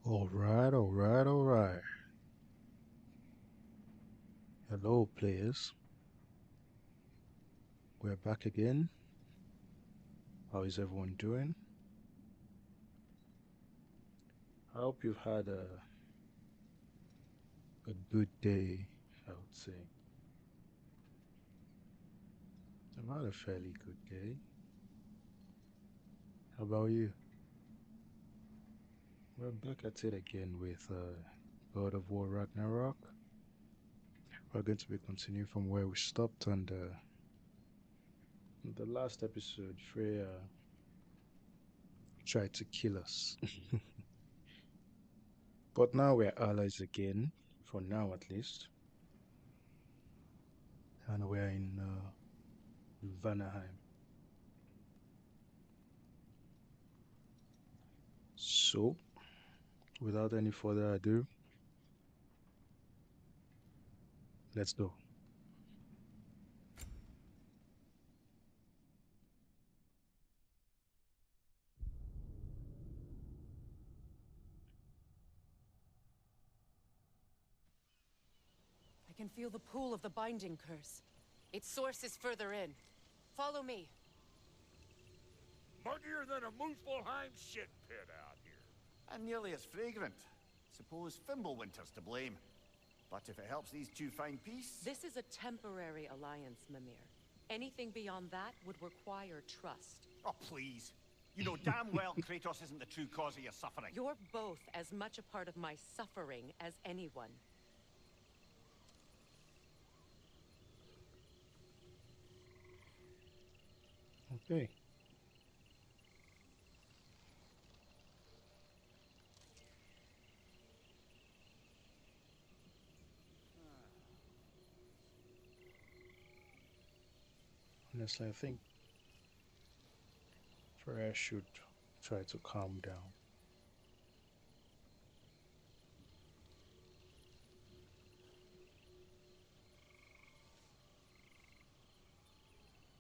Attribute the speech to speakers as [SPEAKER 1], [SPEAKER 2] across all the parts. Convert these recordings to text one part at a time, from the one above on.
[SPEAKER 1] All right, all right, all right. Hello, players. We're back again. How is everyone doing? I hope you've had a good day, I would say. I've had a fairly good day. How about you? We're back at it again with God of War Ragnarok. We're going to be continuing from where we stopped on the last episode. Freya tried to kill us. But now we're allies again, for now at least. And we're in Vanaheim. So, without any further ado, let's go.
[SPEAKER 2] I can feel the pull of the binding curse. Its source is further in. Follow me.
[SPEAKER 3] Muggier than a Muspelheim shit pit out here.
[SPEAKER 4] And nearly as fragrant. Suppose Fimbulwinter's to blame. But if it helps these two find peace...
[SPEAKER 2] This is a temporary alliance, Mimir. Anything beyond that would require trust.
[SPEAKER 4] Oh, please. You know damn well Kratos isn't the true cause of your suffering.
[SPEAKER 2] You're both as much a part of my suffering as anyone.
[SPEAKER 1] Okay. Honestly, I think Freya should try to calm down.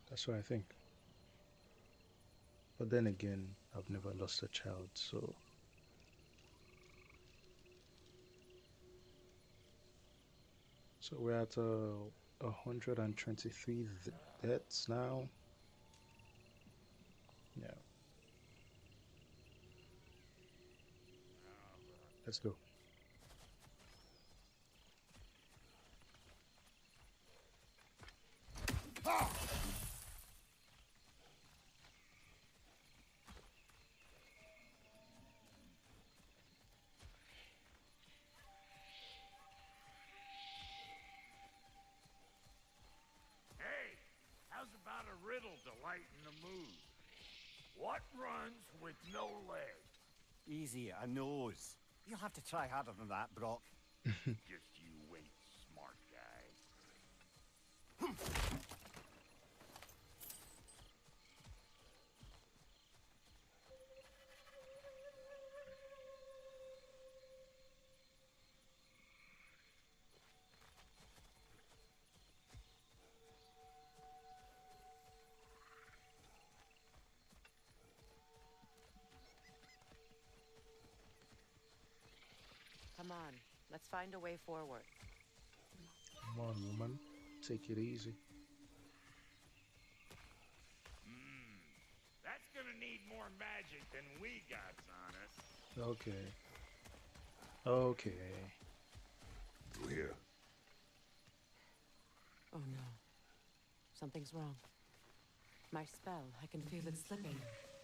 [SPEAKER 1] That's what I think. But then again, I've never lost a child, so we're at 123 deaths now. Yeah, let's go.
[SPEAKER 3] Hey, how's about a riddle to lighten the mood? What runs with no legs?
[SPEAKER 4] Easy, a nose. You'll have to try harder than that, Brock.
[SPEAKER 3] Just you wait, smart guy.
[SPEAKER 2] Come on, let's find a way forward.
[SPEAKER 1] Come on, woman. Take it easy.
[SPEAKER 3] That's gonna need more magic than we got on us.
[SPEAKER 1] Okay. Okay.
[SPEAKER 5] Through here.
[SPEAKER 2] Oh no. Something's wrong. My spell, I can feel it slipping.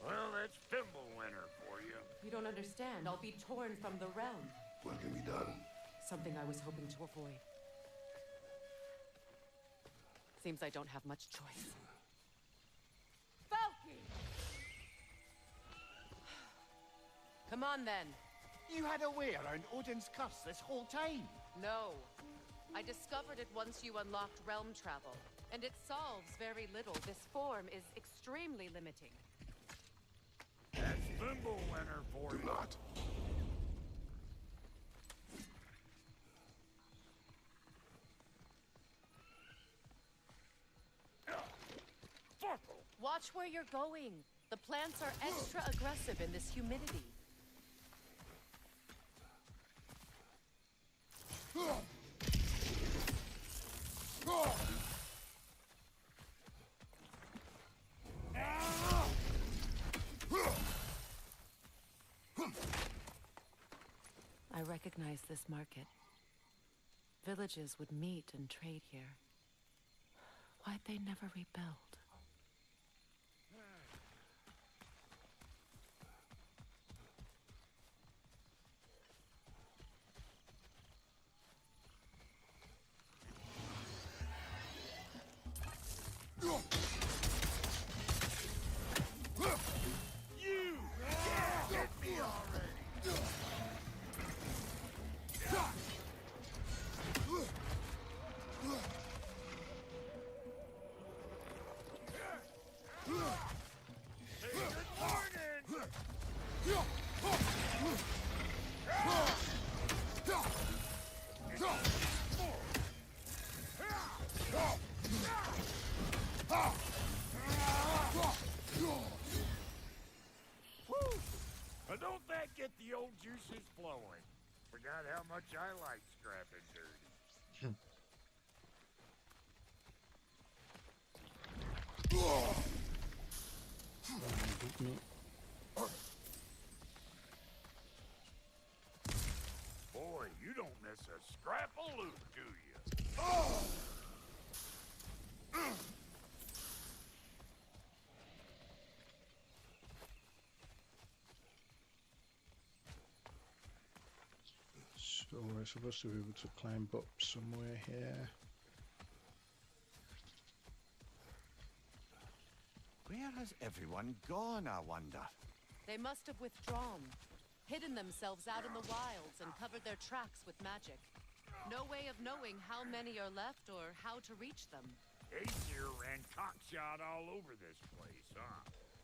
[SPEAKER 3] Well, that's Fimbulwinter for you.
[SPEAKER 2] You don't understand. I'll be torn from the realm.
[SPEAKER 5] What can be done?
[SPEAKER 2] Something I was hoping to avoid. Seems I don't have much choice. Falky! Come on then.
[SPEAKER 4] You had a way around Odin's curse this whole time.
[SPEAKER 2] No. I discovered it once you unlocked realm travel, and it solves very little. This form is extremely limiting.
[SPEAKER 3] That's Fimbulwinter for
[SPEAKER 5] Do
[SPEAKER 3] you.
[SPEAKER 5] not.
[SPEAKER 3] Fuckle.
[SPEAKER 2] Watch where you're going. The plants are extra aggressive in this humidity. recognize this market. Villages would meet and trade here. Why'd they never rebuild?
[SPEAKER 3] Don't that get the old juices flowing? Forgot how much I like scrapping dirty. Boy, you don't miss a scrap of loot, do you?
[SPEAKER 1] So we're supposed to be able to climb up somewhere here.
[SPEAKER 4] Where has everyone gone, I wonder?
[SPEAKER 2] They must have withdrawn, hidden themselves out in the wilds, and covered their tracks with magic. No way of knowing how many are left or how to reach them.
[SPEAKER 3] Aesir ran cockshot all over this place, huh?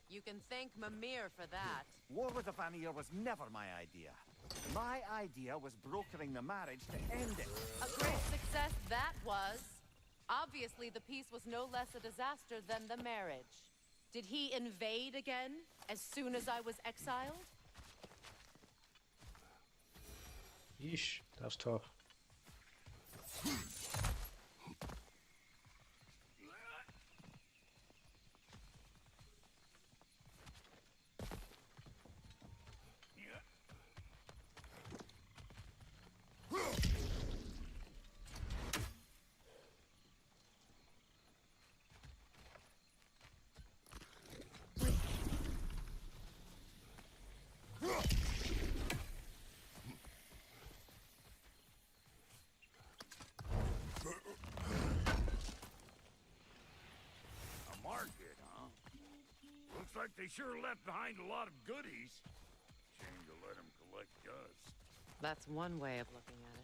[SPEAKER 2] You can thank Mimir for that.
[SPEAKER 4] War with the Vanir was never my idea. My idea was brokering the marriage to end it.
[SPEAKER 2] A great success that was. Obviously, the peace was no less a disaster than the marriage. Did he invade again, as soon as I was exiled?
[SPEAKER 1] Yeesh, that's tough.
[SPEAKER 3] Looks like they sure left behind a lot of goodies. Shame to let them collect dust.
[SPEAKER 2] That's one way of looking at it.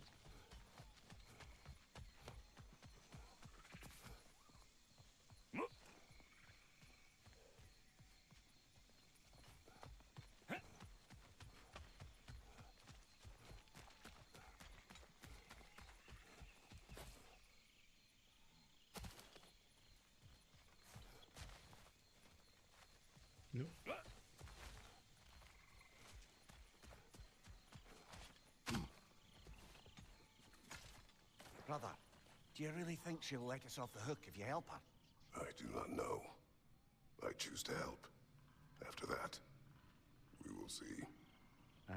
[SPEAKER 1] Nope.
[SPEAKER 4] Brother, do you really think she'll let us off the hook if you help her?
[SPEAKER 5] I do not know. I choose to help. After that, we will see.
[SPEAKER 4] Aye.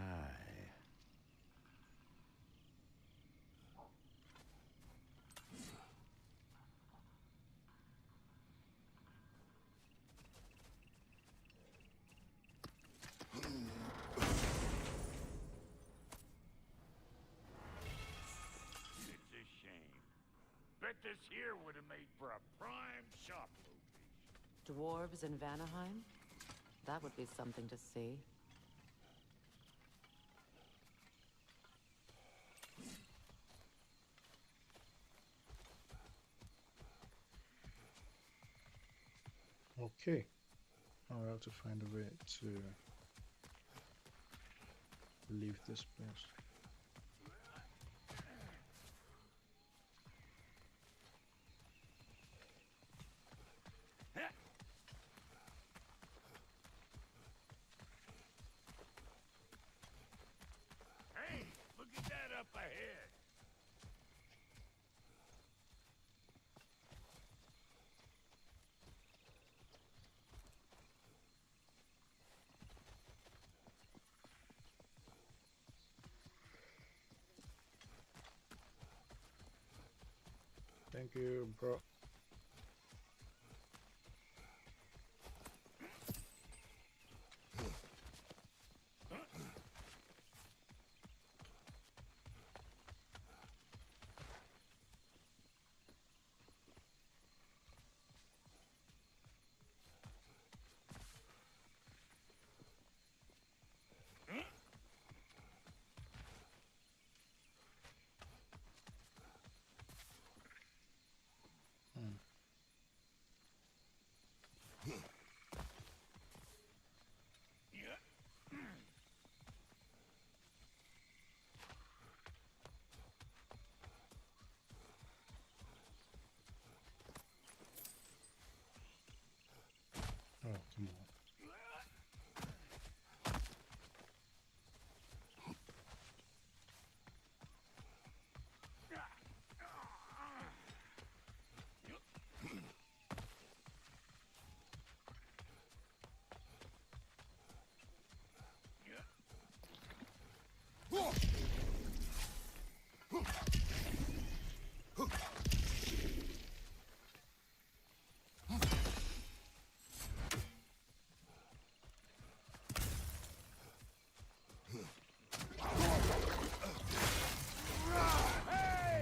[SPEAKER 3] Bet this here would have made for a prime shop location.
[SPEAKER 2] Dwarves in Vanaheim? That would be something to see.
[SPEAKER 1] Okay. I'll have to find a way to leave this place.
[SPEAKER 3] Hey, look at that up ahead.
[SPEAKER 1] Thank you, bro. Oh, come on.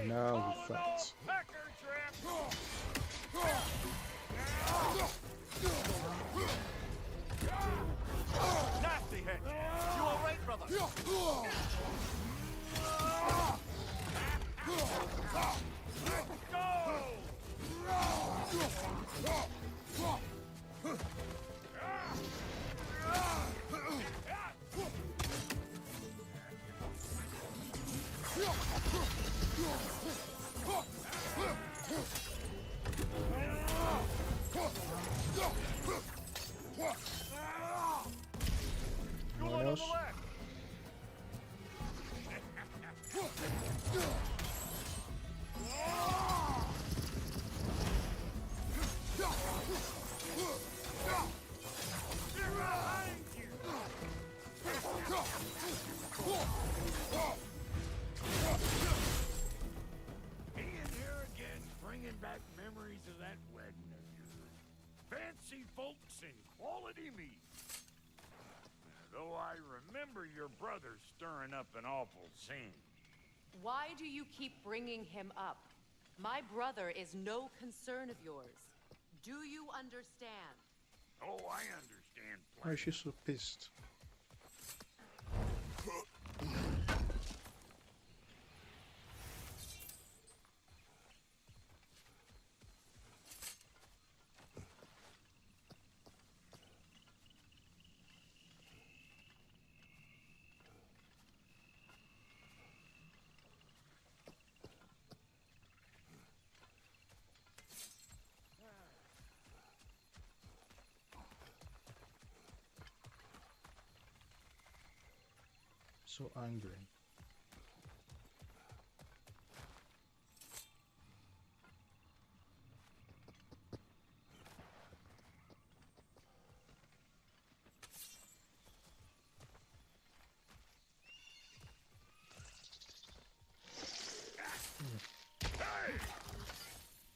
[SPEAKER 1] Now we fight.
[SPEAKER 3] Pecker trap!
[SPEAKER 4] Nasty hit! You alright, brother?
[SPEAKER 1] Anyone else?
[SPEAKER 3] Ian here again, bringing back memories of that wedding of yours. Fancy folks and quality meat. Though I remember your brother stirring up an awful scene.
[SPEAKER 2] Why do you keep bringing him up? My brother is no concern of yours. Do you understand?
[SPEAKER 3] Oh, I understand.
[SPEAKER 1] Why is she so pissed? So angry.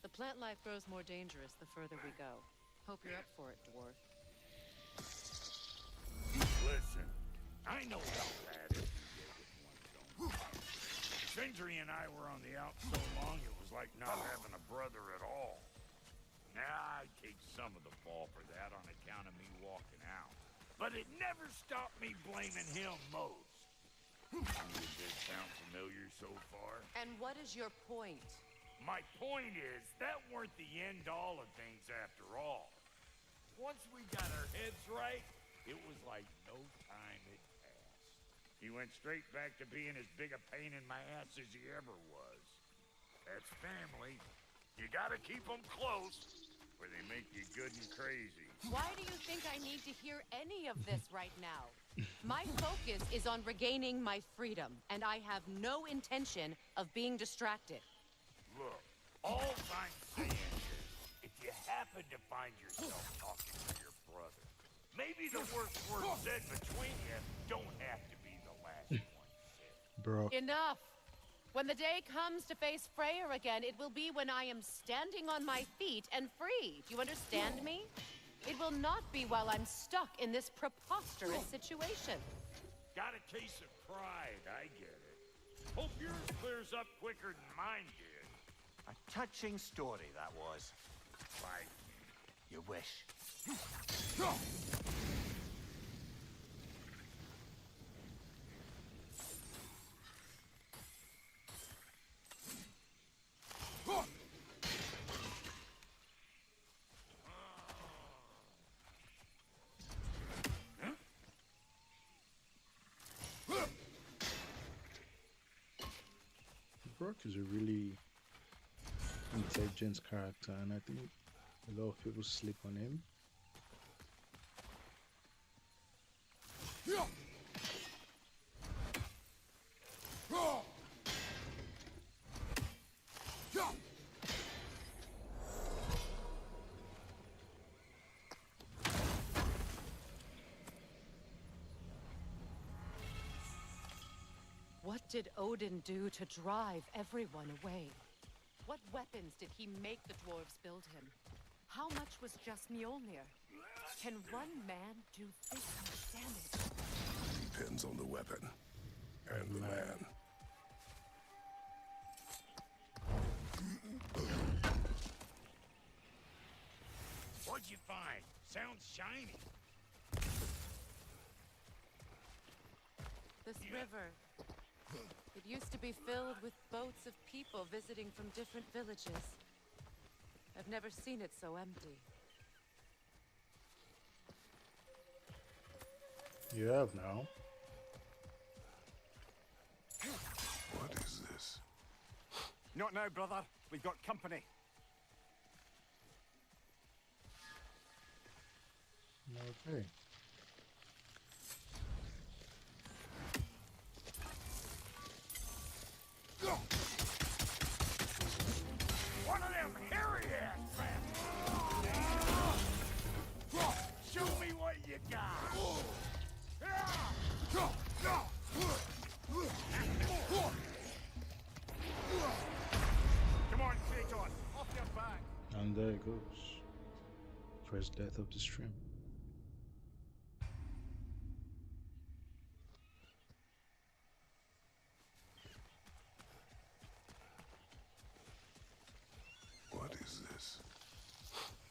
[SPEAKER 2] The plant life grows more dangerous the further we go. Hope you're up for it, dwarf.
[SPEAKER 3] Listen, I know how bad it can get with one's own. Sindri and I were on the out so long it was like not having a brother at all. Now I take some of the fall for that on account of me walking out. But it never stopped me blaming him most. Does this sound familiar so far?
[SPEAKER 2] And what is your point?
[SPEAKER 3] My point is, that weren't the end-all of things after all. Once we got our heads right, it was like no time had passed. He went straight back to being as big a pain in my ass as he ever was. That's family. You gotta keep them close, or they make you good and crazy.
[SPEAKER 2] Why do you think I need to hear any of this right now? My focus is on regaining my freedom, and I have no intention of being distracted.
[SPEAKER 3] Look, all I'm saying is, if you happen to find yourself talking to your brother, maybe the worst word said between you don't have to be the last one said.
[SPEAKER 1] Bro.
[SPEAKER 2] Enough! When the day comes to face Freya again, it will be when I am standing on my feet and free. Do you understand me? It will not be while I'm stuck in this preposterous situation.
[SPEAKER 3] Got a case of pride, I get it. Hope yours clears up quicker than mine did.
[SPEAKER 4] A touching story, that was.
[SPEAKER 3] Like,
[SPEAKER 4] You wish.
[SPEAKER 1] Brock is a really intelligent character, and I think a lot of people sleep on him.
[SPEAKER 2] What did Odin do to drive everyone away? What weapons did he make the dwarves build him? How much was just Mjolnir? Can one man do this much damage?
[SPEAKER 5] Depends on the weapon. And the man.
[SPEAKER 3] what'd you find? Sounds shiny.
[SPEAKER 2] This river. It used to be filled with boats of people visiting from different villages. I've never seen it so empty.
[SPEAKER 1] You have now.
[SPEAKER 5] What is this?
[SPEAKER 4] Not now, brother. We've got company.
[SPEAKER 1] Okay.
[SPEAKER 3] One of them hairy-ass bastards! Show me what you got! Come on, Kratos! Off your back!
[SPEAKER 1] And there it goes. First death of the stream.
[SPEAKER 5] What is this?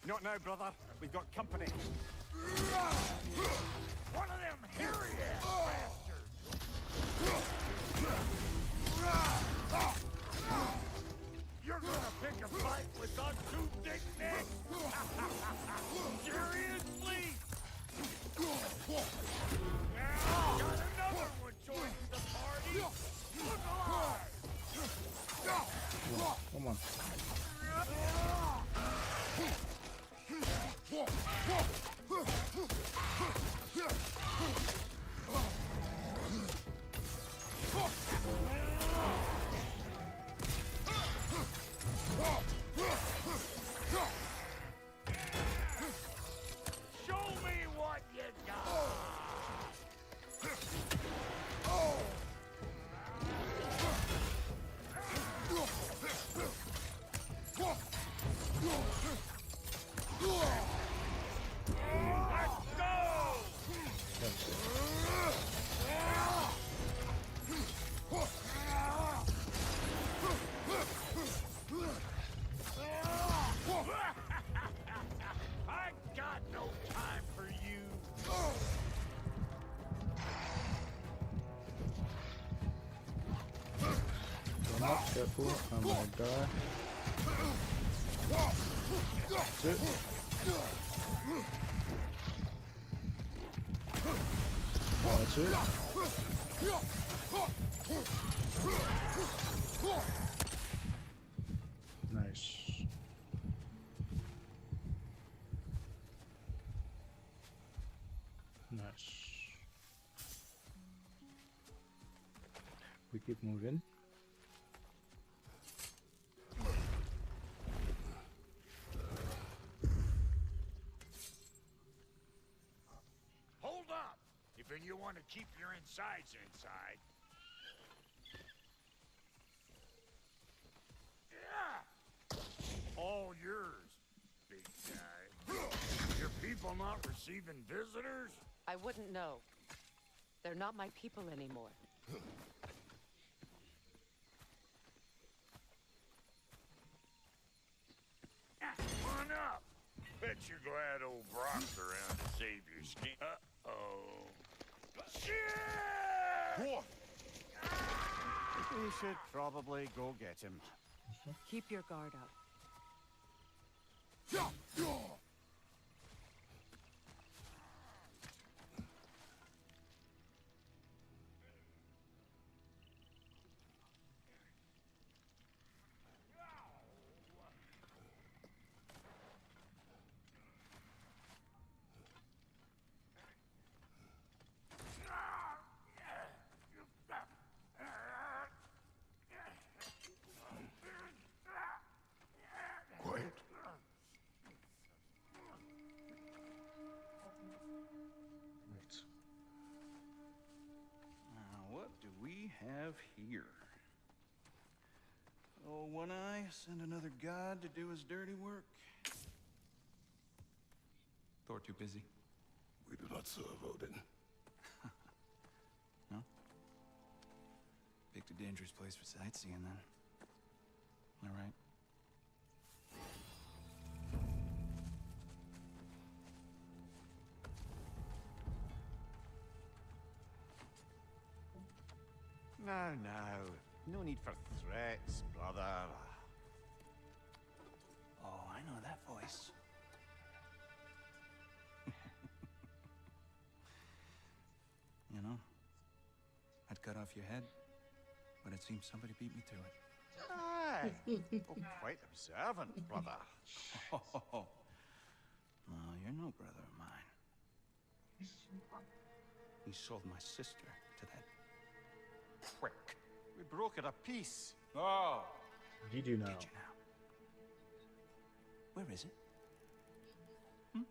[SPEAKER 4] Not now, brother. We've got company.
[SPEAKER 3] One of them hairy-ass bastards! You're gonna pick a fight with us two dick necks? Seriously? Got another one joining the party? Look alive!
[SPEAKER 1] Come on.
[SPEAKER 3] Show me what you got! Let's go! I got no time for you.
[SPEAKER 1] I'm not careful. I'm gonna die. That's it. That's it. Nice. Nice. We keep moving.
[SPEAKER 3] Hold up! If you want to keep your insides inside. people not receiving visitors?
[SPEAKER 2] I wouldn't know. They're not my people anymore.
[SPEAKER 3] Come on up. Bet you're glad old Brock's around to save your skin. Uh-oh. Shit!
[SPEAKER 4] We should probably go get him.
[SPEAKER 2] Keep your guard up.
[SPEAKER 5] Quiet.
[SPEAKER 1] Right.
[SPEAKER 6] Now, what do we have here? Oh, One Eye, send another god to do his dirty work. Thor too busy?
[SPEAKER 5] We do not serve Odin.
[SPEAKER 6] No? Picked a dangerous place for sightseeing, then. All right.
[SPEAKER 4] Now, no need for threats, brother.
[SPEAKER 6] Oh, I know that voice. You know, I'd cut off your head, but it seems somebody beat me to it.
[SPEAKER 4] Aye. Oh, quite observant, brother.
[SPEAKER 6] Oh, well, you're no brother of mine. You sold my sister to that prick.
[SPEAKER 4] We broke it a piece.
[SPEAKER 6] Oh!
[SPEAKER 1] Did you know?
[SPEAKER 6] Did you now? Where is it? Hmm?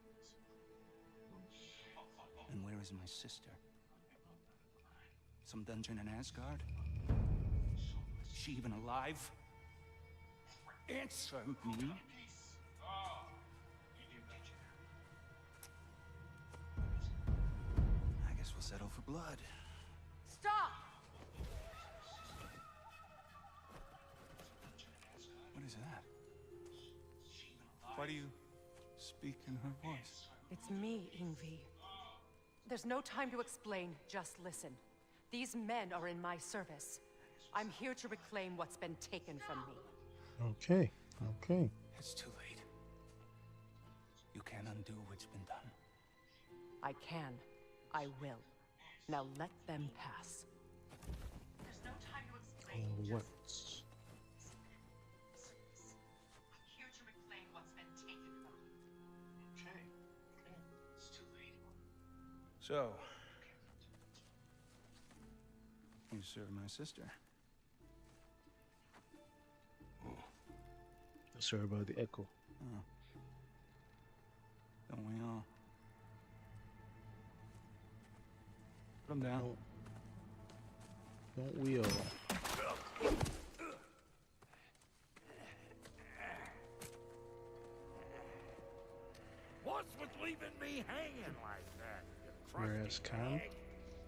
[SPEAKER 6] And where is my sister? Some dungeon in Asgard? Is she even alive? Answer me. I guess we'll settle for blood.
[SPEAKER 2] Stop!
[SPEAKER 6] What is that? Why do you speak in her voice?
[SPEAKER 2] It's me, Ingvi. There's no time to explain, just listen. These men are in my service. I'm here to reclaim what's been taken from me.
[SPEAKER 1] Okay. Okay.
[SPEAKER 6] It's too late. You can't undo what's been done.
[SPEAKER 2] I can. I will. Now let them pass. There's no time to explain.
[SPEAKER 1] What?
[SPEAKER 2] I'm here to reclaim what's been taken from me.
[SPEAKER 6] Okay. It's too late. So, you serve my sister.
[SPEAKER 1] Sorry about the echo.
[SPEAKER 6] Oh. Don't we all? Put him down.
[SPEAKER 1] Don't we all?
[SPEAKER 3] What's with leaving me hanging like that? You
[SPEAKER 1] Whereas
[SPEAKER 3] crusty
[SPEAKER 1] Cam?
[SPEAKER 3] hag?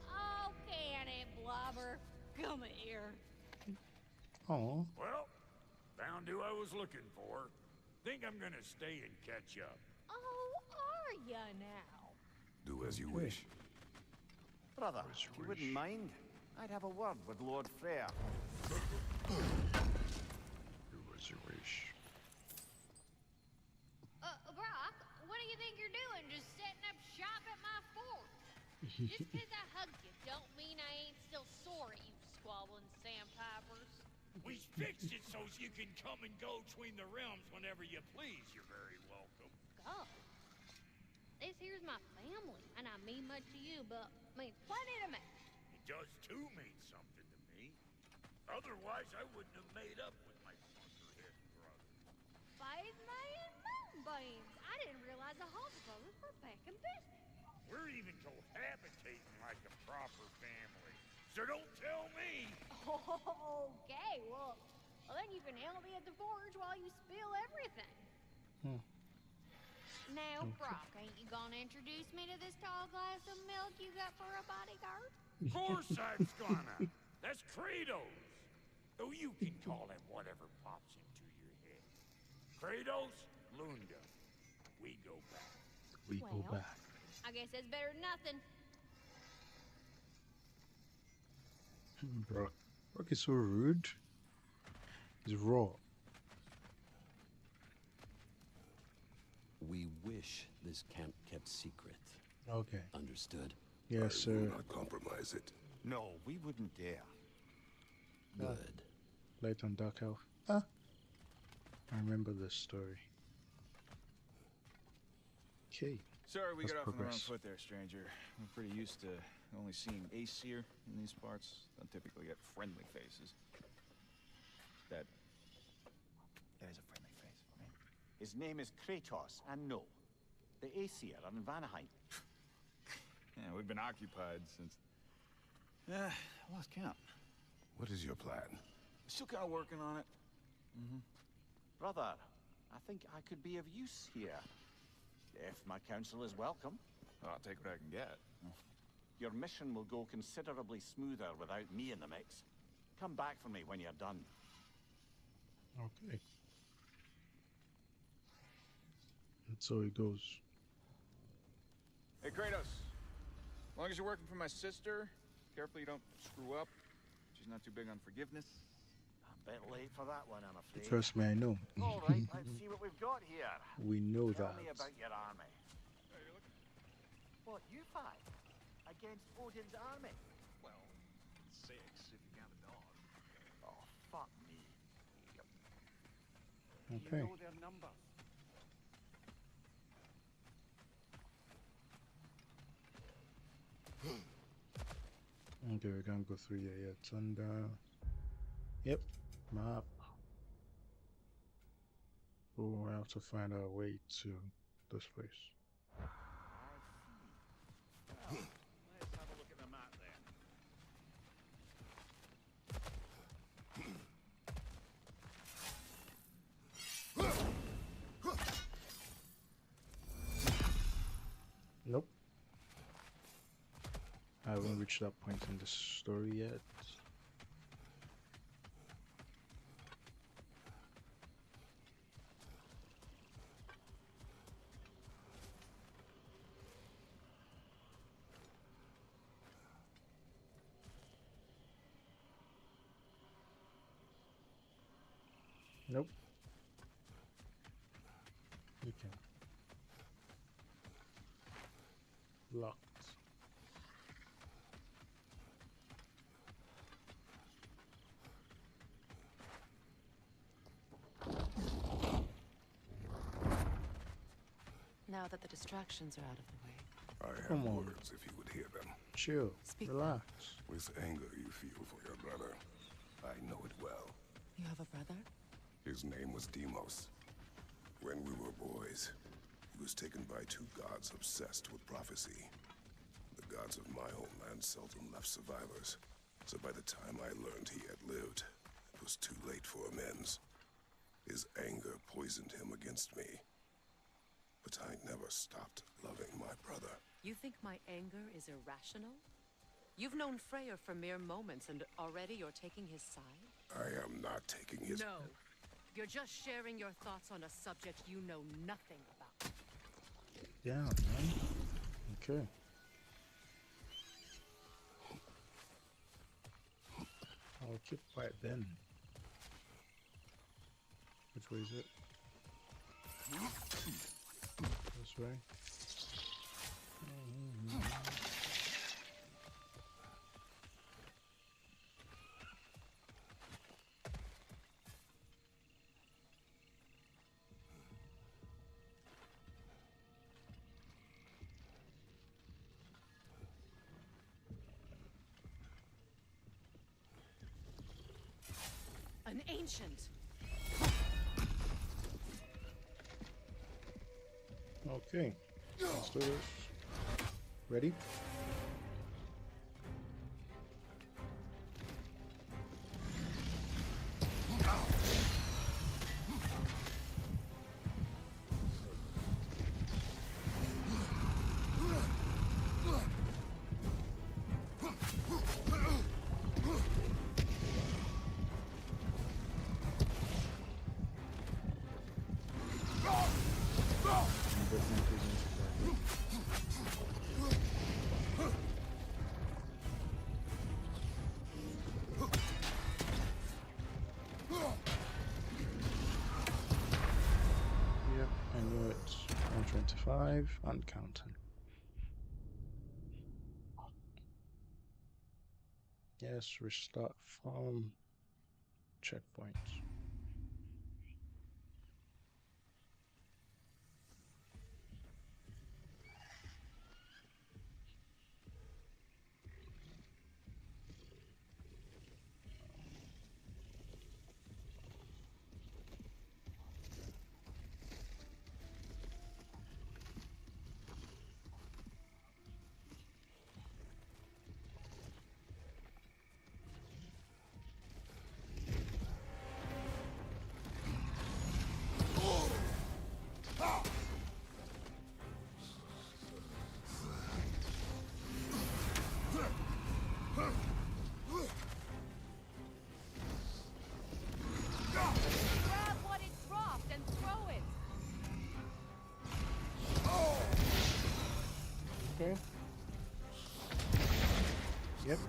[SPEAKER 7] Oh, can it, Blobber? Come here.
[SPEAKER 1] Oh.
[SPEAKER 3] Well, found who I was looking for. Think I'm gonna stay and catch up.
[SPEAKER 7] Oh, are ya now?
[SPEAKER 5] Do as you wish.
[SPEAKER 4] Brother,
[SPEAKER 5] As you
[SPEAKER 4] if you wouldn't
[SPEAKER 5] wish.
[SPEAKER 4] mind, I'd have a word with Lord Freya.
[SPEAKER 5] Do as you wish.
[SPEAKER 7] Brock, what do you think you're doing? Just setting up shop at my fort? Just 'cause I hugged you don't mean I ain't still sore at you squabbling sandpipers.
[SPEAKER 3] We fixed it so you can come and go between the realms whenever you please. You're very welcome.
[SPEAKER 7] God. This here's my family, and I mean much to you, but means plenty to me.
[SPEAKER 3] It does too mean something to me. Otherwise, I wouldn't have made up with my fucker-head brother.
[SPEAKER 7] 5 million moonbeams. I didn't realize the Hawks brothers were back in business.
[SPEAKER 3] We're even cohabitating like a proper family. So don't tell me.
[SPEAKER 7] Okay, well then you can help me at the forge while you spill everything. Now, Brock, ain't you gonna introduce me to this tall glass of milk you got for a bodyguard?
[SPEAKER 3] Of course I'm gonna. That's Kratos. Though you can call him whatever pops into your head. Kratos, Lunda. We go back.
[SPEAKER 1] We go
[SPEAKER 7] Well.
[SPEAKER 1] back.
[SPEAKER 7] I guess that's better than nothing.
[SPEAKER 1] Brock. Brock is so rude. He's raw.
[SPEAKER 8] We wish this camp kept secret.
[SPEAKER 1] Okay.
[SPEAKER 8] Understood?
[SPEAKER 1] Yes,
[SPEAKER 5] I will
[SPEAKER 1] sir.
[SPEAKER 5] not compromise it.
[SPEAKER 4] No, we wouldn't dare.
[SPEAKER 8] Good.
[SPEAKER 1] Light on Dark Elf. Ah. I remember this story. Okay.
[SPEAKER 6] Sorry we
[SPEAKER 1] Let's
[SPEAKER 6] got off on the wrong
[SPEAKER 1] progress.
[SPEAKER 6] foot there, stranger. I'm pretty used to only seeing Aesir in these parts. Don't typically get friendly faces. That is a friendly face, right?
[SPEAKER 4] His name is Kratos, and no, the Aesir are in Vanaheim.
[SPEAKER 6] Yeah, we've been occupied since... I lost count.
[SPEAKER 5] What is your plan?
[SPEAKER 6] Still kind of working on it.
[SPEAKER 4] Brother, I think I could be of use here. If my counsel is welcome.
[SPEAKER 6] Well, I'll take what I can get.
[SPEAKER 4] Your mission will go considerably smoother without me in the mix. Come back for me when you're done.
[SPEAKER 1] Okay. That's how it goes.
[SPEAKER 6] Hey, Kratos. As long as you're working for my sister, careful you don't screw up. She's not too big on forgiveness.
[SPEAKER 4] A bit late for that one, I'm afraid.
[SPEAKER 1] Trust me, I know.
[SPEAKER 4] All right, let's see what we've got here.
[SPEAKER 1] We know
[SPEAKER 4] Tell
[SPEAKER 1] that.
[SPEAKER 4] me about your army. What, you fight? Against Odin's army?
[SPEAKER 6] Well, 6 if you count a dog.
[SPEAKER 4] Oh, fuck me.
[SPEAKER 1] Okay.
[SPEAKER 4] You know their numbers.
[SPEAKER 1] Okay, we can't go through here yet. And yep, map. Oh, I have to find our way to this place.
[SPEAKER 4] Let's have a look at the map then.
[SPEAKER 1] Nope. I haven't reached that point in the story yet. Nope. Okay. Locked.
[SPEAKER 2] Now that the distractions are out of the way.
[SPEAKER 5] I have
[SPEAKER 1] Come on.
[SPEAKER 5] words if you would hear them.
[SPEAKER 1] Chill.
[SPEAKER 2] Speak.
[SPEAKER 1] Relax.
[SPEAKER 5] With anger you feel for your brother. I know it well.
[SPEAKER 2] You have a brother?
[SPEAKER 5] His name was Deimos. When we were boys, he was taken by 2 gods obsessed with prophecy. The gods of my homeland seldom left survivors, so by the time I learned he had lived, it was too late for amends. His anger poisoned him against me. But I never stopped loving my brother.
[SPEAKER 2] You think my anger is irrational? You've known Freya for mere moments, and already you're taking his side?
[SPEAKER 5] I am not taking his...
[SPEAKER 2] No. You're just sharing your thoughts on a subject you know nothing about.
[SPEAKER 1] Yeah, man. Okay. I'll keep quiet then. Which way is it? This way.
[SPEAKER 2] An ancient!
[SPEAKER 1] Okay. Let's do this. Ready? 5 and counting. Yes, restart farm checkpoints.
[SPEAKER 2] Grab what it dropped and throw it.
[SPEAKER 1] Okay. Yep.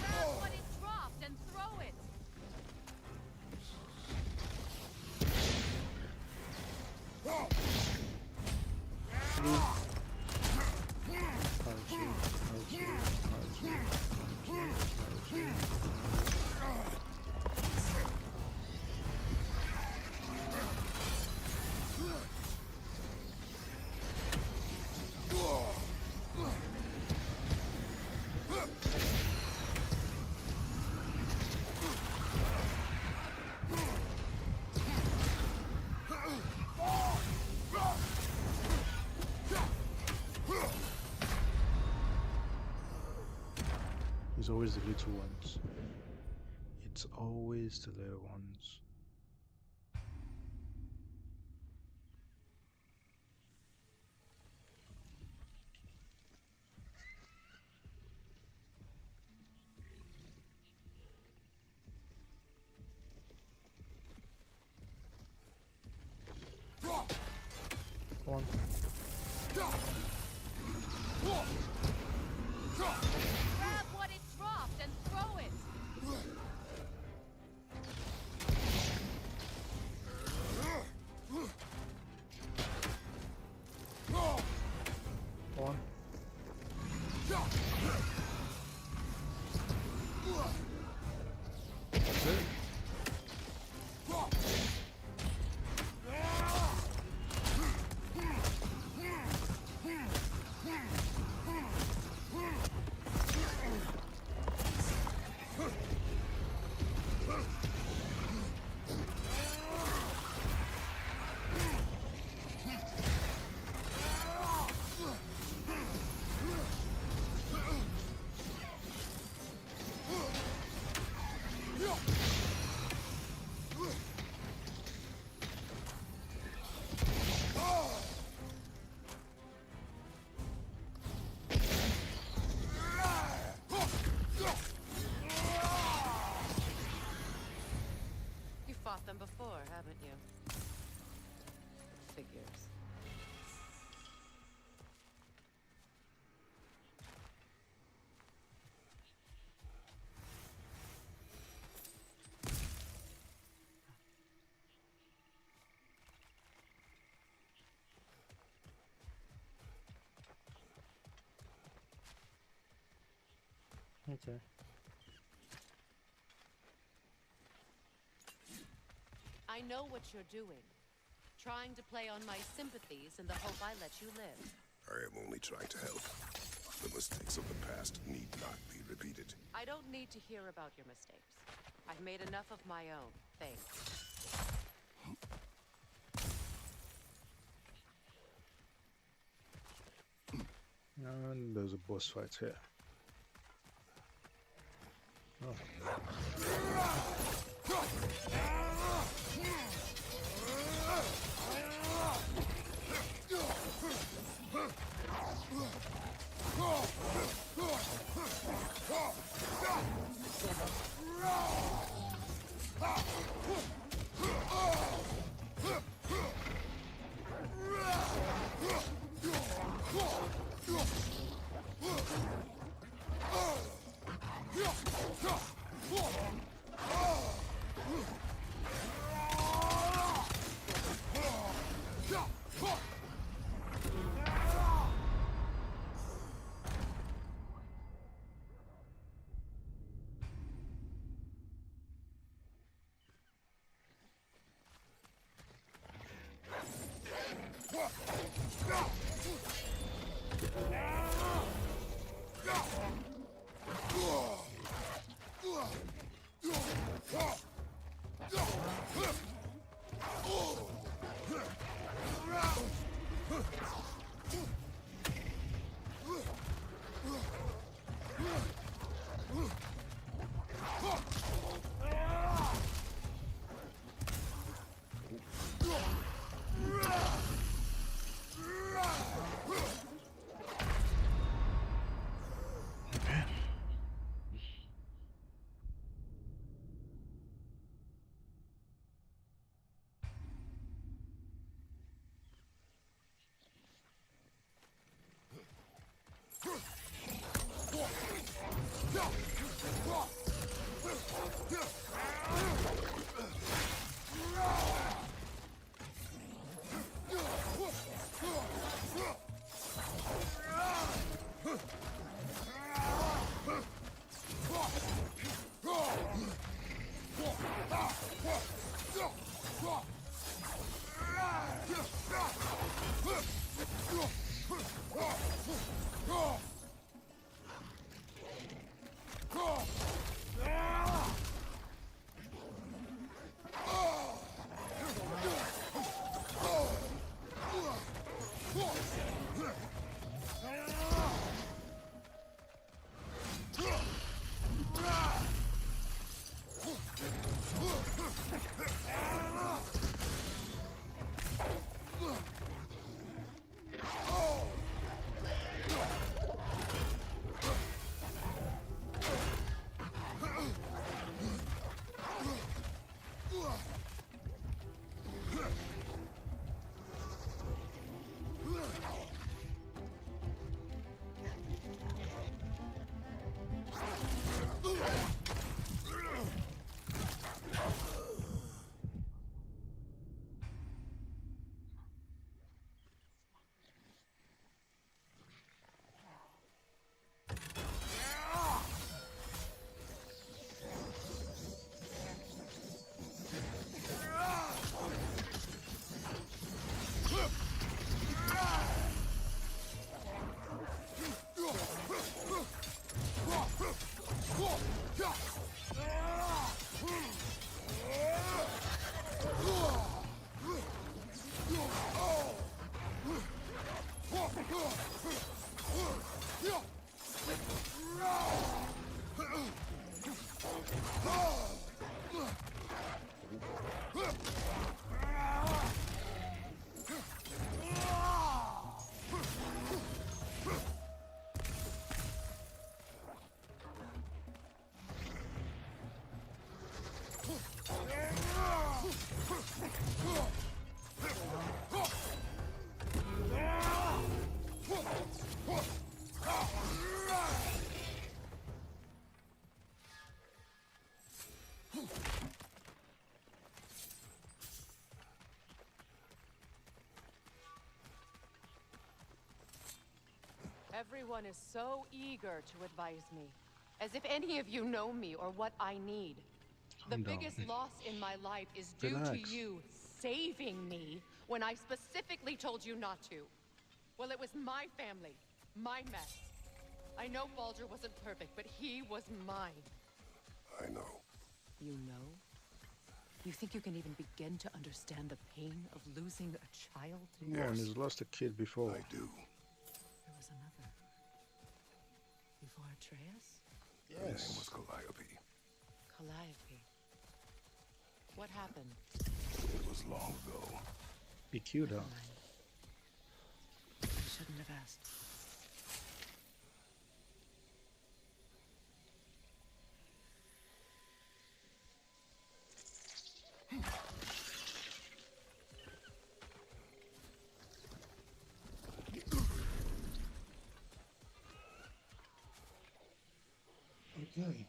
[SPEAKER 2] Grab what it dropped and throw it.
[SPEAKER 1] It's always the little ones. It's always the little ones. Come on.
[SPEAKER 2] Grab what it dropped and throw it.
[SPEAKER 1] Come on. That's it.
[SPEAKER 2] You fought them before, haven't you? Figures.
[SPEAKER 1] Okay.
[SPEAKER 2] I know what you're doing. Trying to play on my sympathies in the hope I let you live.
[SPEAKER 5] I am only trying to help. The mistakes of the past need not be repeated.
[SPEAKER 2] I don't need to hear about your mistakes. I've made enough of my own, thanks.
[SPEAKER 1] And there's a boss fight here.
[SPEAKER 2] Everyone is so eager to advise me, as if any of you know me or what I need. The
[SPEAKER 1] Calm down.
[SPEAKER 2] biggest loss in my life is due to
[SPEAKER 1] Relax.
[SPEAKER 2] you saving me when I specifically told you not to. Well, it was my family, my mess. I know Baldur wasn't perfect, but he was mine.
[SPEAKER 5] I know.
[SPEAKER 2] You know? You think you can even begin to understand the pain of losing a child?
[SPEAKER 1] Come on, he's lost a kid before.
[SPEAKER 5] I do.
[SPEAKER 2] There was another. Before Atreus?
[SPEAKER 5] Her name was Calliope.
[SPEAKER 2] Calliope. What happened?
[SPEAKER 5] It was long ago.
[SPEAKER 1] Be cute,
[SPEAKER 2] Never mind. I shouldn't have asked.
[SPEAKER 1] Okay.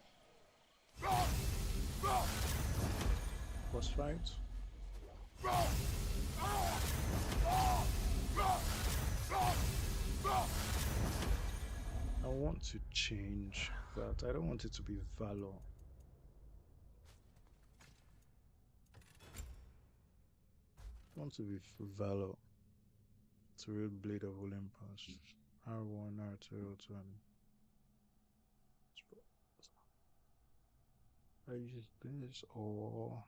[SPEAKER 1] Boss fight. I want to change that. I don't want it to be Valor. I want to be Valor. It's a real Blade of Olympus. R1, R2, R2. I use this or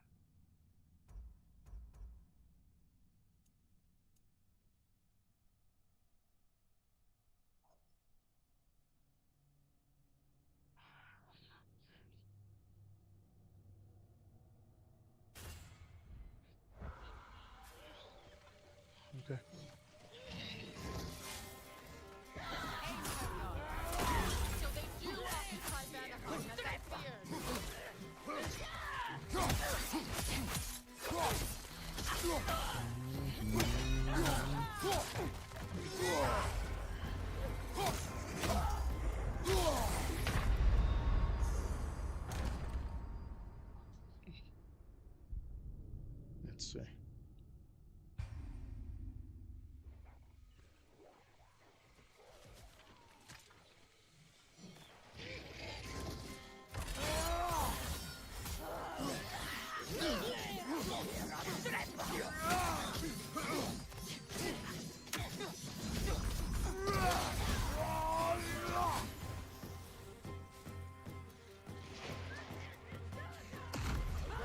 [SPEAKER 1] okay.
[SPEAKER 7] So they do occupy Vanaheim as I feared.
[SPEAKER 1] Let's see.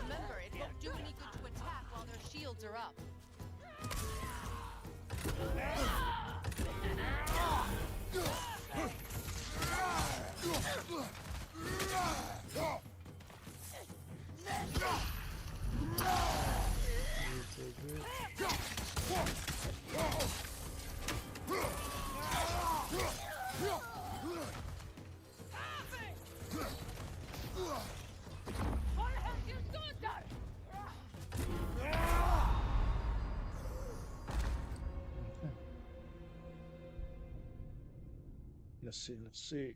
[SPEAKER 2] Remember, it won't do any good to attack while their shields are up.
[SPEAKER 1] Let's see, let's see.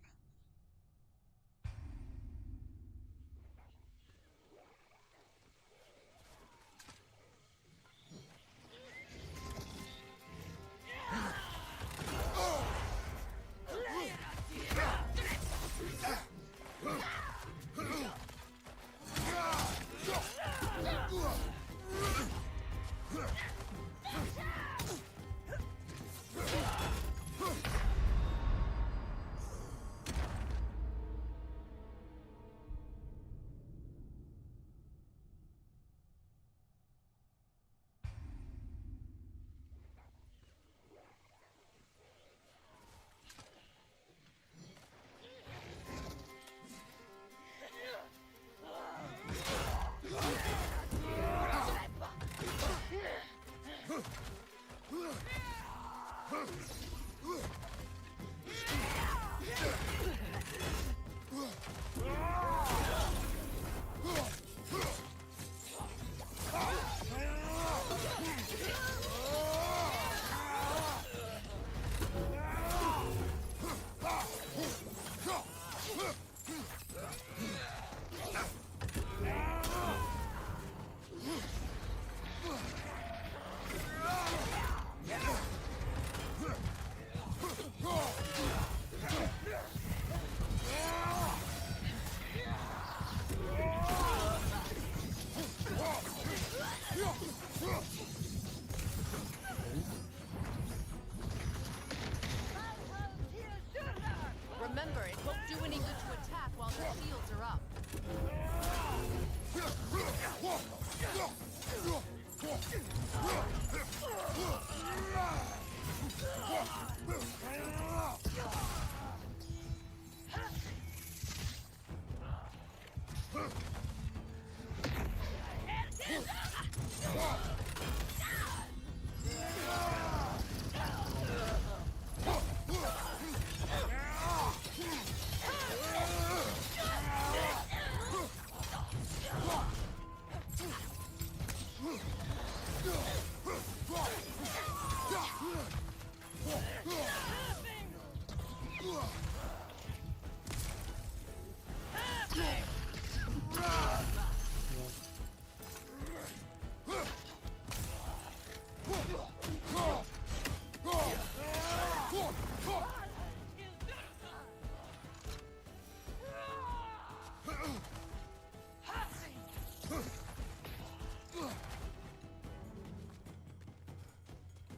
[SPEAKER 2] Remember, it won't do any good to attack while their shields are up.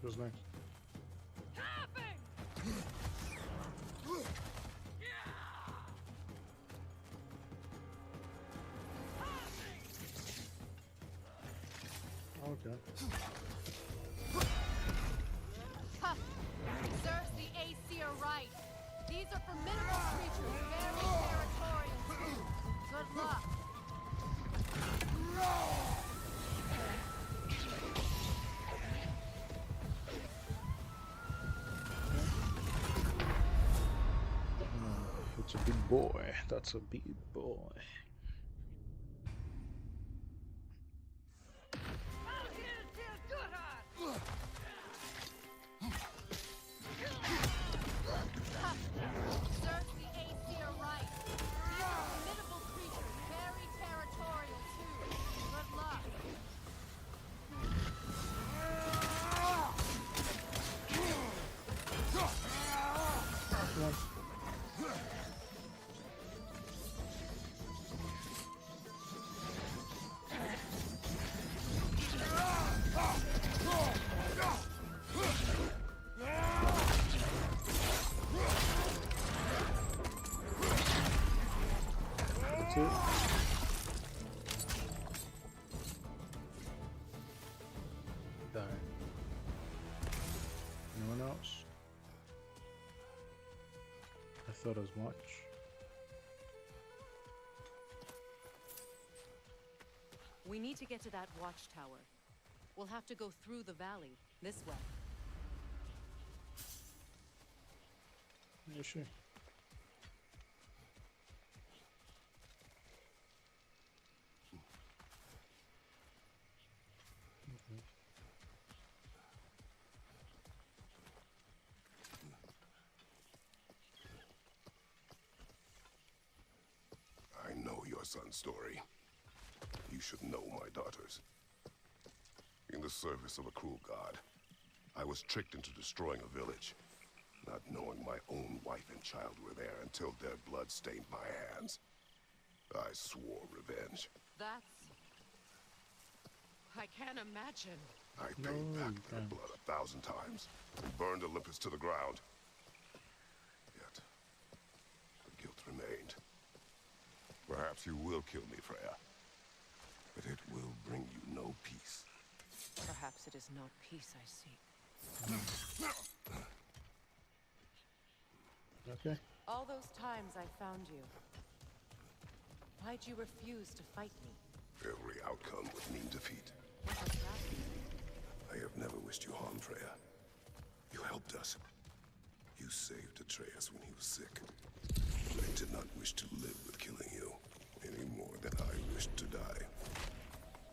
[SPEAKER 1] It was nice. Okay.
[SPEAKER 2] Ha! Serves the AC are right. These are formidable creatures, very territorial too. Good luck.
[SPEAKER 1] It's a big boy. That's a big boy.
[SPEAKER 2] Serves the AC are right. These are formidable creatures, very territorial too. Good luck.
[SPEAKER 1] That's it. Die. Anyone else? I thought as much.
[SPEAKER 2] We need to get to that watchtower. We'll have to go through the valley, this way.
[SPEAKER 1] Yeah, sure.
[SPEAKER 5] I know your son's story. You should know my daughter's. In the service of a cruel god, I was tricked into destroying a village, not knowing my own wife and child were there until their blood stained my hands. I swore revenge.
[SPEAKER 2] That's... I can't imagine.
[SPEAKER 5] I paid back their blood 1,000 times and burned Olympus to the ground. Yet, the guilt remained. Perhaps you will kill me, Freya. But it will bring you no peace.
[SPEAKER 2] Perhaps it is not peace I seek.
[SPEAKER 1] Okay.
[SPEAKER 2] All those times I found you. Why'd you refuse to fight me?
[SPEAKER 5] Every outcome would mean defeat.
[SPEAKER 2] What does that mean?
[SPEAKER 5] I have never wished you harm, Freya. You helped us. You saved Atreus when he was sick. I did not wish to live with killing you, any more than I wished to die.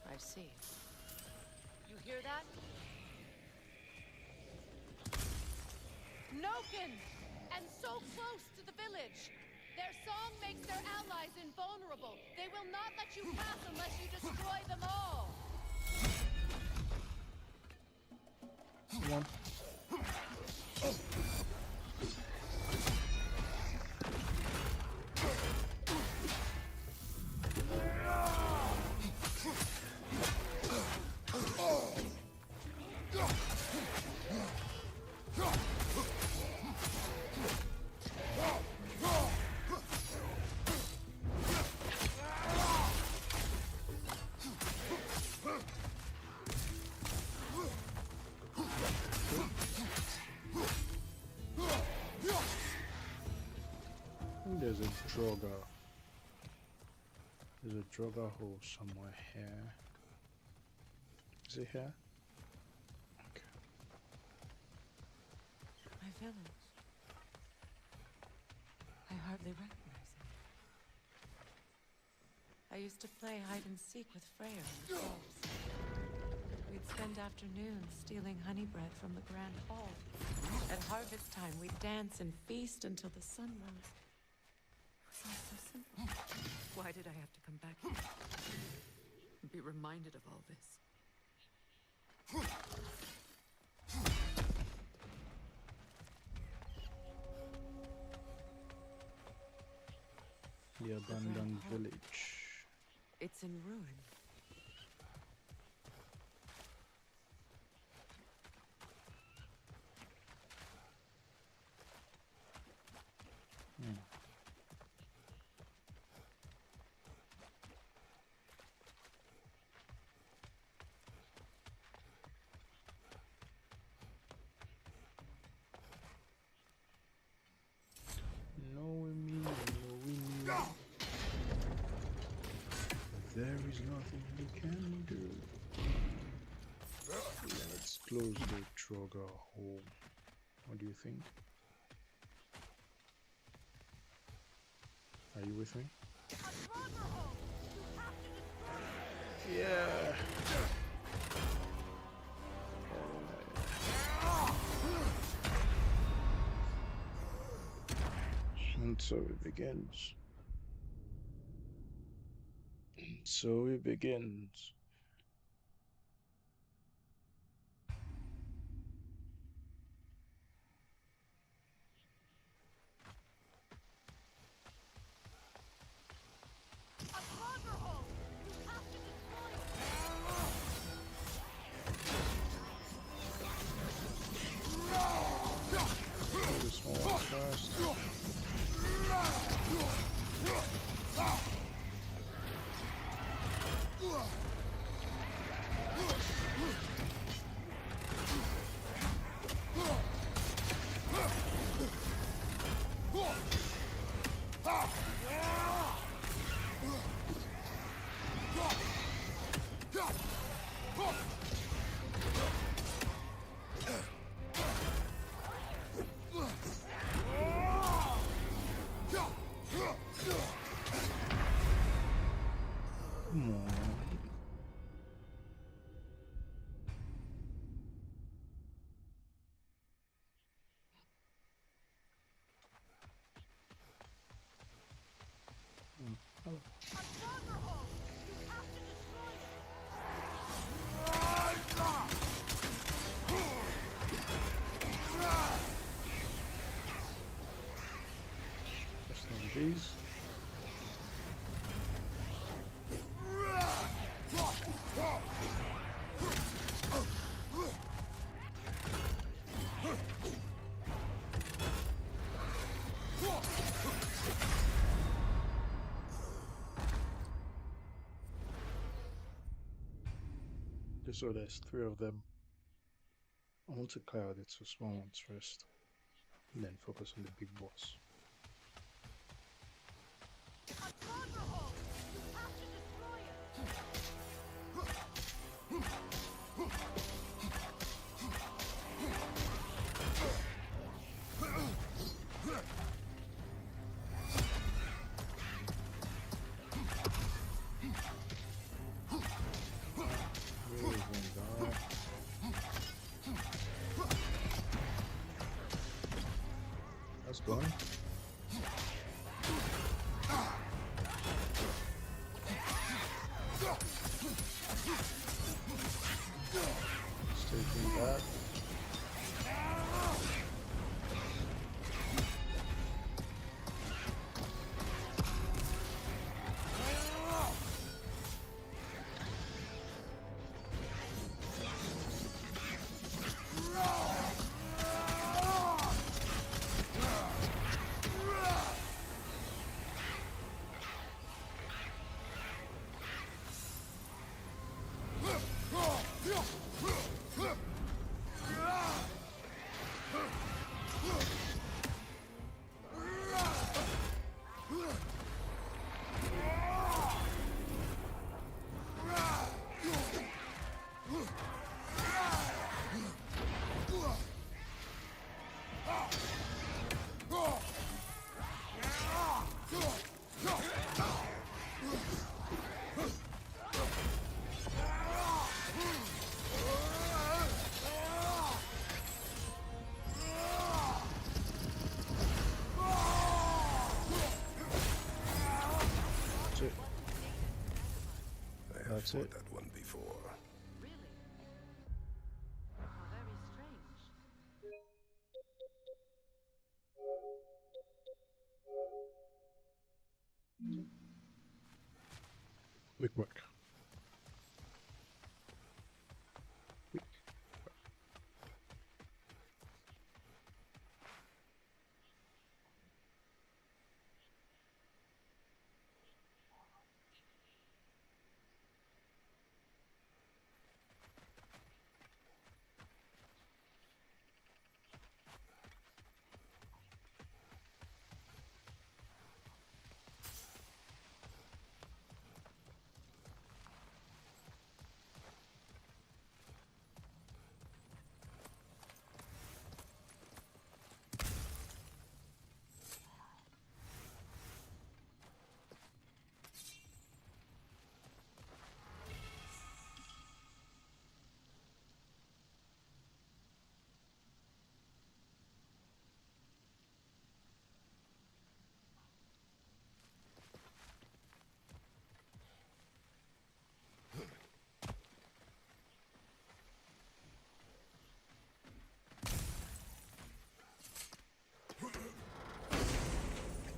[SPEAKER 2] I see. You hear that? Noken! And so close to the village! Their song makes their allies invulnerable. They will not let you pass unless you destroy them all.
[SPEAKER 1] Come on. There's a Droga. There's a Droga hole somewhere here. Is it here? Okay.
[SPEAKER 2] My village. I hardly recognize it. I used to play hide and seek with Freya and the elves. spend afternoons stealing honey bread from the Grand Hall. At harvest time, we'd dance and feast until the sun rose. It was all so simple. Why did I have to come back here? And be reminded of all this?
[SPEAKER 1] The abandoned village.
[SPEAKER 2] It's in ruin.
[SPEAKER 1] There is nothing we can do. Let's close the Troga hole. What do you think? Are you with me? Yeah. And so it begins. So it begins. This one first. Come on. Just one of these. So there's 3 of them. I want to clear out the 2 small ones first, and then focus on the big boss. That's going. Just taking that.
[SPEAKER 5] fought that one before.
[SPEAKER 2] Really? How very strange.
[SPEAKER 1] Quick work.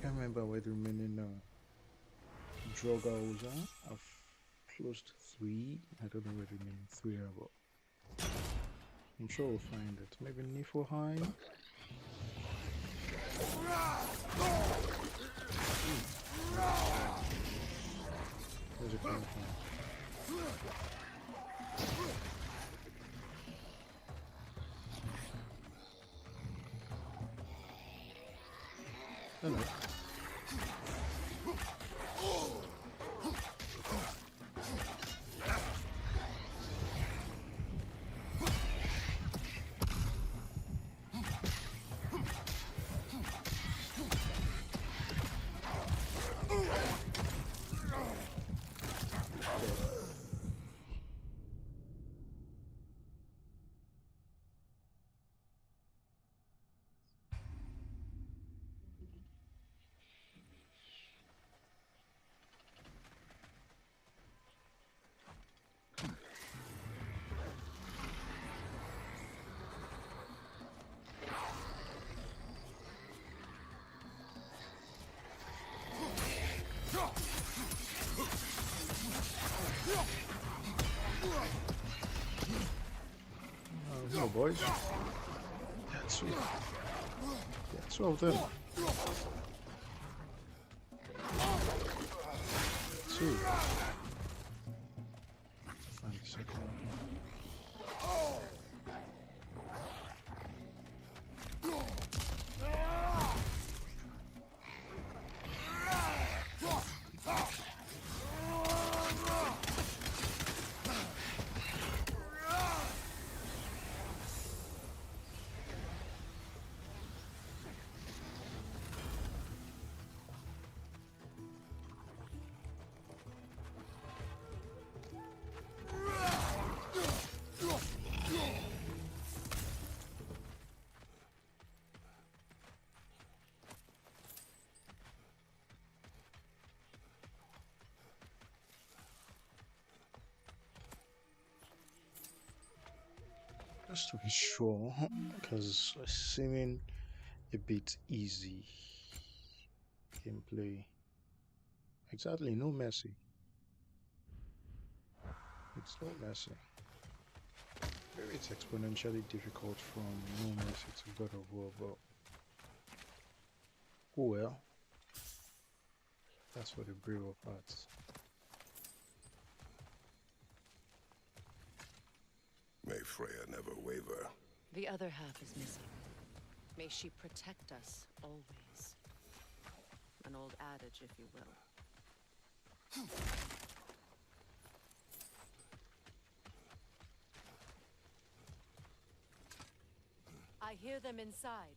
[SPEAKER 1] I can't remember where the remaining Drogos are. I've closed 3. I don't know where the remaining 3 are, but I'm sure we'll find it. Maybe Niflheim? Where's it coming from? Oh no. No, boys. That's it. That's 2 of them. 2. Find the second one. Just to be sure, because it's seeming a bit easy gameplay. Exactly, no mercy. It's no mercy. Maybe it's exponentially difficult from no mercy to God of War, but oh well. That's for the brave of hearts.
[SPEAKER 5] May Freya never waver.
[SPEAKER 2] The other half is missing. May she protect us always. An old adage, if you will. I hear them inside.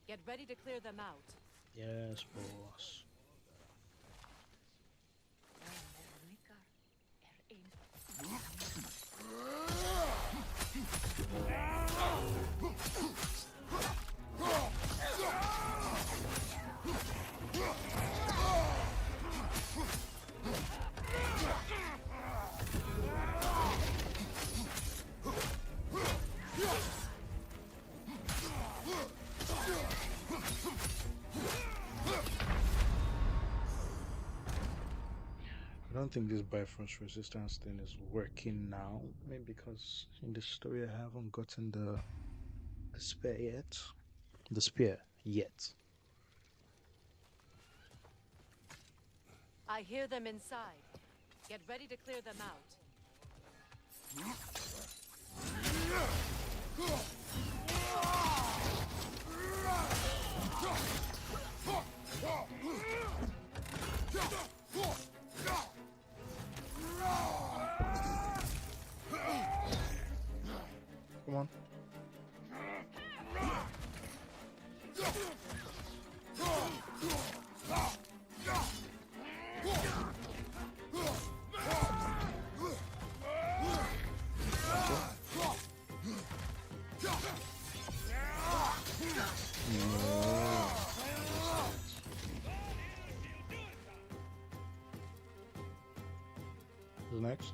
[SPEAKER 2] Get ready to clear them out.
[SPEAKER 1] Yes, boss. don't think this Bifrost resistance thing is working now. Maybe because in the story I haven't gotten the spear yet. The spear yet.
[SPEAKER 2] I hear them inside. Get ready to clear them out.
[SPEAKER 1] Come on. Who's next?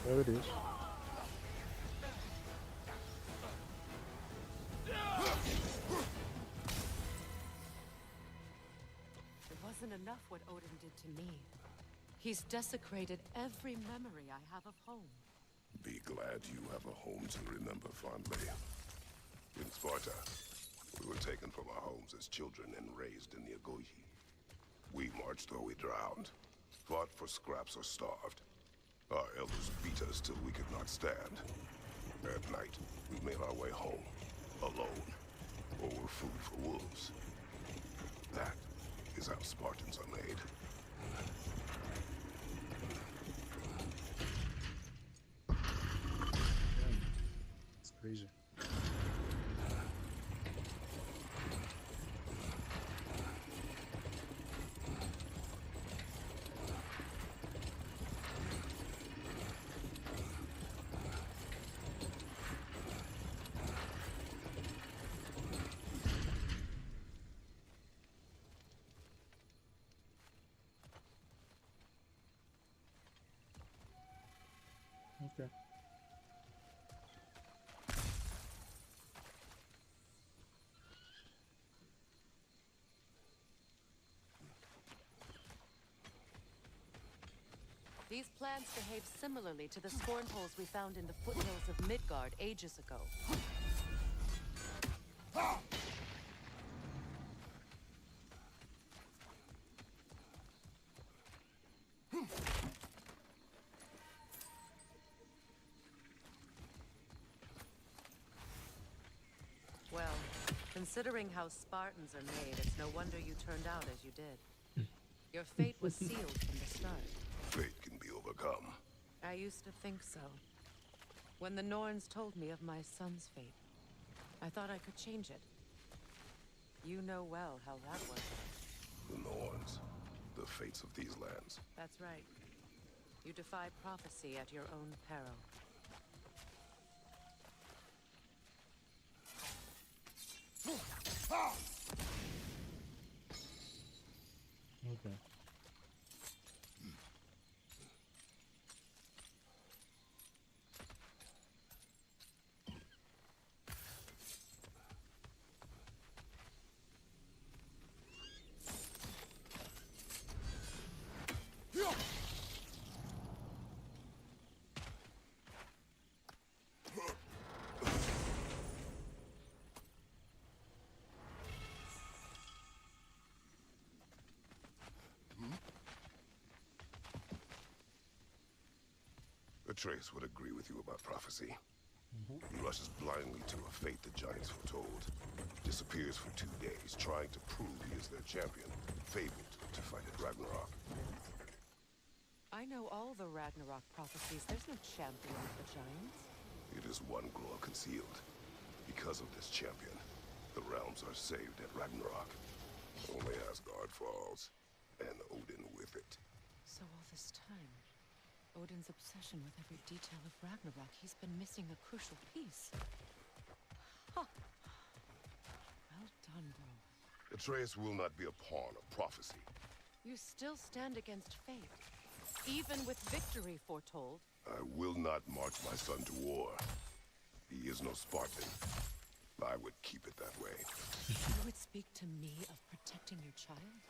[SPEAKER 1] There it is.
[SPEAKER 2] It wasn't enough what Odin did to me. He's desecrated every memory I have of home.
[SPEAKER 5] Be glad you have a home to remember fondly. In Sparta, we were taken from our homes as children and raised in the Agogi. We marched or we drowned, fought for scraps or starved. Our elders beat us till we could not stand. At night, we made our way home, alone, or were food for wolves. That is how Spartans are made.
[SPEAKER 1] It's crazy. Okay.
[SPEAKER 2] These plants behave similarly to the scorn holes we found in the foothills of Midgard ages ago. Well, considering how Spartans are made, it's no wonder you turned out as you did. Your fate was sealed from the start.
[SPEAKER 5] Fate can be overcome.
[SPEAKER 2] I used to think so. When the Norns told me of my son's fate, I thought I could change it. You know well how that was.
[SPEAKER 5] The Norns, the fates of these lands.
[SPEAKER 2] That's right. You defy prophecy at your own peril.
[SPEAKER 1] Okay.
[SPEAKER 5] Atreus would agree with you about prophecy. He rushes blindly to a fate the giants foretold. Disappears for 2 days, trying to prove he is their champion, fabled to fight at Ragnarok.
[SPEAKER 2] I know all the Ragnarok prophecies. There's no champion of the giants.
[SPEAKER 5] It is one glow concealed. Because of this champion, the realms are saved at Ragnarok. Only Asgard falls, and Odin with it.
[SPEAKER 2] So all this time, Odin's obsession with every detail of Ragnarok, he's been missing a crucial piece. Huh. Well done, bro.
[SPEAKER 5] Atreus will not be a pawn of prophecy.
[SPEAKER 2] You still stand against fate, even with victory foretold.
[SPEAKER 5] I will not march my son to war. He is no Spartan. I would keep it that way.
[SPEAKER 2] You would speak to me of protecting your child?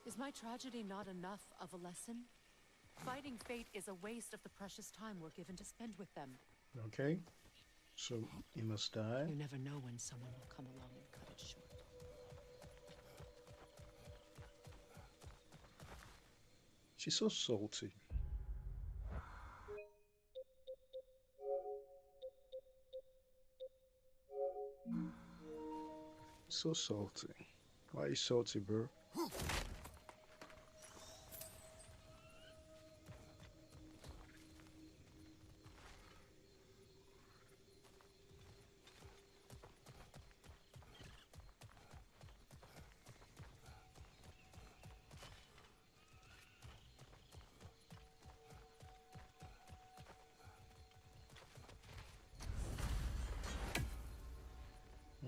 [SPEAKER 2] Is my tragedy not enough of a lesson? Fighting fate is a waste of the precious time we're given to spend with them.
[SPEAKER 1] Okay. So he must die.
[SPEAKER 2] You never know when someone will come along and cut it short.
[SPEAKER 1] She's so salty. So salty. Why are you salty, bro?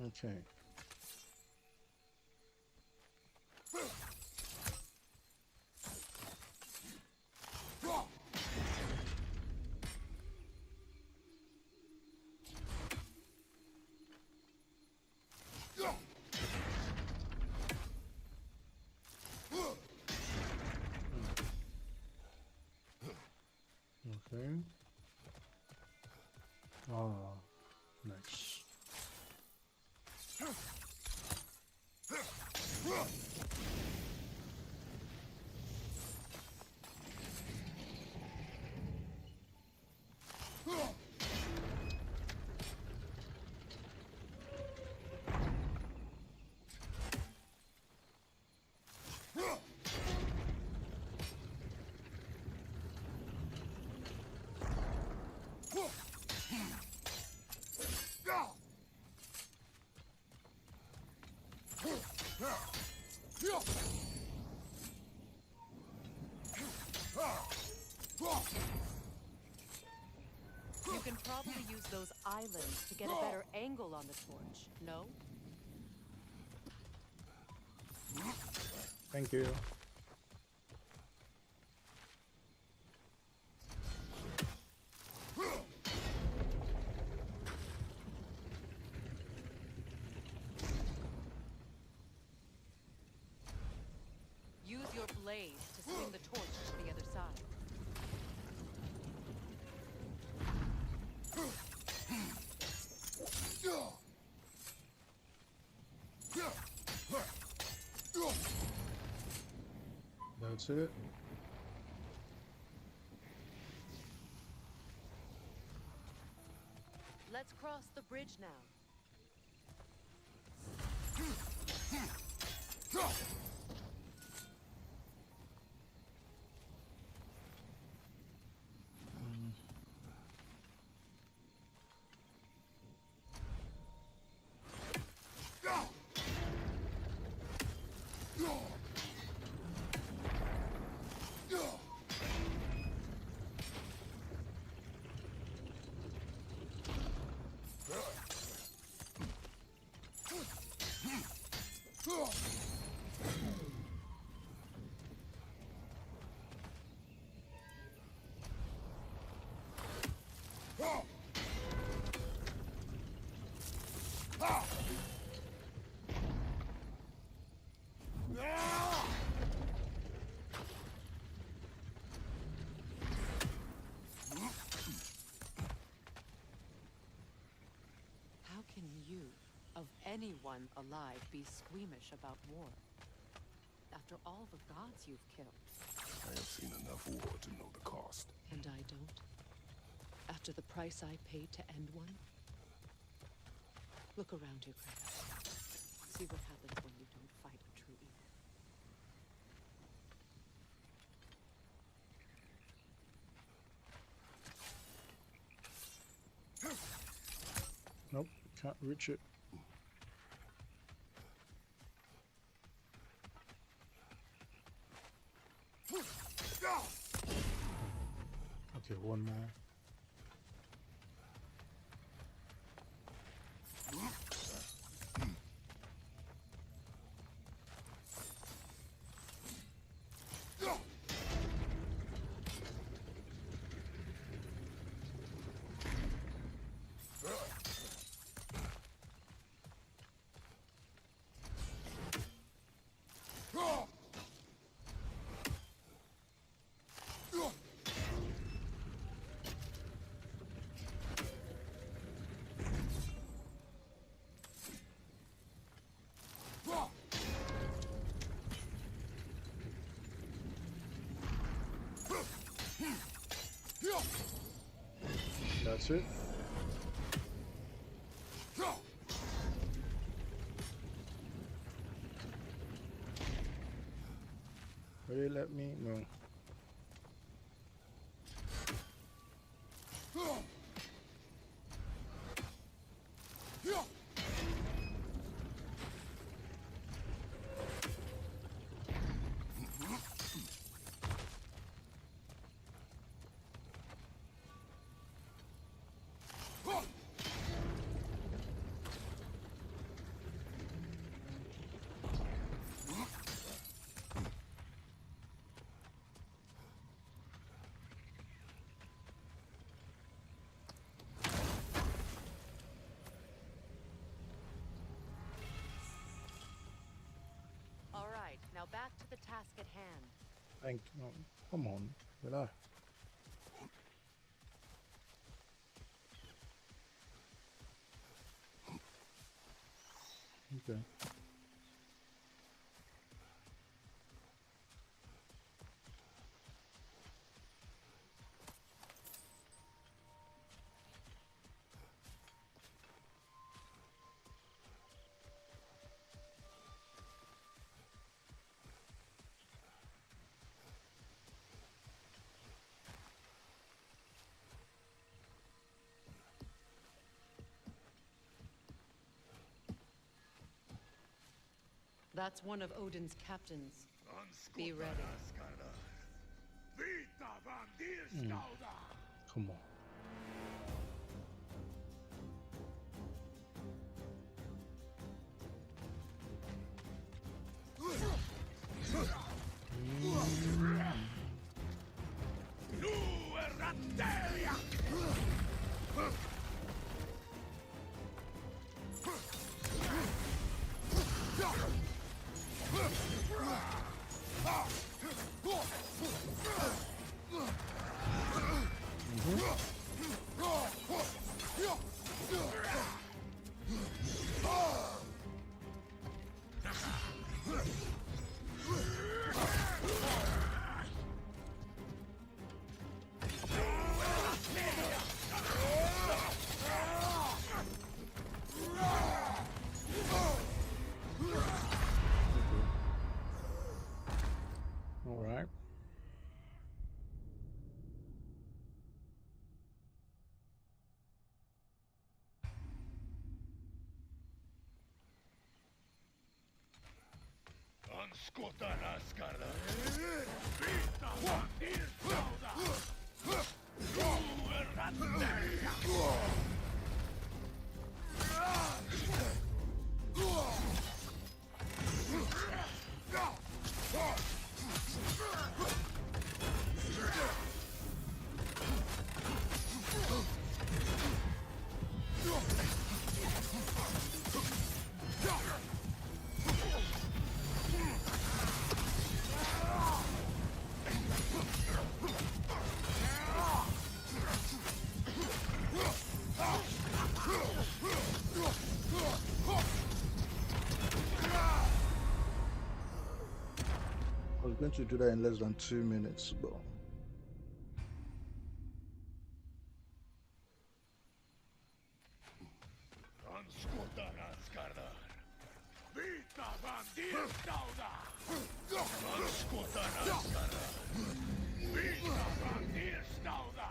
[SPEAKER 1] Okay. Okay. Oh, nice.
[SPEAKER 2] You can probably use those islands to get a better angle on the torch, no?
[SPEAKER 1] Thank you.
[SPEAKER 2] Use your blades to swing the torch to the other side.
[SPEAKER 1] That's it.
[SPEAKER 2] Let's cross the bridge now. anyone alive be squeamish about war? After all the gods you've killed.
[SPEAKER 5] I have seen enough war to know the cost.
[SPEAKER 2] And I don't? After the price I paid to end one? Look around you, Kratos. See what happens when you don't fight a true evil.
[SPEAKER 1] Nope, can't reach it. Okay, one more. That's it. Will you let me? No.
[SPEAKER 2] All right, now back to the task at hand.
[SPEAKER 1] Thank you. Oh, come on, relax. Okay.
[SPEAKER 2] That's one of Odin's captains. Be ready.
[SPEAKER 1] Come on. All right. going to do that in less than 2 minutes, but
[SPEAKER 3] Vita bandir stauda! Anskutanaskarad! Vita bandir stauda!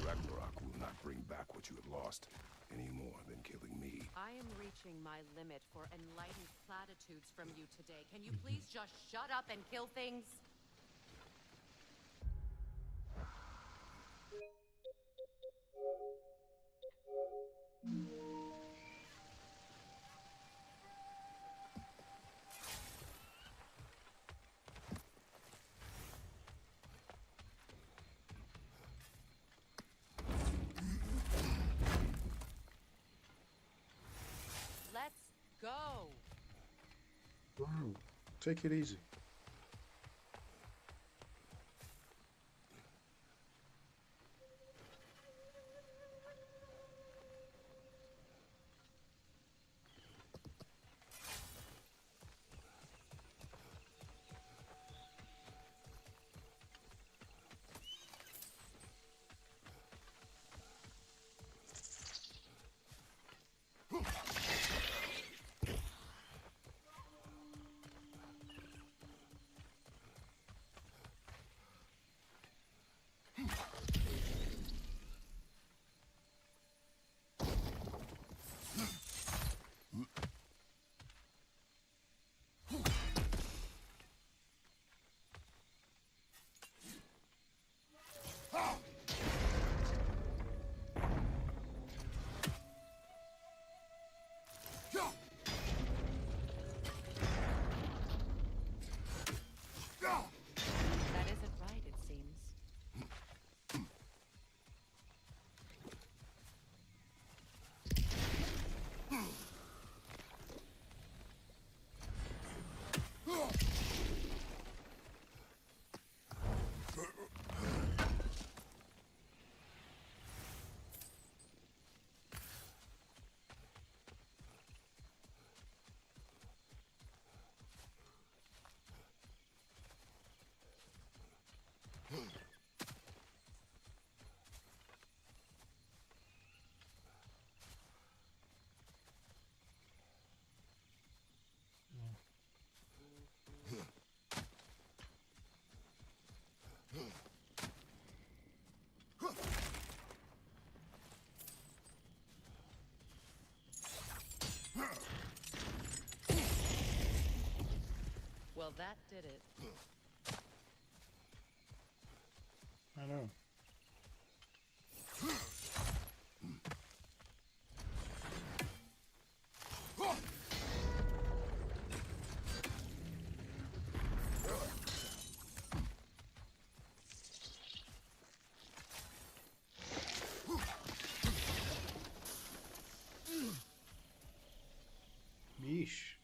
[SPEAKER 5] Ragnarok will not bring back what you have lost, any more than killing me.
[SPEAKER 2] I am reaching my limit for enlightened platitudes from you today. Can you please just shut up and kill things? Let's go.
[SPEAKER 1] bro, take it easy.
[SPEAKER 2] That isn't right, it seems. Well, that did it.
[SPEAKER 1] I know. Yeesh.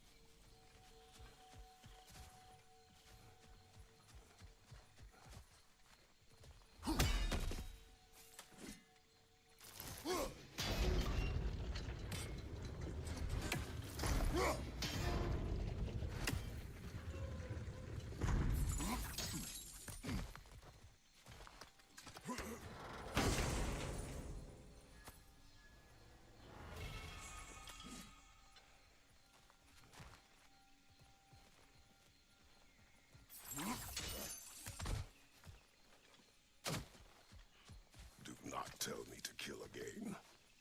[SPEAKER 5] tell me to kill again.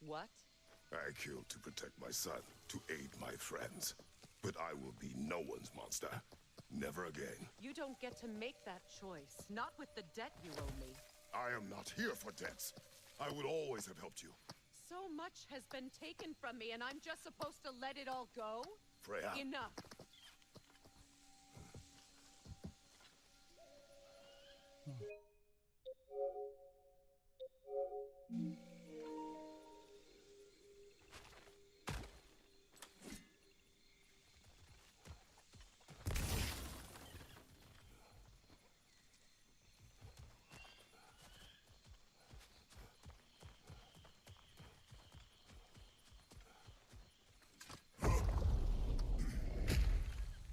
[SPEAKER 2] What?
[SPEAKER 5] I killed to protect my son, to aid my friends. But I will be no one's monster. Never again.
[SPEAKER 2] You don't get to make that choice. Not with the debt you owe me.
[SPEAKER 5] I am not here for debts. I would always have helped you.
[SPEAKER 2] So much has been taken from me, and I'm just supposed to let it all go?
[SPEAKER 5] Freya.
[SPEAKER 2] Enough.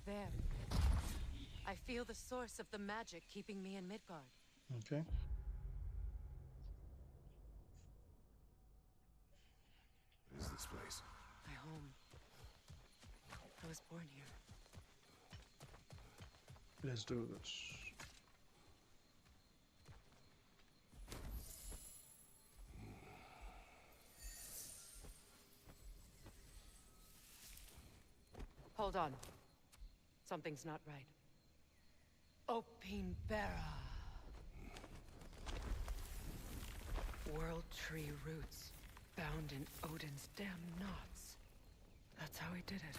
[SPEAKER 2] There. I feel the source of the magic keeping me in Midgard.
[SPEAKER 1] Okay.
[SPEAKER 5] What is this place?
[SPEAKER 2] My home. I was born here.
[SPEAKER 1] Let's do this.
[SPEAKER 2] Hold on. Something's not right. Opinbera. World tree roots bound in Odin's damn knots. That's how he did it.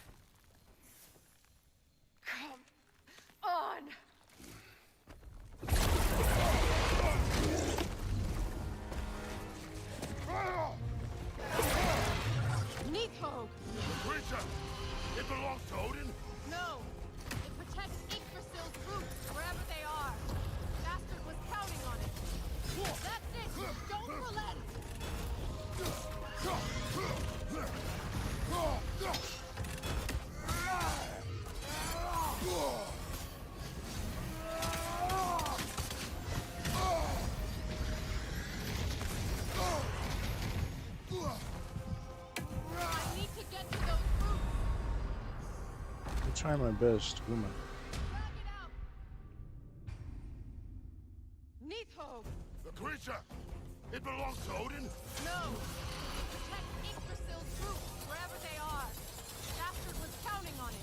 [SPEAKER 2] Come on! Nithog!
[SPEAKER 3] Creature! It belongs to Odin?
[SPEAKER 7] No! It protects Yggdrasil's roots wherever they are. Bastard was counting on it. That's it! Don't relent! I need to get to those roots.
[SPEAKER 1] I'll try my best, woman.
[SPEAKER 7] Drag it out.
[SPEAKER 2] Nithog!
[SPEAKER 3] The creature! It belongs to Odin?
[SPEAKER 7] No! Protect Yggdrasil's roots wherever they are. Bastard was counting on it.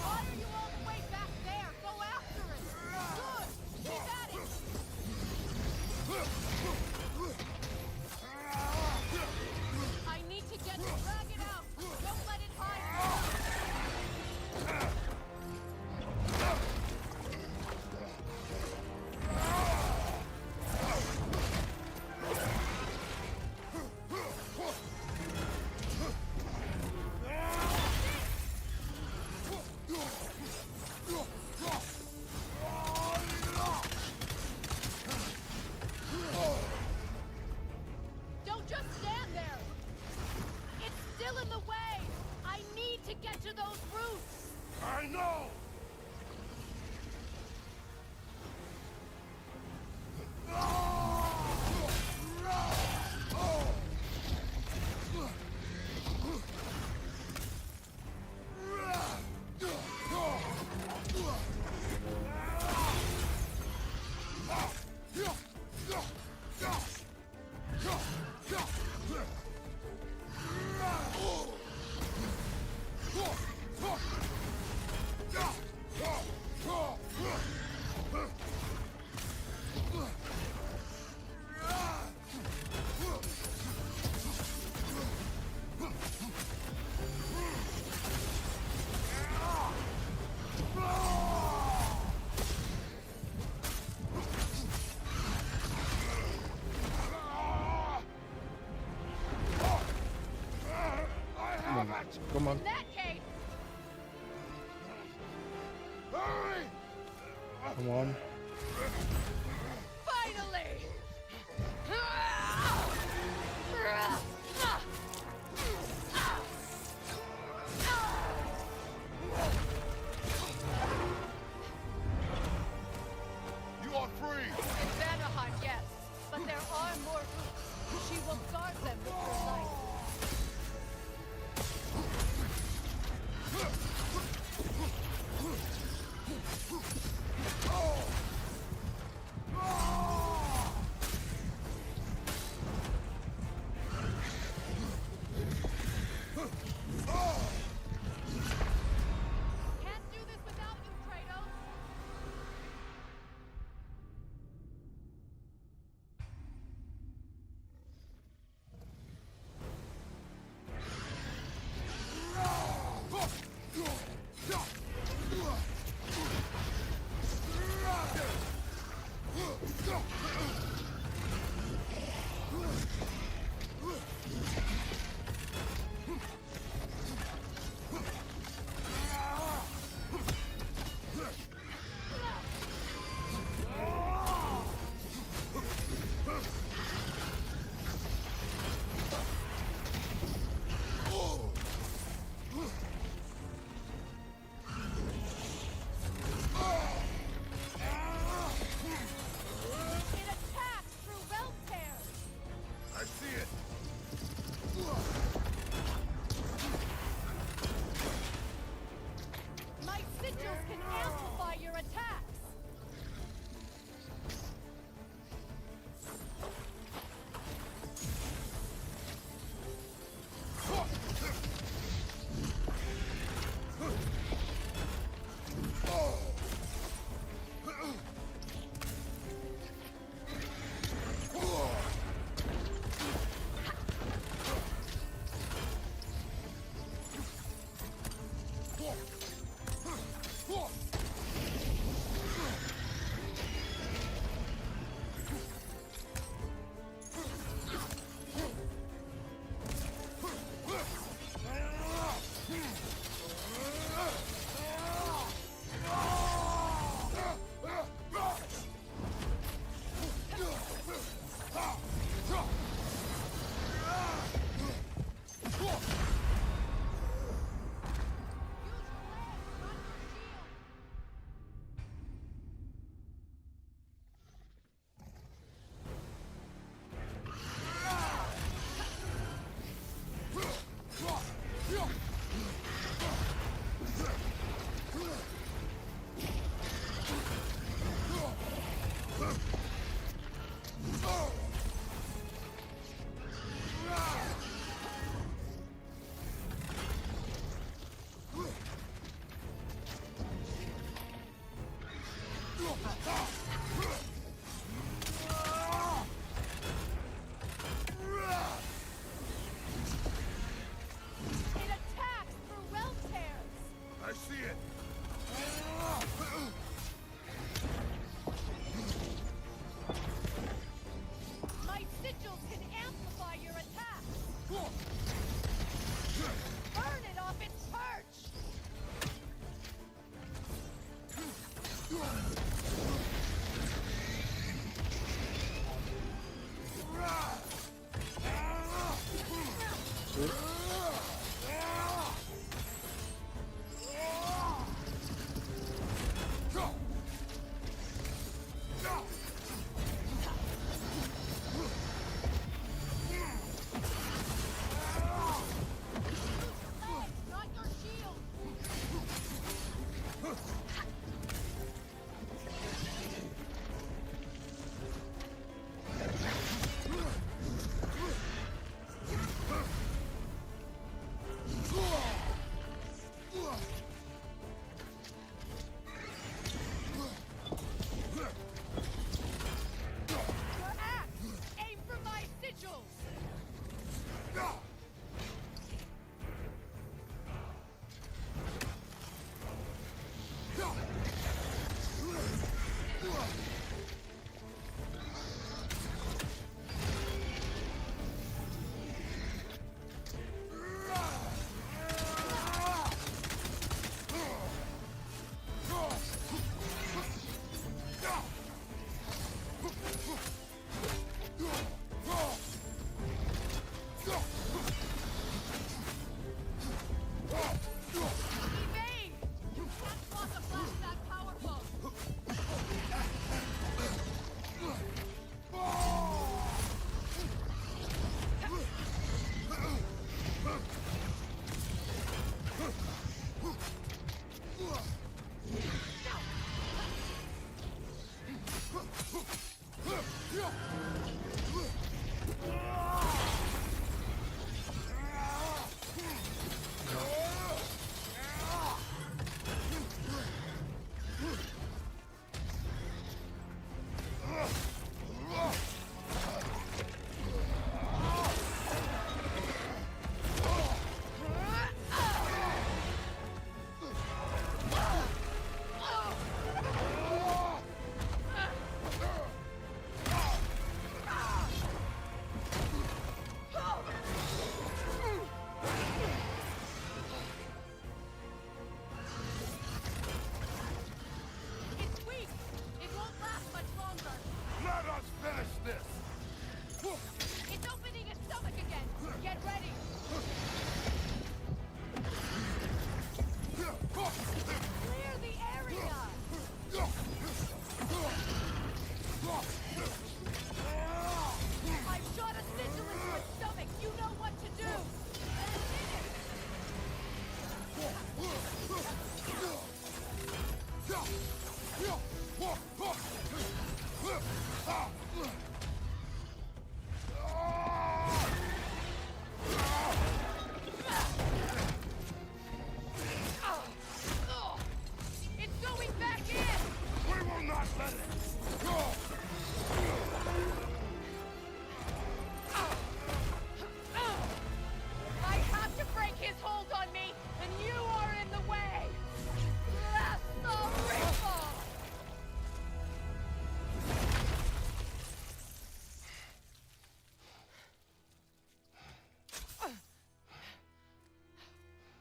[SPEAKER 7] Why are you all the way back there? Go after it! Good! Keep at it! I need to get drag it out! Don't let it hide! Don't just stand there! It's still in the way! I need to get to those roots!
[SPEAKER 3] I know!
[SPEAKER 1] Come on.
[SPEAKER 7] In that case,
[SPEAKER 3] Hurry!
[SPEAKER 1] Come on.
[SPEAKER 7] finally!
[SPEAKER 3] You are free!
[SPEAKER 7] In Vanaheim, yes, but there are more roots. She will guard them with her life.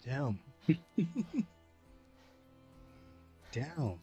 [SPEAKER 1] Damn. Damn.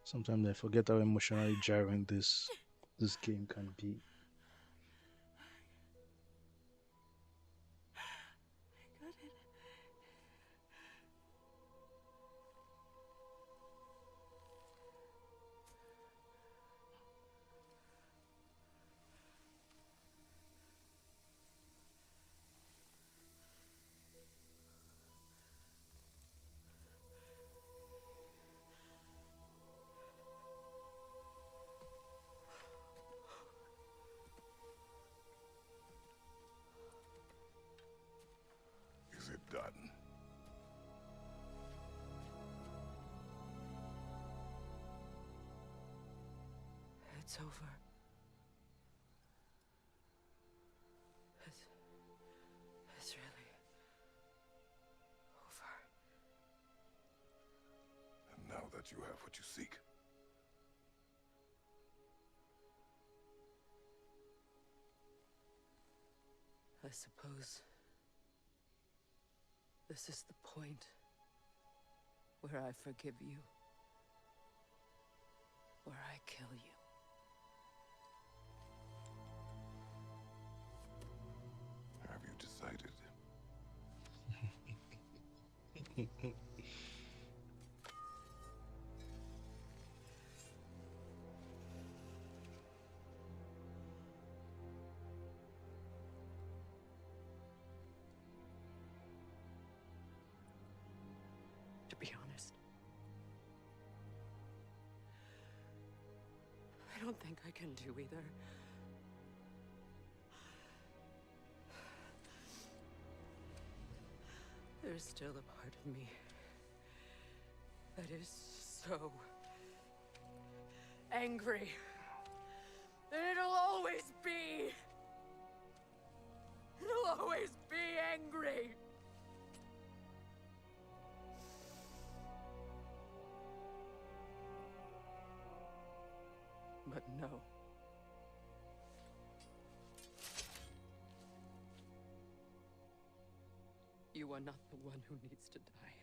[SPEAKER 1] Sometimes I forget how emotionally jarring this game can be.
[SPEAKER 5] Is it done?
[SPEAKER 2] It's over. It's really over.
[SPEAKER 5] And now that you have what you seek,
[SPEAKER 2] I suppose this is the point where I forgive you, where I kill you.
[SPEAKER 5] have you decided?
[SPEAKER 2] To be honest, I don't think I can do either. There's still a part of me that is so angry that it'll always be. It'll always be angry. But no. You are not the one who needs to die.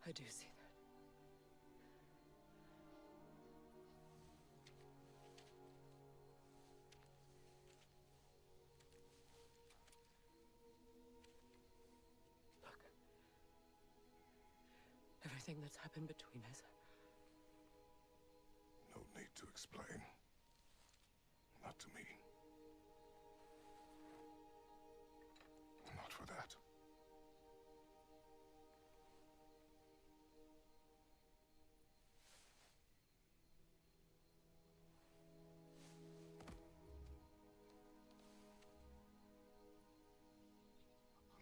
[SPEAKER 2] I do see that. Look. Everything that's happened between us.
[SPEAKER 5] No need to explain. Not to me. Not for that.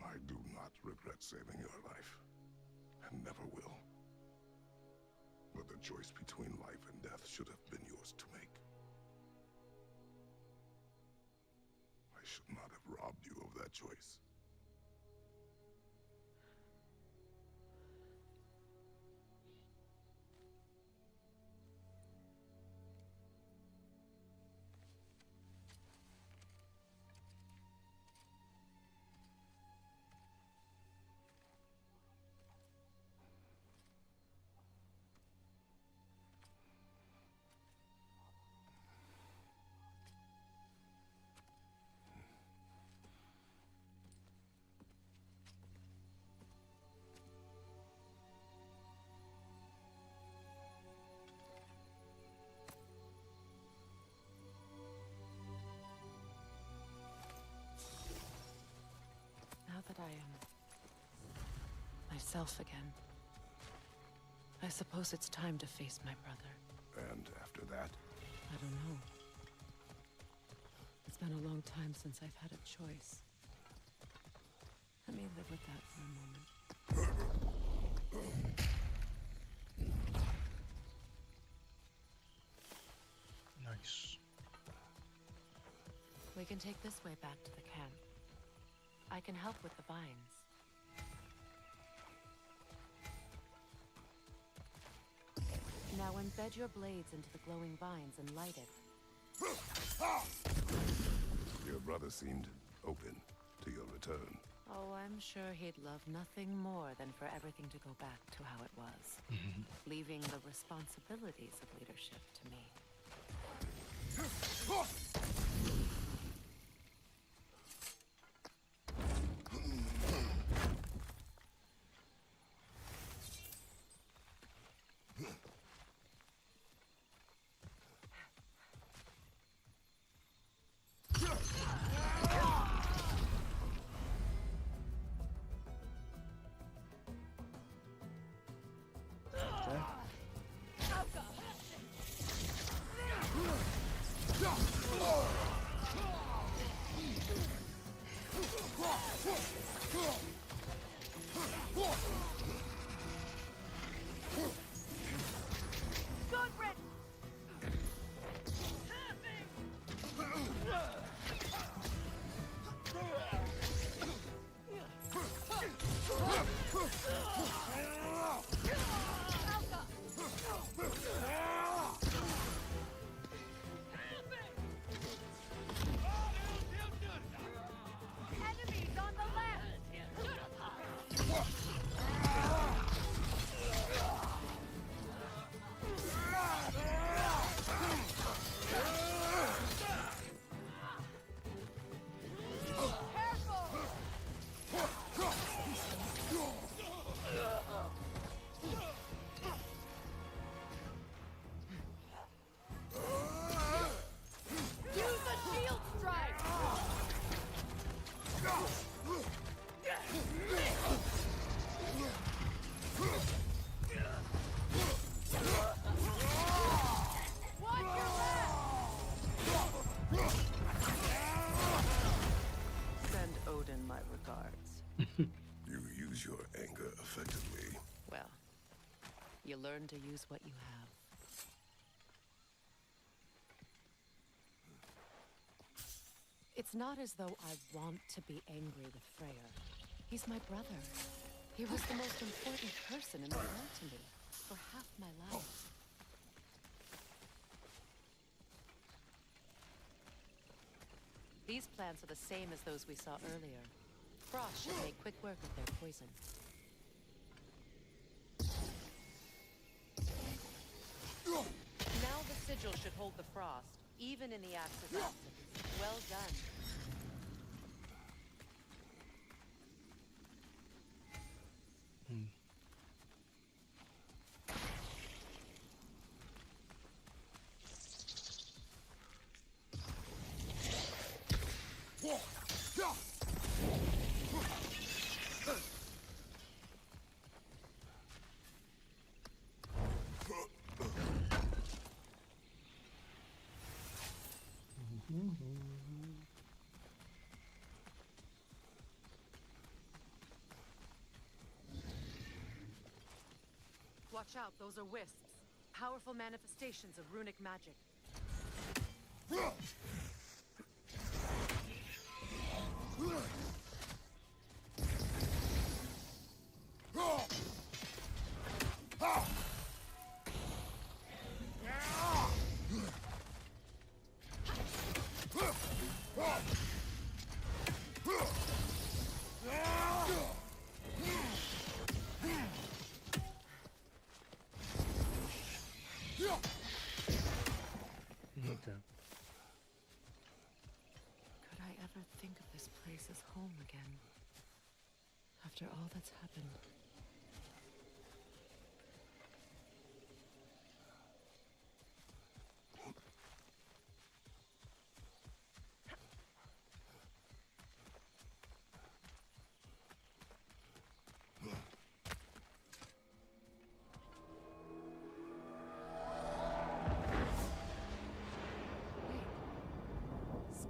[SPEAKER 5] I do not regret saving your life, and never will. But the choice between life and death should have been yours to make. I should not have robbed you of that choice.
[SPEAKER 2] myself again. I suppose it's time to face my brother.
[SPEAKER 5] And after that?
[SPEAKER 2] I don't know. It's been a long time since I've had a choice. Let me live with that for a moment.
[SPEAKER 1] Nice.
[SPEAKER 2] We can take this way back to the camp. I can help with the vines. Now embed your blades into the glowing vines and light it.
[SPEAKER 5] Your brother seemed open to your return.
[SPEAKER 2] Oh, I'm sure he'd love nothing more than for everything to go back to how it was. Leaving the responsibilities of leadership to me.
[SPEAKER 5] You use your anger effectively.
[SPEAKER 2] Well, you learn to use what you have. It's not as though I want to be angry with Freya. He's my brother. He was the most important person in the world to me for half my life. These plants are the same as those we saw earlier. Frost should make quick work of their poison. Now the sigil should hold the frost, even in the Axe's absence. Well done. Watch out, those are wisps. Powerful manifestations of runic magic.
[SPEAKER 1] Okay.
[SPEAKER 2] Could I ever think of this place as home again? After all that's happened.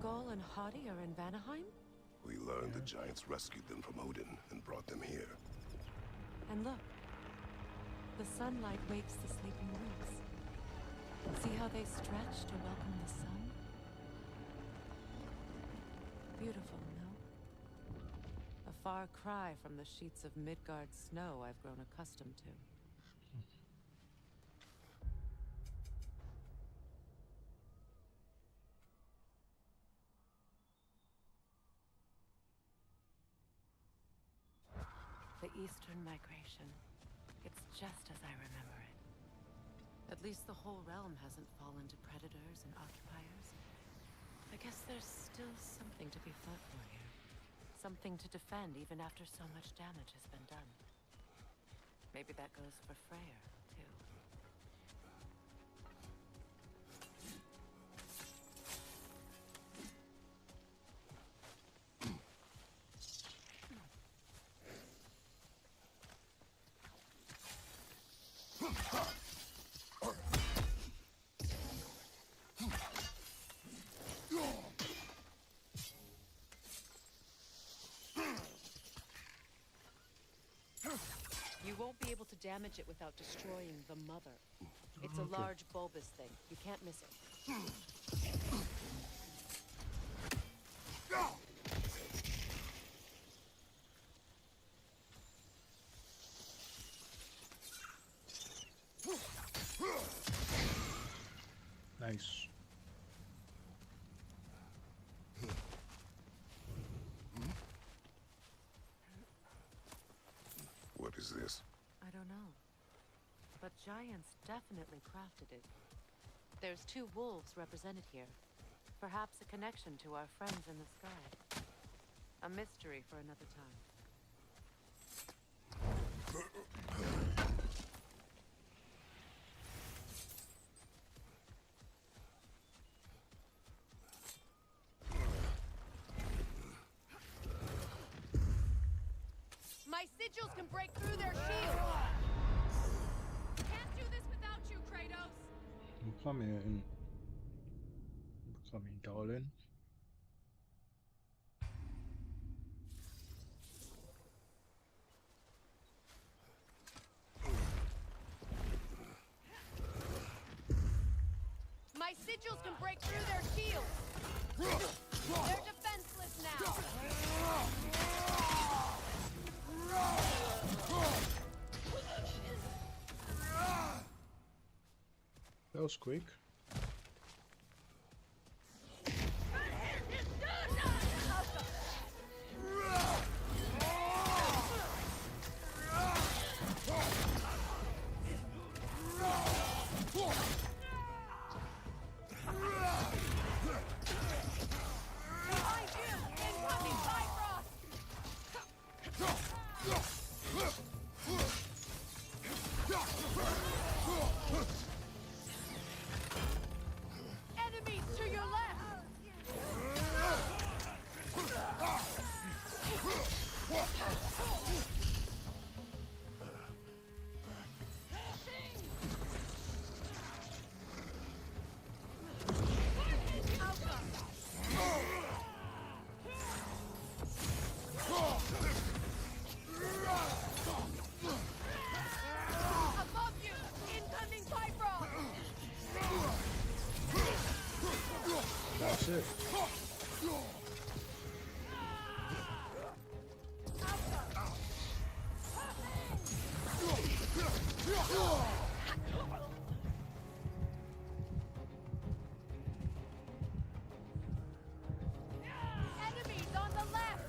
[SPEAKER 2] Skull and Hati are in Vanaheim?
[SPEAKER 5] We learned the giants rescued them from Odin and brought them here.
[SPEAKER 2] And look, the sunlight wakes the sleeping roots. See how they stretch to welcome the sun? Beautiful, no? A far cry from the sheets of Midgard snow I've grown accustomed to. The Eastern Migration. It's just as I remember it. At least the whole realm hasn't fallen to predators and occupiers. I guess there's still something to be fought for here. Something to defend even after so much damage has been done. Maybe that goes for Freya, too. You won't be able to damage it without destroying the mother. It's a large bulbous thing. You can't miss it.
[SPEAKER 1] Nice.
[SPEAKER 5] What is this?
[SPEAKER 2] I don't know. But giants definitely crafted it. There's 2 wolves represented here. Perhaps a connection to our friends in the sky. A mystery for another time.
[SPEAKER 7] My sigils can break through their shield! Can't do this without you, Kratos!
[SPEAKER 1] I'm coming, darling.
[SPEAKER 7] My sigils can break through their shield! They're defenseless now!
[SPEAKER 1] That was quick.
[SPEAKER 7] Behind you! Incoming Bifrost! Enemies to your left! Above you! Incoming Bifrost!
[SPEAKER 1] That's it.
[SPEAKER 7] Enemies on the left!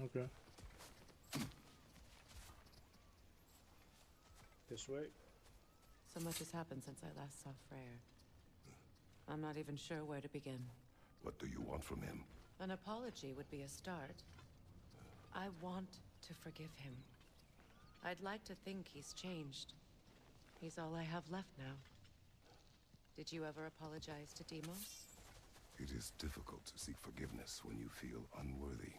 [SPEAKER 1] Okay. This way.
[SPEAKER 2] So much has happened since I last saw Freyr. I'm not even sure where to begin.
[SPEAKER 5] What do you want from him?
[SPEAKER 2] An apology would be a start. I want to forgive him. I'd like to think he's changed. He's all I have left now. Did you ever apologize to Deimos?
[SPEAKER 5] It is difficult to seek forgiveness when you feel unworthy.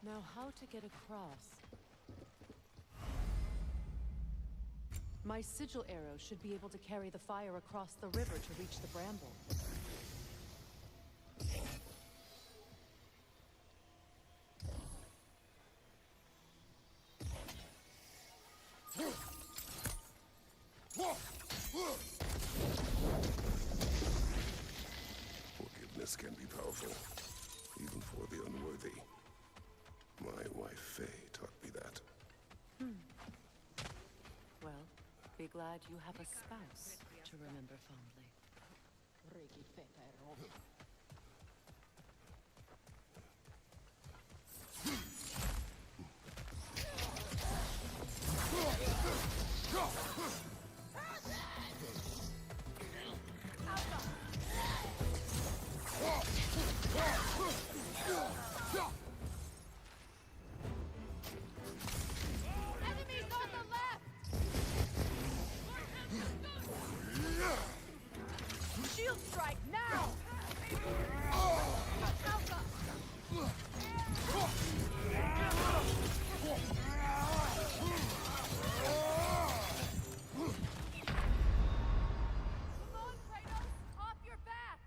[SPEAKER 2] Now, how to get across? My sigil arrow should be able to carry the fire across the river to reach the bramble.
[SPEAKER 5] Forgiveness can be powerful, even for the unworthy. My wife, Faye, taught me that.
[SPEAKER 2] Well, be glad you have a spouse to remember fondly.
[SPEAKER 7] Enemies on the left! Shield strike now! Come on, Kratos! Off your back!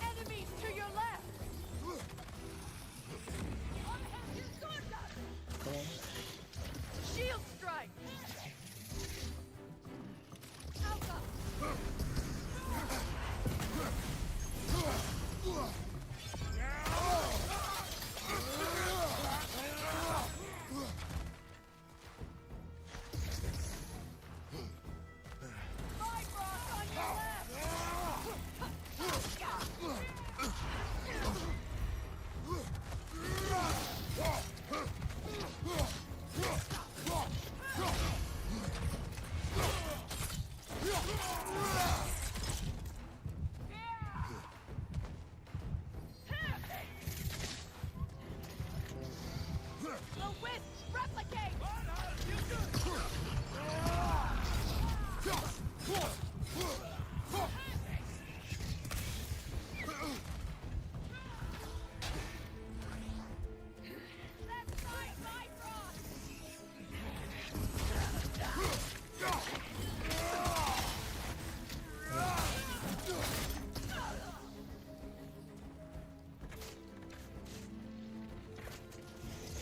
[SPEAKER 7] Enemies to your left! Shield strike! Alpha! Bifrost on your left! The wisps replicate! Let's fight Bifrost!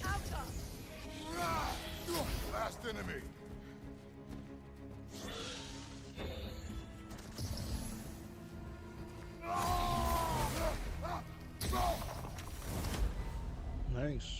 [SPEAKER 7] Alpha!
[SPEAKER 5] Last enemy!
[SPEAKER 1] Nice.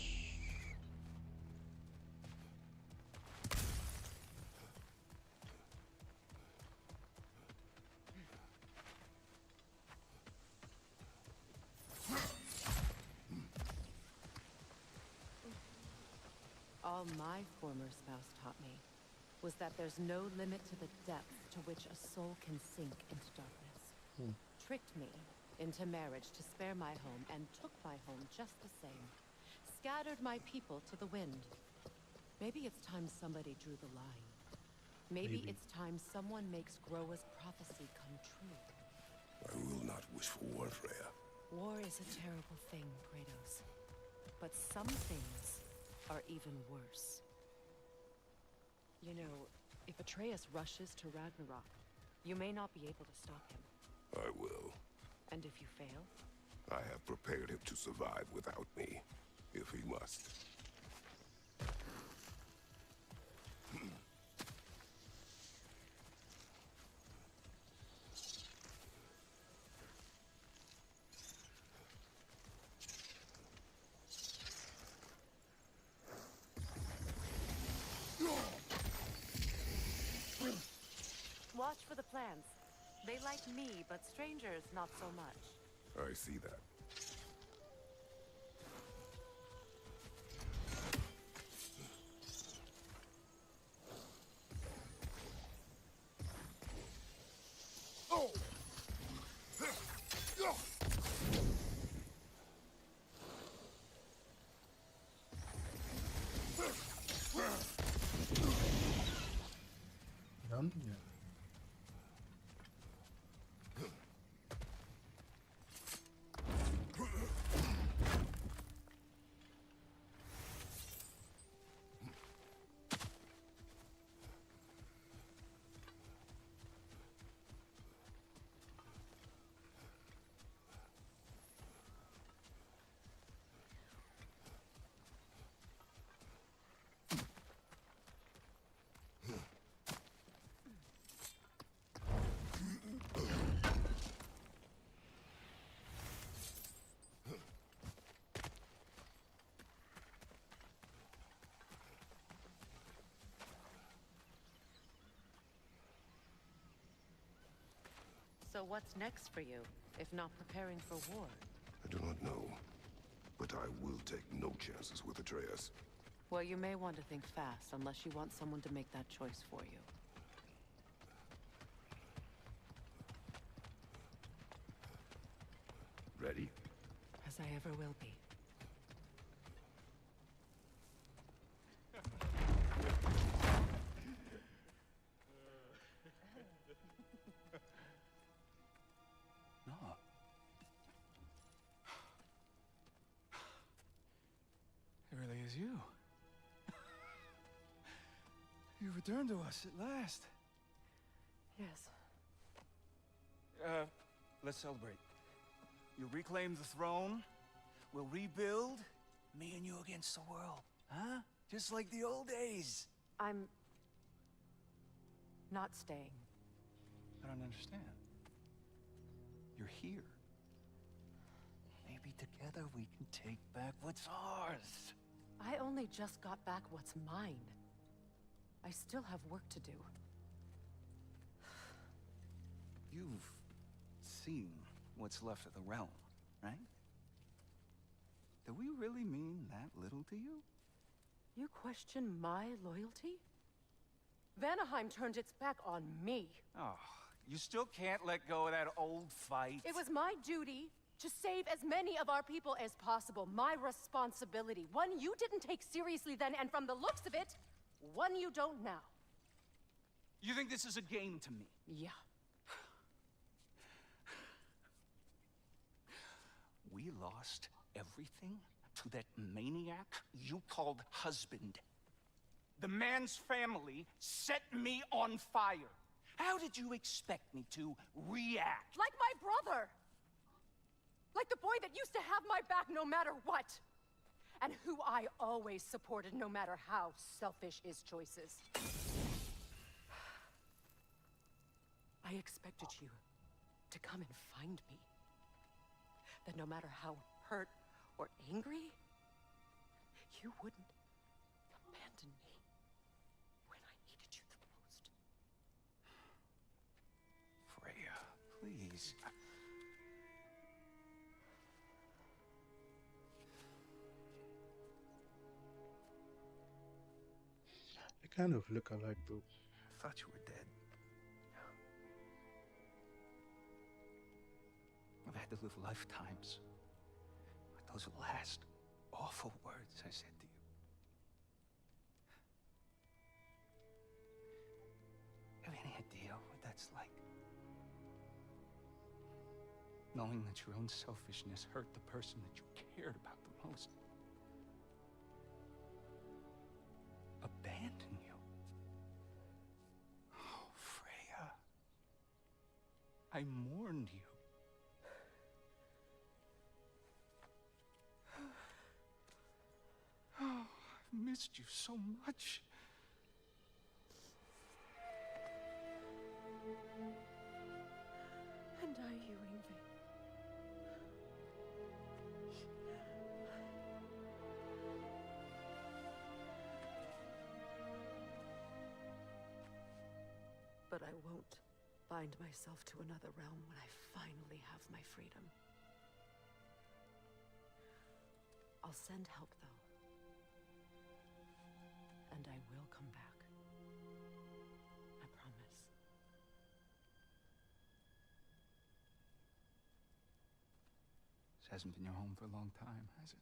[SPEAKER 2] All my former spouse taught me was that there's no limit to the depth to which a soul can sink into darkness. Tricked me into marriage to spare my home and took my home just the same. Scattered my people to the wind. Maybe it's time somebody drew the line. Maybe it's time someone makes Groa's prophecy come true.
[SPEAKER 5] I will not wish for war, Freya.
[SPEAKER 2] War is a terrible thing, Kratos. But some things are even worse. You know, if Atreus rushes to Ragnarok, you may not be able to stop him.
[SPEAKER 5] I will.
[SPEAKER 2] And if you fail?
[SPEAKER 5] I have prepared him to survive without me, if he must.
[SPEAKER 2] Watch for the plants. They like me, but strangers not so much.
[SPEAKER 5] I see that.
[SPEAKER 1] Done? Yeah.
[SPEAKER 2] So what's next for you, if not preparing for war?
[SPEAKER 5] I do not know, but I will take no chances with Atreus.
[SPEAKER 2] Well, you may want to think fast, unless you want someone to make that choice for you.
[SPEAKER 5] Ready?
[SPEAKER 2] As I ever will be.
[SPEAKER 6] No. It really is you. You returned to us at last.
[SPEAKER 2] Yes.
[SPEAKER 6] Let's celebrate. You reclaim the throne. We'll rebuild. Me and you against the world. Huh? Just like the old days.
[SPEAKER 2] I'm... not staying.
[SPEAKER 6] I don't understand. You're here. Maybe together we can take back what's ours.
[SPEAKER 2] I only just got back what's mine. I still have work to do.
[SPEAKER 6] You've seen what's left of the realm, right? Do we really mean that little to you?
[SPEAKER 2] You question my loyalty? Vanaheim turned its back on me.
[SPEAKER 6] Oh, you still can't let go of that old fight.
[SPEAKER 2] It was my duty to save as many of our people as possible. My responsibility. One you didn't take seriously then, and from the looks of it, one you don't now.
[SPEAKER 6] You think this is a game to me?
[SPEAKER 2] Yeah.
[SPEAKER 6] We lost everything to that maniac you called husband. The man's family set me on fire. How did you expect me to react?
[SPEAKER 2] Like my brother! Like the boy that used to have my back no matter what! And who I always supported no matter how selfish his choices. I expected you to come and find me. That no matter how hurt or angry, you wouldn't abandon me when I needed you the most.
[SPEAKER 6] Freya, please.
[SPEAKER 1] They kind of look alike though.
[SPEAKER 6] I thought you were dead. I've had to live lifetimes with those last awful words I said to you. Have any idea what that's like? Knowing that your own selfishness hurt the person that you cared about the most. abandon you. Oh, Freya. I mourned you. Oh, I've missed you so much.
[SPEAKER 2] And are you, Ingvi? But I won't bind myself to another realm when I finally have my freedom. I'll send help, though. And I will come back. I promise.
[SPEAKER 6] This hasn't been your home for a long time, has it?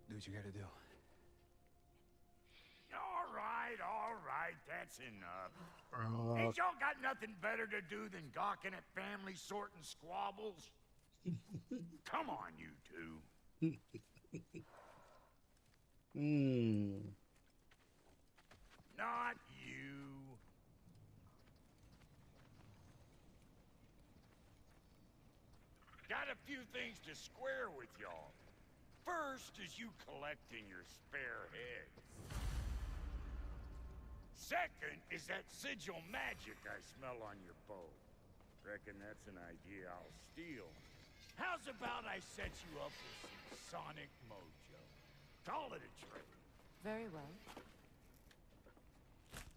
[SPEAKER 6] Do what you gotta do.
[SPEAKER 3] All right, that's enough. Ain't y'all got nothing better to do than gawking at family sorting squabbles? Come on, you two. Not you. Got a few things to square with y'all. First is you collecting your spare heads. Second is that sigil magic I smell on your bow. Reckon that's an idea I'll steal. How's about I set you up with some sonic mojo? Call it a trade.
[SPEAKER 2] Very well.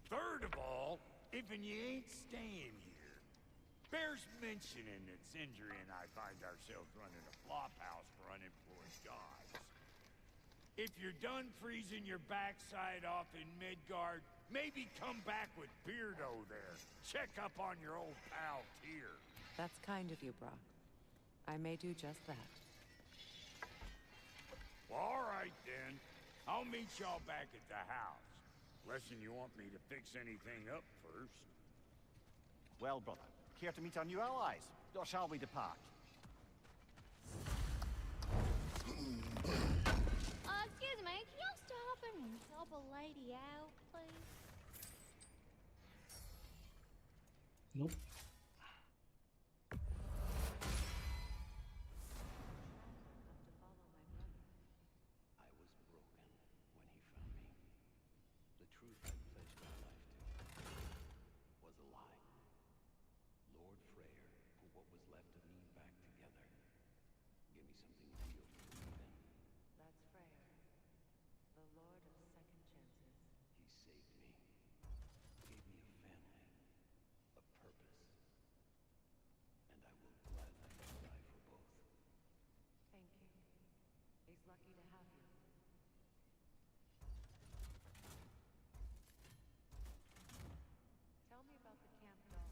[SPEAKER 3] Third of all, if you ain't staying here, bears mentioning that Sindri and I find ourselves running a flophouse for unemployed gods. If you're done freezing your backside off in Midgard, maybe come back with Beardo there. Check up on your old pal Tyr.
[SPEAKER 2] That's kind of you, Brock. I may do just that.
[SPEAKER 3] Well, all right then. I'll meet y'all back at the house. Unless you want me to fix anything up first.
[SPEAKER 4] Well, brother, care to meet our new allies? Or shall we depart?
[SPEAKER 7] Excuse me, can y'all stop and help a lady out, please?
[SPEAKER 1] Nope.
[SPEAKER 8] I was broken when he found me. The truth I pledged my life to was a lie. Lord Freyr put what was left of me back together. Give me something real to believe in.
[SPEAKER 2] That's Freya, the Lord of Second Chances.
[SPEAKER 8] He saved me. Gave me a family. A purpose. And I will gladly die for both.
[SPEAKER 2] Thank you. He's lucky to have you. Tell me about the camp dog.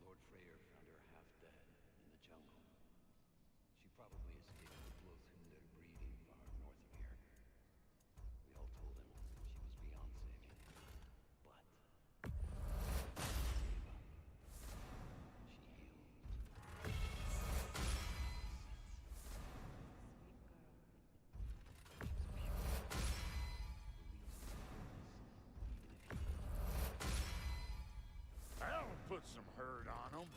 [SPEAKER 8] Lord Freyr found her half dead in the jungle. She probably escaped the Blothundr breeding farm north of here. We all told him she was beyond saving. But she gave up. She healed.
[SPEAKER 3] That'll put some hurt on them.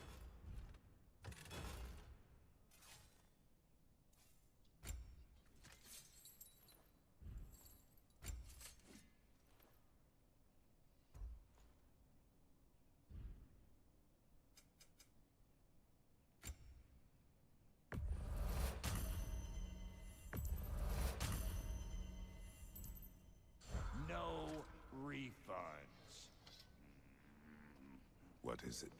[SPEAKER 3] No refunds.
[SPEAKER 5] What is it?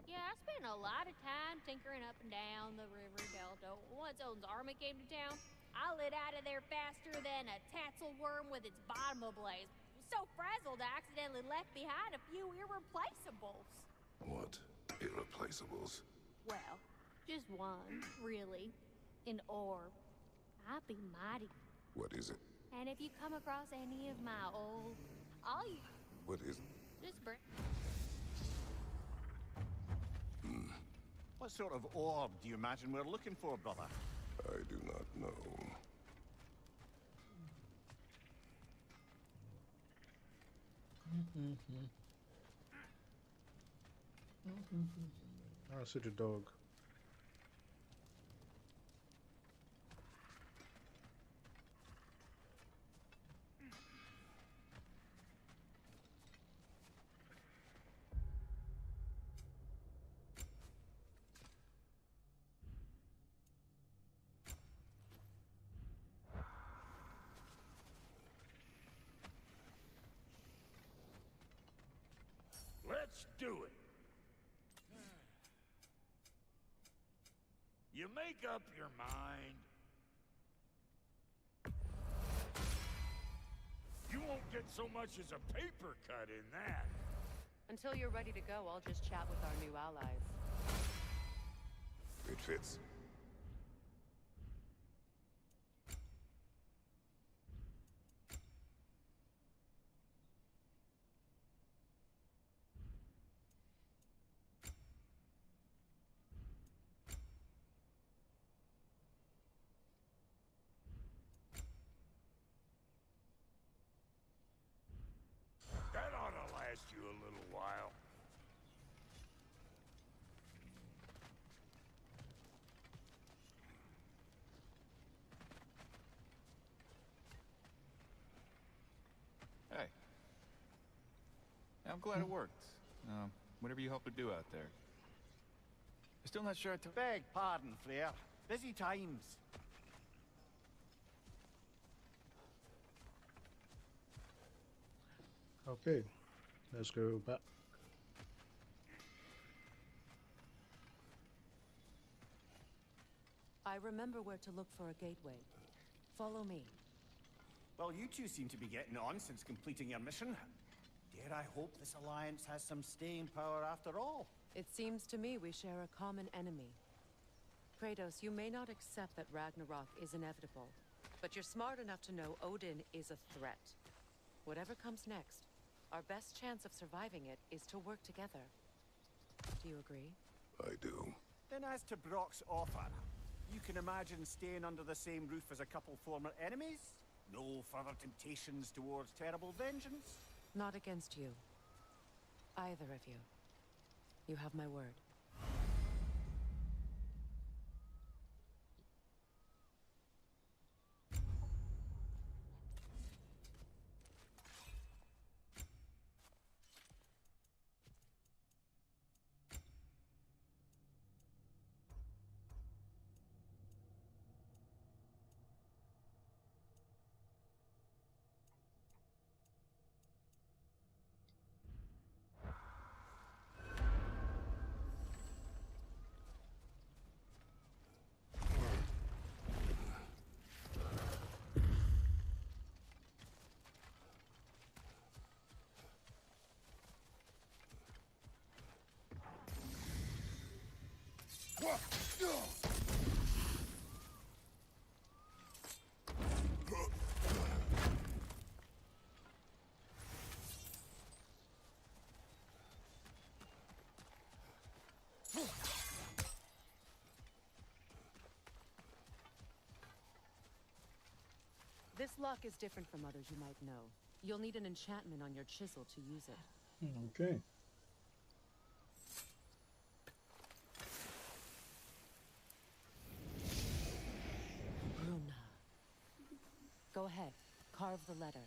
[SPEAKER 7] Yeah, I spent a lot of time tinkering up and down the river delta. Once Odin's army came to town, I lit out of there faster than a tassel worm with its bottom ablaze. So frazzled, I accidentally left behind a few irreplaceables.
[SPEAKER 5] What? Irreplaceables?
[SPEAKER 7] Well, just one, really. An orb. I'd be mighty.
[SPEAKER 5] What is it?
[SPEAKER 7] And if you come across any of my old... all you...
[SPEAKER 5] What is...
[SPEAKER 7] just bring...
[SPEAKER 5] Hmm.
[SPEAKER 4] What sort of orb do you imagine we're looking for, brother?
[SPEAKER 5] I do not know.
[SPEAKER 1] I see the dog.
[SPEAKER 3] Let's do it. You make up your mind. You won't get so much as a paper cut in that.
[SPEAKER 2] Until you're ready to go, I'll just chat with our new allies.
[SPEAKER 5] It fits.
[SPEAKER 3] That ought to last you a little while.
[SPEAKER 9] Hey. I'm glad it worked. Whatever you helped her do out there. I'm still not sure
[SPEAKER 4] Beg pardon, Freya. Busy times.
[SPEAKER 1] Okay, let's go back.
[SPEAKER 2] I remember where to look for a gateway. Follow me.
[SPEAKER 4] Well, you two seem to be getting on since completing your mission. Dare I hope this alliance has some staying power after all?
[SPEAKER 2] It seems to me we share a common enemy. Kratos, you may not accept that Ragnarok is inevitable, but you're smart enough to know Odin is a threat. Whatever comes next, our best chance of surviving it is to work together. Do you agree?
[SPEAKER 5] I do.
[SPEAKER 4] Then as to Brock's offer, you can imagine staying under the same roof as a couple former enemies? No further temptations towards terrible vengeance?
[SPEAKER 2] Not against you. Either of you. You have my word. This lock is different from others you might know. You'll need an enchantment on your chisel to use it.
[SPEAKER 1] Okay.
[SPEAKER 2] Bruna. Go ahead. Carve the letter.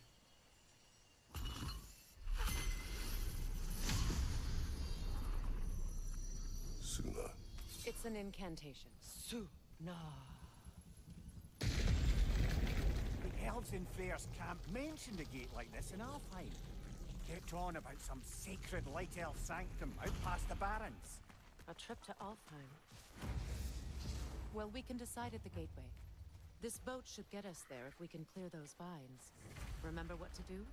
[SPEAKER 5] Suna.
[SPEAKER 2] It's an incantation. Suna.
[SPEAKER 4] The elves in Freya's camp mentioned a gate like this in Alfheim. Kept on about some sacred light elf sanctum out past the Barrens.
[SPEAKER 2] A trip to Alfheim. Well, we can decide at the gateway. This boat should get us there if we can clear those vines. Remember what to do?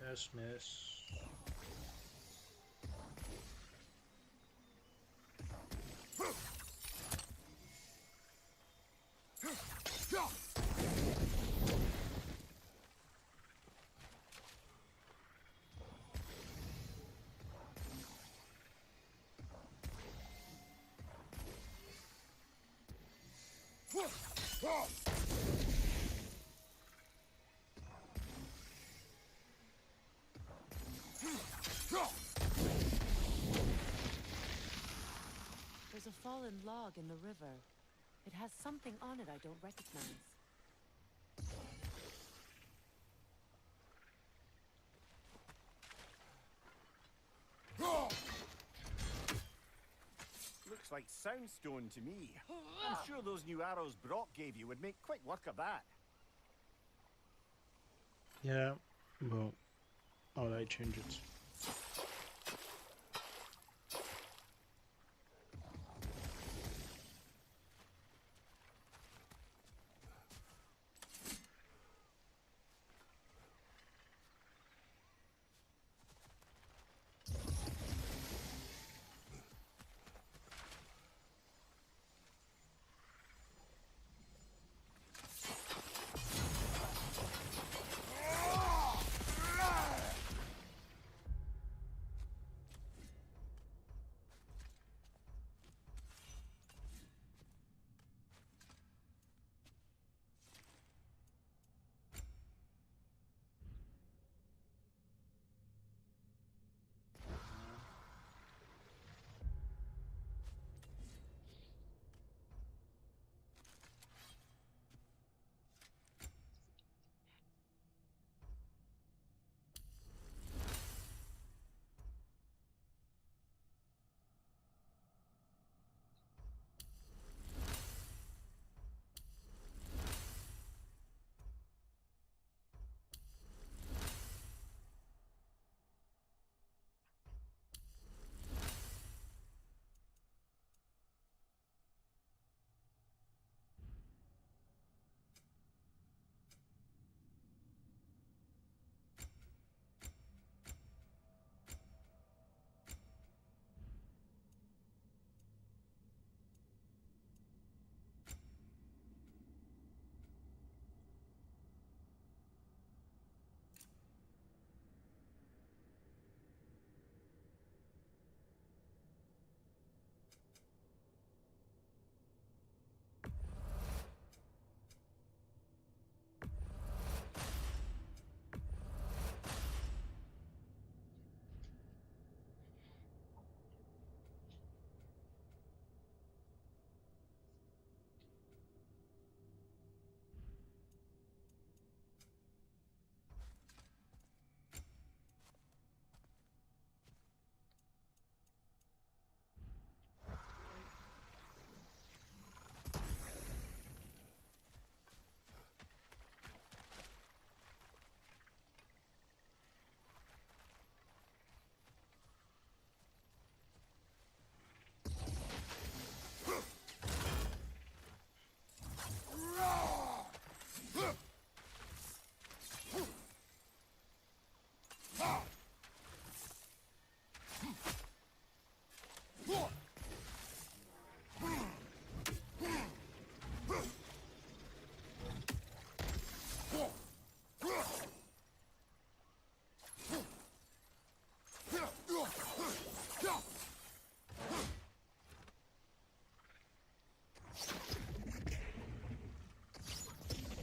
[SPEAKER 1] Yes, miss.
[SPEAKER 2] There's a fallen log in the river. It has something on it I don't recognize.
[SPEAKER 4] Looks like soundstone to me. I'm sure those new arrows Brock gave you would make quick work of that.
[SPEAKER 1] Yeah, but how would I change it?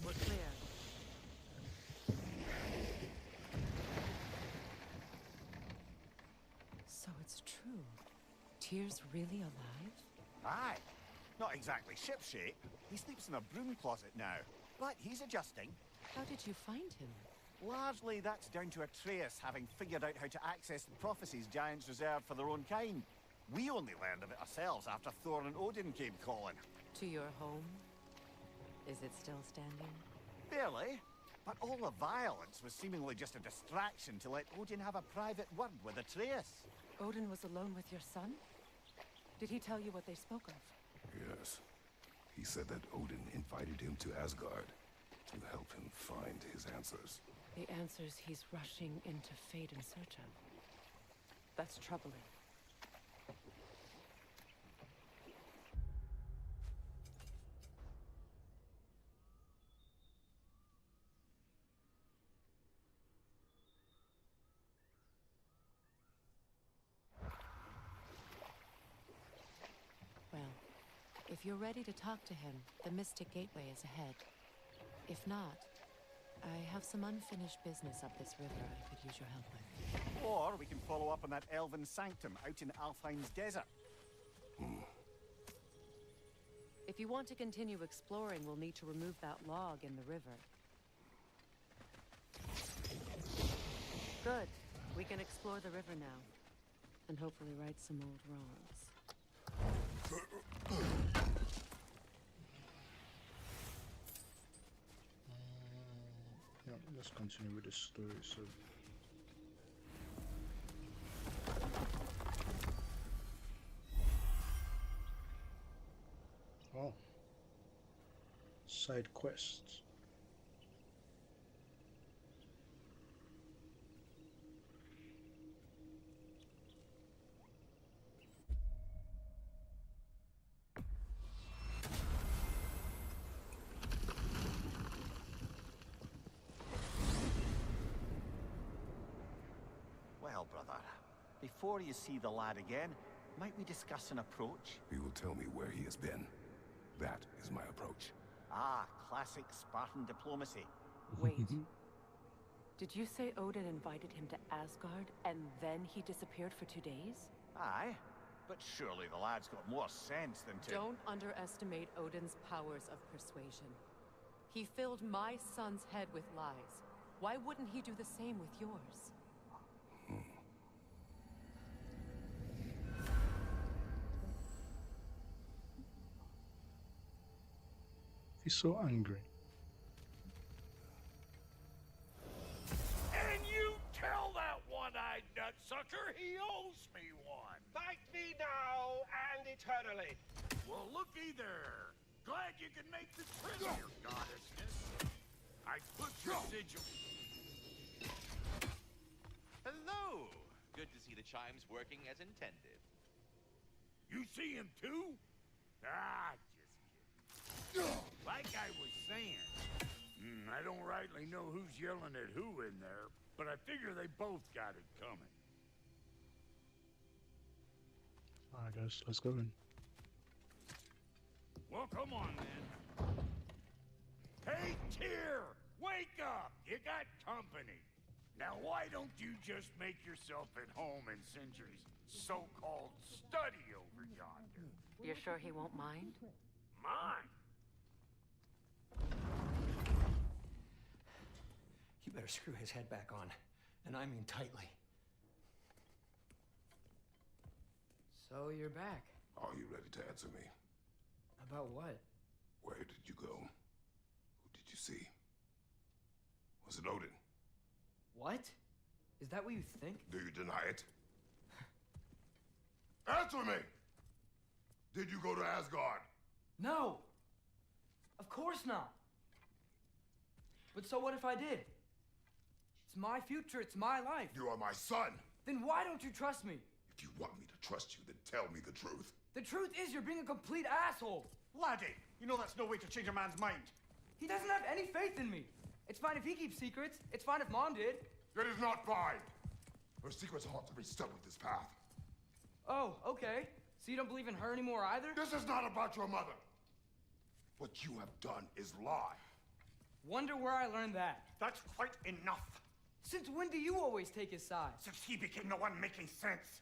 [SPEAKER 2] We're clear. So it's true. Tyr's really alive?
[SPEAKER 4] Aye. Not exactly shipshape. He sleeps in a broom closet now. But he's adjusting.
[SPEAKER 2] How did you find him?
[SPEAKER 4] Largely, that's down to Atreus having figured out how to access the prophecies giants reserved for their own kind. We only learned of it ourselves after Thor and Odin came calling.
[SPEAKER 2] To your home? Is it still standing?
[SPEAKER 4] Barely. But all the violence was seemingly just a distraction to let Odin have a private word with Atreus.
[SPEAKER 2] Odin was alone with your son? Did he tell you what they spoke of?
[SPEAKER 5] Yes. He said that Odin invited him to Asgard to help him find his answers.
[SPEAKER 2] The answers he's rushing into fate in search of. That's troubling. Well, if If you're ready to talk to him, the Mystic Gateway is ahead. If not, I have some unfinished business up this river I could use your help with.
[SPEAKER 4] Or we can follow up on that elven sanctum out in Alfheim's desert.
[SPEAKER 2] If you want to continue exploring, we'll need to remove that log in the river. Good. We can explore the river now. And hopefully right some old wrongs.
[SPEAKER 1] Yeah, let's continue with the story. So, oh, side quests.
[SPEAKER 4] Well, brother, before you see the lad again, might we discuss an approach?
[SPEAKER 5] He will tell me where he has been. That is my approach.
[SPEAKER 4] Ah, classic Spartan diplomacy.
[SPEAKER 2] Wait. Did you say Odin invited him to Asgard, and then he disappeared for 2 days?
[SPEAKER 4] Aye, but surely the lad's got more sense than to...
[SPEAKER 2] Don't underestimate Odin's powers of persuasion. He filled my son's head with lies. Why wouldn't he do the same with yours?
[SPEAKER 1] He's so angry.
[SPEAKER 3] And you tell that one-eyed nutsucker he owes me one.
[SPEAKER 10] Fight me now and eternally.
[SPEAKER 3] Well, looky there. Glad you can make the trip, your goddessness. I put your sigil...
[SPEAKER 11] Hello! Good to see the chimes working as intended.
[SPEAKER 3] You see him too? Ah, just kidding. Like I was saying, I don't rightly know who's yelling at who in there, but I figure they both got it coming.
[SPEAKER 1] Alright guys, let's go in.
[SPEAKER 3] Well, come on then. Hey, Tyr! Wake up! You got company. Now, why don't you just make yourself at home in Sindri's so-called study over yonder?
[SPEAKER 2] You're sure he won't mind?
[SPEAKER 3] Mine?
[SPEAKER 10] You better screw his head back on, and I mean tightly. So you're back.
[SPEAKER 5] Are you ready to answer me?
[SPEAKER 10] About what?
[SPEAKER 5] Where did you go? Who did you see? Was it Odin?
[SPEAKER 10] What? Is that what you think?
[SPEAKER 5] Do you deny it? Answer me! Did you go to Asgard?
[SPEAKER 10] No! Of course not! But so what if I did? It's my future, it's my life.
[SPEAKER 5] You are my son!
[SPEAKER 10] Then why don't you trust me?
[SPEAKER 5] If you want me to trust you, then tell me the truth.
[SPEAKER 10] The truth is you're being a complete asshole.
[SPEAKER 4] Laddie, you know that's no way to change a man's mind.
[SPEAKER 10] He doesn't have any faith in me. It's fine if he keeps secrets. It's fine if Mom did.
[SPEAKER 5] It is not fine! Her secrets ought to be stuck with this path.
[SPEAKER 10] Oh, okay. So you don't believe in her anymore either?
[SPEAKER 5] This is not about your mother! What you have done is lie.
[SPEAKER 10] Wonder where I learned that.
[SPEAKER 4] That's quite enough.
[SPEAKER 10] Since when do you always take his side?
[SPEAKER 4] Since he became the one making sense.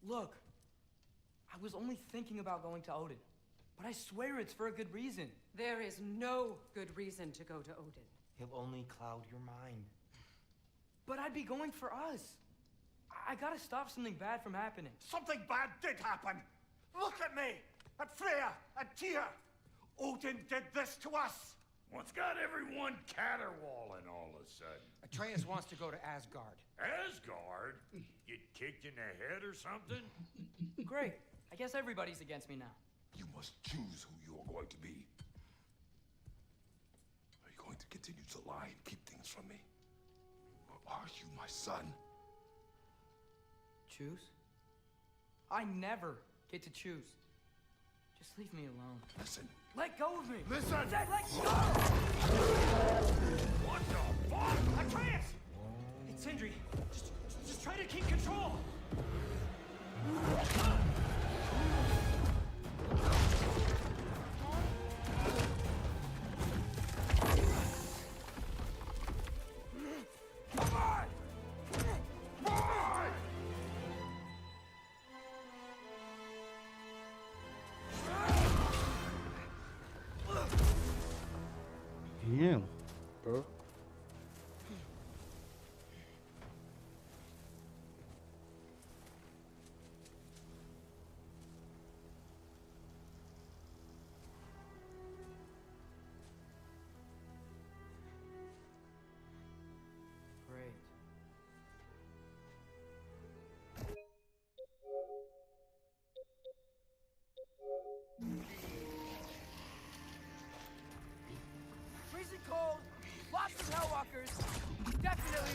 [SPEAKER 10] Look, I was only thinking about going to Odin. But I swear it's for a good reason.
[SPEAKER 2] There is no good reason to go to Odin.
[SPEAKER 10] He'll only cloud your mind. But I'd be going for us. I gotta stop something bad from happening.
[SPEAKER 4] Something bad did happen. Look at me, at Freya, at Tyr. Odin did this to us.
[SPEAKER 3] What's got everyone caterwauling all of a sudden?
[SPEAKER 10] Atreus wants to go to Asgard.
[SPEAKER 3] Asgard? Get kicked in the head or something?
[SPEAKER 10] Great. I guess everybody's against me now.
[SPEAKER 5] You must choose who you are going to be. Are you going to continue to lie and keep things from me? Or are you my son?
[SPEAKER 10] Choose? I never get to choose. Just leave me alone.
[SPEAKER 5] Listen.
[SPEAKER 10] Let go of me!
[SPEAKER 5] Listen!
[SPEAKER 10] Dad, let go!
[SPEAKER 3] What the fuck?
[SPEAKER 10] Atreus! It's Sindri. Just try to keep control!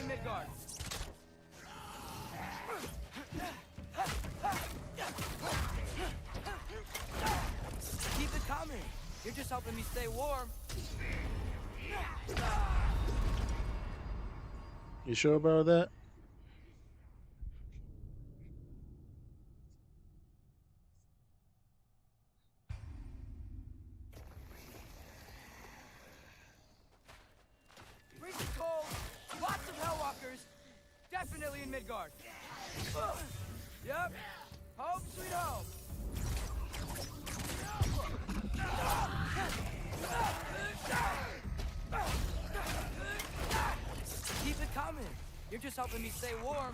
[SPEAKER 10] Midgard. Keep it coming. You're just helping me stay warm.
[SPEAKER 1] You sure about that?
[SPEAKER 10] Freezing cold, lots of Hellwalkers, definitely in Midgard. Yep, home sweet home. Keep it coming. You're just helping me stay warm.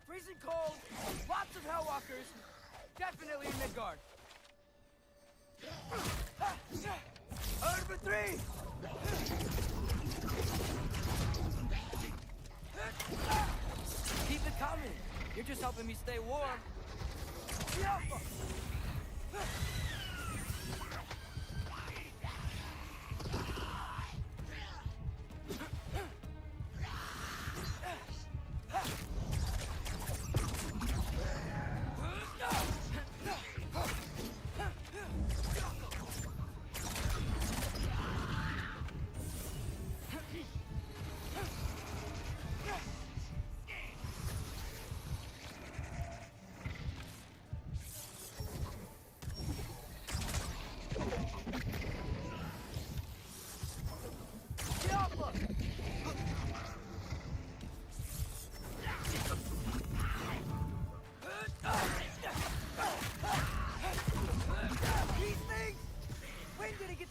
[SPEAKER 10] Freezing cold, lots of Hellwalkers, definitely in Midgard. Over 3! Keep it coming. You're just helping me stay warm.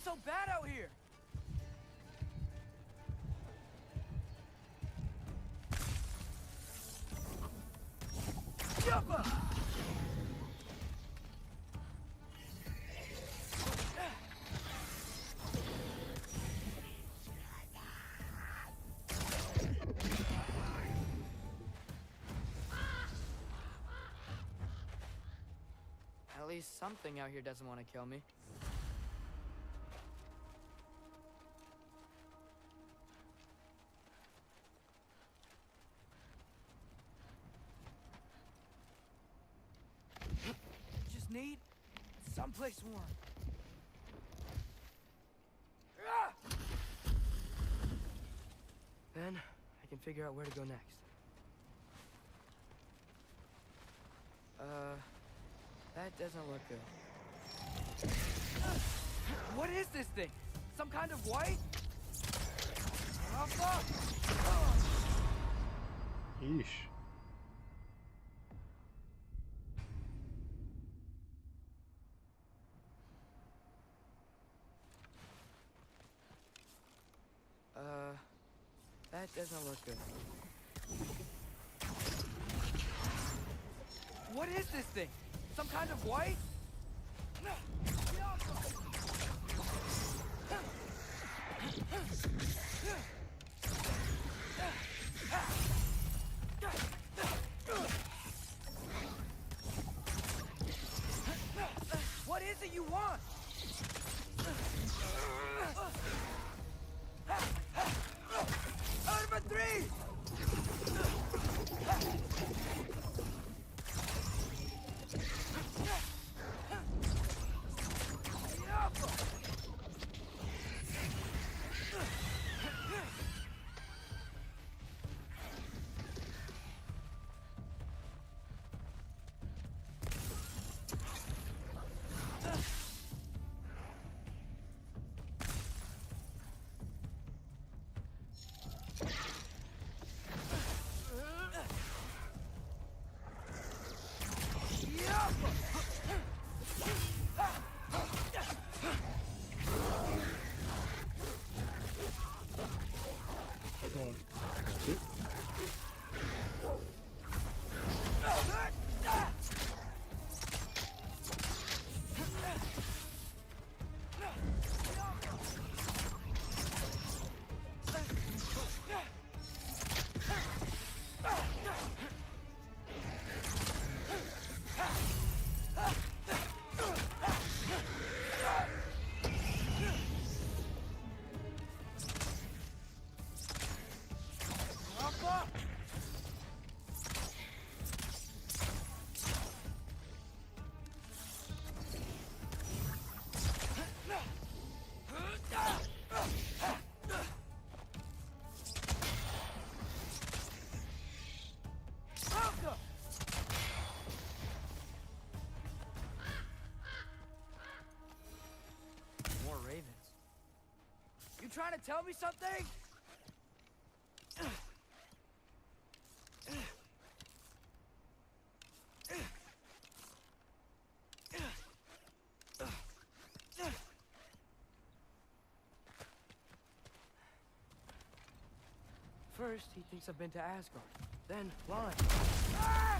[SPEAKER 10] So bad out here. Jumper! At least something out here doesn't want to kill me. Need someplace warm. Then I can figure out where to go next. That doesn't look good. What is this thing? Some kind of white?
[SPEAKER 1] Yeesh.
[SPEAKER 10] That doesn't look good. What is this thing? Some kind of white? What is it you want? Over 3! trying to tell me something? First, he thinks I've been to Asgard. Then, blind. Ah!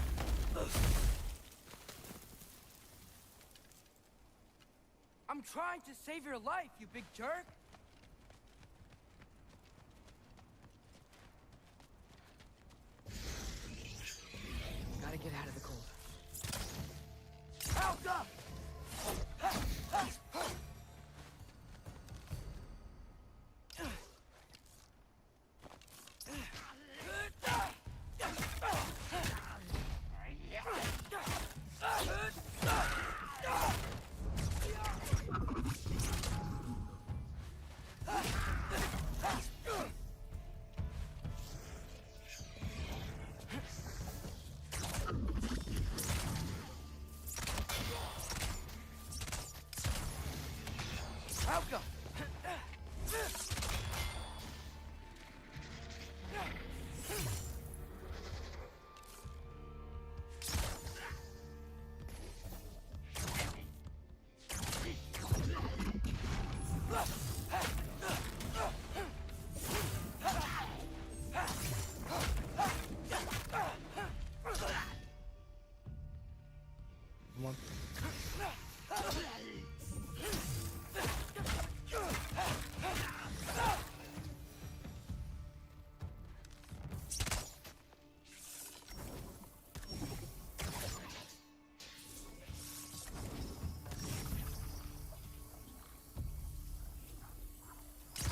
[SPEAKER 10] I'm trying to save your life, you big jerk! Gotta get out of the cold. Helga! Helga!
[SPEAKER 1] Come on.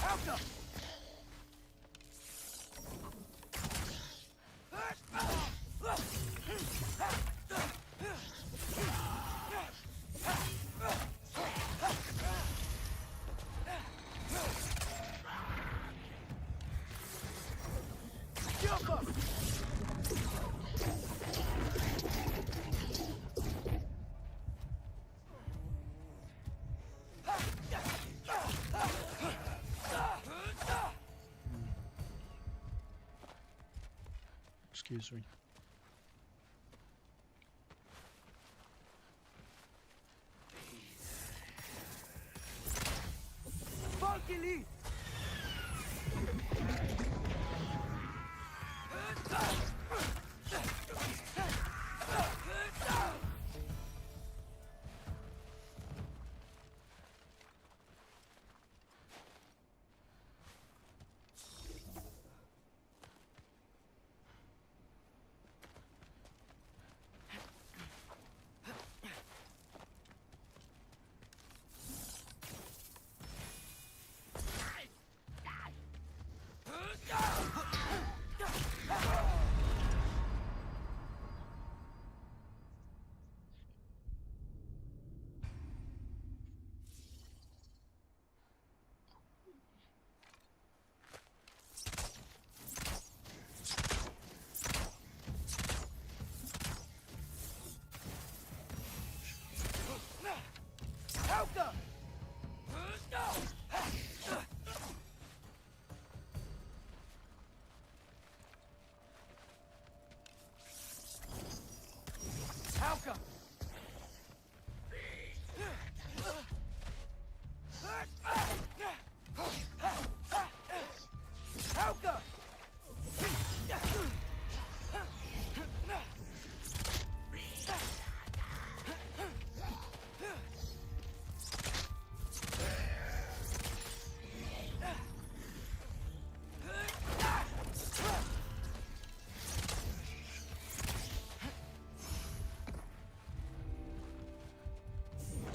[SPEAKER 10] Helga! Jump up!
[SPEAKER 1] Excuse me.
[SPEAKER 10] Funky leaf! Helga! Helga! Helga!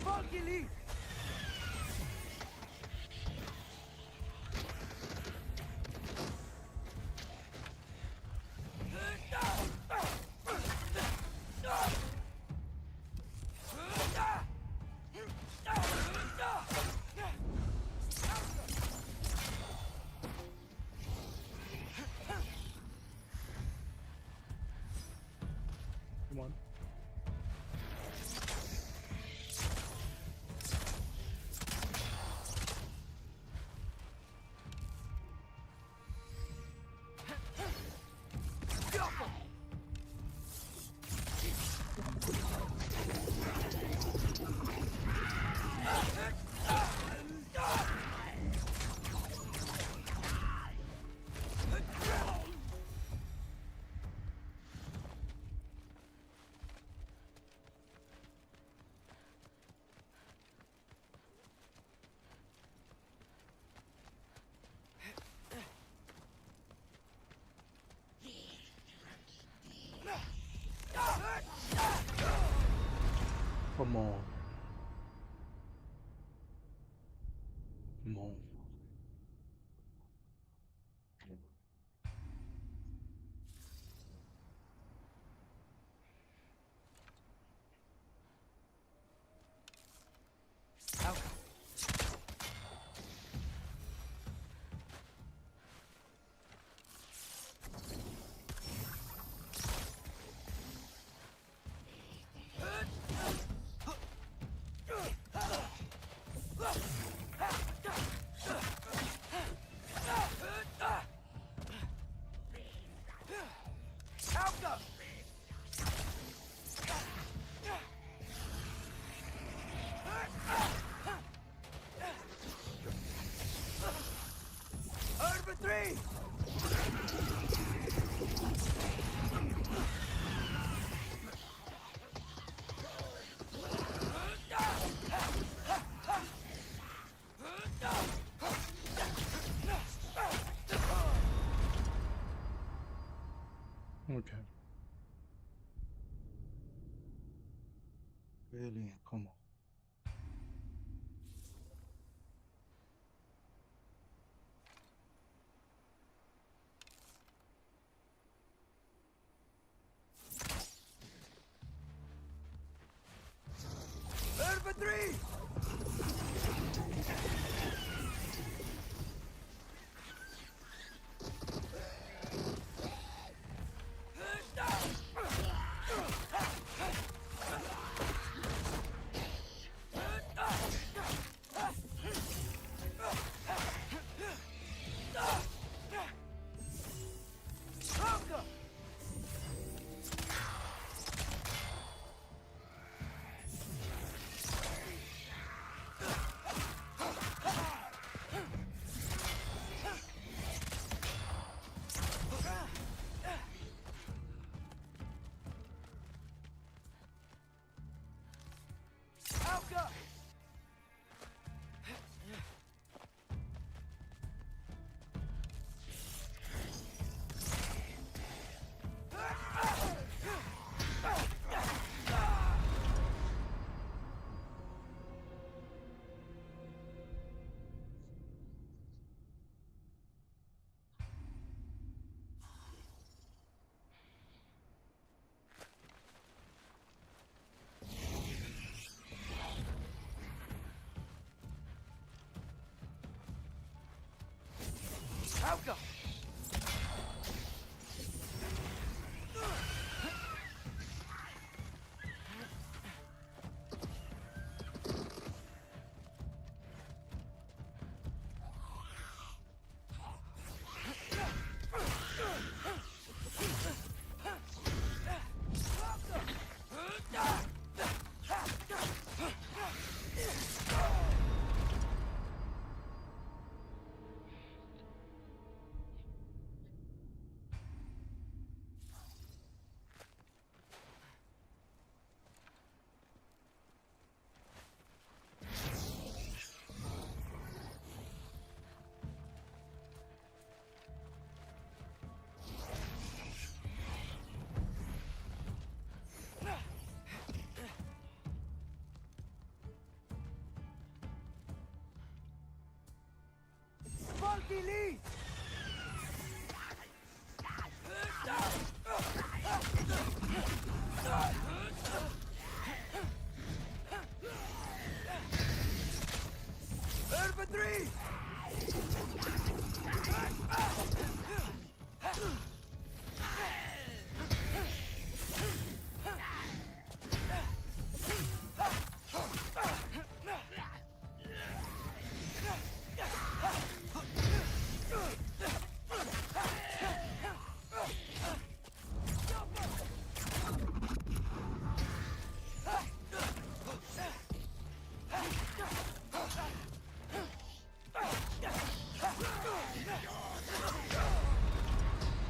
[SPEAKER 10] Funky leaf!
[SPEAKER 1] Come on. Come on. Come on. Okay. Really? Come on.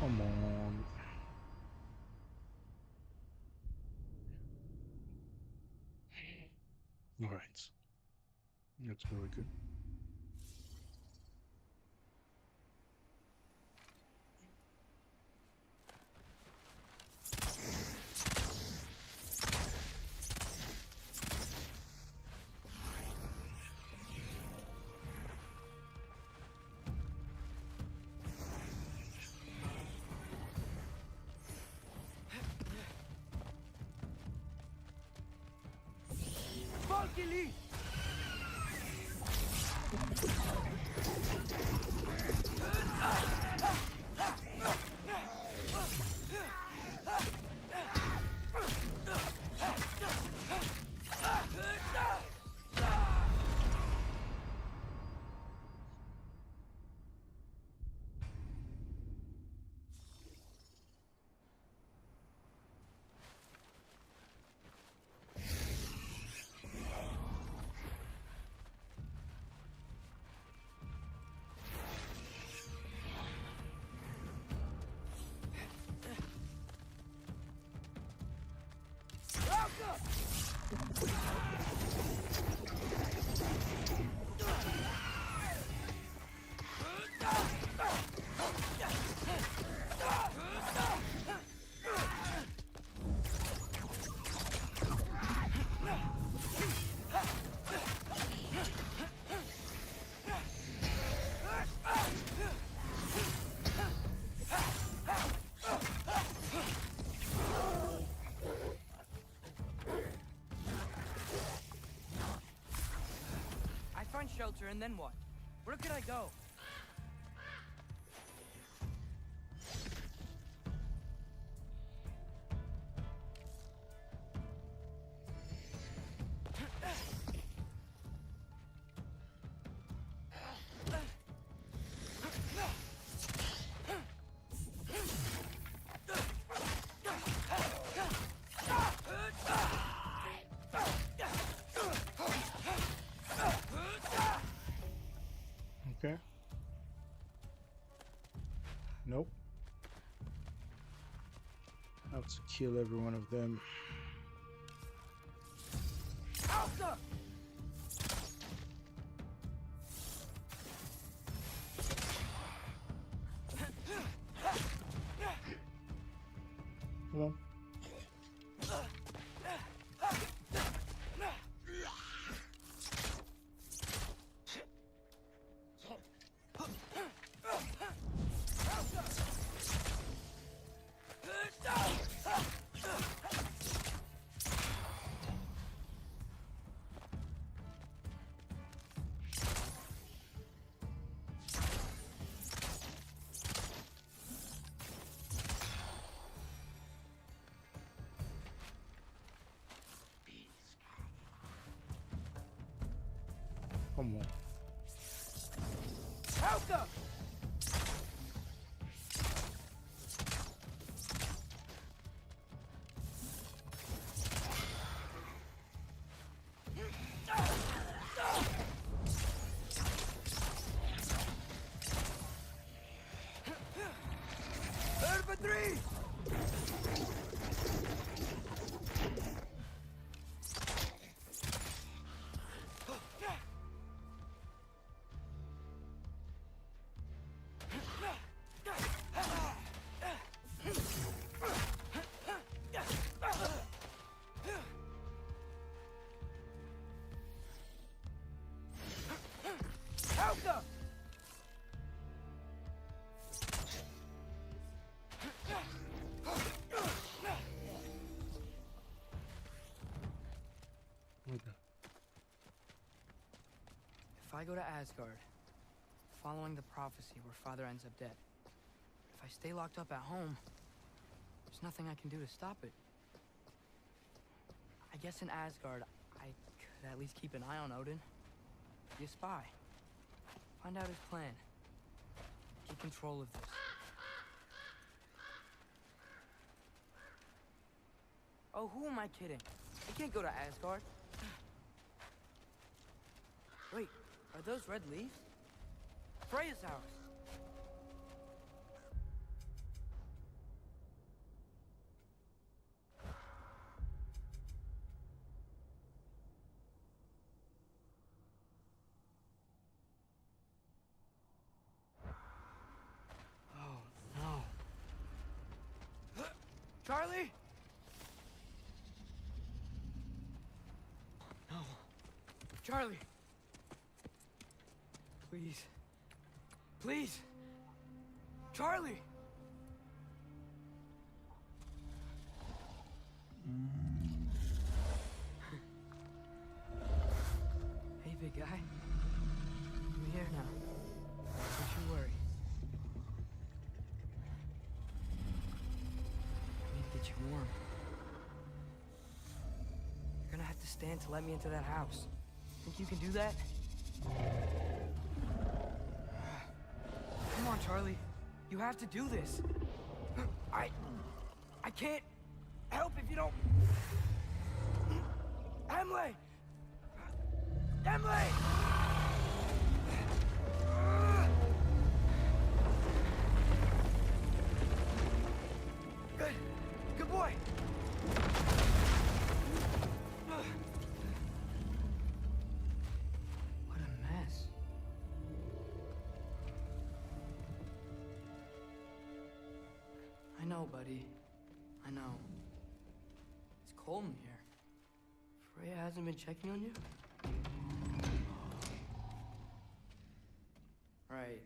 [SPEAKER 1] Come on. All right. That's very good.
[SPEAKER 10] Aidez-les! Find shelter, and then what? Where could I go?
[SPEAKER 1] Okay. Nope. I have to kill every one of them.
[SPEAKER 10] Alpha!
[SPEAKER 1] Come on. Come on.
[SPEAKER 10] Alpha! Infantry! Alpha!
[SPEAKER 1] Okay.
[SPEAKER 10] If I go to Asgard, following the prophecy where Father ends up dead, if I stay locked up at home, there's nothing I can do to stop it. I guess in Asgard, I could at least keep an eye on Odin. Be a spy. Find out his plan. Get control of this. Oh, who am I kidding? I can't go to Asgard. Wait, are those red leaves? Freya's house. Oh, no. Charlie? No. Charlie! Please. Please! Charlie! big guy. I'm here now. Don't you worry. I need to get you warm. You're gonna have to stand to let me into that house. Think you can do that? Come on, Charlie. You have to do this. I can't help if you don't... Emily! Emily! Good. Good boy. What a mess. I know, buddy. I know. It's cold in here. Freya hasn't been checking on you? Right.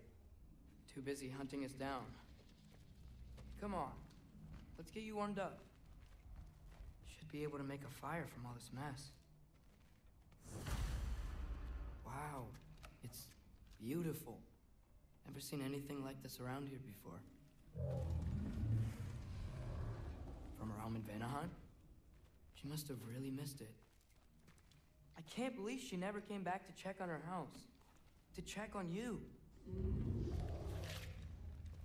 [SPEAKER 10] Too busy hunting us down. Come on. Let's get you warmed up. Should be able to make a fire from all this mess. Wow. It's beautiful. Never seen anything like this around here before. From her home in Vanaheim? She must have really missed it. I can't believe she never came back to check on her house. To check on you.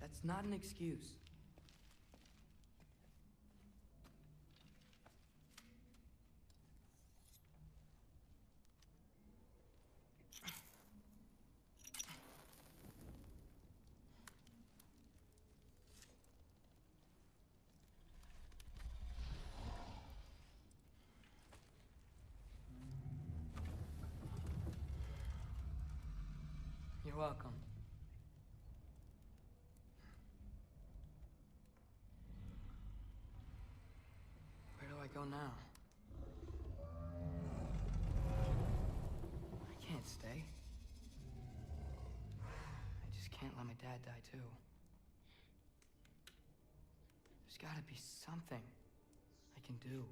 [SPEAKER 10] That's not an excuse. You're welcome. Where do I go now? I can't stay. I just can't let my dad die too. There's gotta be something I can do.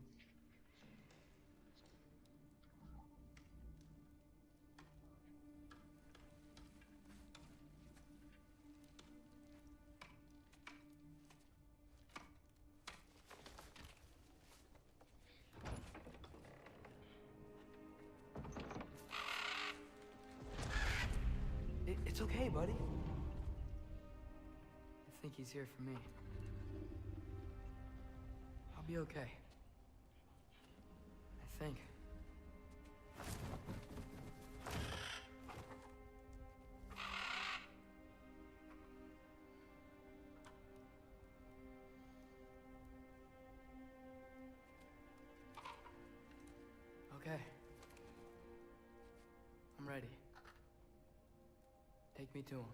[SPEAKER 10] It's okay, buddy. I think he's here for me. I'll be okay. I think. Okay. I'm ready. Take me to him.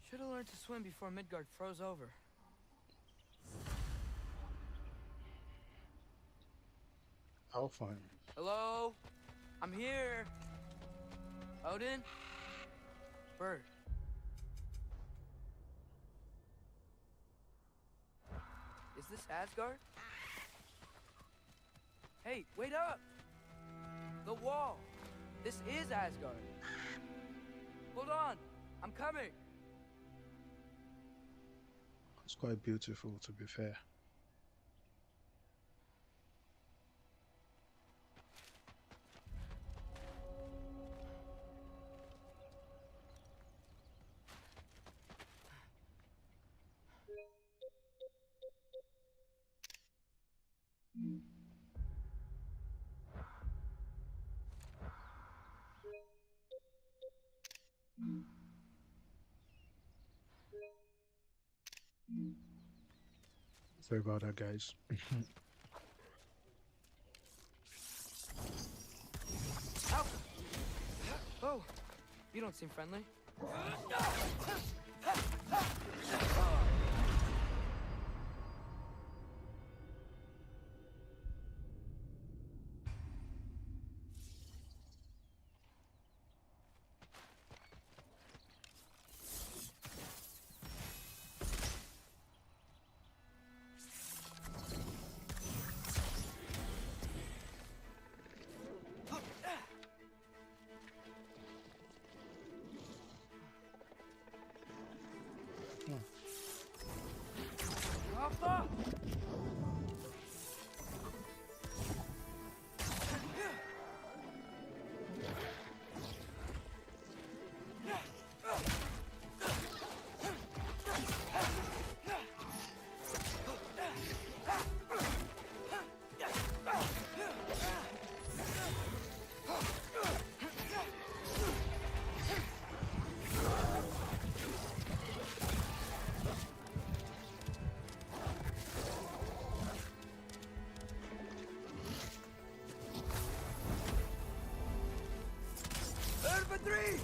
[SPEAKER 10] Should have learned to swim before Midgard froze over.
[SPEAKER 1] I'll find.
[SPEAKER 10] Hello? I'm here. Odin? Bird. Is this Asgard? Hey, wait up! The wall! This is Asgard. Hold on. I'm coming.
[SPEAKER 1] It's quite beautiful, to be fair. Sorry about that, guys.
[SPEAKER 10] Oh, you don't seem friendly. Alpha! Infantry!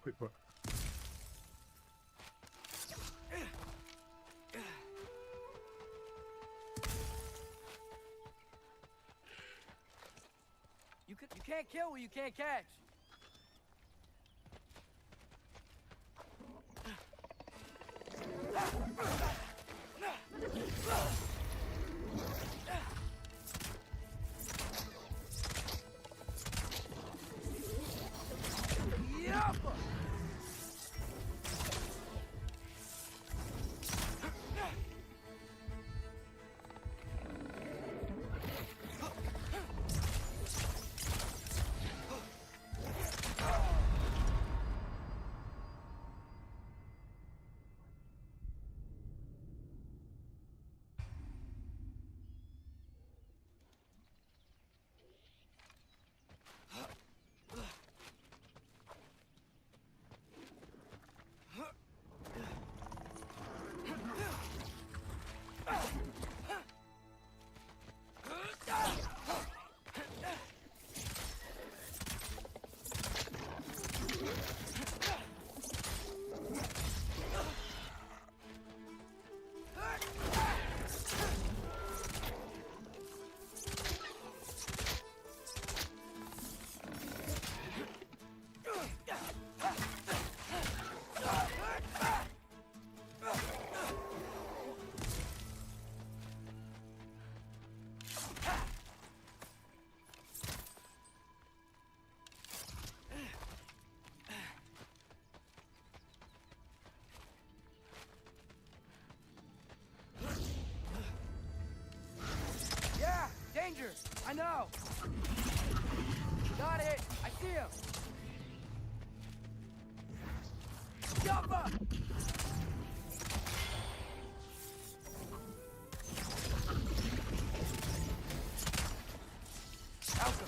[SPEAKER 1] Quick work.
[SPEAKER 10] You can't kill what you can't catch. Danger! I know! Got it! I see him! Jump up! Alpha!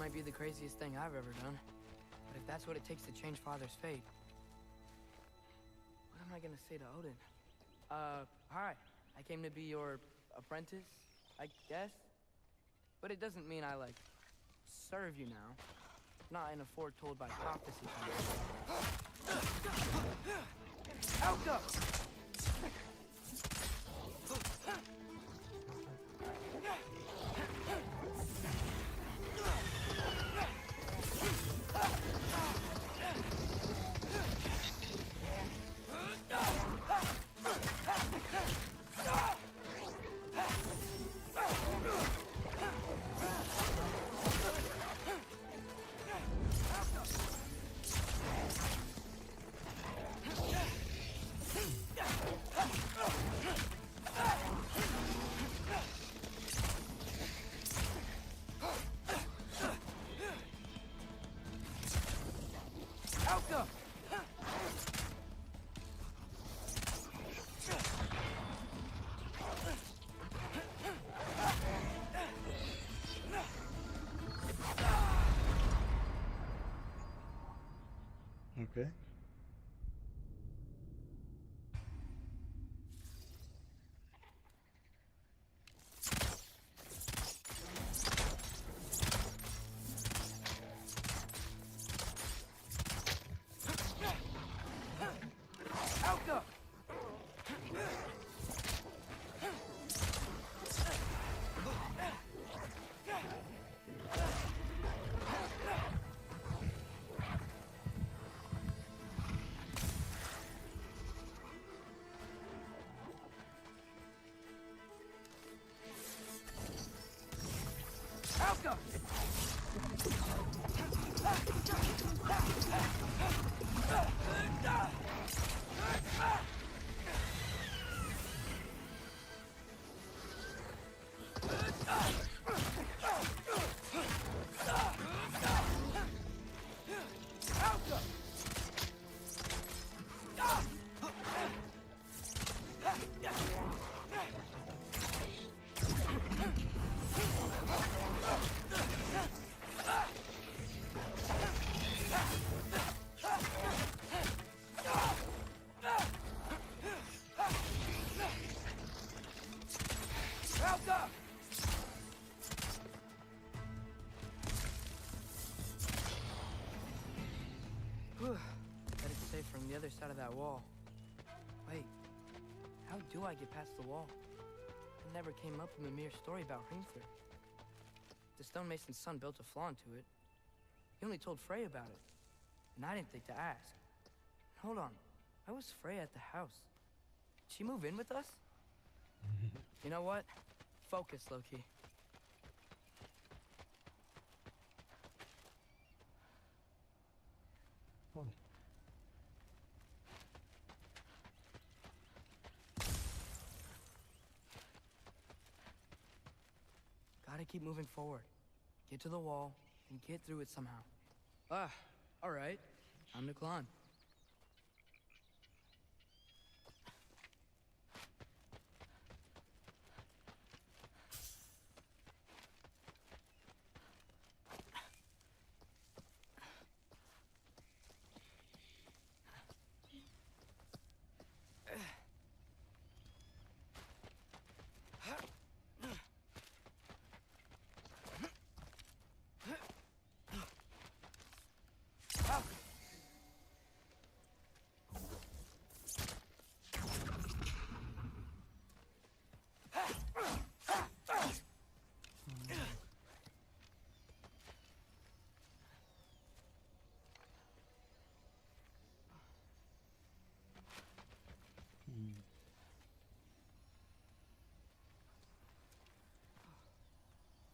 [SPEAKER 10] might be the craziest thing I've ever done. But if that's what it takes to change Father's fate, what am I gonna say to Odin? Hi. I came to be your apprentice, I guess? But it doesn't mean I, like, serve you now. Not in a foretold by prophecy kind of. Alka!
[SPEAKER 1] Okay.
[SPEAKER 10] Bet it's safe from the other side of that wall. Wait, how do I get past the wall? It never came up in the mere story about Hrimthur. The stonemason's son built a flaw into it. He only told Freya about it, and I didn't think to ask. Hold on, why was Freya at the house? Did she move in with us? You know what? Focus, Loki.
[SPEAKER 1] Oh.
[SPEAKER 10] Gotta keep moving forward. Get to the wall, and get through it somehow. Alright. Time to climb.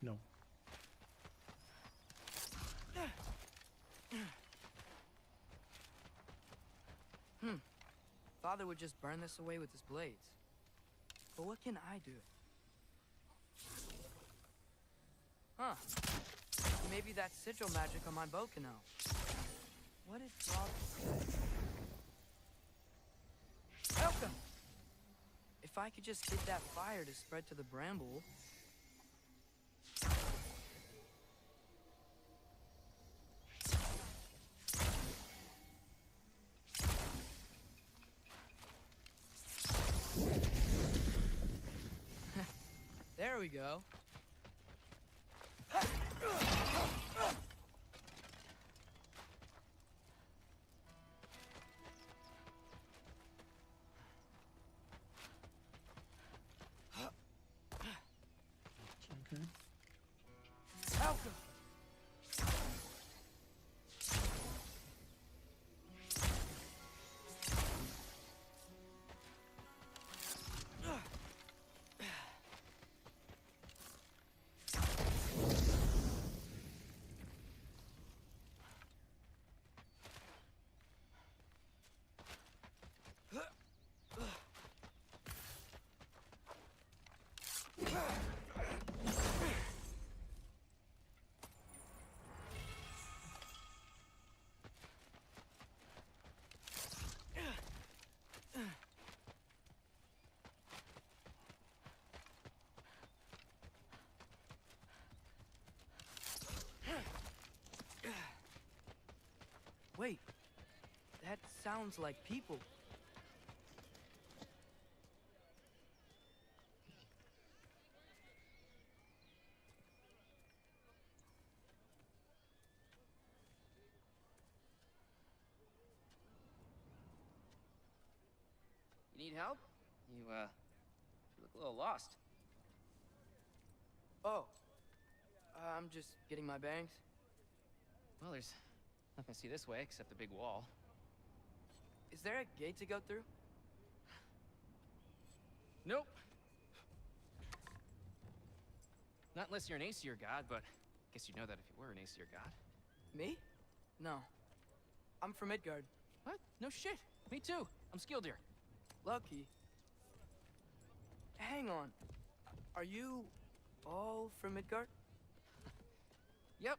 [SPEAKER 1] No.
[SPEAKER 10] Father would just burn this away with his blades. But what can I do? Huh. Maybe that sigil magic on my bow can help. What did Rob say? Welcome! If I could just get that fire to spread to the bramble... There we go.
[SPEAKER 1] Okay.
[SPEAKER 10] Alka! Wait, that sounds like people.
[SPEAKER 12] You need help? You look a little lost.
[SPEAKER 10] Oh, I'm just getting my bangs.
[SPEAKER 12] Well, there's nothing to see this way except the big wall.
[SPEAKER 10] Is there a gate to go through?
[SPEAKER 12] Nope. Not unless you're an Aesir god, but I guess you'd know that if you were an Aesir god.
[SPEAKER 10] Me? No. I'm from Midgard.
[SPEAKER 12] What? No shit. Me too. I'm skilled here.
[SPEAKER 10] Lucky. Hang on. Are you all from Midgard?
[SPEAKER 12] Yep.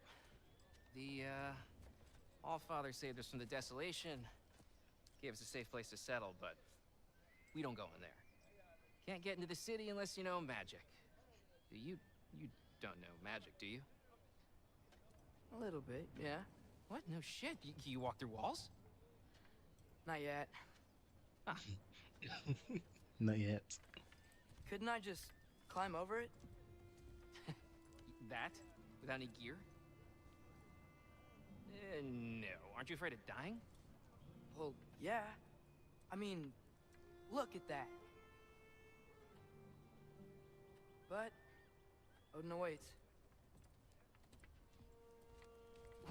[SPEAKER 12] The, Allfather saved us from the desolation. Gave us a safe place to settle, but we don't go in there. Can't get into the city unless you know magic. You don't know magic, do you?
[SPEAKER 10] A little bit, yeah.
[SPEAKER 12] What? No shit. You walk through walls?
[SPEAKER 10] Not yet.
[SPEAKER 12] Ah.
[SPEAKER 1] Not yet.
[SPEAKER 10] Couldn't I just climb over it?
[SPEAKER 12] That? Without any gear? No. Aren't you afraid of dying?
[SPEAKER 10] Well, yeah. I mean, look at that. But Odin awaits.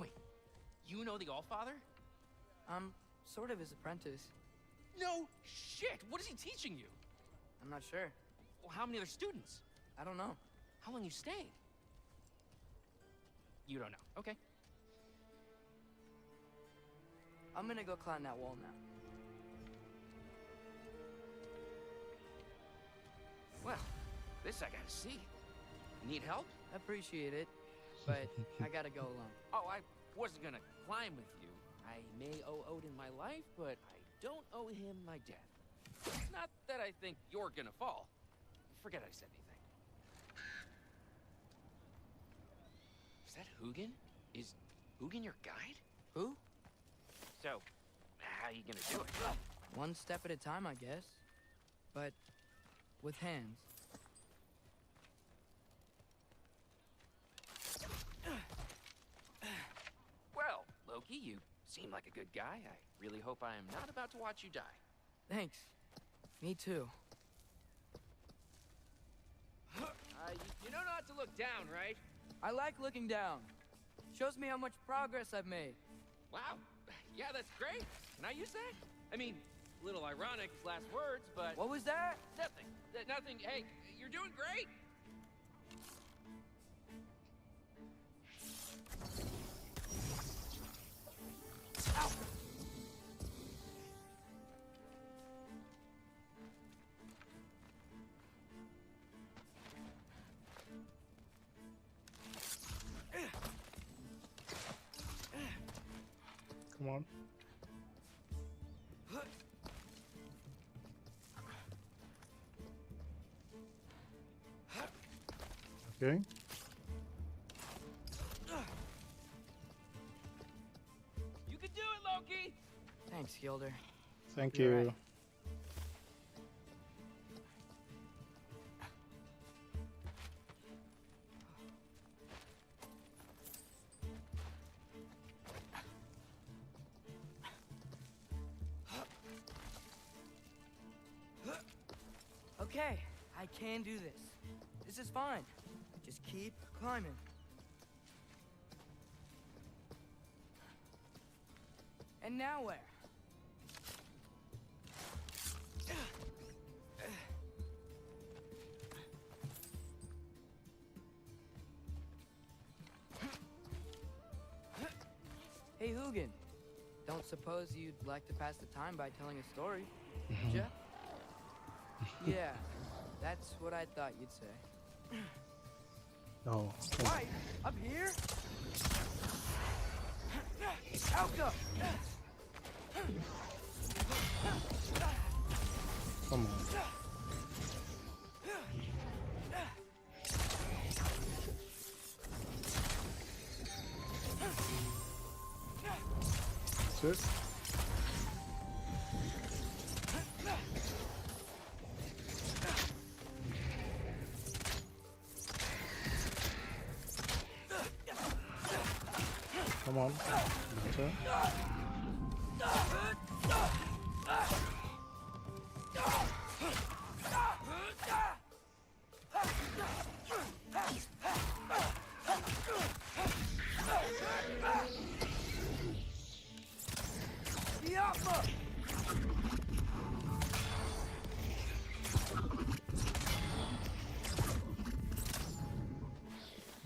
[SPEAKER 12] Wait, you know the Allfather?
[SPEAKER 10] I'm sort of his apprentice.
[SPEAKER 12] No shit! What is he teaching you?
[SPEAKER 10] I'm not sure.
[SPEAKER 12] Well, how many other students?
[SPEAKER 10] I don't know.
[SPEAKER 12] How long you stayed? You don't know. Okay.
[SPEAKER 10] I'm gonna go climb that wall now.
[SPEAKER 12] Well, this I gotta see. Need help?
[SPEAKER 10] Appreciate it, but I gotta go alone.
[SPEAKER 12] Oh, I wasn't gonna climb with you. I may owe Odin my life, but I don't owe him my death. Not that I think you're gonna fall. Forget I said anything. Is that Hugin? Is Hugin your guide?
[SPEAKER 10] Who?
[SPEAKER 12] So, how you gonna do it?
[SPEAKER 10] One step at a time, I guess. But with hands.
[SPEAKER 12] Well, Loki, you seem like a good guy. I really hope I am not about to watch you die.
[SPEAKER 10] Thanks. Me too.
[SPEAKER 12] You know not to look down, right?
[SPEAKER 10] I like looking down. Shows me how much progress I've made.
[SPEAKER 12] Wow. Yeah, that's great. Can I use that? I mean, a little ironic, last words, but...
[SPEAKER 10] What was that?
[SPEAKER 12] Nothing. Nothing. Hey, you're doing great.
[SPEAKER 10] Ow!
[SPEAKER 1] Come on. Okay.
[SPEAKER 12] You can do it, Loki!
[SPEAKER 10] Thanks, Gilder.
[SPEAKER 1] Thank
[SPEAKER 10] You're
[SPEAKER 1] you.
[SPEAKER 10] right. Okay, I can do this. This is fine. Just keep climbing. And now where? Hey, Hugin. Don't suppose you'd like to pass the time by telling a story, would ya? Yeah, that's what I thought you'd say.
[SPEAKER 1] Oh.
[SPEAKER 10] Right, up here? Alka!
[SPEAKER 1] Come on. That's it. Come on. Better.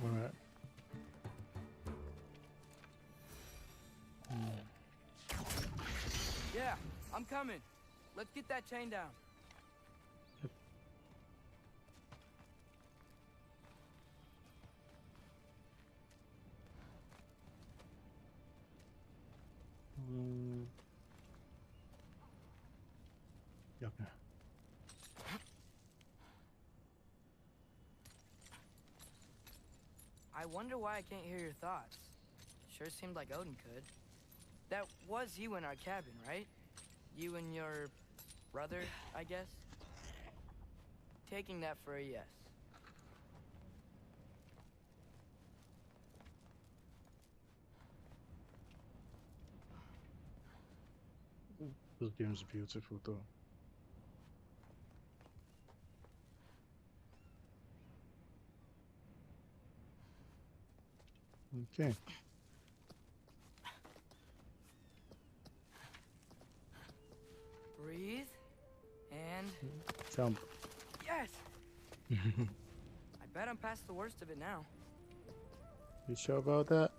[SPEAKER 1] All right.
[SPEAKER 10] Yeah, I'm coming. Let's get that chain down.
[SPEAKER 1] Okay.
[SPEAKER 10] I wonder why I can't hear your thoughts. Sure seemed like Odin could. That was you in our cabin, right? You and your brother, I guess? Taking that for a yes.
[SPEAKER 1] This game's beautiful though. Okay.
[SPEAKER 10] Breathe. And...
[SPEAKER 1] Jump.
[SPEAKER 10] Yes! I bet I'm past the worst of it now.
[SPEAKER 1] You sure about that?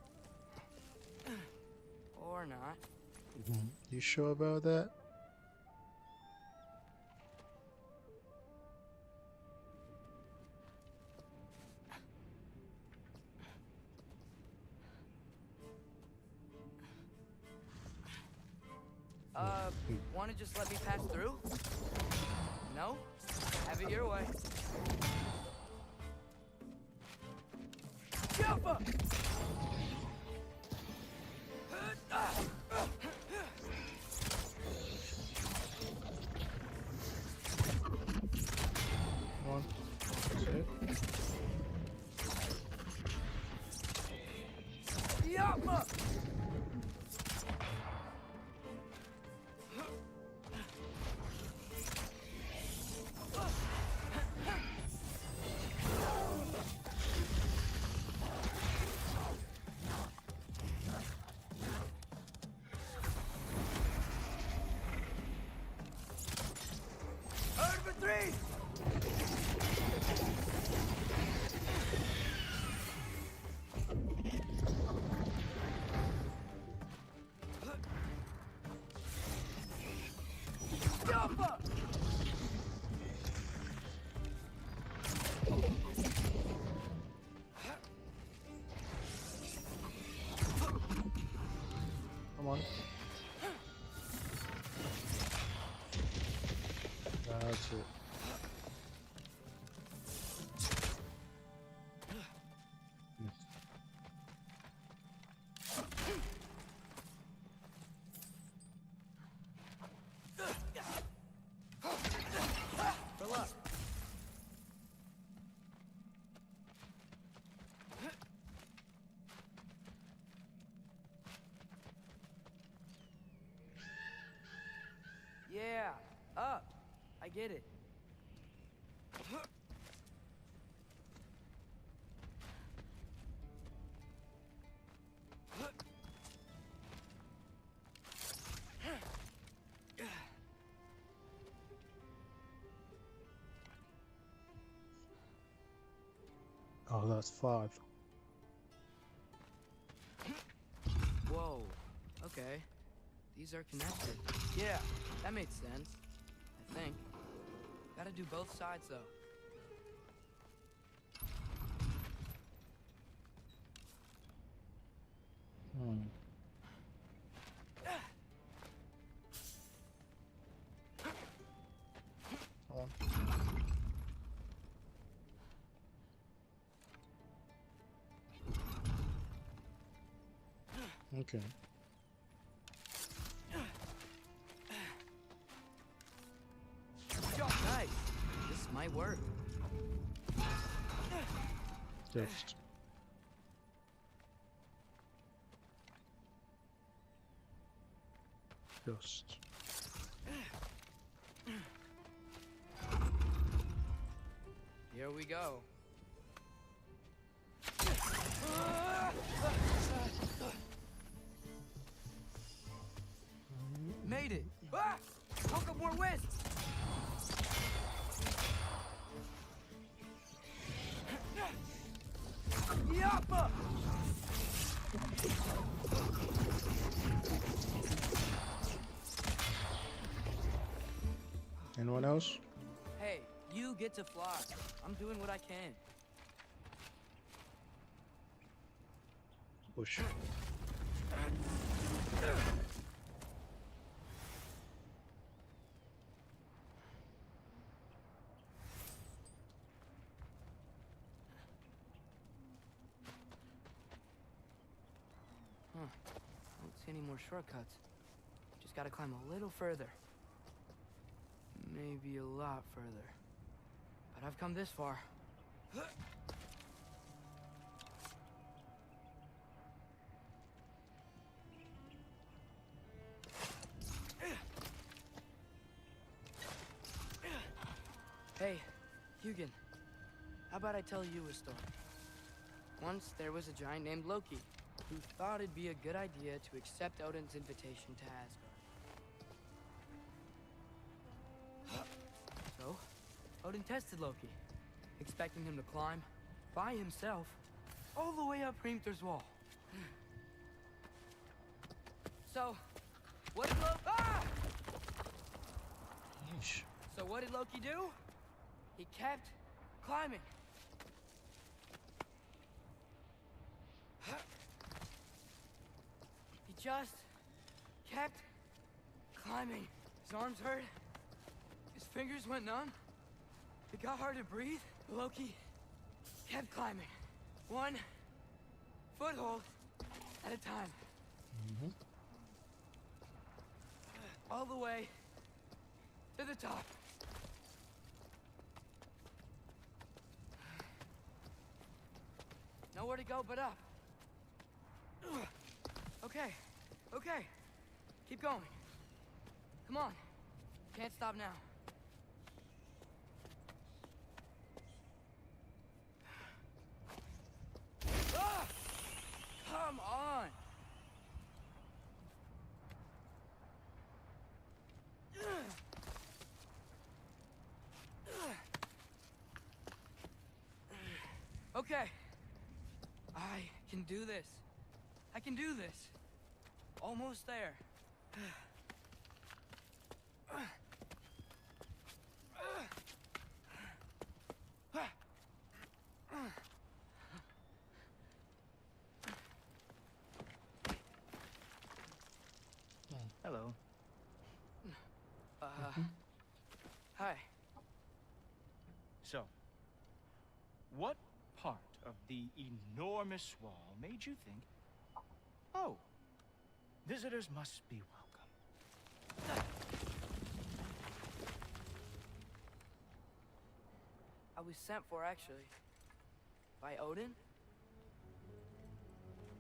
[SPEAKER 10] Or not.
[SPEAKER 1] You sure about that?
[SPEAKER 10] Wanna just let me pass through? No? Have it your way. Jump up!
[SPEAKER 1] Come on. That's it.
[SPEAKER 10] Yappa! Three! Jump!
[SPEAKER 1] Come on. That's it.
[SPEAKER 10] Good luck. Yeah, up. I get it.
[SPEAKER 1] Oh, that's 5.
[SPEAKER 10] Whoa. Okay. These are connected. Yeah, that made sense. I think. Gotta do both sides, though.
[SPEAKER 1] Hmm. Oh. Okay.
[SPEAKER 10] Nice. This might work.
[SPEAKER 1] Just. Just.
[SPEAKER 10] Here we go. Made it. Ah! Woke up more whiz. Yappa!
[SPEAKER 1] Anyone else?
[SPEAKER 10] Hey, you get to fly. I'm doing what I can.
[SPEAKER 1] Push.
[SPEAKER 10] Huh. Don't see any more shortcuts. Just gotta climb a little further. Maybe a lot further. But I've come this far. Hey, Hugin. How about I tell you a story? Once there was a giant named Loki who thought it'd be a good idea to accept Odin's invitation to Asgard. So, Odin tested Loki, expecting him to climb by himself all the way up Hrimthur's wall. So, what did Loki... Ah!
[SPEAKER 1] Yeesh.
[SPEAKER 10] So what did Loki do? He kept climbing. He just kept climbing. His arms hurt. His fingers went numb. It got hard to breathe. Loki kept climbing. One foothold at a time.
[SPEAKER 1] Mm-hmm.
[SPEAKER 10] All the way to the top. Nowhere to go but up. Okay, okay. Keep going. Come on. Can't stop now. Ah! Come on. Okay. I can do this. I can do this. Almost there.
[SPEAKER 12] Hello.
[SPEAKER 10] Hi.
[SPEAKER 6] So, what part of the enormous wall made you think, oh, visitors must be welcome?
[SPEAKER 10] I was sent for, actually. By Odin?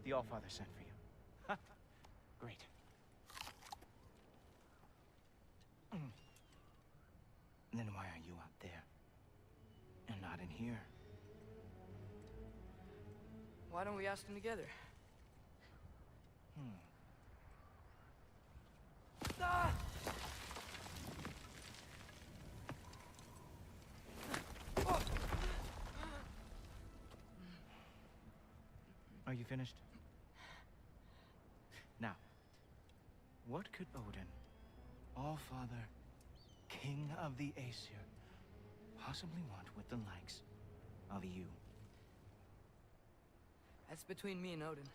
[SPEAKER 6] The Allfather sent for you. Great. Then why are you out there? And not in here?
[SPEAKER 10] Why don't we ask them together? Ah!
[SPEAKER 9] Are you finished? Now, what could Odin, All-Father, King of the Aesir, possibly want with the likes of you?
[SPEAKER 10] That's between me and Odin.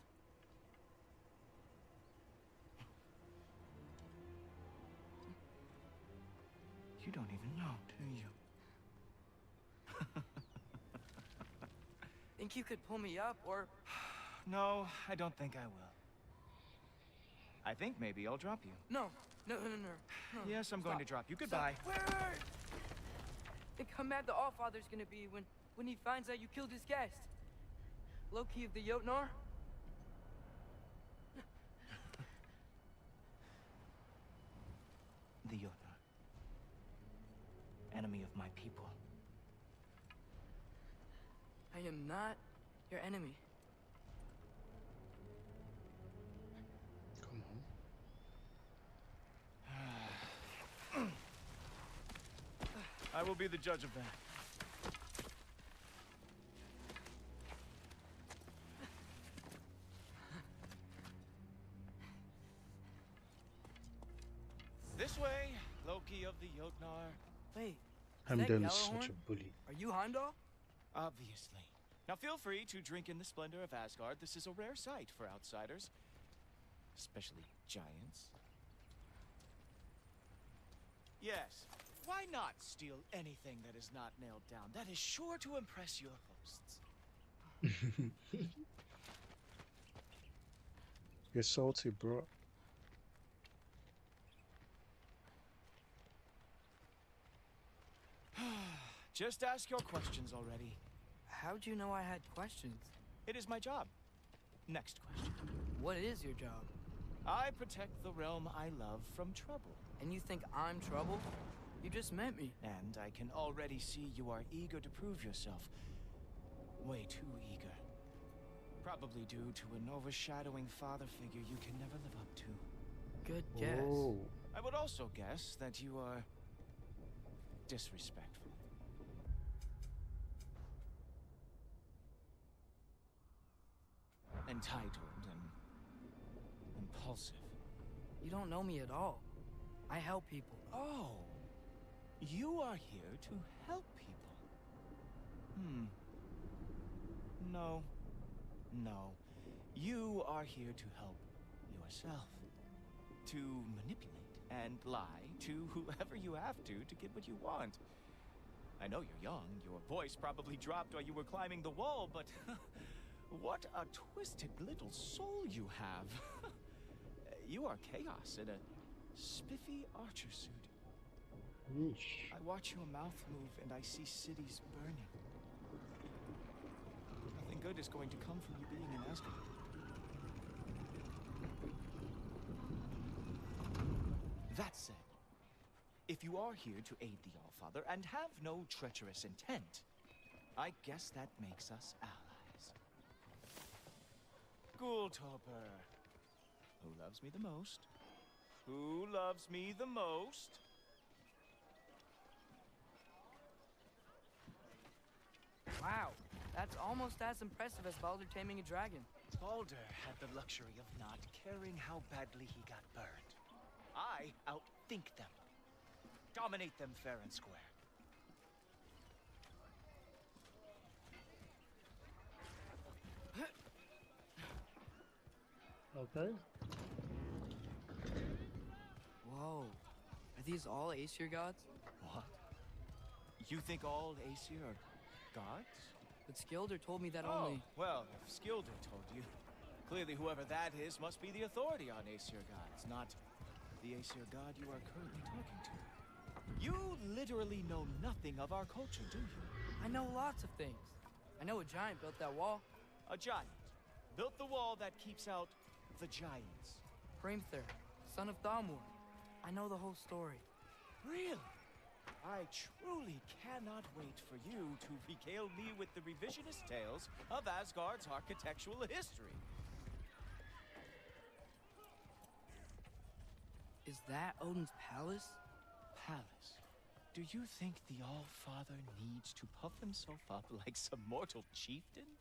[SPEAKER 9] You don't even know, do you?
[SPEAKER 10] Think you could pull me up, or...
[SPEAKER 9] No, I don't think I will. I think maybe I'll drop you.
[SPEAKER 10] No. No.
[SPEAKER 9] Yes, I'm going to drop you. Goodbye.
[SPEAKER 10] Stop. Wait. Think how mad the Allfather's gonna be when he finds out you killed his guest. Loki of the Jotnar?
[SPEAKER 9] The Jotnar. Enemy of my people.
[SPEAKER 10] I am not your enemy.
[SPEAKER 1] Come on.
[SPEAKER 9] I will be the judge of that. This way, Loki of the Jotnar.
[SPEAKER 10] Wait,
[SPEAKER 1] Hamdan's such a bully.
[SPEAKER 10] Are you Heimdall?
[SPEAKER 9] Obviously. Now feel free to drink in the splendor of Asgard. This is a rare sight for outsiders. Especially giants. Yes, why not steal anything that is not nailed down? That is sure to impress your hosts.
[SPEAKER 1] You're salty, bro.
[SPEAKER 9] Just ask your questions already.
[SPEAKER 10] How'd you know I had questions?
[SPEAKER 9] It is my job. Next question.
[SPEAKER 10] What is your job?
[SPEAKER 9] I protect the realm I love from trouble.
[SPEAKER 10] And you think I'm trouble? You just met me.
[SPEAKER 9] And I can already see you are eager to prove yourself. Way too eager. Probably due to an overshadowing father figure you can never live up to.
[SPEAKER 10] Good guess.
[SPEAKER 1] Oh.
[SPEAKER 9] I would also guess that you are disrespectful. Entitled and impulsive.
[SPEAKER 10] You don't know me at all. I help people.
[SPEAKER 9] Oh, you are here to help people. No. You are here to help yourself. To manipulate and lie to whoever you have to get what you want. I know you're young. Your voice probably dropped while you were climbing the wall, but what a twisted little soul you have. You are chaos in a spiffy archer suit.
[SPEAKER 1] Yeesh.
[SPEAKER 9] I watch your mouth move and I see cities burning. Nothing good is going to come from you being in Asgard. That said, if you are here to aid the Allfather and have no treacherous intent, I guess that makes us allies. Ghoultoper. Who loves me the most? Who loves me the most?
[SPEAKER 10] Wow, that's almost as impressive as Baldur taming a dragon.
[SPEAKER 9] Baldur had the luxury of not caring how badly he got burned. I outthink them. Dominate them fair and square.
[SPEAKER 1] Okay.
[SPEAKER 10] Whoa, are these all Aesir gods?
[SPEAKER 9] What? You think all Aesir are gods?
[SPEAKER 10] But Skilder told me that
[SPEAKER 9] Oh,
[SPEAKER 10] only...
[SPEAKER 9] well, if Skilder told you, clearly whoever that is must be the authority on Aesir gods, not the Aesir god you are currently talking to. You literally know nothing of our culture, do you?
[SPEAKER 10] I know lots of things. I know a giant built that wall.
[SPEAKER 9] A giant built the wall that keeps out the giants.
[SPEAKER 10] Hrimthur, son of Thalmor. I know the whole story.
[SPEAKER 9] Really? I truly cannot wait for you to regale me with the revisionist tales of Asgard's architectural history.
[SPEAKER 10] Is that Odin's palace?
[SPEAKER 9] Palace? Do you think the All-Father needs to puff himself up like some mortal chieftain?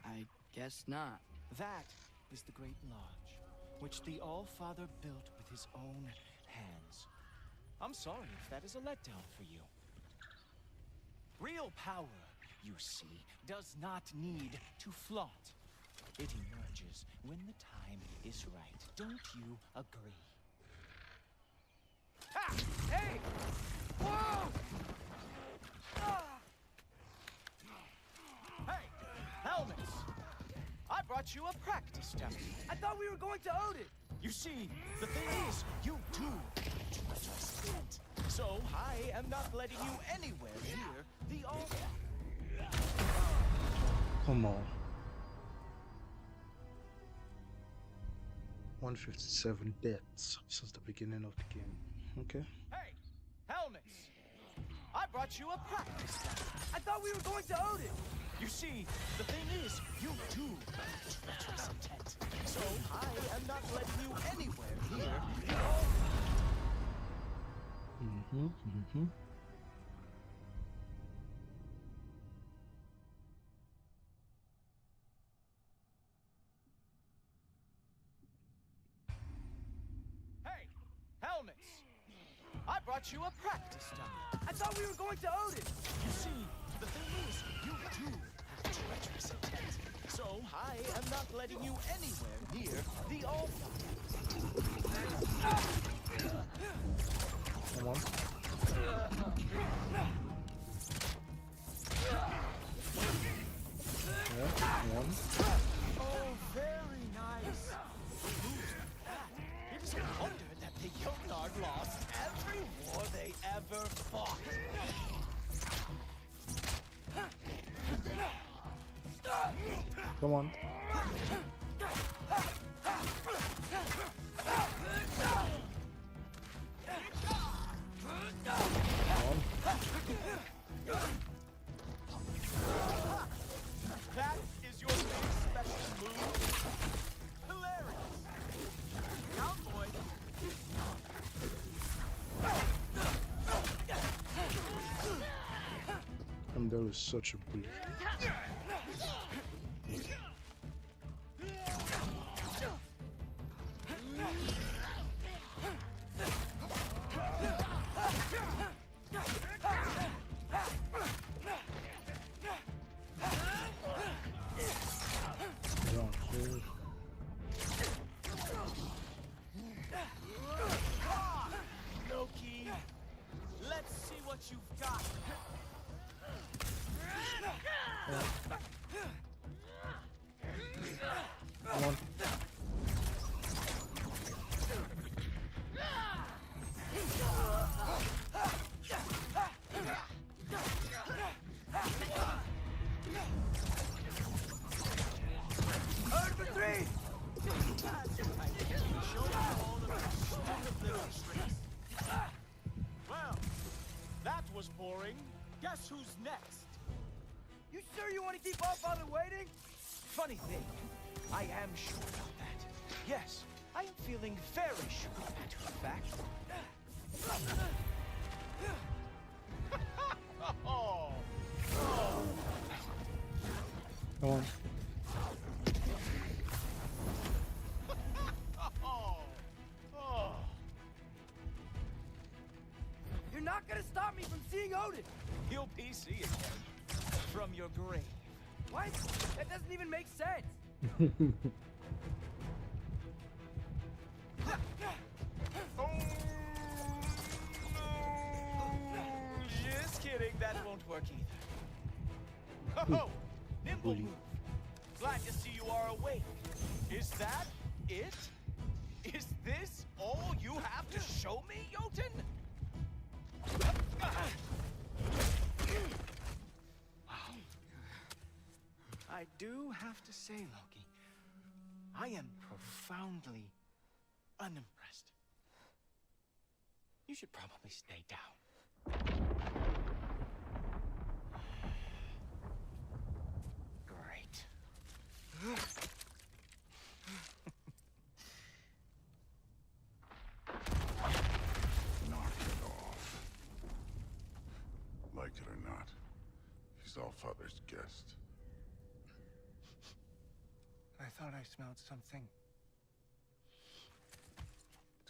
[SPEAKER 10] I guess not.
[SPEAKER 9] That is the Great Lodge, which the All-Father built with his own hands. I'm sorry if that is a letdown for you. Real power, you see, does not need to flaunt. It emerges when the time is right. Don't you agree? Ha! Hey! Whoa! Hey! Helmets! I brought you a practice dummy. I thought we were going to Odin. You see, the thing is, you too trust it. So I am not letting you anywhere near the altar.
[SPEAKER 1] Come on. 157 deaths since the beginning of the game. Okay.
[SPEAKER 9] Hey! Helmets! I brought you a practice dummy. I thought we were going to Odin. You see, the thing is, you too treacherous intent. So I am not letting you anywhere near the altar. Hey! Helmets! I brought you a practice dummy. I thought we were going to Odin. You see, the thing is, you too have treacherous intent. So I am not letting you anywhere near the altar.
[SPEAKER 1] Come on. Yeah, one.
[SPEAKER 9] Oh, very nice. It is a wonder that the Jotnar lost every war they ever fought.
[SPEAKER 1] Come on.
[SPEAKER 9] That is your big special move. Hilarious. Cowboy.
[SPEAKER 1] Amdel is such a bully.
[SPEAKER 9] Loki, let's see what you've got.
[SPEAKER 1] Come on.
[SPEAKER 9] Well, that was boring. Guess who's next? You sure you want to keep Allfather waiting? Funny thing, I am sure about that. Yes, I am feeling very sure, matter of fact. Oh.
[SPEAKER 1] Come on.
[SPEAKER 9] You're not gonna stop me from seeing Odin! You'll PC again. From your grave. What? That doesn't even make sense! Oh, no. Just kidding, that won't work either. Oh, nimble move. Glad to see you are awake. Is that it? Is this all you have to show me, Jotun? I do have to say, Loki, I am profoundly unimpressed. You should probably stay down. Great.
[SPEAKER 5] Knock it off. Like it or not, he's Allfather's guest.
[SPEAKER 9] I thought I smelled something.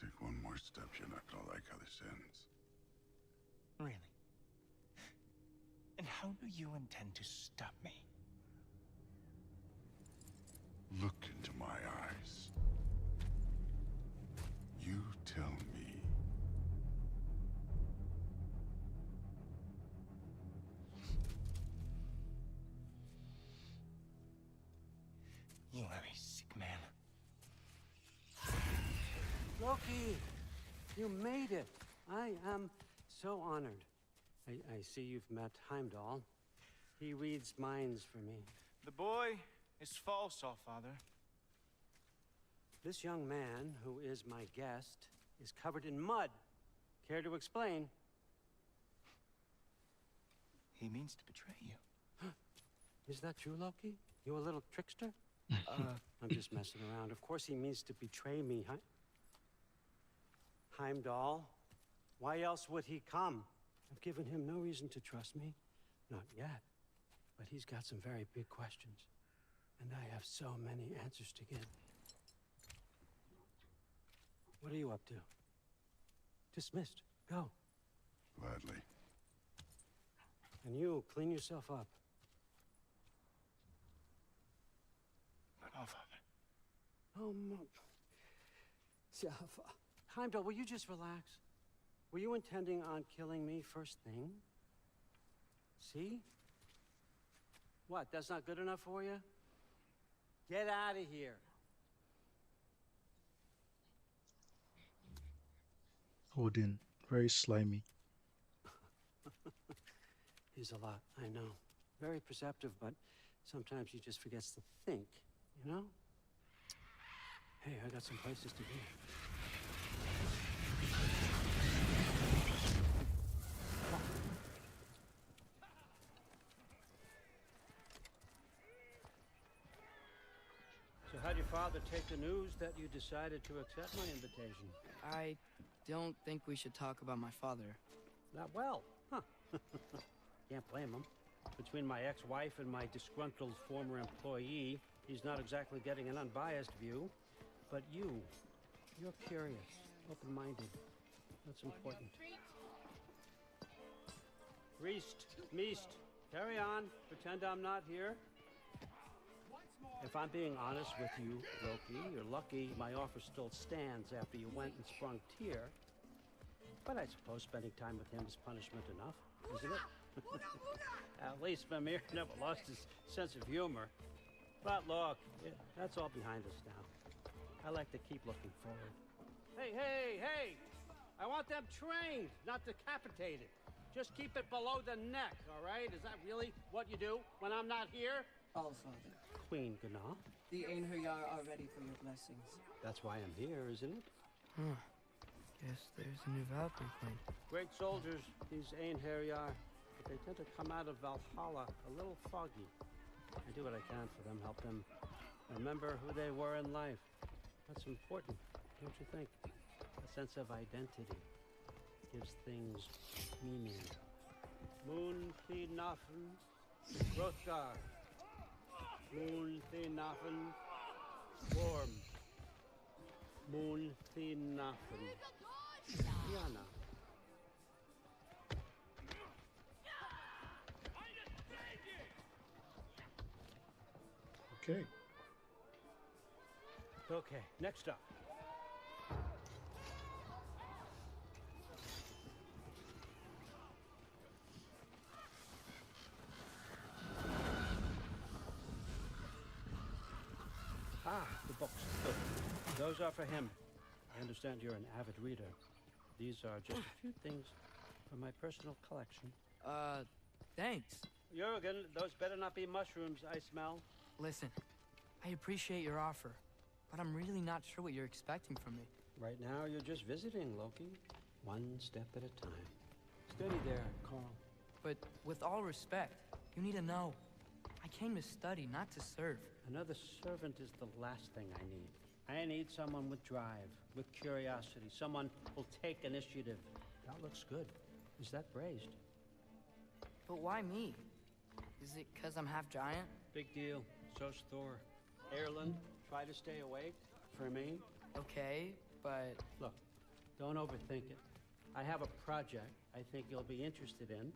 [SPEAKER 5] Take one more step, you're not gonna like how this ends.
[SPEAKER 9] Really? And how do you intend to stop me?
[SPEAKER 5] Look into my eyes. You tell me.
[SPEAKER 9] You are a sick man.
[SPEAKER 13] Loki! You made it! I am so honored. I see you've met Heimdall. He reads minds for me.
[SPEAKER 9] The boy is false, Allfather.
[SPEAKER 13] This young man, who is my guest, is covered in mud. Care to explain?
[SPEAKER 9] He means to betray you.
[SPEAKER 13] Is that true, Loki? You a little trickster? I'm just messing around. Of course he means to betray me, Heimdall. Why else would he come? I've given him no reason to trust me. Not yet. But he's got some very big questions. And I have so many answers to give. What are you up to? Dismissed. Go.
[SPEAKER 5] Gladly.
[SPEAKER 13] And you, clean yourself up.
[SPEAKER 9] But Allfather.
[SPEAKER 13] Oh, no. Heimdall, will you just relax? Were you intending on killing me first thing? See? What, that's not good enough for you? Get out of here.
[SPEAKER 1] Odin, very slimy.
[SPEAKER 13] He's a lot, I know. Very perceptive, but sometimes he just forgets to think, you know? Hey, I got some places to be. So how'd your father take the news that you decided to accept my invitation?
[SPEAKER 10] I don't think we should talk about my father.
[SPEAKER 13] Not well, huh? Can't blame him. Between my ex-wife and my disgruntled former employee, he's not exactly getting an unbiased view. But you're curious, open-minded. That's important. Priest, Meest, carry on. Pretend I'm not here. If I'm being honest with you, Loki, you're lucky my offer still stands after you went and sprung Tyr. But I suppose spending time with him is punishment enough, isn't it? At least Mimir never lost his sense of humor. But look, that's all behind us now. I like to keep looking forward. Hey! I want them trained, not decapitated. Just keep it below the neck, all right? Is that really what you do when I'm not here?
[SPEAKER 14] Allfather,
[SPEAKER 13] Queen Gná.
[SPEAKER 14] the Einherjar are ready for your blessings.
[SPEAKER 13] That's why I'm here, isn't it?
[SPEAKER 10] Huh. Guess there's a new Valkyrie queen.
[SPEAKER 13] Great soldiers, these Einherjar, but they tend to come out of Valhalla a little foggy. I do what I can for them, help them remember who they were in life. That's important, don't you think? A sense of identity gives things meaning. Moon Thinafen, Hrothgar. Moon Thinafen, Worm. Moon Thinafen, Diana.
[SPEAKER 1] Okay.
[SPEAKER 13] Okay, next up. The books. Good. Those are for him. I understand you're an avid reader. These are just a few things from my personal collection.
[SPEAKER 10] Thanks.
[SPEAKER 13] Jurgen, those better not be mushrooms I smell.
[SPEAKER 10] Listen, I appreciate your offer, but I'm really not sure what you're expecting from me.
[SPEAKER 13] Right now, you're just visiting, Loki. One step at a time. Steady there, Carl.
[SPEAKER 10] But with all respect, you need to know. I came to study, not to serve.
[SPEAKER 13] Another servant is the last thing I need. I need someone with drive, with curiosity, someone who'll take initiative. That looks good. Is that braised?
[SPEAKER 10] But why me? Is it because I'm half giant?
[SPEAKER 13] Big deal. So's Thor. Erland, Try to stay awake for me.
[SPEAKER 10] Okay, but...
[SPEAKER 13] Look, don't overthink it. I have a project I think you'll be interested in.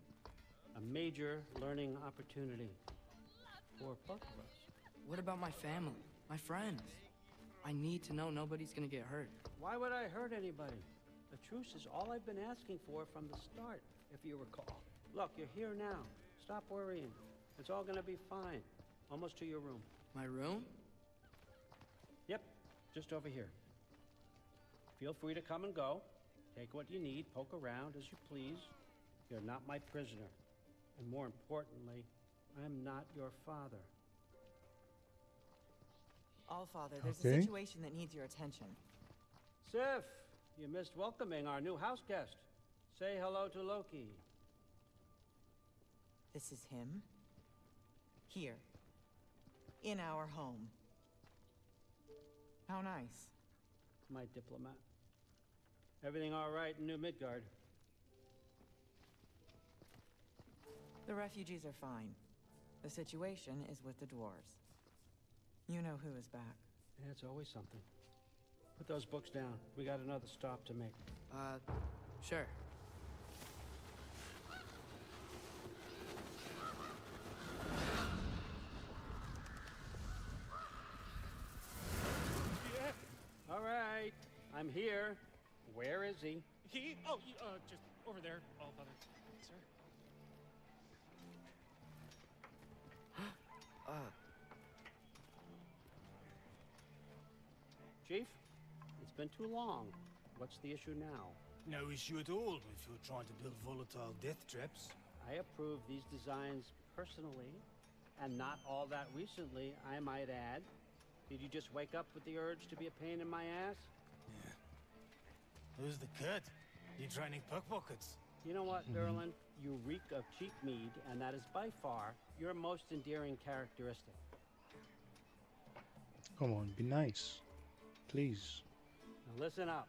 [SPEAKER 13] A major learning opportunity for both of us.
[SPEAKER 10] What about my family? My friends? I need to know nobody's gonna get hurt.
[SPEAKER 13] Why would I hurt anybody? The truce is all I've been asking for from the start, if you recall. Look, you're here now. Stop worrying. It's all gonna be fine. Almost to your room.
[SPEAKER 10] My room?
[SPEAKER 13] Yep, just over here. Feel free to come and go. Take what you need, poke around as you please. You're not my prisoner. And more importantly, I'm not your father.
[SPEAKER 15] Allfather, there's
[SPEAKER 1] Okay.
[SPEAKER 15] a situation that needs your attention.
[SPEAKER 13] Sif, you missed welcoming our new house guest. Say hello to Loki.
[SPEAKER 15] This is him. Here. In our home. How nice.
[SPEAKER 13] My diplomat. Everything all right in New Midgard?
[SPEAKER 15] The refugees are fine. The situation is with the dwarves. You know who is back.
[SPEAKER 13] Yeah, it's always something. Put those books down. We got another stop to make.
[SPEAKER 10] Sure.
[SPEAKER 13] All right, I'm here. Where is he?
[SPEAKER 16] Just over there, Allfather. Sir?
[SPEAKER 13] Chief, it's been too long. What's the issue now?
[SPEAKER 4] No issue at all if you're trying to build volatile death traps.
[SPEAKER 13] I approve these designs personally, and not all that recently, I might add. Did you just wake up with the urge to be a pain in my ass?
[SPEAKER 4] Who's the cut? You training pickpockets?
[SPEAKER 13] You know what, Derlin? You reek of cheap mead, and that is by far your most endearing characteristic.
[SPEAKER 1] Come on, be nice. Please.
[SPEAKER 13] Now listen up.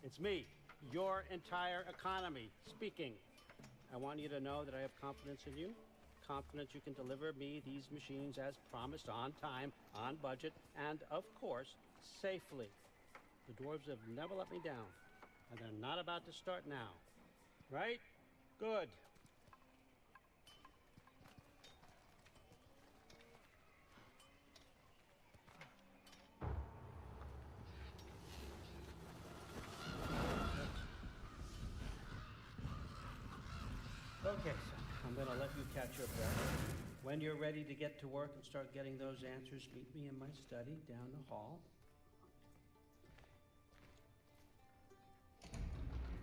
[SPEAKER 13] It's me, your entire economy, speaking. I want you to know that I have confidence in you. Confidence you can deliver me these machines as promised, on time, on budget, and of course, safely. The dwarves have never let me down, and they're not about to start now. Right? Good. Okay, so I'm gonna let you catch your breath. When you're ready to get to work and start getting those answers, meet me in my study down the hall.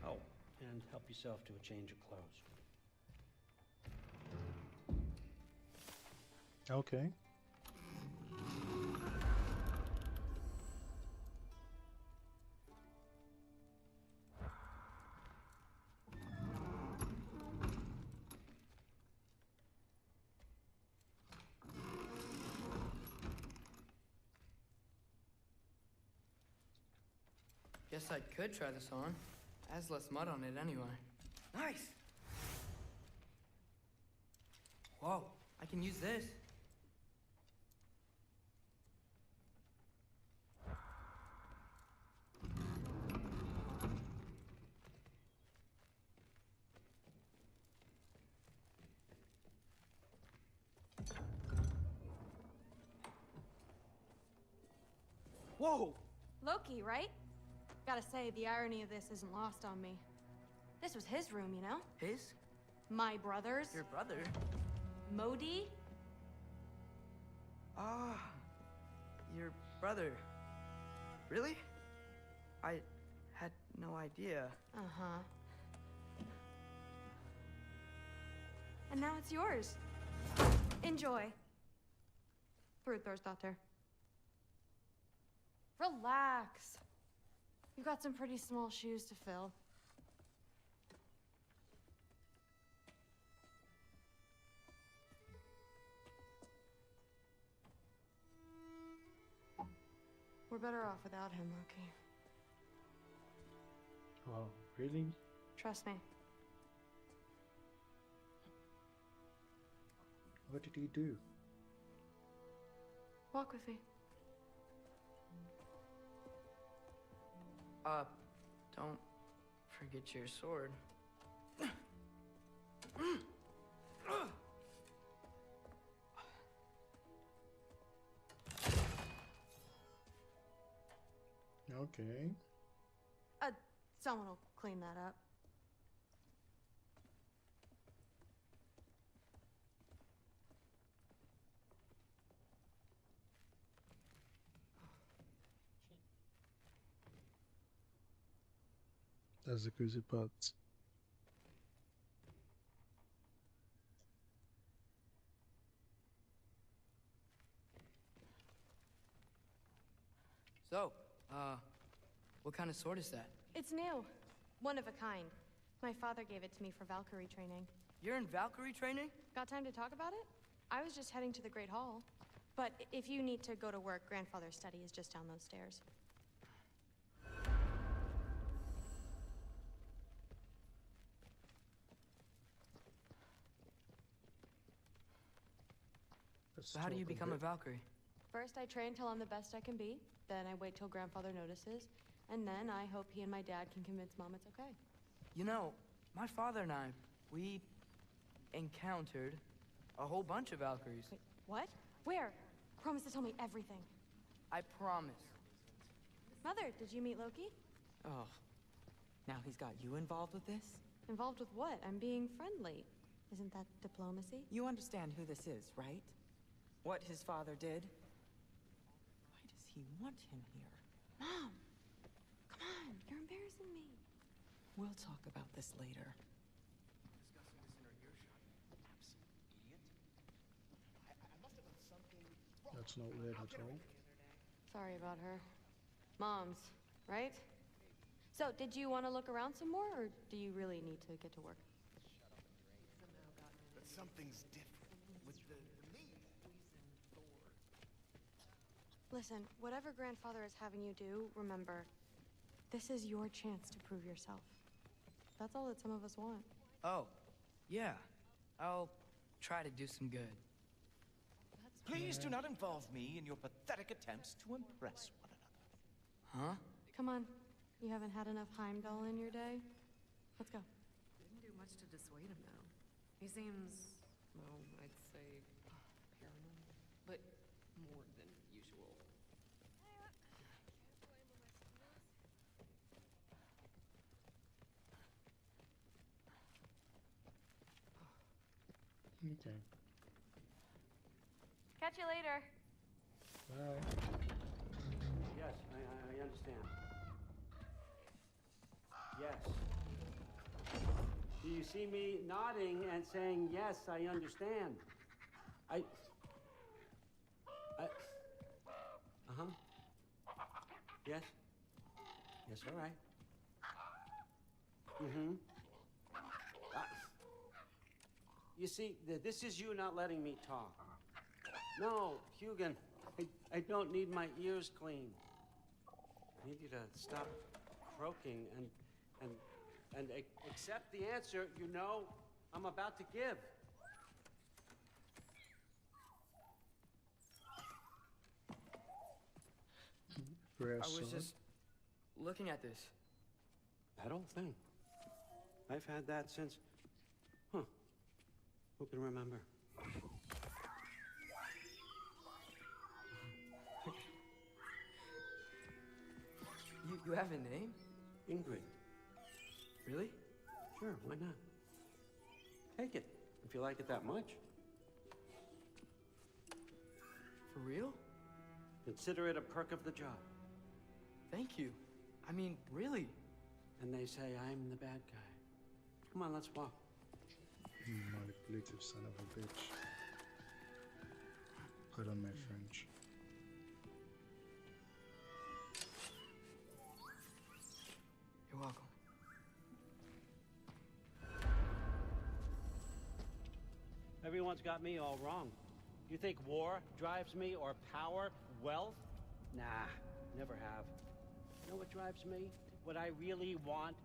[SPEAKER 13] Oh, and help yourself to a change of clothes.
[SPEAKER 1] Okay.
[SPEAKER 10] Guess I could try this on. Has less mud on it anyway. Nice! Whoa, I can use this.
[SPEAKER 13] Whoa!
[SPEAKER 17] Loki, right? Gotta say, the irony of this isn't lost on me. This was his room, you know?
[SPEAKER 10] His?
[SPEAKER 17] My brother's.
[SPEAKER 10] Your brother?
[SPEAKER 17] Modi?
[SPEAKER 10] Ah, your brother. Really? I had no idea.
[SPEAKER 17] Uh-huh. And now it's yours. Enjoy. Brudthor's Relax. You've got some pretty small shoes to fill. We're better off without him, Loki.
[SPEAKER 1] Wow, really?
[SPEAKER 17] Trust me.
[SPEAKER 1] What did he do?
[SPEAKER 17] Walk with me.
[SPEAKER 10] Don't forget your sword.
[SPEAKER 1] Okay.
[SPEAKER 17] Someone will clean that up.
[SPEAKER 1] That's the crazy part.
[SPEAKER 10] So, what kind of sword is that?
[SPEAKER 17] It's new. One of a kind. My father gave it to me for Valkyrie training.
[SPEAKER 10] You're in Valkyrie training?
[SPEAKER 17] Got time to talk about it? I was just heading to the Great Hall. But if you need to go to work, Grandfather's study is just down those stairs.
[SPEAKER 10] So how do you become a Valkyrie?
[SPEAKER 17] First, I train till I'm the best I can be. Then I wait till Grandfather notices. And then I hope he and my dad can convince Mom it's okay.
[SPEAKER 10] You know, my father and I, we encountered a whole bunch of Valkyries.
[SPEAKER 17] Wait, what? Where? Promise to tell me everything.
[SPEAKER 10] I promise.
[SPEAKER 17] Mother, did you meet Loki?
[SPEAKER 15] Oh, now he's got you involved with this?
[SPEAKER 17] Involved with what? I'm being friendly. Isn't that diplomacy?
[SPEAKER 15] You understand who this is, right? What his father did? Why does he want him here?
[SPEAKER 17] Mom! Come on, you're embarrassing me.
[SPEAKER 15] We'll talk about this later.
[SPEAKER 1] That's not weird at all.
[SPEAKER 17] Sorry about her. Mom's, right? So, did you want to look around some more, or do you really need to get to work?
[SPEAKER 3] But something's different with the meat.
[SPEAKER 17] Listen, whatever Grandfather is having you do, remember, this is your chance to prove yourself. That's all that some of us want.
[SPEAKER 10] Oh, yeah. I'll try to do some good.
[SPEAKER 9] Please do not involve me in your pathetic attempts to impress one another.
[SPEAKER 10] Huh?
[SPEAKER 17] Come on. You haven't had enough Heimdall in your day? Let's go.
[SPEAKER 2] Didn't do much to dissuade him, though. He seems, well, I'd say paranoid, but more than usual.
[SPEAKER 1] Okay.
[SPEAKER 17] Catch you later.
[SPEAKER 1] Bye.
[SPEAKER 13] Yes, I understand. Yes. Do you see me nodding and saying, yes, I understand? Uh-huh. Yes? Yes, all right. Mm-hmm. You see, this is you not letting me talk. No, Hugin, I don't need my ears cleaned. I need you to stop croaking and accept the answer you know I'm about to give.
[SPEAKER 1] Freya's
[SPEAKER 10] I was
[SPEAKER 1] sword.
[SPEAKER 10] just looking at this.
[SPEAKER 13] That old thing. I've had that since... Huh. Who can remember?
[SPEAKER 10] You have a name?
[SPEAKER 13] Ingrid.
[SPEAKER 10] Really?
[SPEAKER 13] Sure, why not? Take it, if you like it that much.
[SPEAKER 10] For real?
[SPEAKER 13] Consider it a perk of the job.
[SPEAKER 10] Thank you. I mean, really.
[SPEAKER 13] And they say I'm the bad guy. Come on, let's walk.
[SPEAKER 1] You manipulative son of a bitch. Pardon my French.
[SPEAKER 10] You're welcome.
[SPEAKER 13] Everyone's got me all wrong. You think war drives me, or power, wealth? Nah, never have. You know what drives me? What I really want?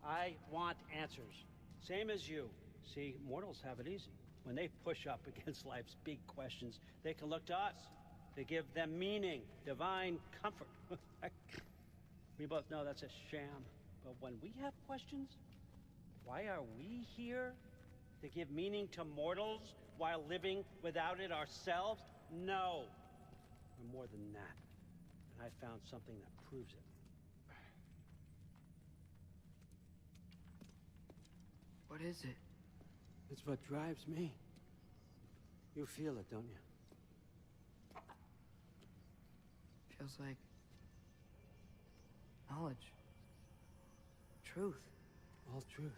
[SPEAKER 13] I want answers. Same as you. See, mortals have it easy. When they push up against life's big questions, they can look to us. They give them meaning, divine comfort. We both know that's a sham. But when we have questions, why are we here? To give meaning to mortals while living without it ourselves? No. We're more than that. And I found something that proves it.
[SPEAKER 10] What is it?
[SPEAKER 13] It's what drives me. You feel it, don't you?
[SPEAKER 10] Feels like knowledge. Truth.
[SPEAKER 13] All truth.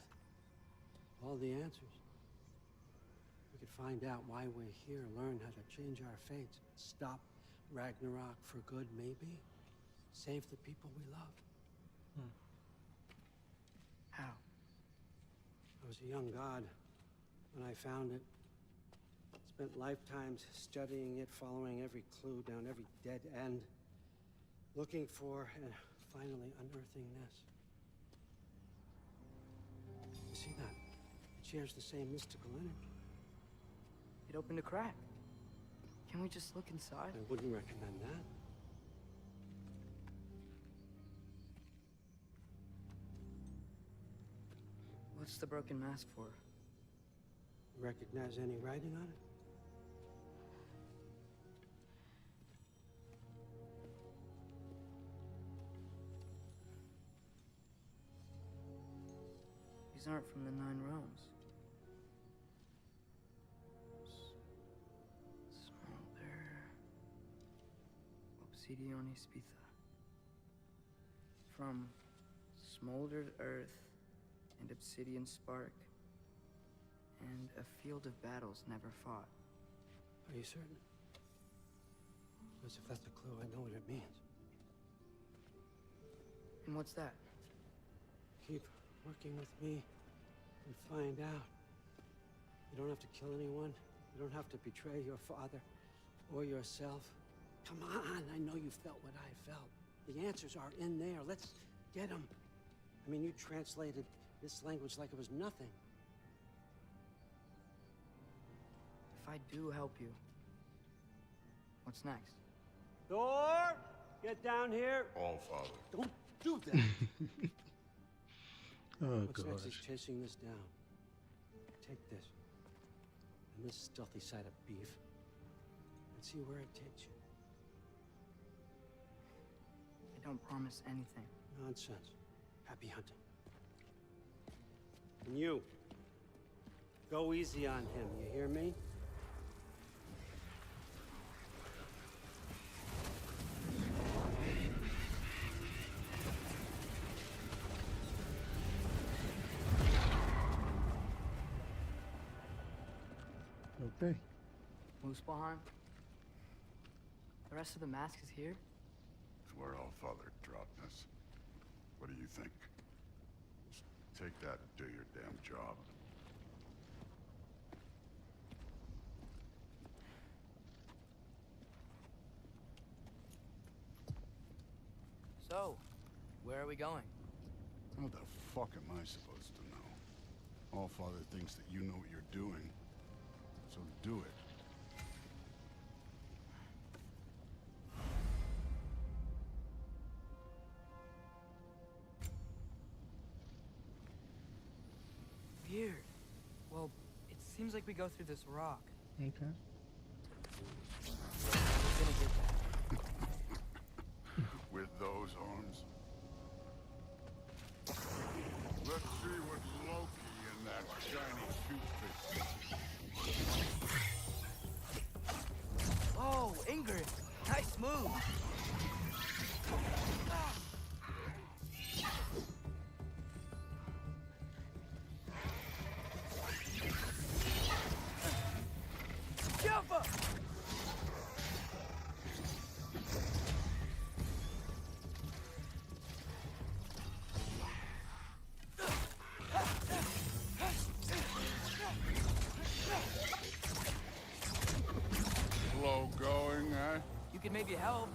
[SPEAKER 13] All the answers. We could find out why we're here, learn how to change our fates, stop Ragnarok for good, maybe? Save the people we love.
[SPEAKER 10] How?
[SPEAKER 13] I was a young god when I found it. Spent lifetimes studying it, following every clue down every dead end, looking for and finally unearthing this. You see that? It shares the same mystical energy.
[SPEAKER 10] It opened a crack. Can we just look inside?
[SPEAKER 13] I wouldn't recommend that.
[SPEAKER 10] What's the broken mask for?
[SPEAKER 13] Recognize any writing on it?
[SPEAKER 10] These aren't from the Nine Realms. Smolder. Obsidione Spitha. From smoldered earth and obsidian spark, and a field of battles never fought.
[SPEAKER 13] Are you certain? Because if that's a clue, I know what it means.
[SPEAKER 10] And what's that?
[SPEAKER 13] Keep working with me and find out. You don't have to kill anyone. You don't have to betray your father or yourself. Come on, I know you felt what I felt. The answers are in there. Let's get them. I mean, you translated this language like it was nothing.
[SPEAKER 10] If I do help you, what's next?
[SPEAKER 13] Thor! Get down here!
[SPEAKER 5] All father.
[SPEAKER 13] Don't do that!
[SPEAKER 1] Oh,
[SPEAKER 13] What's next is
[SPEAKER 1] gosh.
[SPEAKER 13] chasing this down. Take this. And this stealthy side of beef. And see where it takes you.
[SPEAKER 10] I don't promise anything.
[SPEAKER 13] Nonsense. Happy hunting. And you, go easy on him, you hear me?
[SPEAKER 1] Okay.
[SPEAKER 10] Muspelheim? The rest of the mask is here?
[SPEAKER 3] It's where all father dropped us. What do you think? Just take that and do your damn job.
[SPEAKER 10] So, where are we going?
[SPEAKER 3] What the fuck am I supposed to know? All father thinks that you know what you're doing, so do it.
[SPEAKER 10] Weird. Well, it seems like we go through this rock.
[SPEAKER 1] Okay.
[SPEAKER 10] We're gonna get that.
[SPEAKER 3] With those arms. Let's see what's Loki in that shiny toothpick.
[SPEAKER 10] Whoa, Ingrid! Nice move! Jump up!
[SPEAKER 3] Slow going, eh?
[SPEAKER 10] You could maybe help.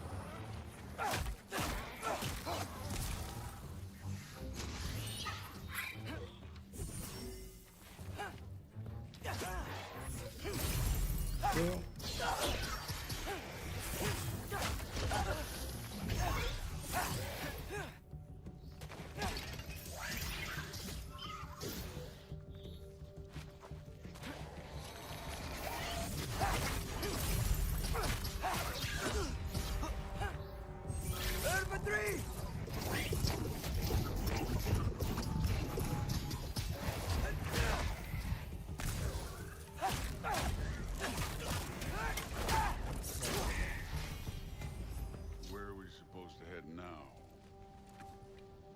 [SPEAKER 3] Where are we supposed to head now?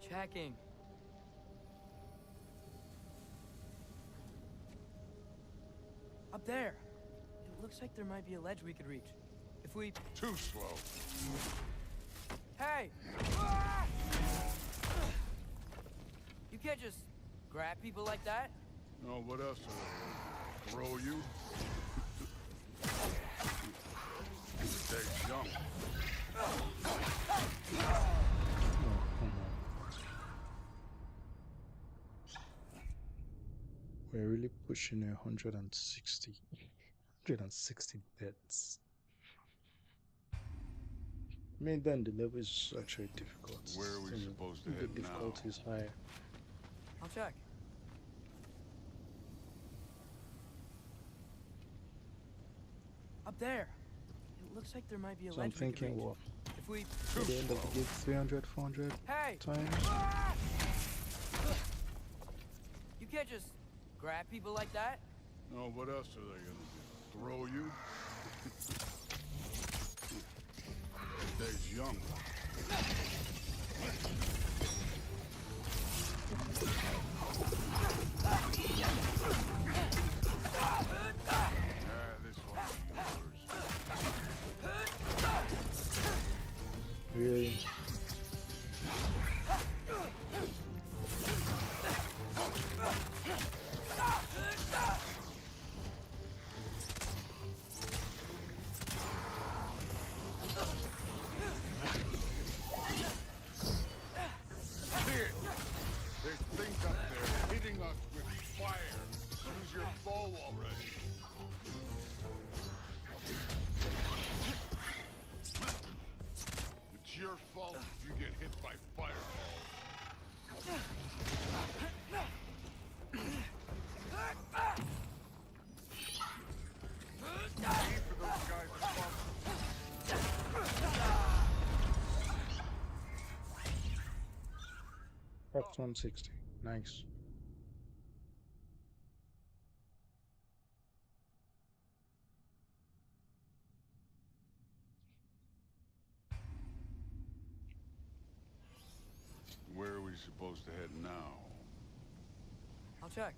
[SPEAKER 10] Checking. Up there. It looks like there might be a ledge we could reach. If we...
[SPEAKER 3] Too slow.
[SPEAKER 10] Hey! You can't just grab people like that.
[SPEAKER 3] No, what else are they? Throw you? They're young.
[SPEAKER 1] We're really pushing 160 bits. I mean, then the level is actually difficult.
[SPEAKER 3] Where are we supposed to head
[SPEAKER 1] the difficulty
[SPEAKER 3] now?
[SPEAKER 1] is higher.
[SPEAKER 10] I'll check. Up there. It looks like there might be a
[SPEAKER 1] So
[SPEAKER 10] ledge
[SPEAKER 1] I'm thinking,
[SPEAKER 10] we could
[SPEAKER 1] what?
[SPEAKER 10] reach. If we...
[SPEAKER 1] At the end of the game, 300, 400
[SPEAKER 10] Hey!
[SPEAKER 1] times?
[SPEAKER 10] You can't just grab people like that.
[SPEAKER 3] No, what else are they gonna do? Throw you? They're young. This one's yours.
[SPEAKER 1] Really?
[SPEAKER 3] There's things up there hitting us with fire. Use your bow already. It's your fault if you get hit by fireballs. Aim for those guys above.
[SPEAKER 1] That's 160. Nice.
[SPEAKER 3] Where are we supposed to head now?
[SPEAKER 10] I'll check.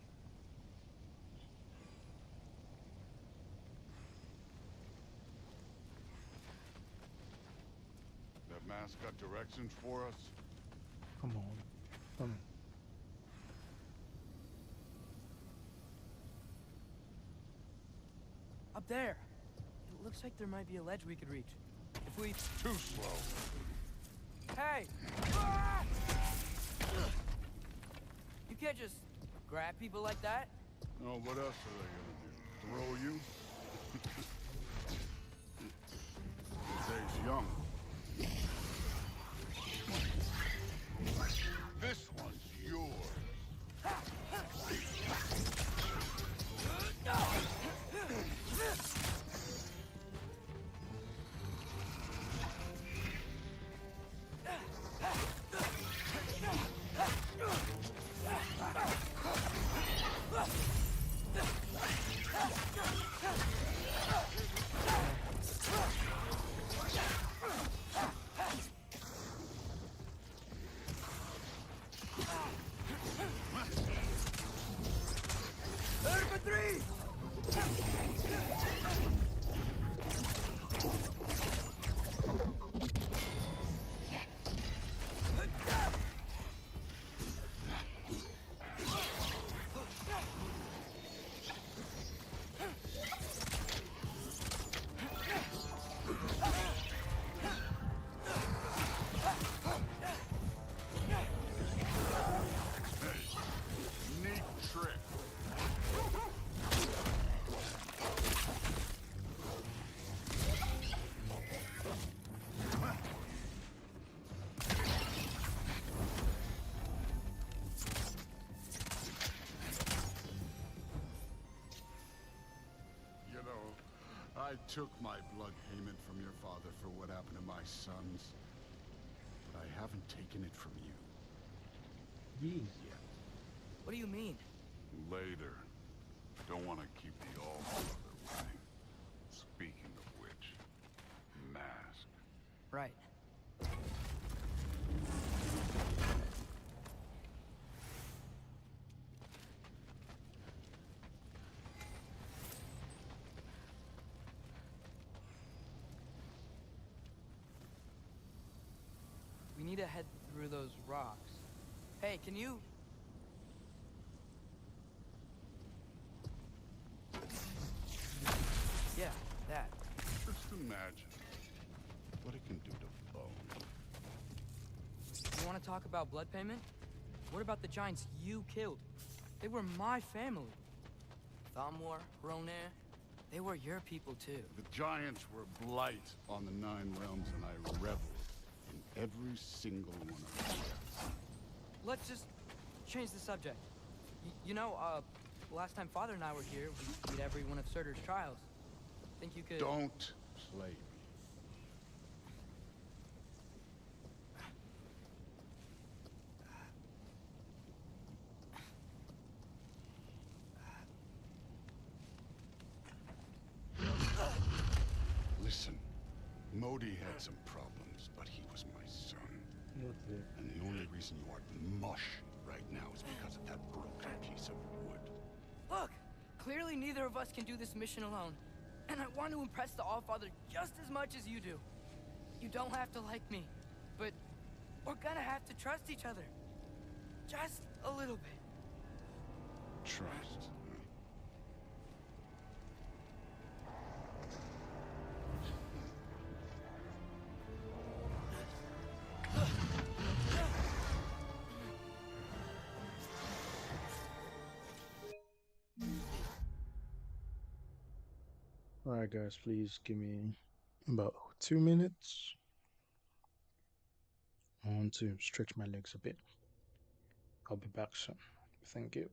[SPEAKER 3] That mask got directions for us?
[SPEAKER 1] Come on. Come on.
[SPEAKER 10] Up there. It looks like there might be a ledge we could reach. If we...
[SPEAKER 3] Too slow.
[SPEAKER 10] Hey! You can't just grab people like that.
[SPEAKER 3] No, what else are they gonna do? Throw you? They're young. This one's yours. I took my blood payment from your father for what happened to my sons. But I
[SPEAKER 18] haven't taken it from you.
[SPEAKER 1] Ye.
[SPEAKER 18] Yet.
[SPEAKER 10] What do you mean?
[SPEAKER 18] Later. Don't want to keep the All-Father waiting. Speaking of which, mask.
[SPEAKER 10] Right. We need to head through those rocks. Hey, can you... Yeah, that.
[SPEAKER 18] Just imagine what it can do to bone.
[SPEAKER 10] You want to talk about blood payment? What about the giants you killed? They were my family. Thamor, Ronair, they were your people too.
[SPEAKER 18] The giants were blight on the Nine Realms, and I reveled in every single one of them.
[SPEAKER 10] Let's just change the subject. You know, last time Father and I were here, we beat every one of Surtur's trials. Think you could...
[SPEAKER 18] Don't play me. Listen, Modi had some problems, but he was my son.
[SPEAKER 1] Okay.
[SPEAKER 18] And the only reason you are mush right now is because of that broken piece of wood.
[SPEAKER 10] Look! Clearly neither of us can do this mission alone. And I want to impress the Allfather just as much as you do. You don't have to like me, but we're gonna have to trust each other. Just a little bit.
[SPEAKER 18] Trust.
[SPEAKER 1] Alright, guys, please give me about 2 minutes. I want to stretch my legs a bit. I'll be back soon. Thank you.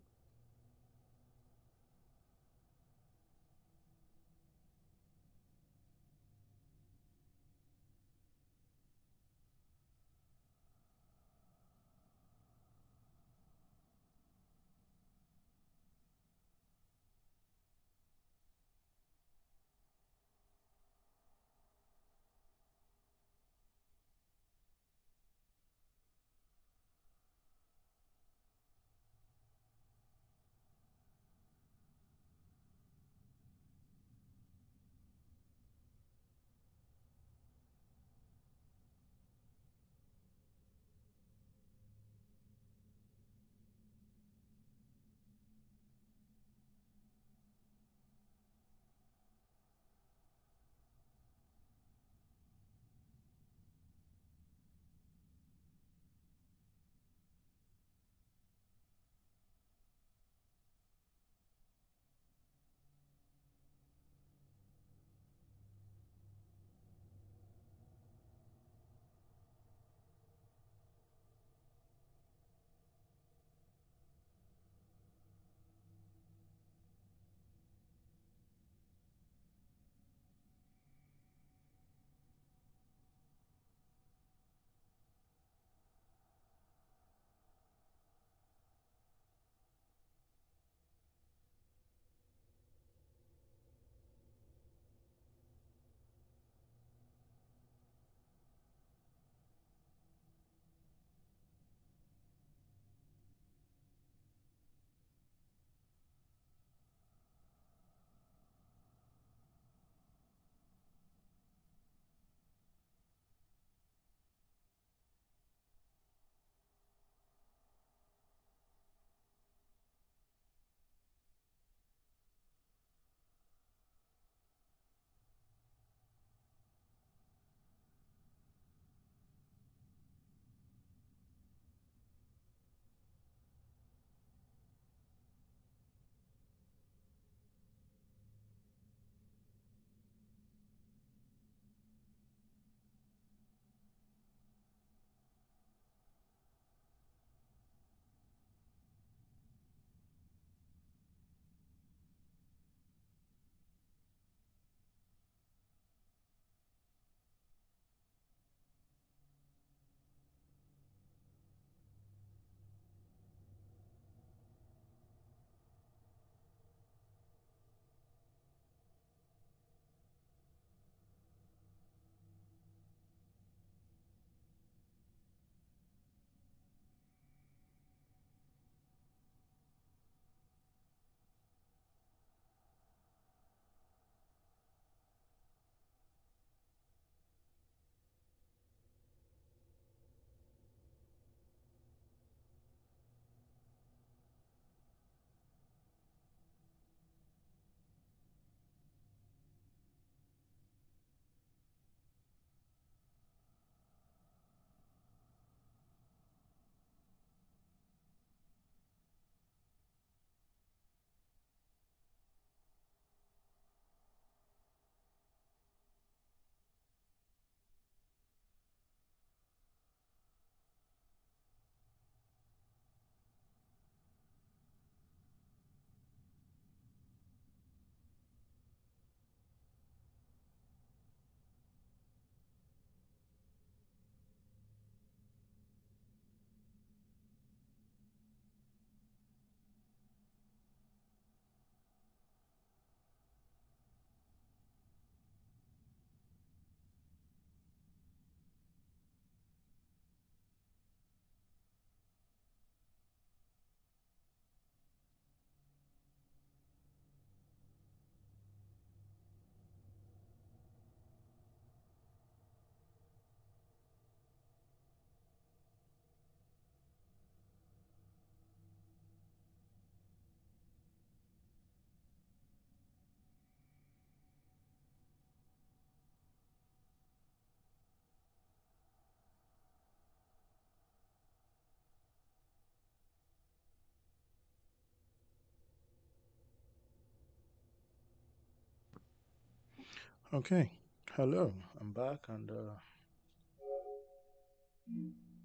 [SPEAKER 1] Okay, hello, I'm back and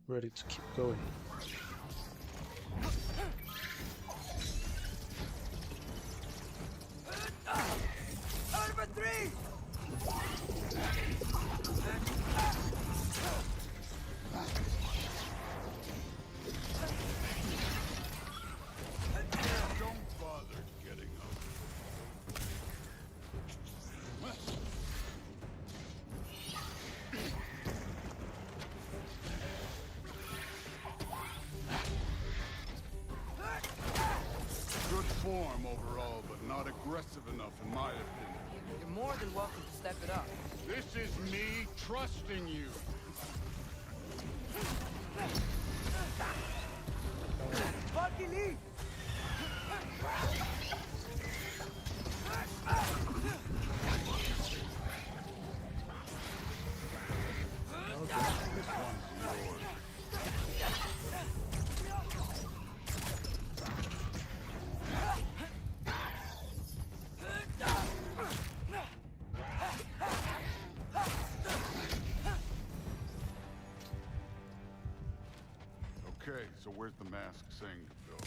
[SPEAKER 1] ready to keep going.
[SPEAKER 4] Out of a three!
[SPEAKER 18] Don't bother getting up. Good form overall, but not aggressive enough in my opinion.
[SPEAKER 10] You're more than welcome to step it up.
[SPEAKER 18] This is me trusting you.
[SPEAKER 4] Bucky Lee!
[SPEAKER 18] Okay, so where's the mask saying to go?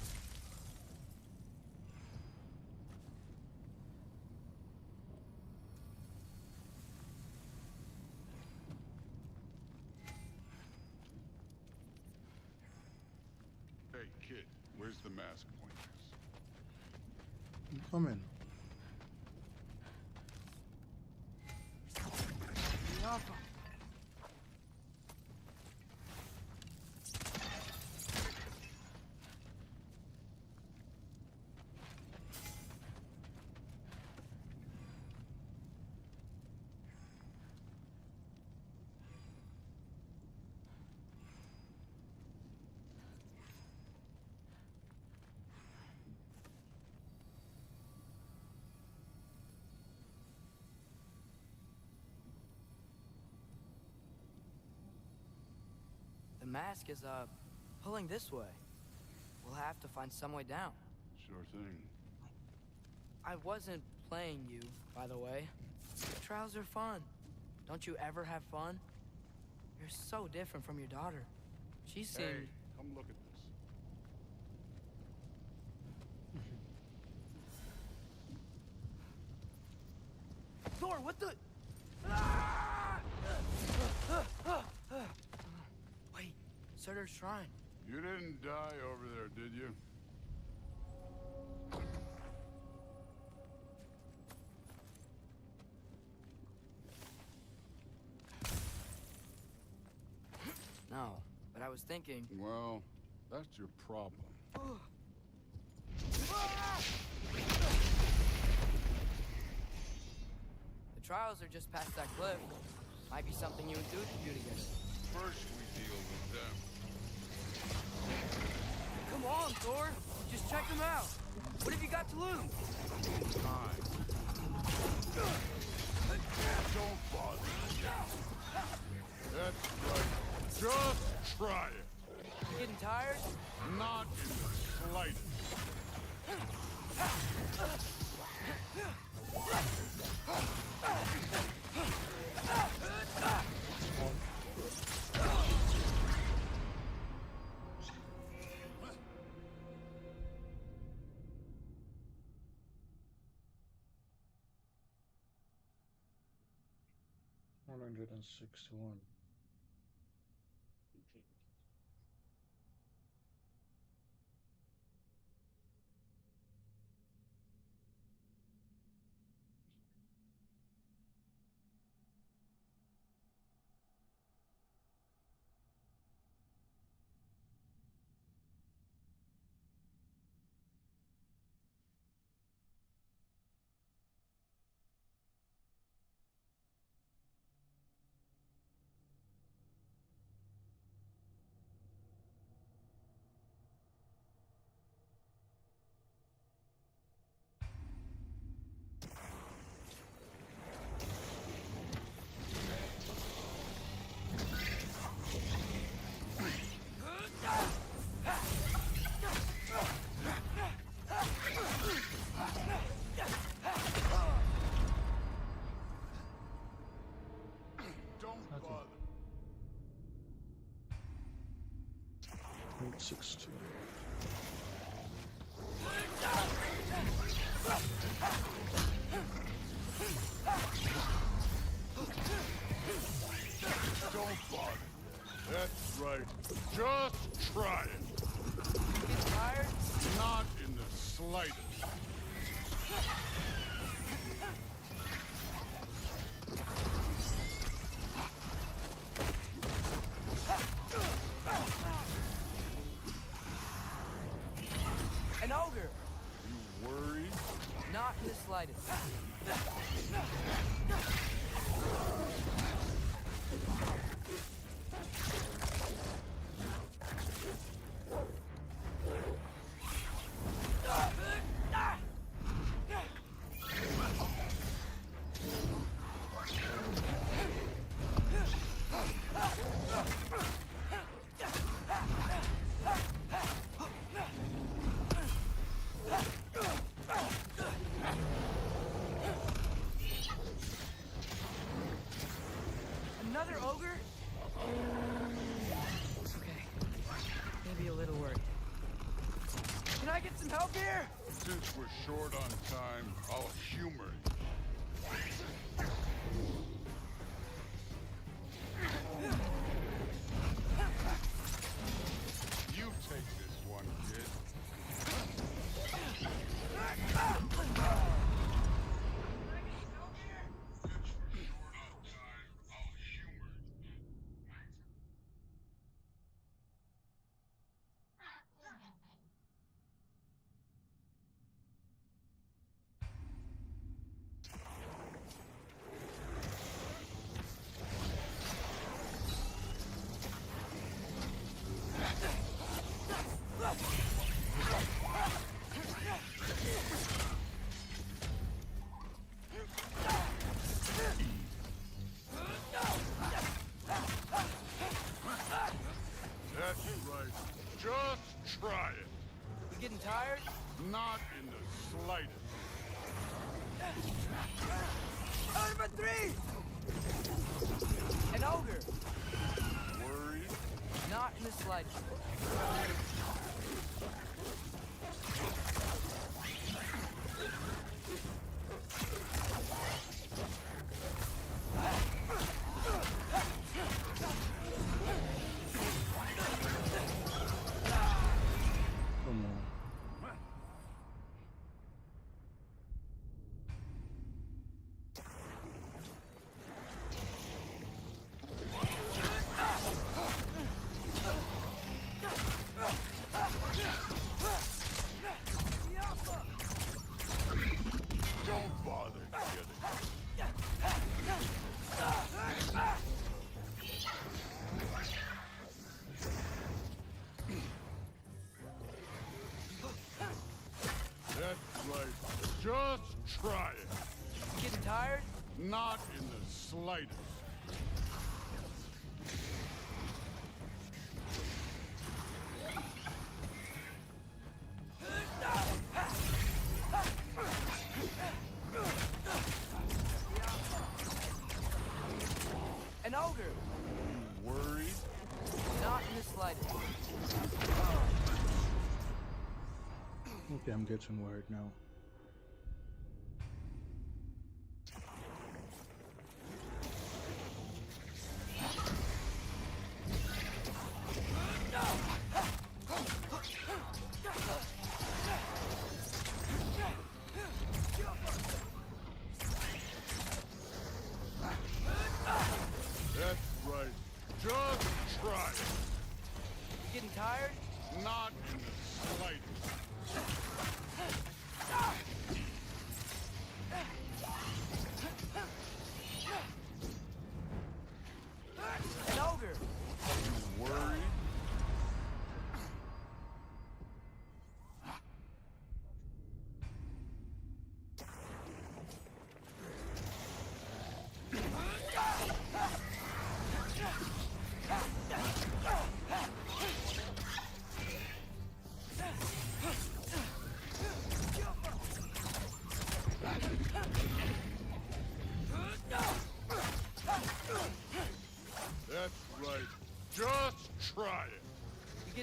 [SPEAKER 18] Hey, kid, where's the mask pointers?
[SPEAKER 1] I'm coming.
[SPEAKER 10] The mask is, pulling this way. We'll have to find some way down.
[SPEAKER 18] Sure thing.
[SPEAKER 10] I wasn't playing you, by the way. Trials are fun. Don't you ever have fun? You're so different from your daughter. She seemed...
[SPEAKER 18] Hey, come look at this.
[SPEAKER 10] Thor, what the... Wait, Surtur's shrine.
[SPEAKER 18] You didn't die over there, did you?
[SPEAKER 10] No, but I was thinking...
[SPEAKER 18] Well, that's your problem.
[SPEAKER 10] The trials are just past that cliff. Might be something you and Dude can do together.
[SPEAKER 18] First we deal with them.
[SPEAKER 10] Come on, Thor. Just check them out. What have you got to lose?
[SPEAKER 18] Time. Don't bother. That's right. Just try it.
[SPEAKER 10] You getting tired?
[SPEAKER 18] Not in the slightest.
[SPEAKER 1] $161. 816.
[SPEAKER 18] Don't bother. That's right. Just try it.
[SPEAKER 10] Get tired?
[SPEAKER 18] Not in the slightest.
[SPEAKER 10] An ogre!
[SPEAKER 18] You worried?
[SPEAKER 10] Not in the slightest. Another ogre? Okay. Maybe a little worried. Can I get some help here?
[SPEAKER 18] Since we're short on time, I'll humor you. You take this one, kid. That's right. Just try it.
[SPEAKER 10] You getting tired?
[SPEAKER 18] Not in the slightest.
[SPEAKER 10] Number 3! An ogre!
[SPEAKER 18] Worried?
[SPEAKER 10] Not in the slightest.
[SPEAKER 1] Come on.
[SPEAKER 18] Don't bother, kid. That's right. Just try it.
[SPEAKER 10] Getting tired?
[SPEAKER 18] Not in the slightest.
[SPEAKER 10] An ogre!
[SPEAKER 18] You worried?
[SPEAKER 10] Not in the slightest.
[SPEAKER 1] Okay, I'm getting worried now.
[SPEAKER 18] That's right. Just try it.
[SPEAKER 10] Getting tired?
[SPEAKER 18] Not in the slightest.
[SPEAKER 10] An ogre!
[SPEAKER 18] You worried?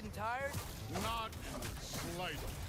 [SPEAKER 10] Getting tired?
[SPEAKER 18] Not in the slightest.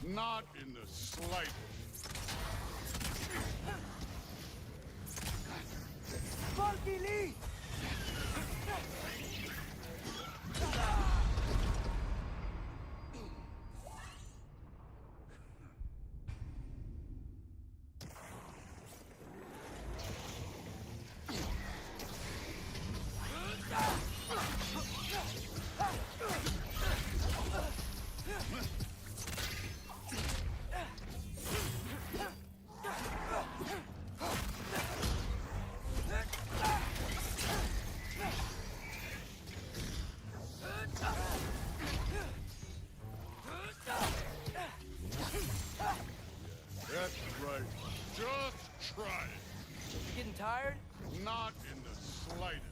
[SPEAKER 18] Not in the slightest.
[SPEAKER 10] Funky Lee! Tired?
[SPEAKER 18] Not in the slightest.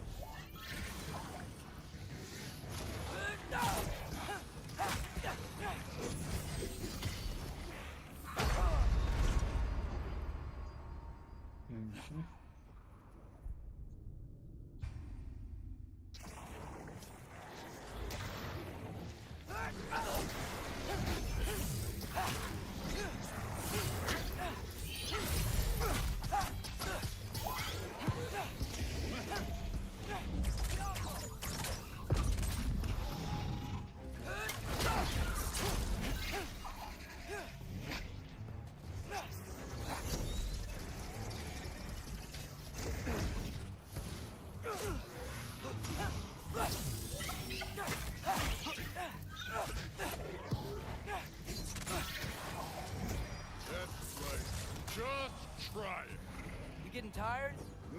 [SPEAKER 10] Getting tired?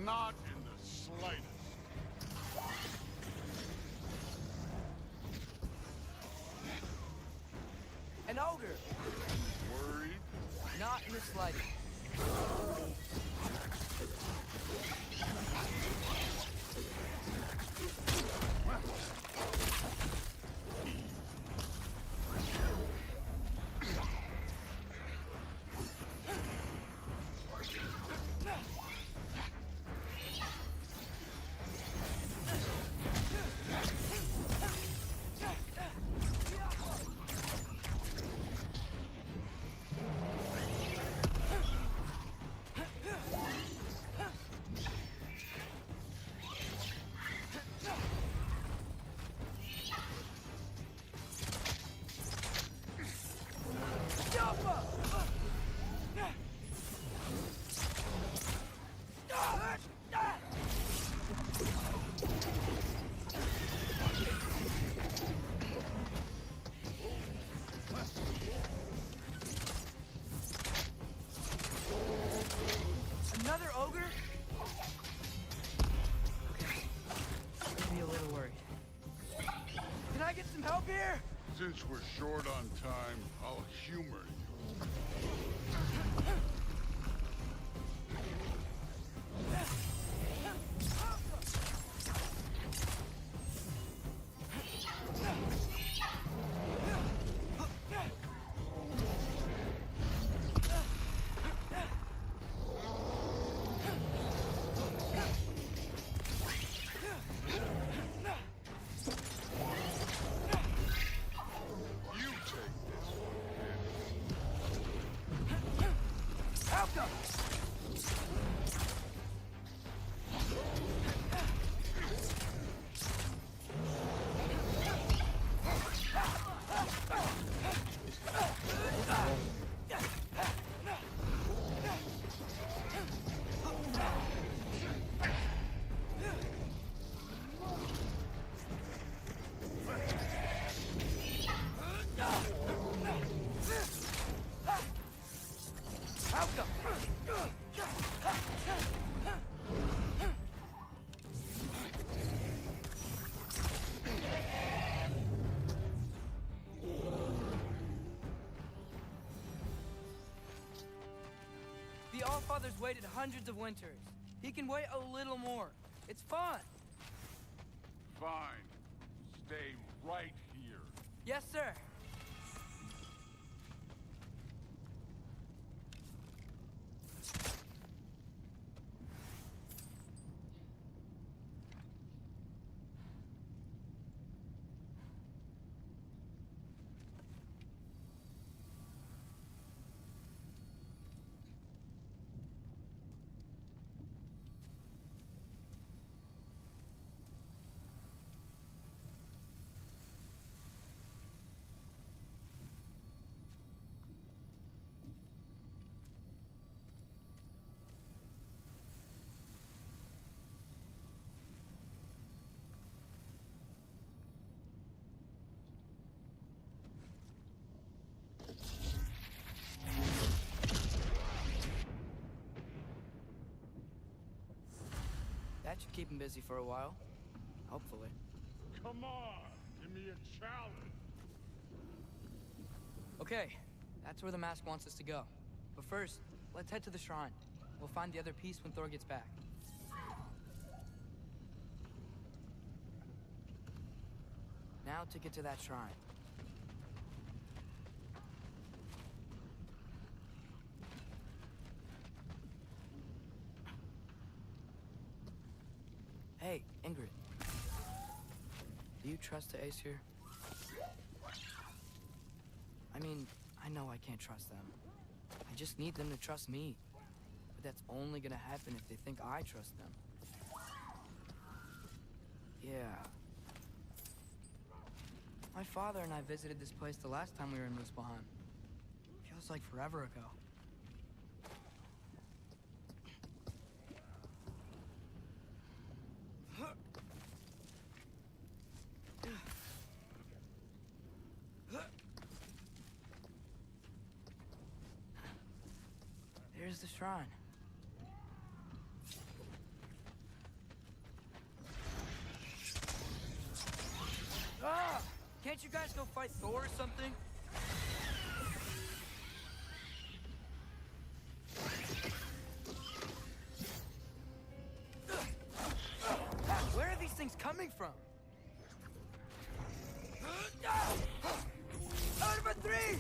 [SPEAKER 18] Not in the slightest.
[SPEAKER 10] An ogre!
[SPEAKER 18] Worried?
[SPEAKER 10] Not in the slightest. Another ogre? Okay. I'll be a little worried. Can I get some help here?
[SPEAKER 18] Since we're short on time, I'll humor you.
[SPEAKER 10] The Allfather's waited hundreds of winters. He can wait a little more. It's fun.
[SPEAKER 18] Fine. Stay right here.
[SPEAKER 10] Yes, sir. That should keep him busy for a while. Hopefully.
[SPEAKER 18] Come on, give me a challenge.
[SPEAKER 10] Okay, that's where the mask wants us to go. But first, let's head to the shrine. We'll find the other piece when Thor gets back. Now to get to that shrine. Hey, Ingrid. Do you trust the Aesir? I mean, I know I can't trust them. I just need them to trust me. But that's only gonna happen if they think I trust them. Yeah. My father and I visited this place the last time we were in Muspelheim. Feels like forever ago. There's the shrine. Ah! Can't you guys go fight Thor or something? Where are these things coming from? Out of a three!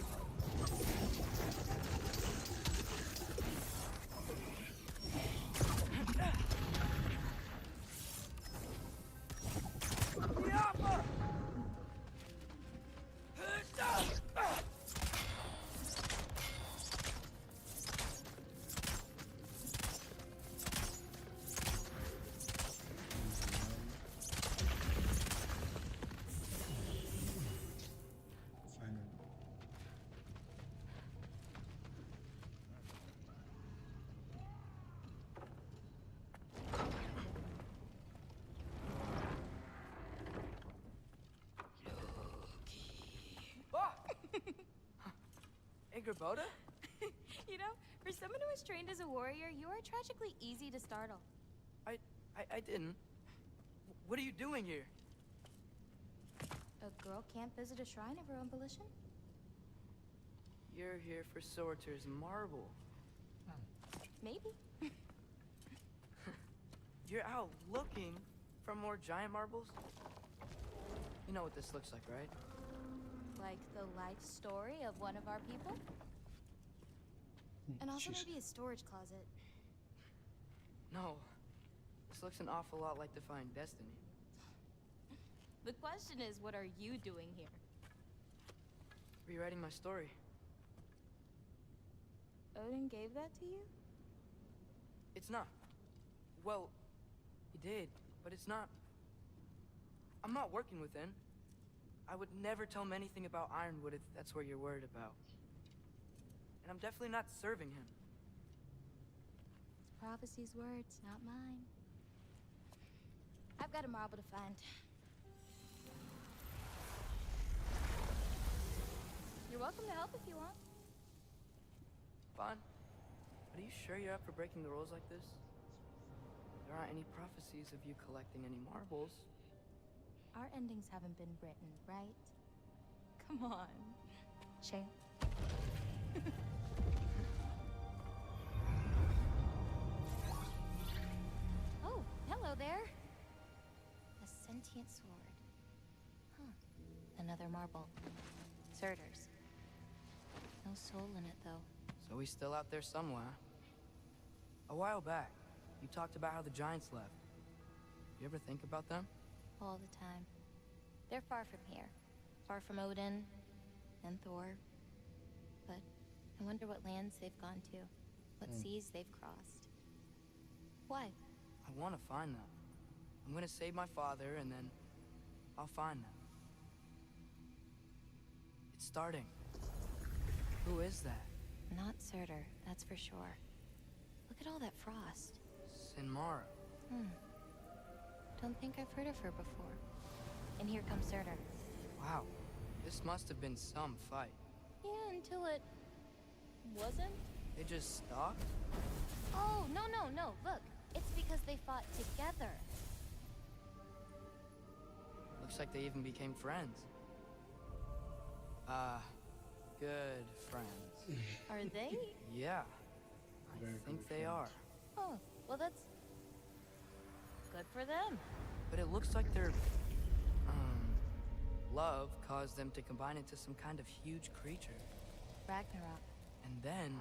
[SPEAKER 10] Boda?
[SPEAKER 19] You know, for someone who was trained as a warrior, you are tragically easy to startle.
[SPEAKER 10] I didn't. What are you doing here?
[SPEAKER 19] A girl can't visit a shrine of her own volition?
[SPEAKER 10] You're here for Sorter's marble.
[SPEAKER 19] Maybe.
[SPEAKER 10] You're out looking for more giant marbles? You know what this looks like, right?
[SPEAKER 19] Like the life story of one of our people? And also maybe a storage closet.
[SPEAKER 10] No. This looks an awful lot like Defying Destiny.
[SPEAKER 19] The question is, what are you doing here?
[SPEAKER 10] Rewriting my story.
[SPEAKER 19] Odin gave that to you?
[SPEAKER 10] It's not. Well, he did, but it's not. I'm not working with him. I would never tell him anything about Ironwood if that's what you're worried about. And I'm definitely not serving him.
[SPEAKER 19] It's prophecy's words, not mine. I've got a marble to find. You're welcome to help if you want.
[SPEAKER 10] Fine. But are you sure you're up for breaking the rules like this? There aren't any prophecies of you collecting any marbles.
[SPEAKER 19] Our endings haven't been written, right? Come on, champ. there? A sentient sword. Huh. Another marble. Surtur's. No soul in it, though.
[SPEAKER 10] So he's still out there somewhere. A while back, you talked about how the giants left. You ever think about them?
[SPEAKER 19] All the time. They're far from here. Far from Odin and Thor. But I wonder what lands they've gone to. What seas they've crossed. Why?
[SPEAKER 10] I want to find them. I'm gonna save my father, and then I'll find them. It's starting. Who is that?
[SPEAKER 19] Not Surtur, that's for sure. Look at all that frost.
[SPEAKER 10] Sinmara.
[SPEAKER 19] Don't think I've heard of her before. And here comes Surtur.
[SPEAKER 10] Wow. This must have been some fight.
[SPEAKER 19] Yeah, until it... wasn't?
[SPEAKER 10] They just stopped?
[SPEAKER 19] Oh, no. Look. It's because they fought together.
[SPEAKER 10] Looks like they even became friends. Good friends.
[SPEAKER 19] Are they?
[SPEAKER 10] Yeah. I think they are.
[SPEAKER 19] Oh, well that's... good for them.
[SPEAKER 10] But it looks like their... love caused them to combine into some kind of huge creature.
[SPEAKER 19] Ragnarok.
[SPEAKER 10] And then...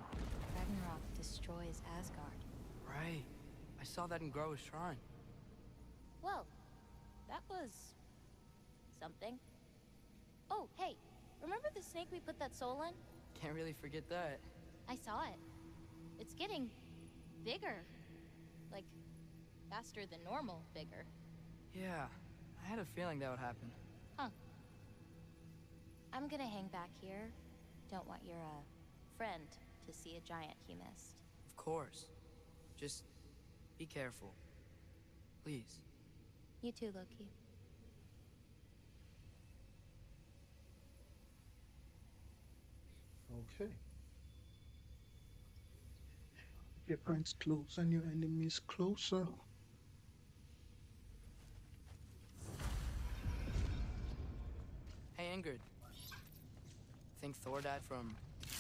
[SPEAKER 19] Ragnarok destroys Asgard.
[SPEAKER 10] Right. I saw that in Groa's shrine.
[SPEAKER 19] Well, that was... something. Oh, hey, remember the snake we put that soul in?
[SPEAKER 10] Can't really forget that.
[SPEAKER 19] I saw it. It's getting... bigger. Like, faster than normal bigger.
[SPEAKER 10] Yeah, I had a feeling that would happen.
[SPEAKER 19] Huh. I'm gonna hang back here. Don't want your, friend to see a giant he missed.
[SPEAKER 10] Of course. Just be careful. Please.
[SPEAKER 19] You too, Loki.
[SPEAKER 1] Okay. Your friends close and your enemies closer.
[SPEAKER 10] Hey, Ingrid. Think Thor died from...
[SPEAKER 3] You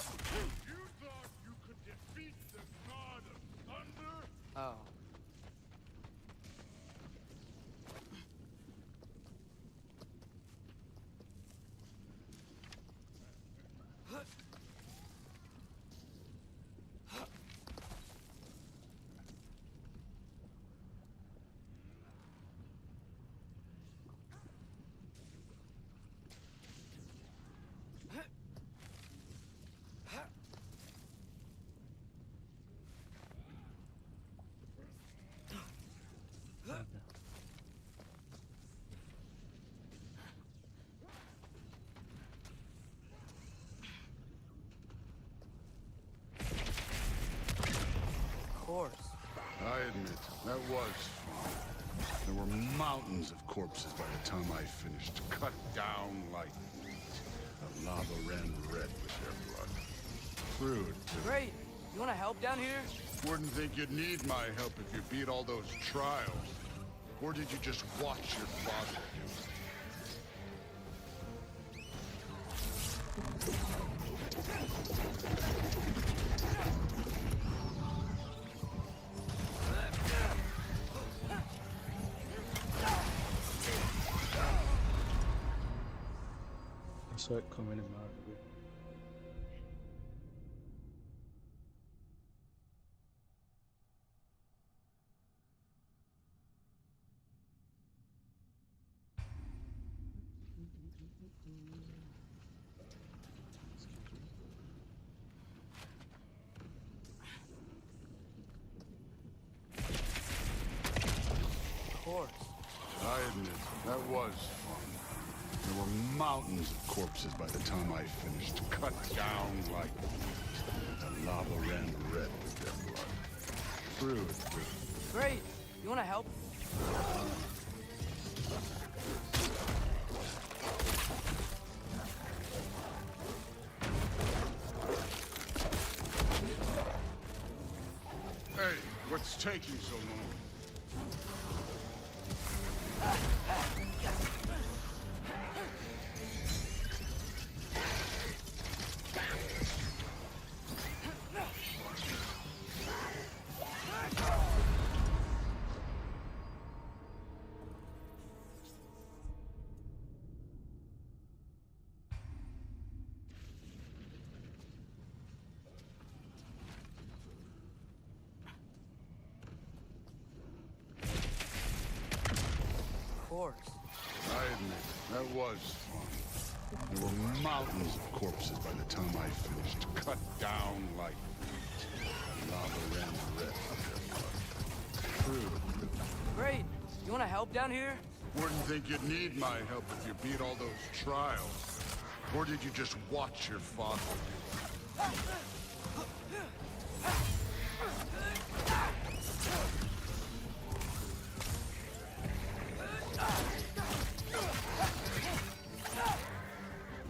[SPEAKER 3] thought you could defeat the god of thunder?
[SPEAKER 10] Oh. Of course.
[SPEAKER 18] I admit, that was fun. There were mountains of corpses by the time I finished, cut down like meat. The lava ran red with their blood. Crude, too.
[SPEAKER 10] Great! You wanna help down here?
[SPEAKER 18] Wouldn't think you'd need my help if you beat all those trials. Or did you just watch your father do it?
[SPEAKER 1] I saw it coming in my way.
[SPEAKER 10] Of course.
[SPEAKER 18] I admit, that was fun. There were mountains of corpses by the time I finished, cut down like meat. The lava ran red with their blood. Crude, too.
[SPEAKER 10] Great! You wanna help?
[SPEAKER 18] Hey, what's taking so long?
[SPEAKER 10] course.
[SPEAKER 18] I admit, that was fun. There were mountains of corpses by the time I finished, cut down like wheat. The lava ran red with their blood. True.
[SPEAKER 10] Great. You want to help down here?
[SPEAKER 18] Wouldn't think you'd need my help if you beat all those trials. Or did you just watch your father do it?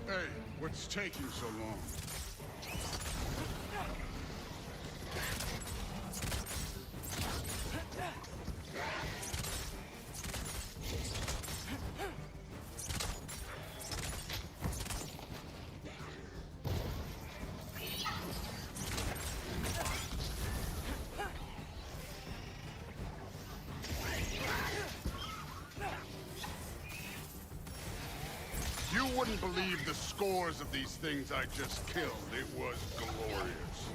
[SPEAKER 18] Hey, what's taking so long? You wouldn't believe the scores of these things I just killed. It was glorious.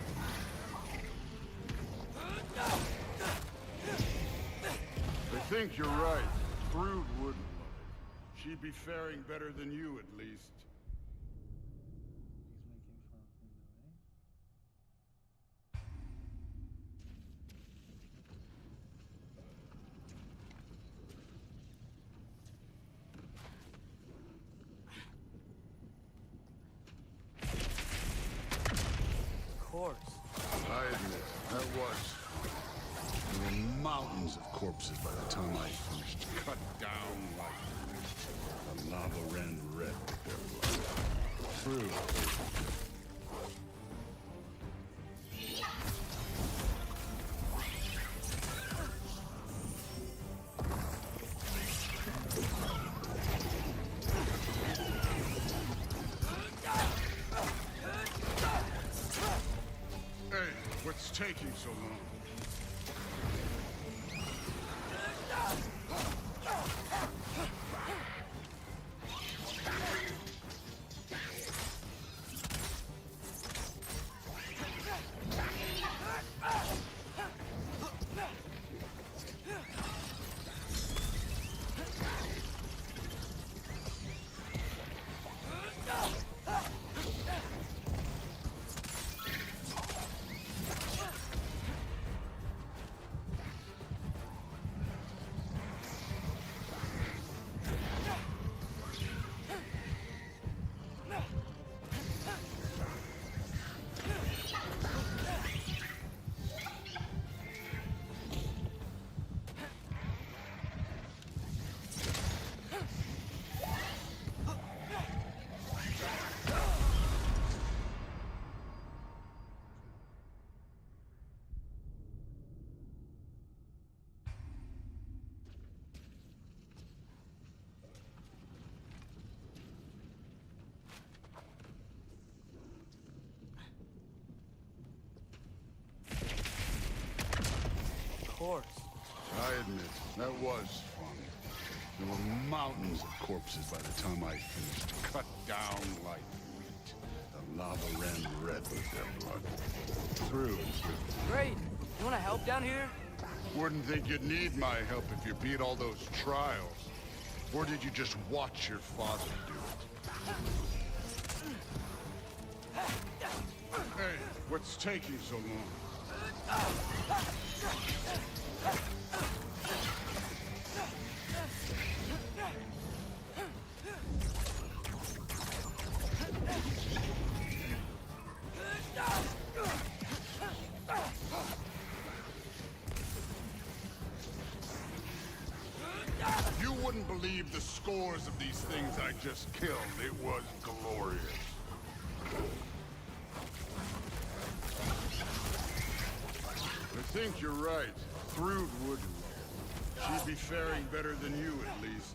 [SPEAKER 18] I think you're right. Thrud wouldn't love it. She'd be faring better than you, at least.
[SPEAKER 1] He's making fun of me now, eh?
[SPEAKER 10] Of course.
[SPEAKER 18] I admit, that was fun. There were mountains of corpses by the time I finished, cut down like wheat. The lava ran red with their blood. True. Hey, what's taking so long?
[SPEAKER 10] Of course.
[SPEAKER 18] I admit, that was fun. There were mountains of corpses by the time I finished, cut down like wheat. The lava ran red with their blood. True.
[SPEAKER 10] Great. You want to help down here?
[SPEAKER 18] Wouldn't think you'd need my help if you beat all those trials. Or did you just watch your father do it? Hey, what's taking so long? You wouldn't believe the scores of these things I just killed. It was glorious. I think you're right. Thrud wouldn't love it. She'd be faring better than you, at least.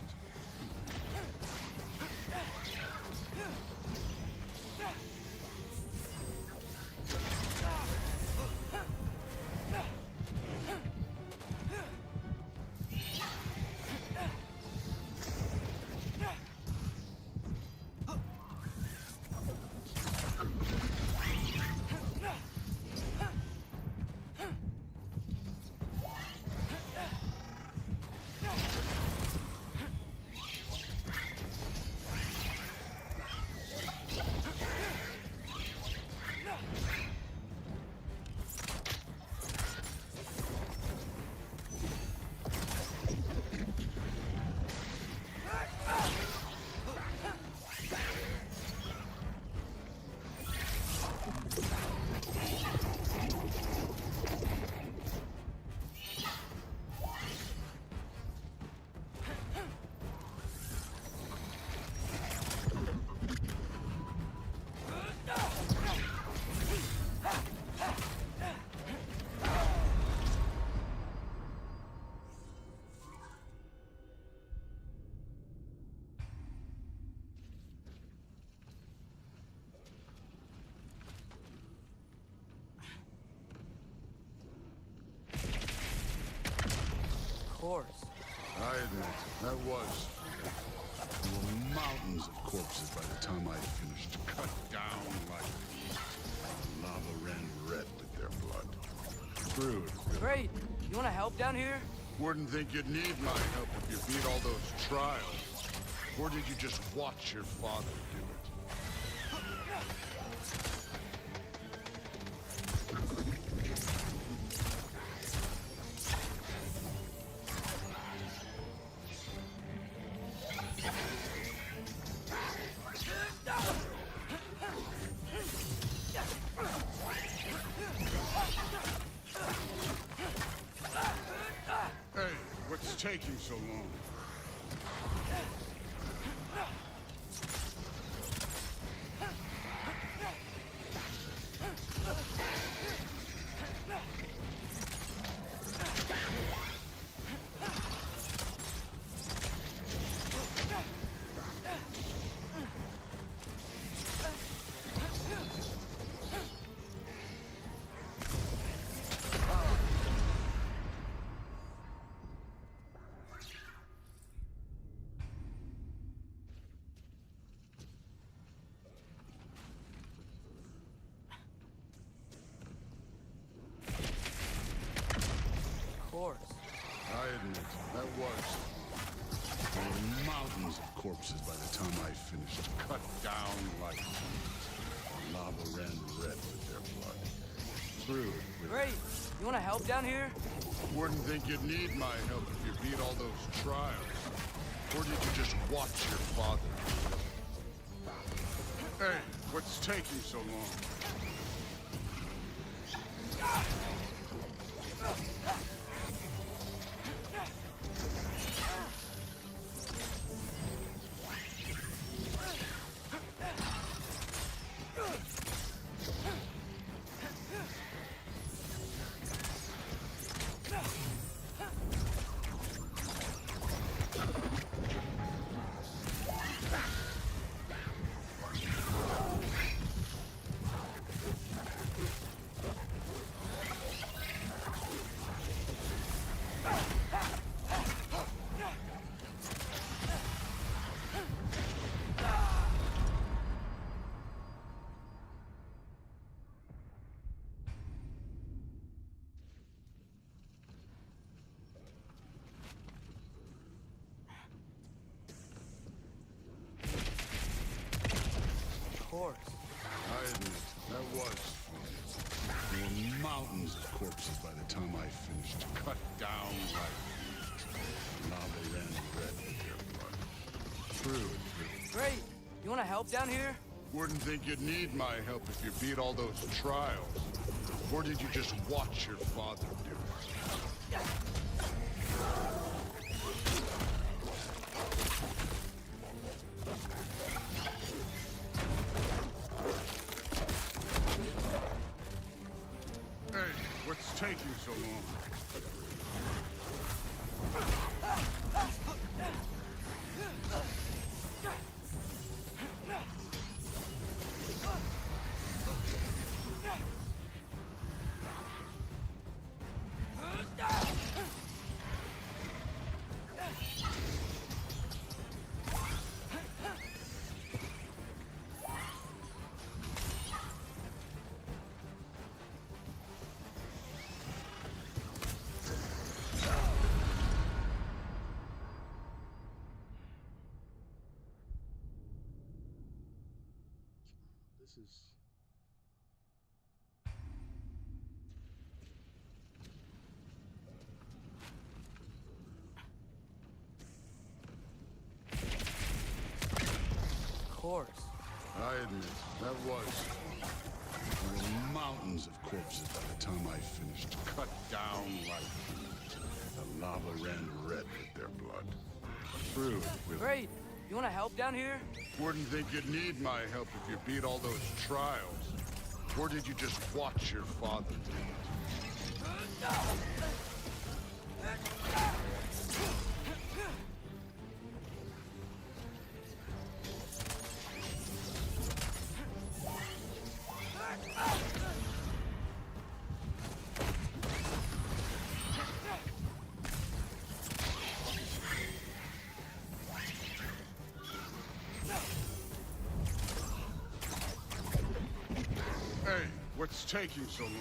[SPEAKER 10] course.
[SPEAKER 18] I admit, that was fun. There were mountains of corpses by the time I finished, cut down like lava ran red with their blood. True.
[SPEAKER 10] Great. You want to help down here?
[SPEAKER 18] Wouldn't think you'd need my help if you beat all those trials. Or did you just watch your father do it? Hey, what's taking so long? I admit, that was fun. There were mountains of corpses by the time I finished, cut down like lava ran red with their blood. Through it with...
[SPEAKER 10] Great. You want to help down here?
[SPEAKER 18] Wouldn't think you'd need my help if you beat all those trials. Or did you just watch your father? Hey, what's taking so long? I admit, that was fun. There were mountains of corpses by the time I finished, cut down like lava ran red with their blood. True.
[SPEAKER 10] Great. You want to help down here?
[SPEAKER 18] Wouldn't think you'd need my help if you beat all those trials. Or did you just watch your father do it? Hey, what's taking so long?
[SPEAKER 1] This is...
[SPEAKER 10] course.
[SPEAKER 18] I admit, that was fun. There were mountains of corpses by the time I finished, cut down like the lava ran red with their blood. Through it with...
[SPEAKER 10] Great. You want to help down here?
[SPEAKER 18] Wouldn't think you'd need my help if you beat all those trials. Or did you just watch your father do it? Hey, what's taking so long?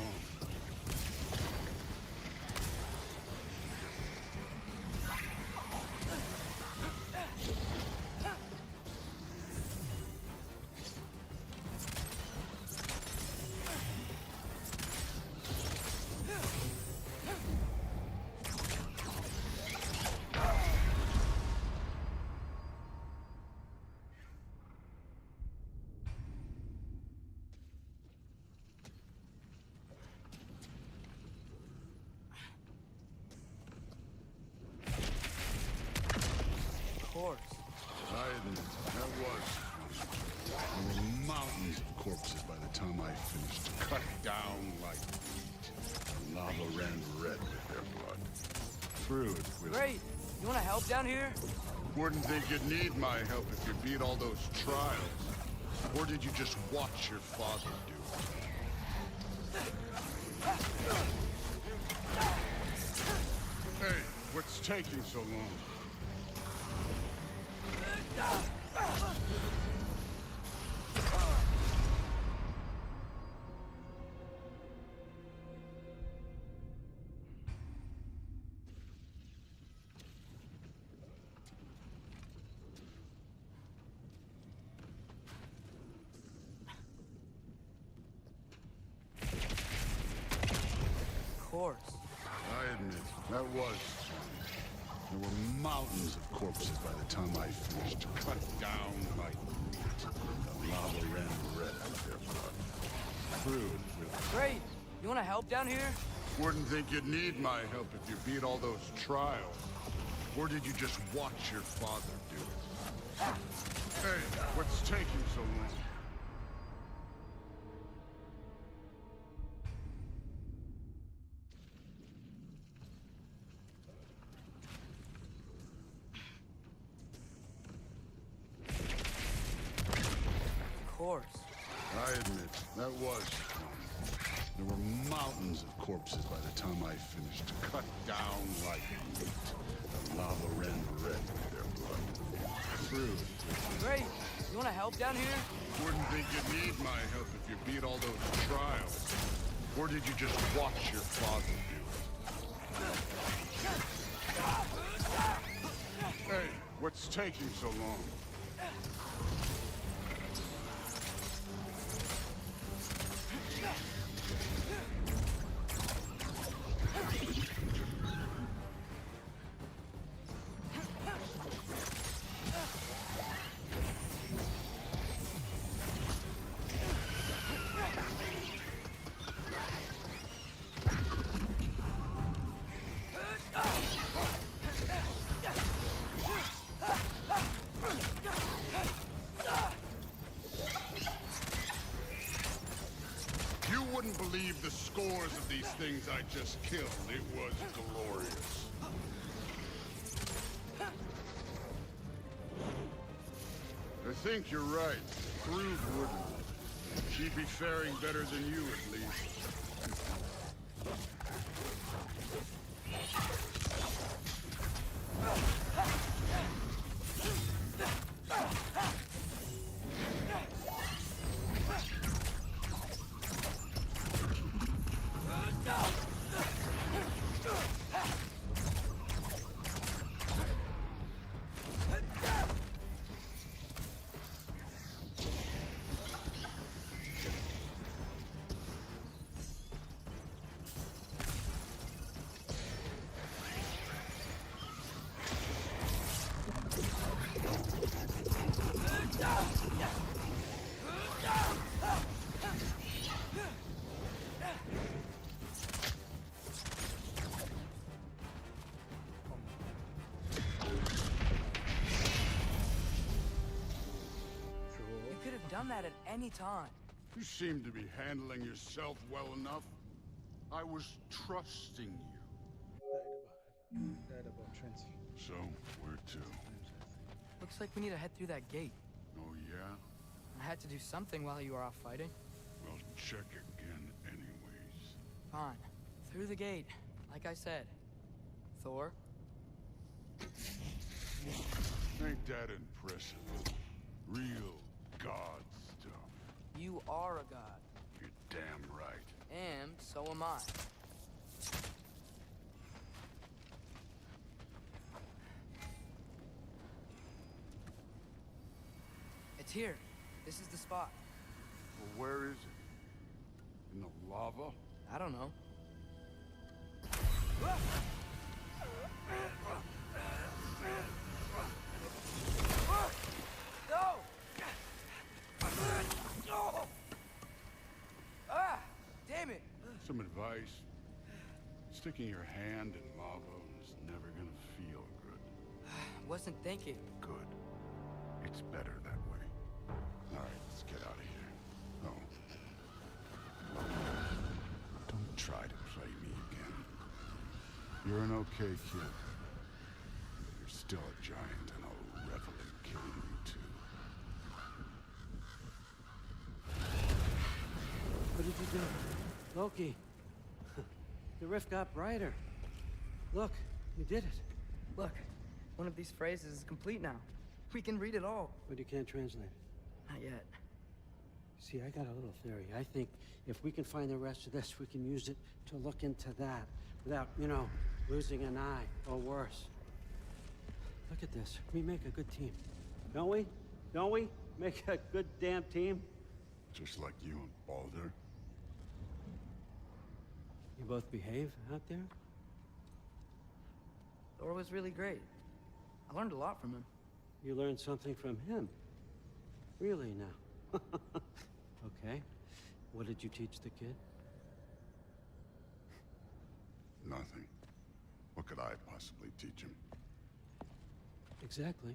[SPEAKER 18] I admit, that was fun. There were mountains of corpses by the time I finished, cut down like wheat. The lava ran red with their blood. Through it with...
[SPEAKER 10] Great! You wanna help down here?
[SPEAKER 18] Wouldn't think you'd need my help if you beat all those trials. Or did you just watch your father do it? Hey, what's taking so long?
[SPEAKER 10] Of course.
[SPEAKER 18] I admit, that was fun. There were mountains of corpses by the time I finished, cut down like wheat. The lava ran red with their blood. Through it with...
[SPEAKER 10] Great! You wanna help down here?
[SPEAKER 18] Wouldn't think you'd need my help if you beat all those trials. Or did you just watch your father do it? Hey, what's taking so long?
[SPEAKER 10] Of course.
[SPEAKER 18] I admit, that was fun. There were mountains of corpses by the time I finished, cut down like wheat. The lava ran red with their blood. Through it with...
[SPEAKER 10] Great! You wanna help down here?
[SPEAKER 18] Wouldn't think you'd need my help if you beat all those trials. Or did you just watch your father do it? Hey, what's taking so long? You wouldn't believe the scores of these things I just killed. It was glorious. I think you're right. Thrud wouldn't. She'd be faring better than you, at least.
[SPEAKER 10] Done that at any time.
[SPEAKER 18] You seem to be handling yourself well enough. I was trusting you.
[SPEAKER 1] Died about 20.
[SPEAKER 18] So, where to?
[SPEAKER 10] Looks like we need to head through that gate.
[SPEAKER 18] Oh, yeah?
[SPEAKER 10] I had to do something while you were off fighting.
[SPEAKER 18] Well, check again anyways.
[SPEAKER 10] Fine. Through the gate, like I said. Thor?
[SPEAKER 18] Ain't that impressive? Real god stuff.
[SPEAKER 10] You are a god.
[SPEAKER 18] You're damn
[SPEAKER 10] So am I. It's here. This is the spot.
[SPEAKER 18] Well, where is it? In the lava?
[SPEAKER 10] I don't know. No! Ah! Damn it!
[SPEAKER 18] Some advice. Sticking your hand in lava is never gonna feel good.
[SPEAKER 10] Wasn't thinking.
[SPEAKER 18] Good. It's better that way. All right, let's get out of here. Oh. Don't try to play me again. You're an okay kid. But you're still a giant, and I'll revel in killing you too.
[SPEAKER 13] What did you do? Loki. The rift got brighter. Look, you did it.
[SPEAKER 10] Look, one of these phrases is complete now. We can read it all.
[SPEAKER 13] But you can't translate it.
[SPEAKER 10] Not yet.
[SPEAKER 13] See, I got a little theory. I think if we can find the rest of this, we can use it to look into that without, you know, losing an eye or worse. Look at this. We make a good team. Don't we? Don't we? Make a good damn team?
[SPEAKER 18] Just like you and Baldur.
[SPEAKER 13] You both behave out there?
[SPEAKER 10] Thor was really great. I learned a lot from him.
[SPEAKER 13] You learned something from him? Really now? Okay. What did you teach the kid?
[SPEAKER 18] Nothing. What could I possibly teach him?
[SPEAKER 13] Exactly.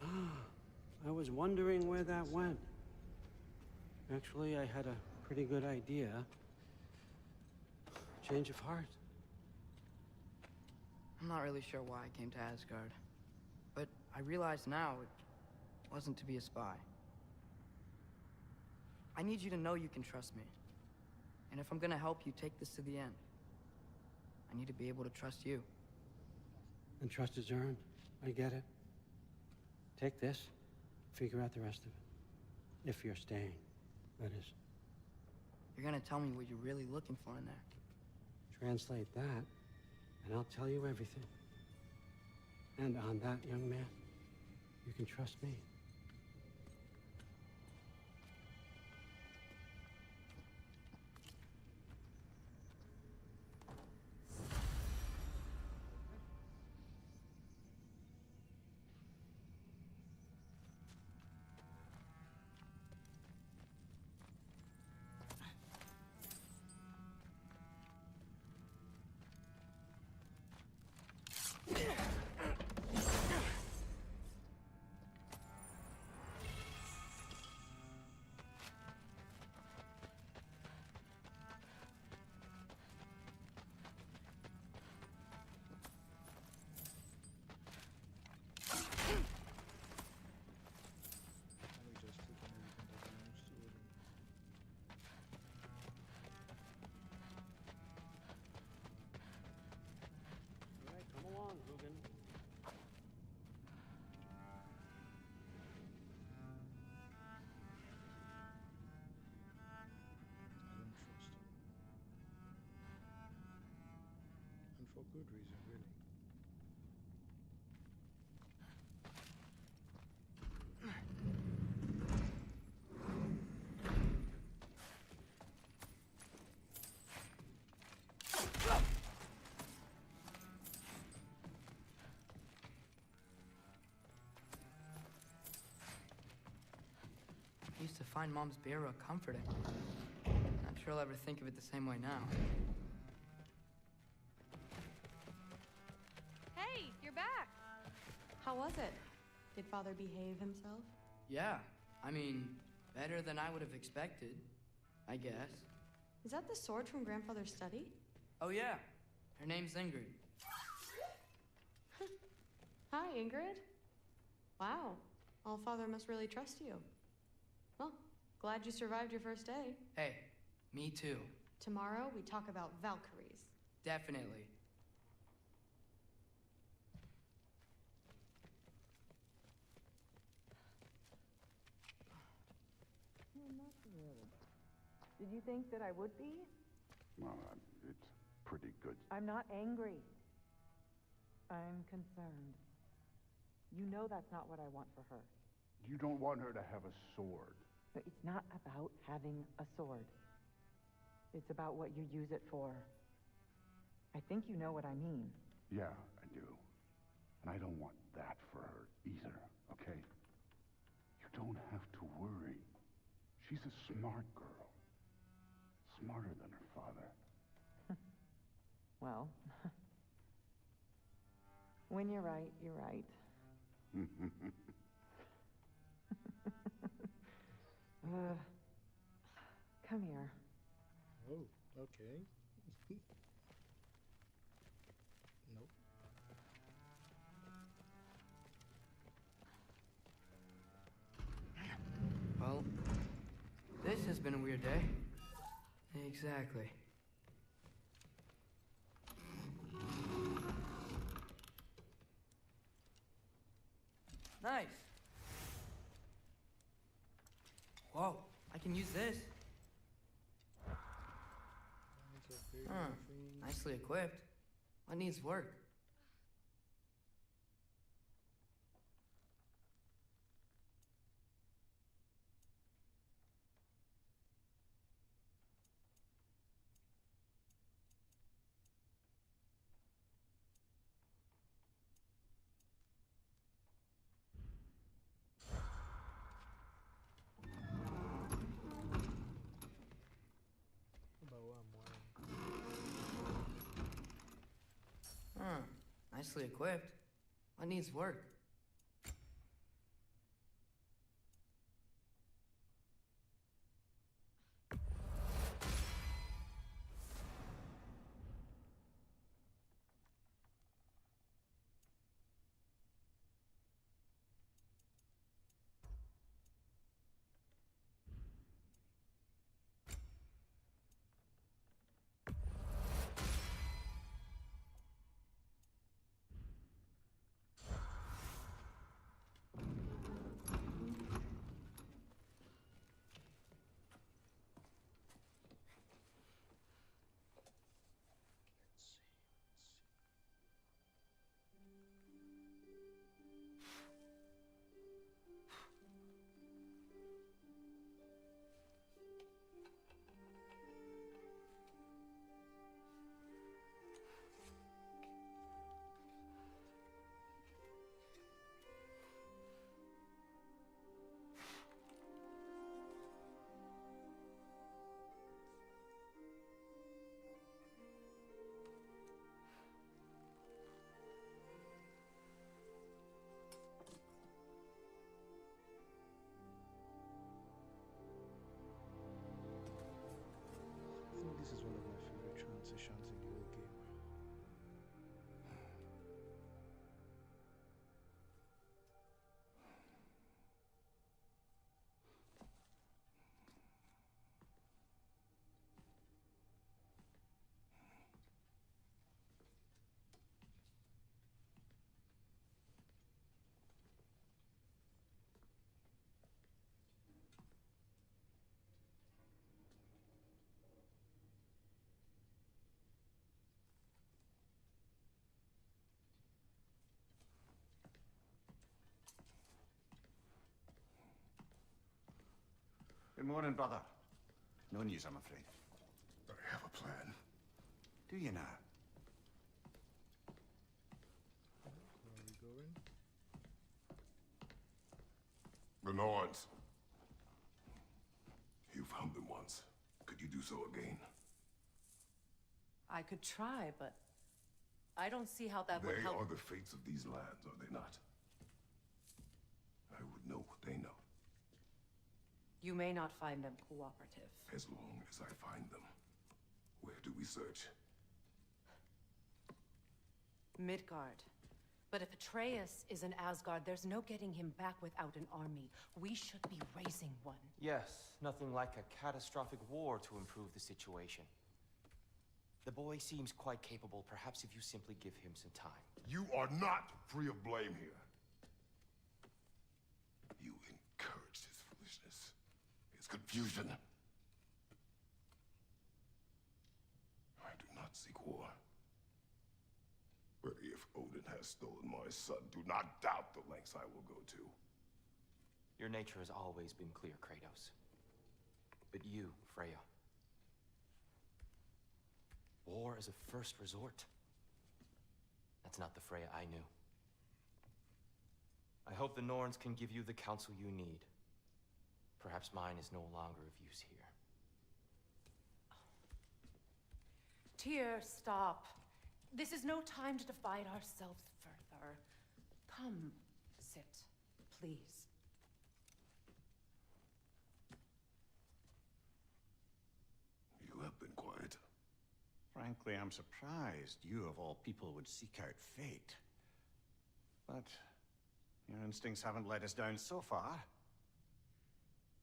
[SPEAKER 13] I was wondering where that went. Actually, I had a pretty good idea. Change of heart.
[SPEAKER 10] I'm not really sure why I came to Asgard. But I realize now it wasn't to be a spy. I need you to know you can trust me. And if I'm gonna help you take this to the end, I need to be able to trust you.
[SPEAKER 13] And trust is earned. I get it. Take this, figure out the rest of it. If you're staying, that is.
[SPEAKER 10] You're gonna tell me what you're really looking for in there.
[SPEAKER 13] Translate that, and I'll tell you everything. And on that, young man, you can trust me.
[SPEAKER 1] And for good reason, really.
[SPEAKER 10] I used to find Mom's Beerah comforting. Not sure I'll ever think of it the same way now.
[SPEAKER 17] Hey, you're back! How was it? Did Father behave himself?
[SPEAKER 10] Yeah, I mean, better than I would have expected, I guess.
[SPEAKER 17] Is that the sword from Grandfather's study?
[SPEAKER 10] Oh yeah, her name's Ingrid.
[SPEAKER 17] Hi, Ingrid. Wow, Allfather must really trust you. Well, glad you survived your first day.
[SPEAKER 10] Hey, me too.
[SPEAKER 17] Tomorrow, we talk about Valkyries.
[SPEAKER 10] Definitely.
[SPEAKER 15] Not really. Did you think that I would be?
[SPEAKER 18] Well, it's pretty good.
[SPEAKER 15] I'm not angry. I'm concerned. You know that's not what I want for her.
[SPEAKER 18] You don't want her to have a sword.
[SPEAKER 15] But it's not about having a sword. It's about what you use it for. I think you know what I mean.
[SPEAKER 18] Yeah, I do. And I don't want that for her either, okay? You don't have to worry. She's a smart girl. Smarter than her father.
[SPEAKER 15] Well, when you're right, you're right. Come here.
[SPEAKER 1] Oh, okay. Nope.
[SPEAKER 10] Well, this has been a weird day. Exactly. Nice. Whoa, I can use this. Nicely equipped. What needs work?
[SPEAKER 1] About what I'm wearing.
[SPEAKER 10] Nicely equipped. What needs work?
[SPEAKER 1] I think this is one of my favorite transitions in the whole game.
[SPEAKER 20] Good morning, brother. No news, I'm afraid.
[SPEAKER 5] I have a plan.
[SPEAKER 20] Do you now?
[SPEAKER 1] Where are we going?
[SPEAKER 5] The Norns. You found them once. Could you do so again?
[SPEAKER 2] I could try, but I don't see how that would
[SPEAKER 5] They
[SPEAKER 2] help.
[SPEAKER 5] are the fates of these lands, are they not? I would know what they know.
[SPEAKER 2] You may not find them cooperative.
[SPEAKER 5] As long as I find them. Where do we search?
[SPEAKER 2] Midgard. But if Atreus is in Asgard, there's no getting him back without an army. We should be raising one.
[SPEAKER 9] Yes, nothing like a catastrophic war to improve the situation. The boy seems quite capable. Perhaps if you simply give him some time.
[SPEAKER 5] You are not free of blame here. You encouraged his foolishness, his confusion. has stolen my son, do not doubt the lengths I will go to.
[SPEAKER 21] Your nature has always been clear, Kratos. But you, Freya. War as a first resort. That's not the Freya I knew. I hope the Norns can give you the counsel you need. Perhaps mine is no longer of use here.
[SPEAKER 2] Tyr, stop. This is no time to divide ourselves further. Come, sit, please.
[SPEAKER 5] You have been quiet.
[SPEAKER 20] Frankly, I'm surprised you, of all people, would seek out fate. But your instincts haven't let us down so far.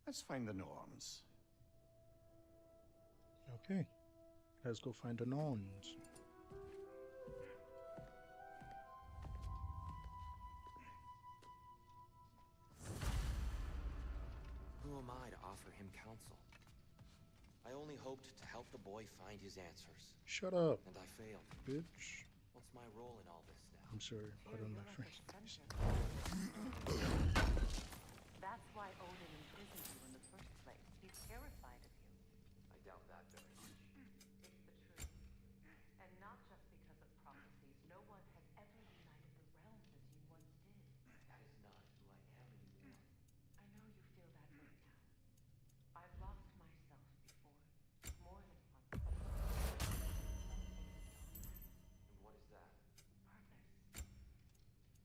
[SPEAKER 20] Let's find the Norns.
[SPEAKER 1] Okay, let's go find the Norns.
[SPEAKER 21] Who am I to offer him counsel? I only hoped to help the boy find his answers.
[SPEAKER 1] Shut up.
[SPEAKER 21] And I failed.
[SPEAKER 1] Bitch.
[SPEAKER 21] What's my role in all this now?
[SPEAKER 1] I'm sorry, pardon my French.
[SPEAKER 2] That's why Odin imprisoned you in the first place. He's terrified of you.
[SPEAKER 21] I doubt that very much.
[SPEAKER 2] It's the truth. And not just because of prophecies. No one has ever united the realms as you once did.
[SPEAKER 21] That is not who I am anymore.
[SPEAKER 2] I know you feel that way now. I've lost myself before. More than once.
[SPEAKER 21] And what is that?
[SPEAKER 2] Purpose.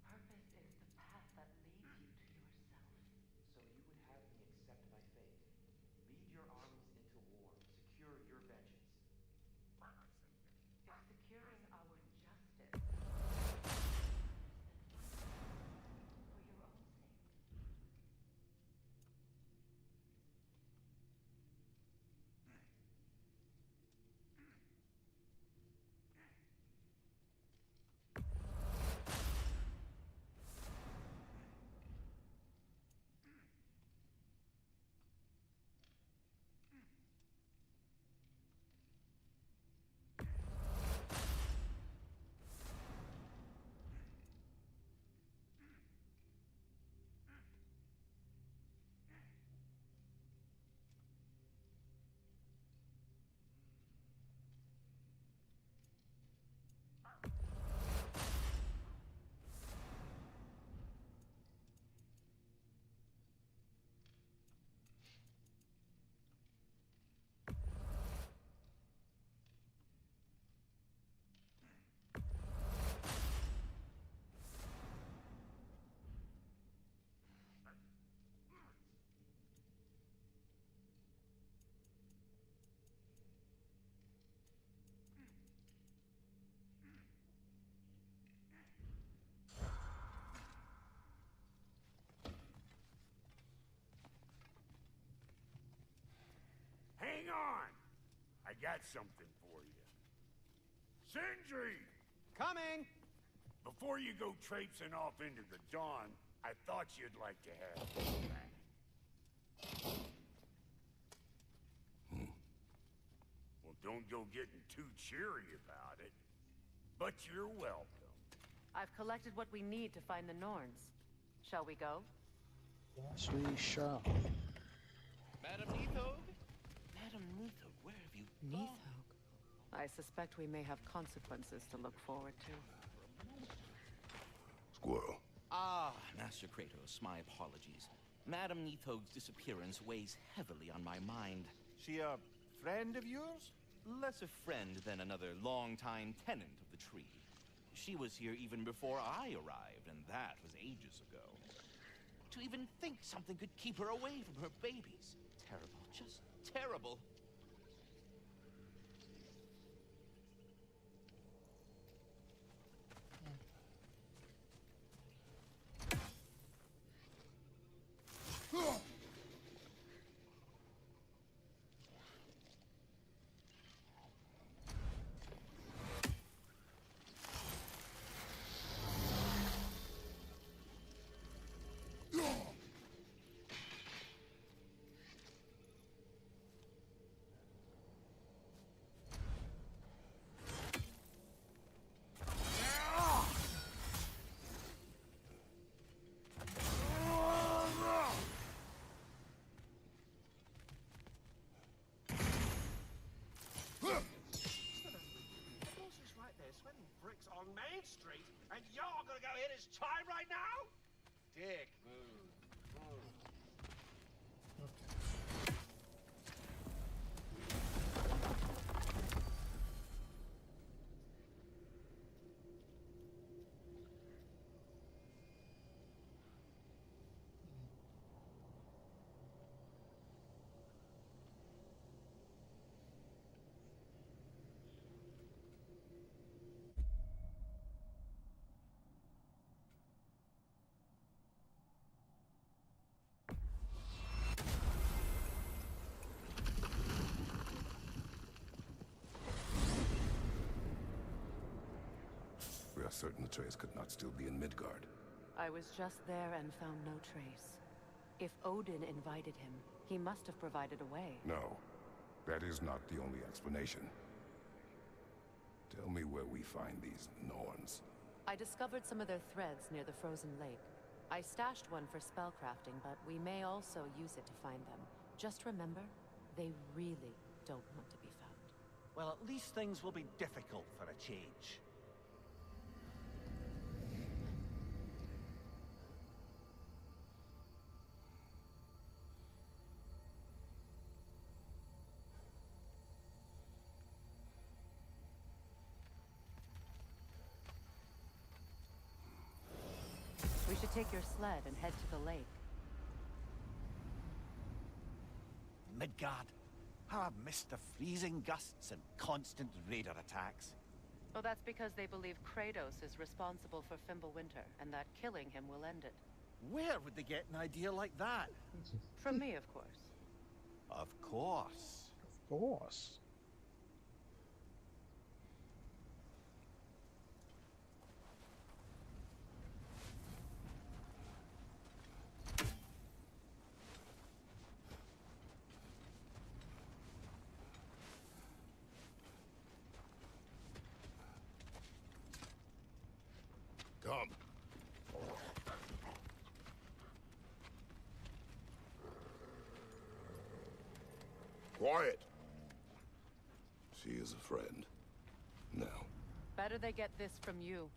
[SPEAKER 2] Purpose is the path that leads you to yourself.
[SPEAKER 21] So you would have me accept my fate, lead your armies into war, secure your vengeance.
[SPEAKER 2] If securing our justice for your own sake.
[SPEAKER 3] Hang on! I got something for you. Sindri!
[SPEAKER 4] Coming!
[SPEAKER 3] Before you go traipsing off into the dawn, I thought you'd like to have this back. Well, don't go getting too cheery about it. But you're welcome.
[SPEAKER 2] I've collected what we need to find the Norns. Shall we go?
[SPEAKER 1] Yes, we shall.
[SPEAKER 11] Madam Neathog? Madam Neathog, where have you gone?
[SPEAKER 2] I suspect we may have consequences to look forward to.
[SPEAKER 5] Squirrel.
[SPEAKER 11] Ah, Master Kratos, my apologies. Madam Neathog's disappearance weighs heavily on my mind.
[SPEAKER 20] She a friend of yours?
[SPEAKER 11] Less a friend than another longtime tenant of the tree. She was here even before I arrived, and that was ages ago. To even think something could keep her away from her babies. Terrible, just terrible.
[SPEAKER 6] this time right now? Dick move.
[SPEAKER 5] We are certain Atreus could not still be in Midgard.
[SPEAKER 2] I was just there and found no trace. If Odin invited him, he must have provided a way.
[SPEAKER 5] No, that is not the only explanation. Tell me where we find these Norns.
[SPEAKER 2] I discovered some of their threads near the frozen lake. I stashed one for spellcrafting, but we may also use it to find them. Just remember, they really don't want to be found.
[SPEAKER 4] Well, at least things will be difficult for a change.
[SPEAKER 2] We should take your sled and head to the lake.
[SPEAKER 4] Midgard. How I've missed the freezing gusts and constant raider attacks.
[SPEAKER 2] Well, that's because they believe Kratos is responsible for Fimbulwinter, and that killing him will end it.
[SPEAKER 4] Where would they get an idea like that?
[SPEAKER 2] From me, of course.
[SPEAKER 4] Of course.
[SPEAKER 1] Of course.
[SPEAKER 5] Come. Quiet. She is a friend. Now.
[SPEAKER 2] Better they get this from you.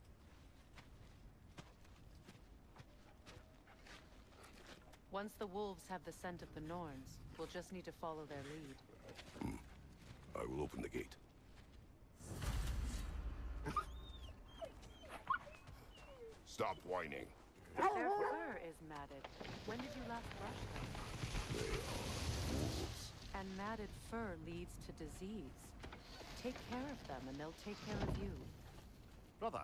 [SPEAKER 2] Once the wolves have the scent of the Norns, we'll just need to follow their lead.
[SPEAKER 5] I will open the gate. Stop whining.
[SPEAKER 2] Their fur is matted. When did you last brush them?
[SPEAKER 5] They are wolves.
[SPEAKER 2] And matted fur leads to disease. Take care of them and they'll take care of you.
[SPEAKER 4] Brother,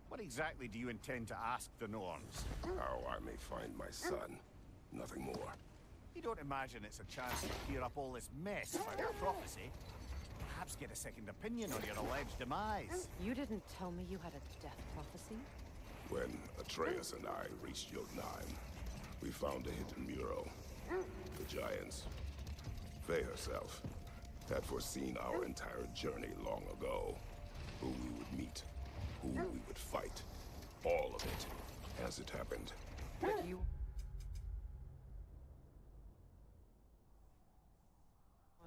[SPEAKER 4] what exactly do you intend to ask the Norns?
[SPEAKER 5] How I may find my son. Nothing more.
[SPEAKER 4] You don't imagine it's a chance to clear up all this mess about the prophecy? Perhaps get a second opinion on your alleged demise.
[SPEAKER 2] You didn't tell me you had a death prophecy?
[SPEAKER 5] When Atreus and I reached Jotunheim, we found a hidden mural. The giants, Freya herself, had foreseen our entire journey long ago. Who we would meet, who we would fight. All of it, as it happened.
[SPEAKER 2] But you...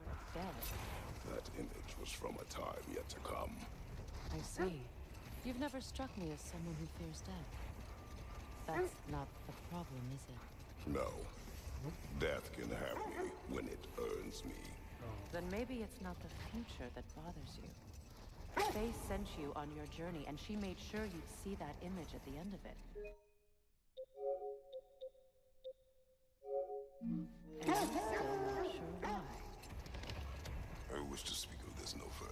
[SPEAKER 2] weren't dead.
[SPEAKER 5] That image was from a time yet to come.
[SPEAKER 2] I see. You've never struck me as someone who fears death. That's not the problem, is it?
[SPEAKER 5] No. Death can have me when it earns me.
[SPEAKER 2] Then maybe it's not the future that bothers you. Faye sent you on your journey, and she made sure you'd see that image at the end of it. And I'm still not sure why.
[SPEAKER 5] I wish to speak of this no further.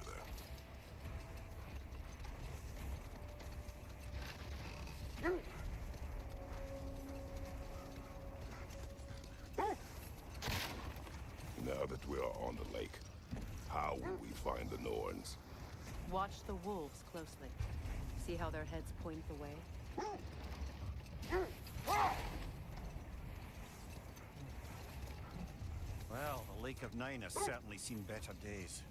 [SPEAKER 5] Now that we are on the lake, how will we find the Norns?
[SPEAKER 2] Watch the wolves closely. See how their heads point the way?
[SPEAKER 4] Well, the Lake of Nine has certainly seen better days.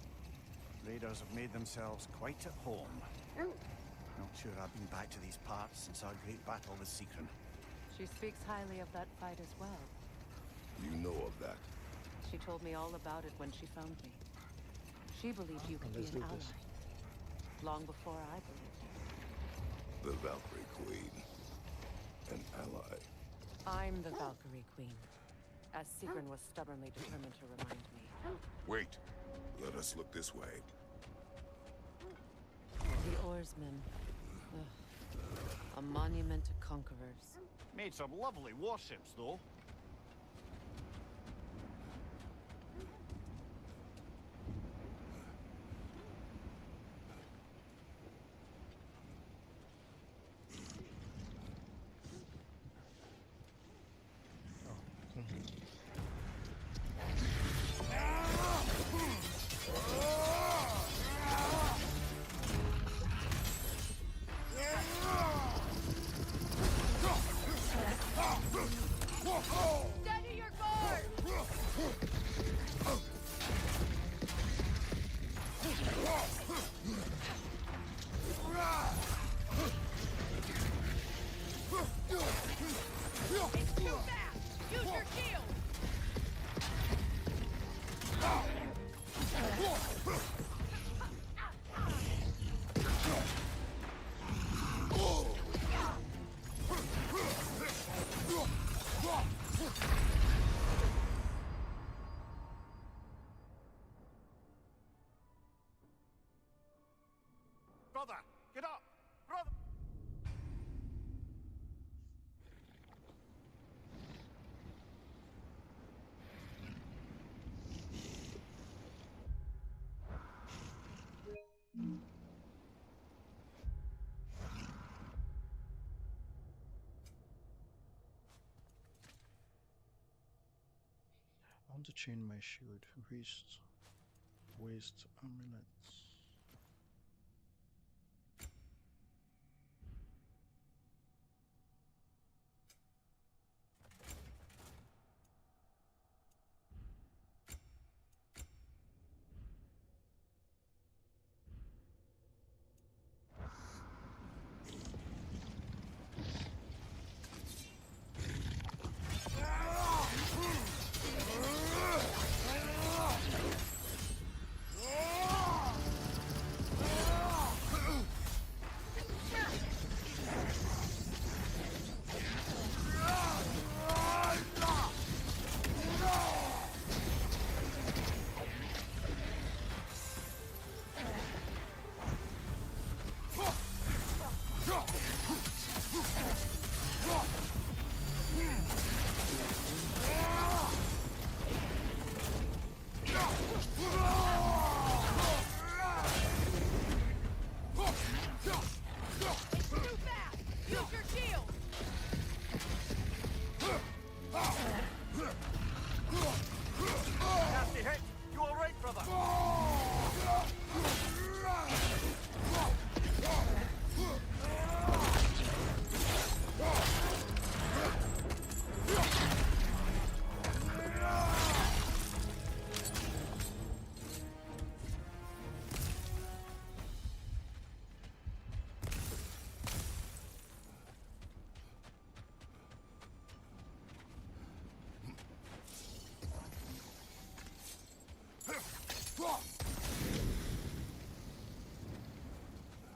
[SPEAKER 4] Raiders have made themselves quite at home. Not sure I've been back to these parts since our great battle with Seekron.
[SPEAKER 2] She speaks highly of that fight as well.
[SPEAKER 5] You know of that?
[SPEAKER 2] She told me all about it when she found me. She believed you could be an ally. Long before I believed it.
[SPEAKER 5] The Valkyrie Queen. An ally.
[SPEAKER 2] I'm the Valkyrie Queen, as Sigrun was stubbornly determined to remind me.
[SPEAKER 5] Wait. Let us look this way.
[SPEAKER 2] The oarsmen. Ugh. A monument to conquerors.
[SPEAKER 4] Made some lovely warships, though.
[SPEAKER 7] Steady your guard! It's too fast! Use your shield!
[SPEAKER 4] Brother, get up! Brother!
[SPEAKER 1] I want to change my shield. Waist amulets.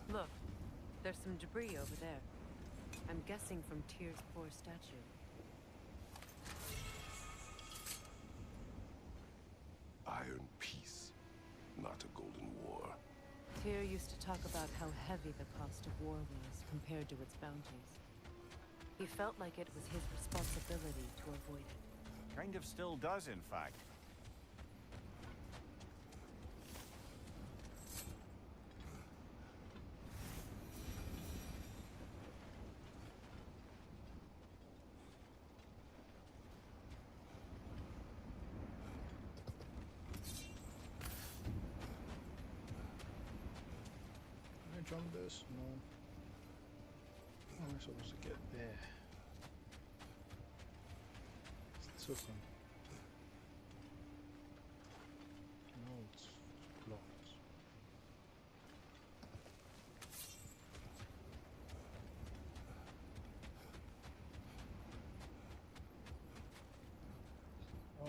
[SPEAKER 2] Look, there's some debris over there. I'm guessing from Tyr's poor statue.
[SPEAKER 5] Iron peace, not a golden war.
[SPEAKER 2] Tyr used to talk about how heavy the cost of war was compared to its bounties. He felt like it was his responsibility to avoid it.
[SPEAKER 4] Kind of still does, in fact.
[SPEAKER 1] Can I jump this? No. How am I supposed to get there? It's open. No, it's blocked.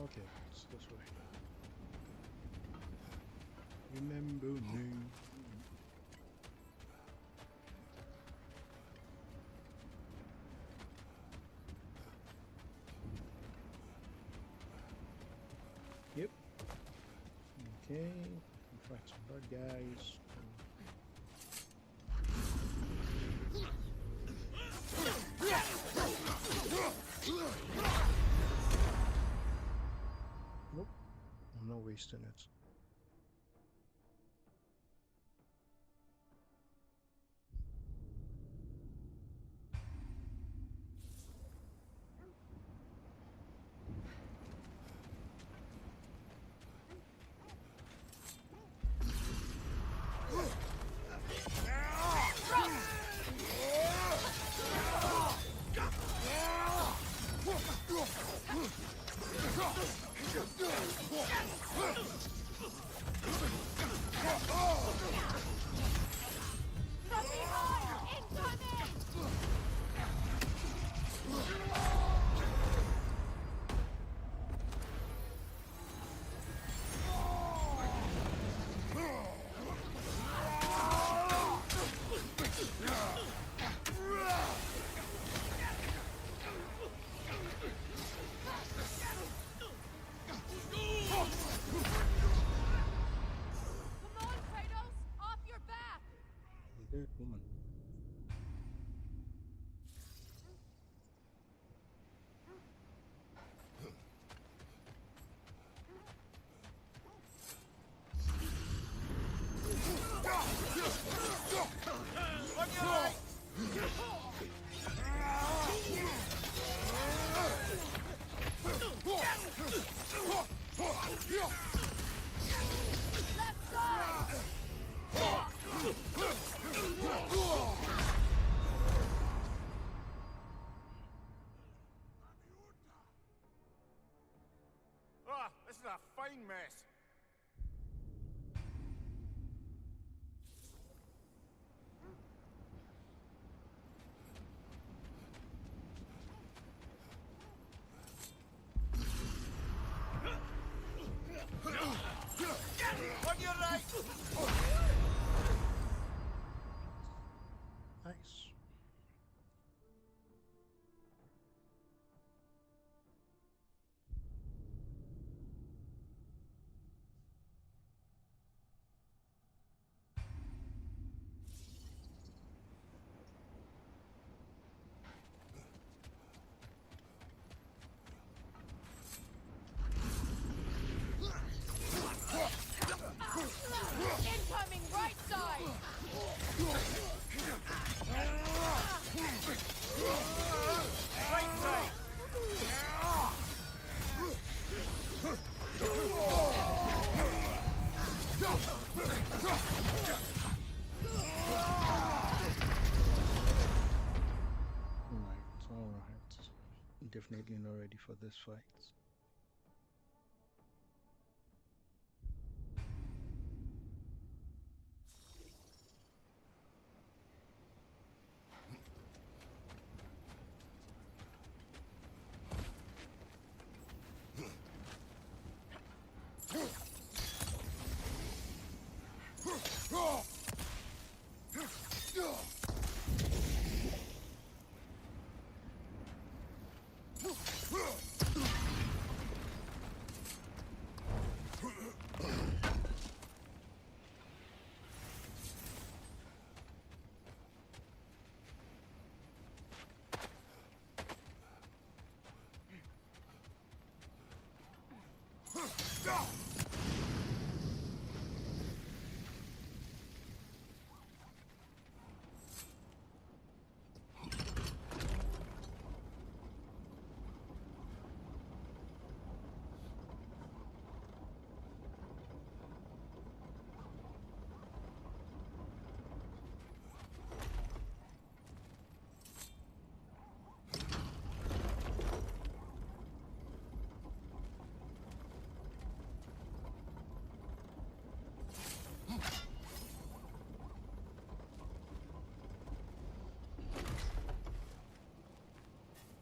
[SPEAKER 1] Okay, it's this way. Remember me. Okay, we fight some bad guys. Nope, I'm not wasting it. Dead woman.
[SPEAKER 20] Ah, this is a fine mess. On your right.
[SPEAKER 1] Nice.
[SPEAKER 7] Incoming right side!
[SPEAKER 20] Right side.
[SPEAKER 1] Alright. Definitely not ready for this fight.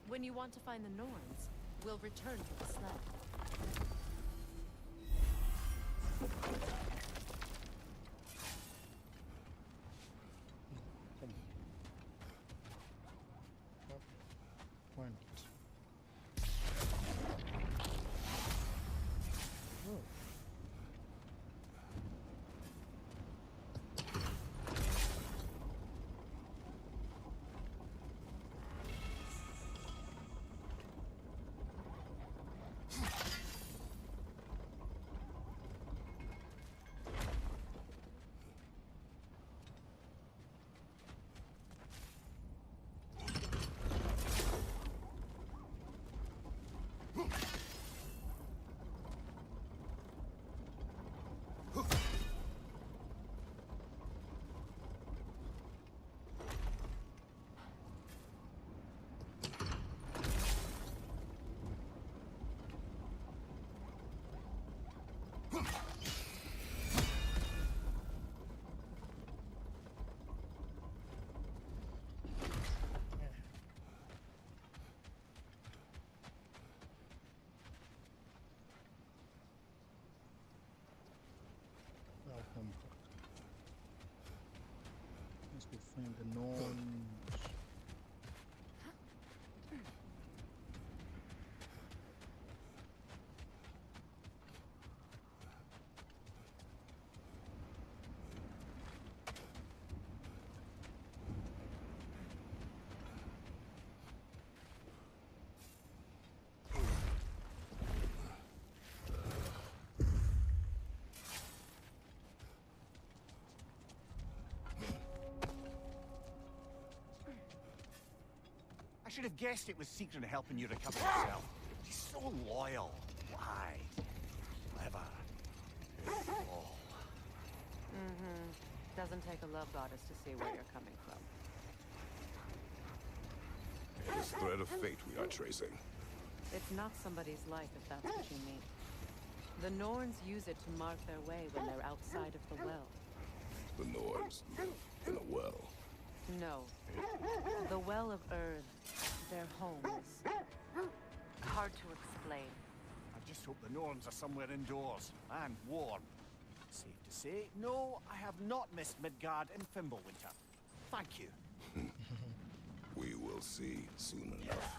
[SPEAKER 2] When you want to find the Norns, we'll return to the sled.
[SPEAKER 1] Why not? Oh. Let's go find the Norns.
[SPEAKER 4] I should have guessed it was Secret helping you recover yourself. He's so loyal. Why? Clever. Oh.
[SPEAKER 2] Mm-hmm. Doesn't take a love goddess to see where you're coming from.
[SPEAKER 5] It is thread of fate we are tracing.
[SPEAKER 2] It's not somebody's life, if that's what you mean. The Norns use it to mark their way when they're outside of the well.
[SPEAKER 5] The Norns live in a well.
[SPEAKER 2] No. The Well of Earth, their home, is hard to explain.
[SPEAKER 4] I just hope the Norns are somewhere indoors and warm. Safe to say, no, I have not missed Midgard in Fimbulwinter. Thank you.
[SPEAKER 5] We will see soon enough.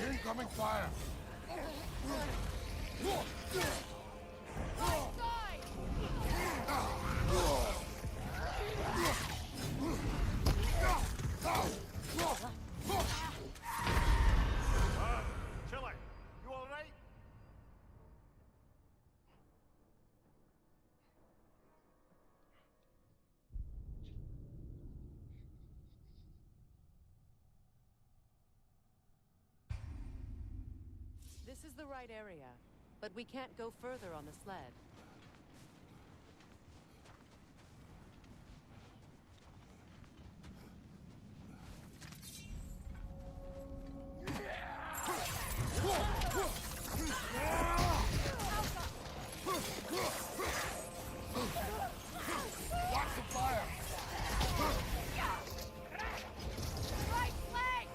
[SPEAKER 18] Incoming fire!
[SPEAKER 4] Chiller, you all right?
[SPEAKER 2] This is the right area, but we can't go further on the sled.
[SPEAKER 18] Watch the fire!
[SPEAKER 7] Right leg!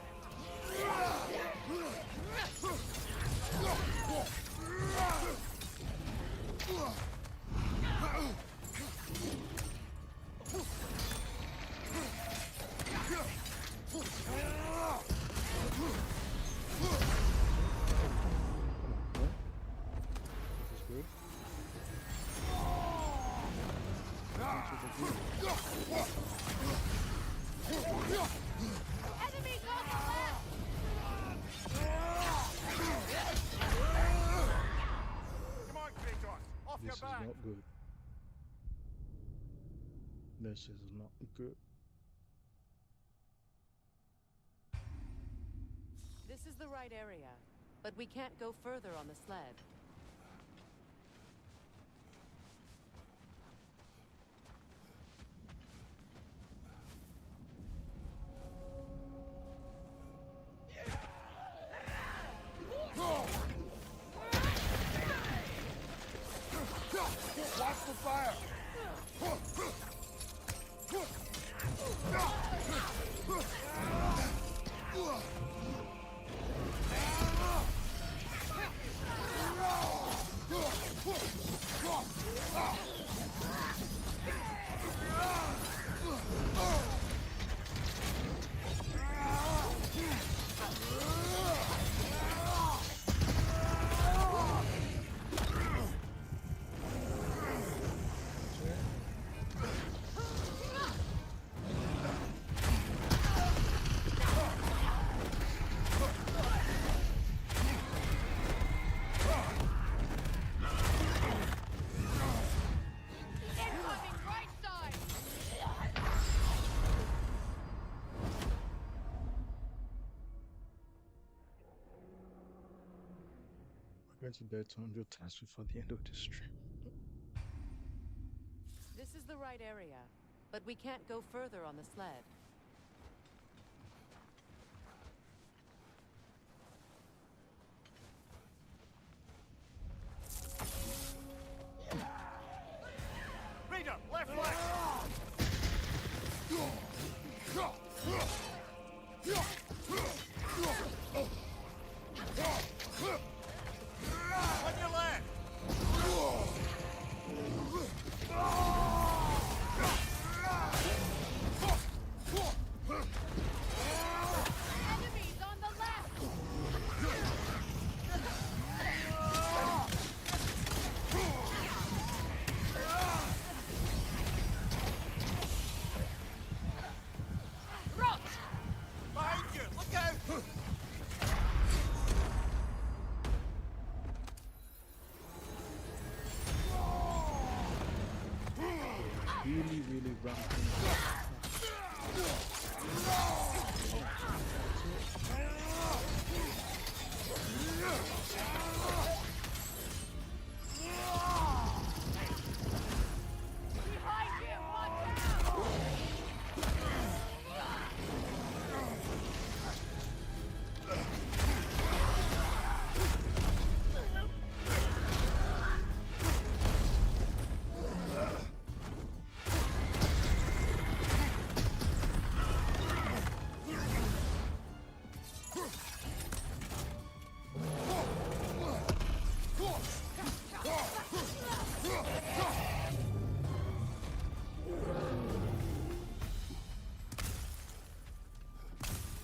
[SPEAKER 1] This is good.
[SPEAKER 7] Enemies on the left!
[SPEAKER 4] Come on, Kratos, off
[SPEAKER 1] This
[SPEAKER 4] your
[SPEAKER 1] is
[SPEAKER 4] back.
[SPEAKER 1] not good. This is not good.
[SPEAKER 2] This is the right area, but we can't go further on the sled.
[SPEAKER 18] Watch the fire!
[SPEAKER 7] Incoming right side!
[SPEAKER 1] We're going to bed 200 times before the end of this stream.
[SPEAKER 2] This is the right area, but we can't go further on the sled.
[SPEAKER 4] Raider, left leg!
[SPEAKER 1] really, really ramping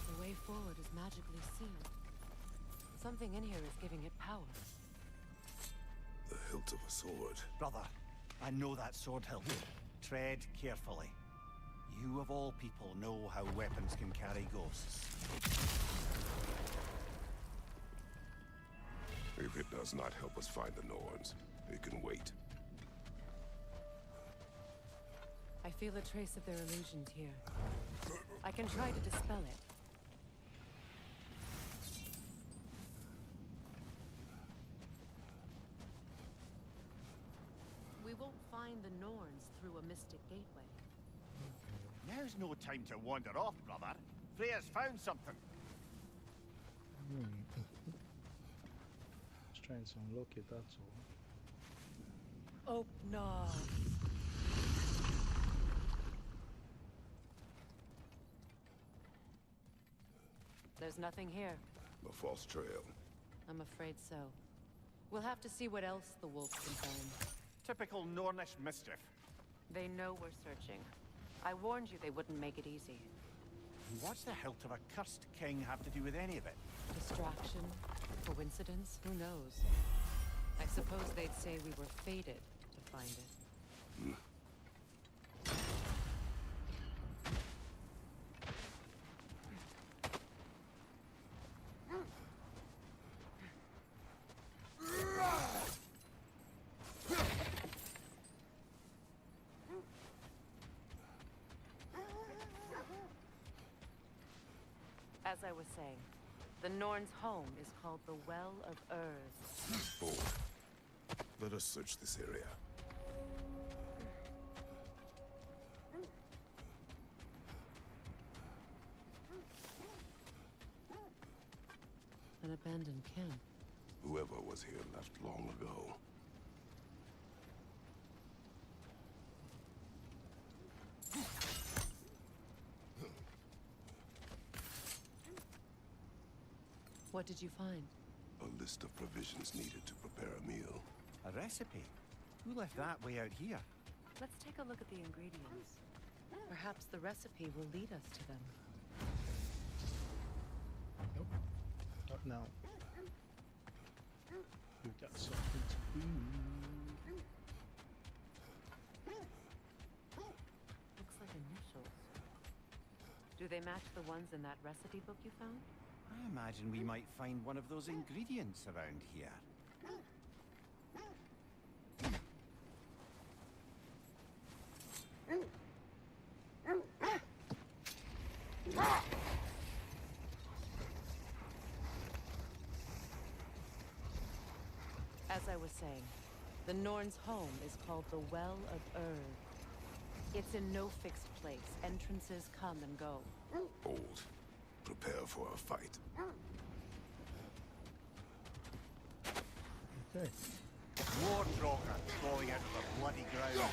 [SPEAKER 2] The way forward is magically sealed. Something in here is giving it power.
[SPEAKER 5] The hilt of a sword.
[SPEAKER 4] Brother, I know that sword hilt. Tread carefully. You of all people know how weapons can carry ghosts.
[SPEAKER 5] If it does not help us find the Norns, it can wait.
[SPEAKER 2] I feel a trace of their illusions here. I can try to dispel it. We won't find the Norns through a mystic gateway.
[SPEAKER 20] Now's no time to wander off, brother. Freya's found something.
[SPEAKER 1] Just trying to unlock it, that's all.
[SPEAKER 2] Open up. There's nothing here.
[SPEAKER 5] A false trail.
[SPEAKER 2] I'm afraid so. We'll have to see what else the wolves can find.
[SPEAKER 20] Typical Nornish mischief.
[SPEAKER 2] They know we're searching. I warned you they wouldn't make it easy.
[SPEAKER 4] What's the hilt of a cursed king have to do with any of it?
[SPEAKER 2] Distraction? Coincidence? Who knows? I suppose they'd say we were fated to find it. As I was saying, the Norn's home is called the Well of Earth.
[SPEAKER 5] Bold. Let us search this area.
[SPEAKER 2] An abandoned camp.
[SPEAKER 5] Whoever was here left long ago.
[SPEAKER 2] What did you find?
[SPEAKER 5] A list of provisions needed to prepare a meal.
[SPEAKER 4] A recipe? Who left that way out here?
[SPEAKER 2] Let's take a look at the ingredients. Perhaps the recipe will lead us to them.
[SPEAKER 1] Nope. Not now. We got something to do.
[SPEAKER 2] Looks like initials. Do they match the ones in that recipe book you found?
[SPEAKER 4] I imagine we might find one of those ingredients around here.
[SPEAKER 2] As I was saying, the Norn's home is called the Well of Earth. It's in no fixed place. Entrances come and go.
[SPEAKER 5] Bold. Prepare for a fight.
[SPEAKER 1] Okay.
[SPEAKER 20] More Droker crawling out of the bloody ground.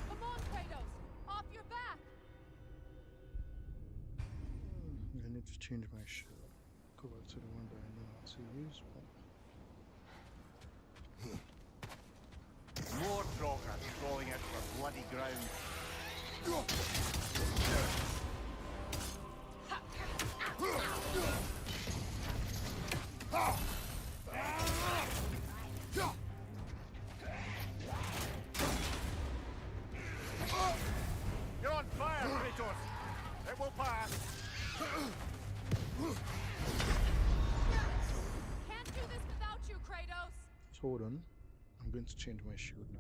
[SPEAKER 2] Come on, Kratos! Off your back!
[SPEAKER 1] I need to change my shirt. Go back to the one that I know how to use.
[SPEAKER 20] More Droker crawling out of the bloody ground. You're
[SPEAKER 1] So hold on. I'm going to change my shield now.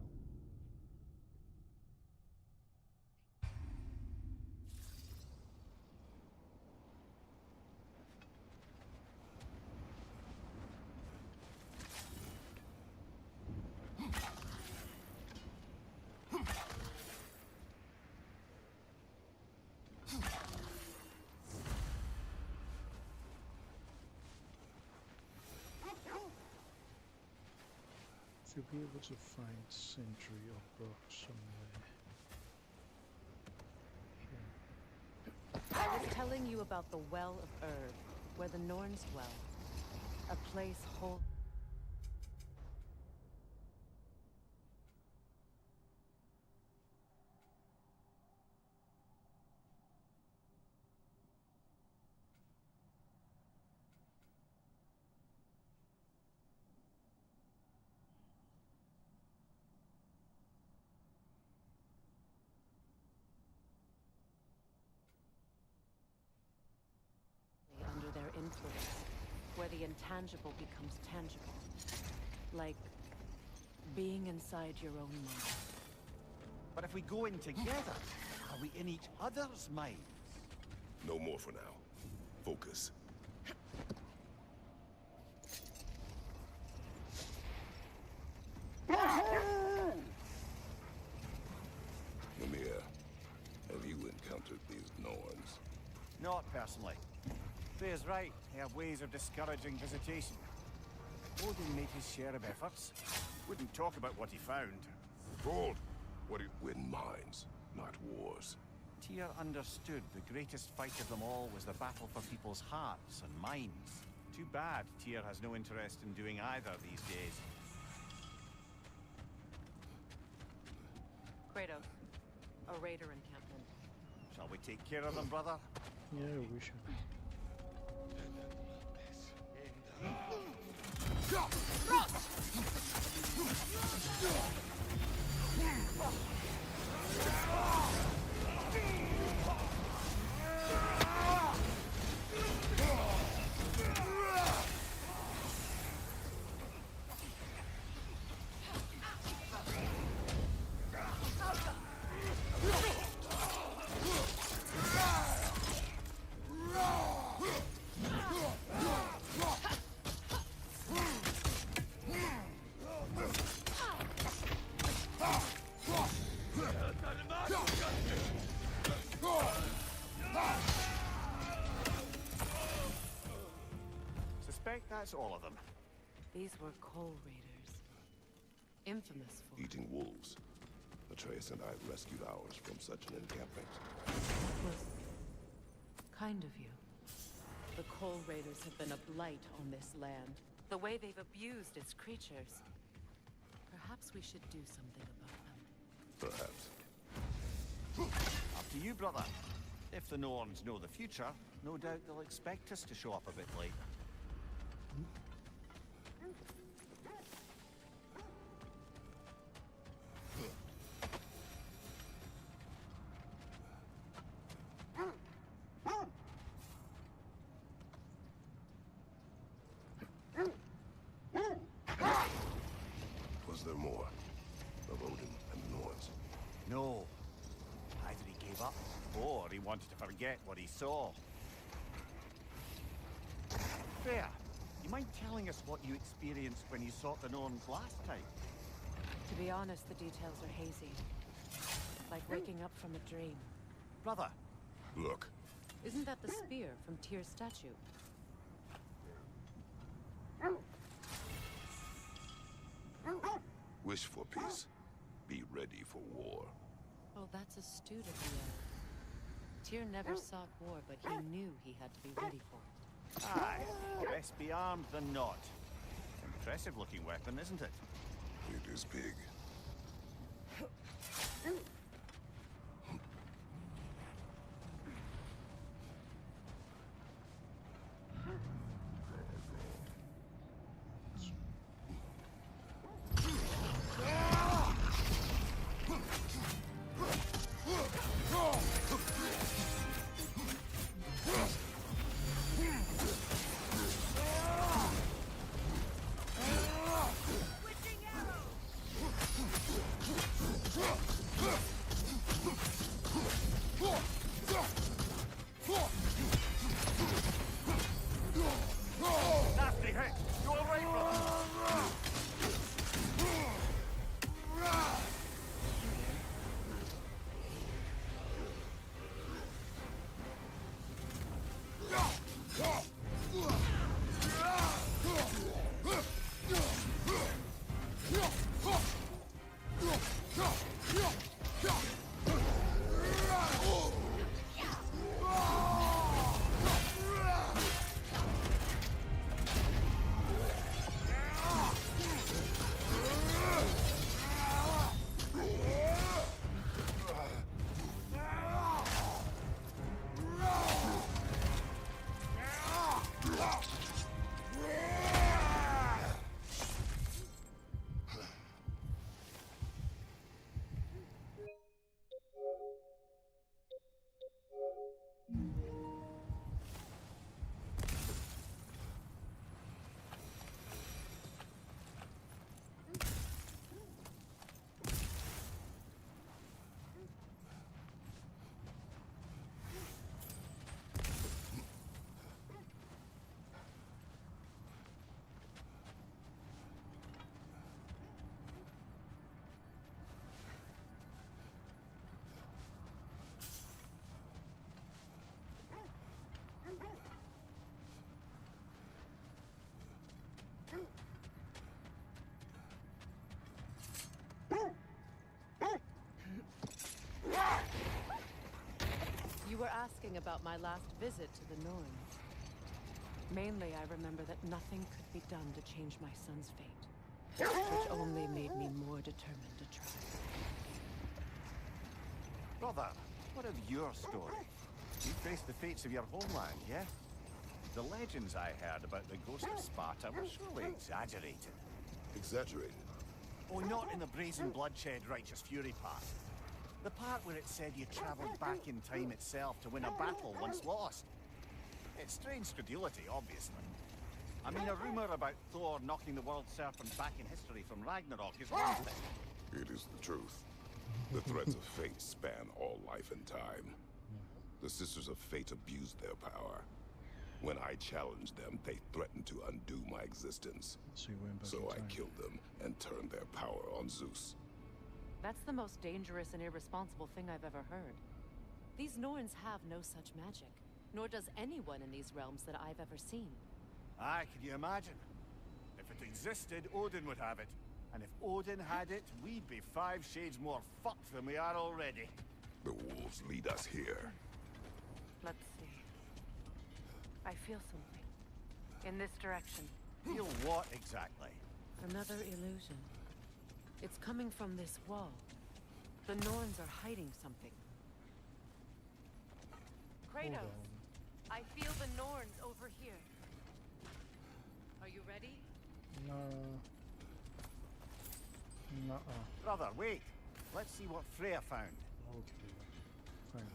[SPEAKER 1] To be able to find Sentry or Brock somewhere.
[SPEAKER 2] I was telling you about the Well of Erd, where the Norns dwell. A place whole. Under their influence, where the intangible becomes tangible. Like being inside your own mind.
[SPEAKER 4] But if we go in together, are we in each other's minds?
[SPEAKER 5] No more for now. Focus. Mimir, have you encountered these Norns?
[SPEAKER 4] Not personally. Freya's right. They have ways of discouraging visitation. Odin made his share of efforts. Wouldn't talk about what he found.
[SPEAKER 5] Gold! What it win minds, not wars.
[SPEAKER 4] Tyr understood the greatest fight of them all was the battle for people's hearts and minds. Too bad Tyr has no interest in doing either these days.
[SPEAKER 2] Kratos, a raider encampment.
[SPEAKER 4] Shall we take care of them, brother?
[SPEAKER 1] Yeah, we should.
[SPEAKER 4] Suspect that's all of them.
[SPEAKER 2] These were coal raiders. Infamous for
[SPEAKER 5] Eating wolves. Atreus and I rescued ours from such an encampment.
[SPEAKER 2] was kind of you. The coal raiders have been a blight on this land. The way they've abused its creatures. Perhaps we should do something about them.
[SPEAKER 5] Perhaps.
[SPEAKER 4] Up to you, brother. If the Norns know the future, no doubt they'll expect us to show up a bit late.
[SPEAKER 5] Was there more of Odin and the Norns?
[SPEAKER 4] No. Either he gave up, or he wanted to forget what he saw. Freya, you mind telling us what you experienced when you sought the Norns last time?
[SPEAKER 2] To be honest, the details are hazy. Like waking up from a dream.
[SPEAKER 4] Brother.
[SPEAKER 5] Look.
[SPEAKER 2] Isn't that the spear from Tyr's statue?
[SPEAKER 5] Wish for peace. Be ready for war.
[SPEAKER 2] Oh, that's astute of the elf. Tyr never sought war, but he knew he had to be ready for it.
[SPEAKER 4] Aye, best be armed than not. Impressive looking weapon, isn't it?
[SPEAKER 5] It is big.
[SPEAKER 2] You were asking about my last visit to the Norns. Mainly, I remember that nothing could be done to change my son's fate, which only made me more determined to try.
[SPEAKER 4] Brother, what of your story? You faced the fates of your homeland, yeah? The legends I heard about the ghost of Sparta were surely exaggerated.
[SPEAKER 5] Exaggerated?
[SPEAKER 4] Oh, not in the brazen bloodshed righteous fury part. The part where it said you travelled back in time itself to win a battle once lost. It's strange credulity, obviously. I mean, a rumour about Thor knocking the world serpent back in history from Ragnarok is one thing.
[SPEAKER 5] It is the truth. The threads of fate span all life and time. The Sisters of Fate abused their power. When I challenged them, they threatened to undo my existence. So I killed them and turned their power on Zeus.
[SPEAKER 2] That's the most dangerous and irresponsible thing I've ever heard. These Norns have no such magic, nor does anyone in these realms that I've ever seen.
[SPEAKER 4] Aye, can you imagine? If it existed, Odin would have it. And if Odin had it, we'd be 5 shades more fucked than we are already.
[SPEAKER 5] The wolves lead us here.
[SPEAKER 2] Let's see. I feel something. In this direction.
[SPEAKER 4] Feel what exactly?
[SPEAKER 2] Another illusion. It's coming from this wall. The Norns are hiding something. Kratos, I feel the Norns over here. Are you ready?
[SPEAKER 1] No. No.
[SPEAKER 4] Brother, wait. Let's see what Freya found.
[SPEAKER 1] Okay. Fine.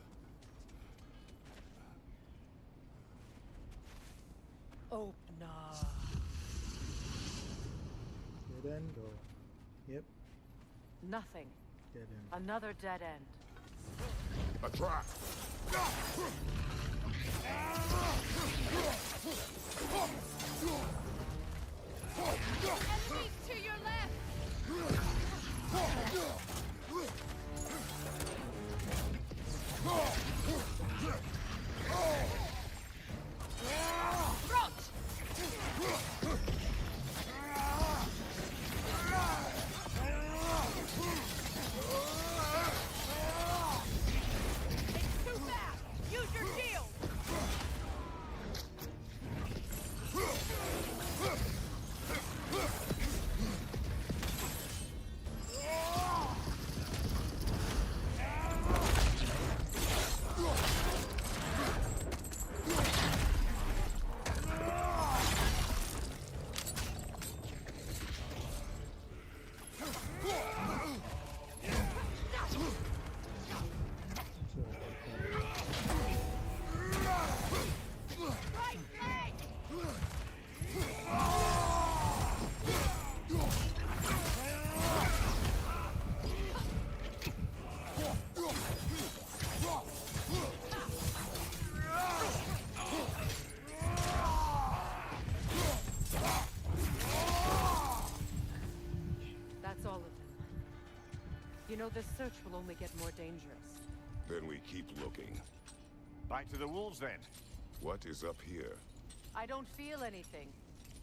[SPEAKER 2] Opener.
[SPEAKER 1] Dead end or? Yep.
[SPEAKER 2] Nothing.
[SPEAKER 1] Dead end.
[SPEAKER 2] Another dead end.
[SPEAKER 5] A trap!
[SPEAKER 7] Enemies to your left!
[SPEAKER 2] It's too fast! Use your shield! That's all of them. You know, this search will only get more dangerous.
[SPEAKER 5] Then we keep looking.
[SPEAKER 4] Back to the wolves, then.
[SPEAKER 5] What is up here?
[SPEAKER 2] I don't feel anything.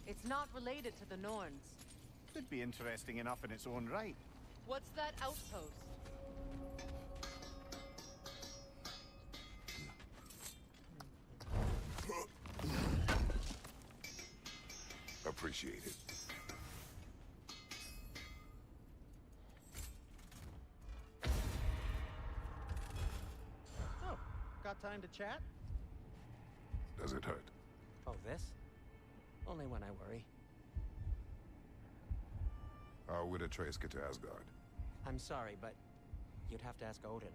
[SPEAKER 2] It's not related to the Norns.
[SPEAKER 4] Could be interesting enough in its own right.
[SPEAKER 2] What's that outpost?
[SPEAKER 5] Appreciate it.
[SPEAKER 13] Oh, got time to chat?
[SPEAKER 5] Does it hurt?
[SPEAKER 13] Oh, this? Only when I worry.
[SPEAKER 5] How would Atreus get to Asgard?
[SPEAKER 13] I'm sorry, but you'd have to ask Odin.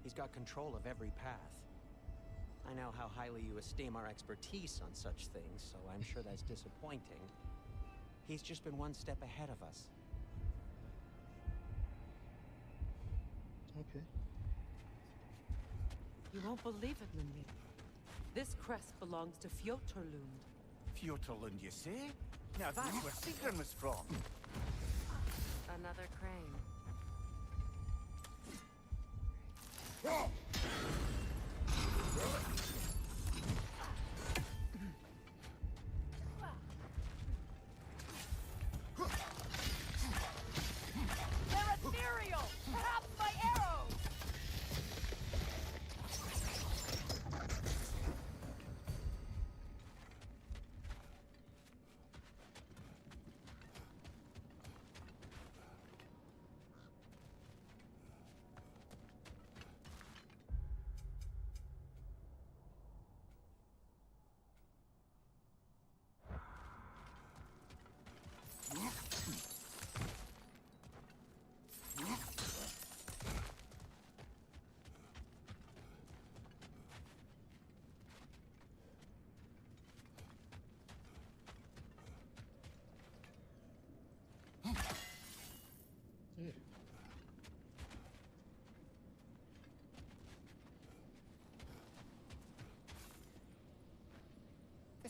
[SPEAKER 13] He's got control of every path. I know how highly you esteem our expertise on such things, so I'm sure that's disappointing. He's just been one step ahead of us.
[SPEAKER 1] Okay.
[SPEAKER 2] You won't believe it, Mimir. This crest belongs to Fjotorlund.
[SPEAKER 4] Fjotorlund, you say? Now that's where Sigrun was from.
[SPEAKER 2] Another crane.
[SPEAKER 7] They're ethereal! Perhaps by arrows!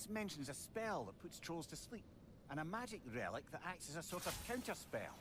[SPEAKER 4] This mentions a spell that puts trolls to sleep, and a magic relic that acts as a sort of counterspell.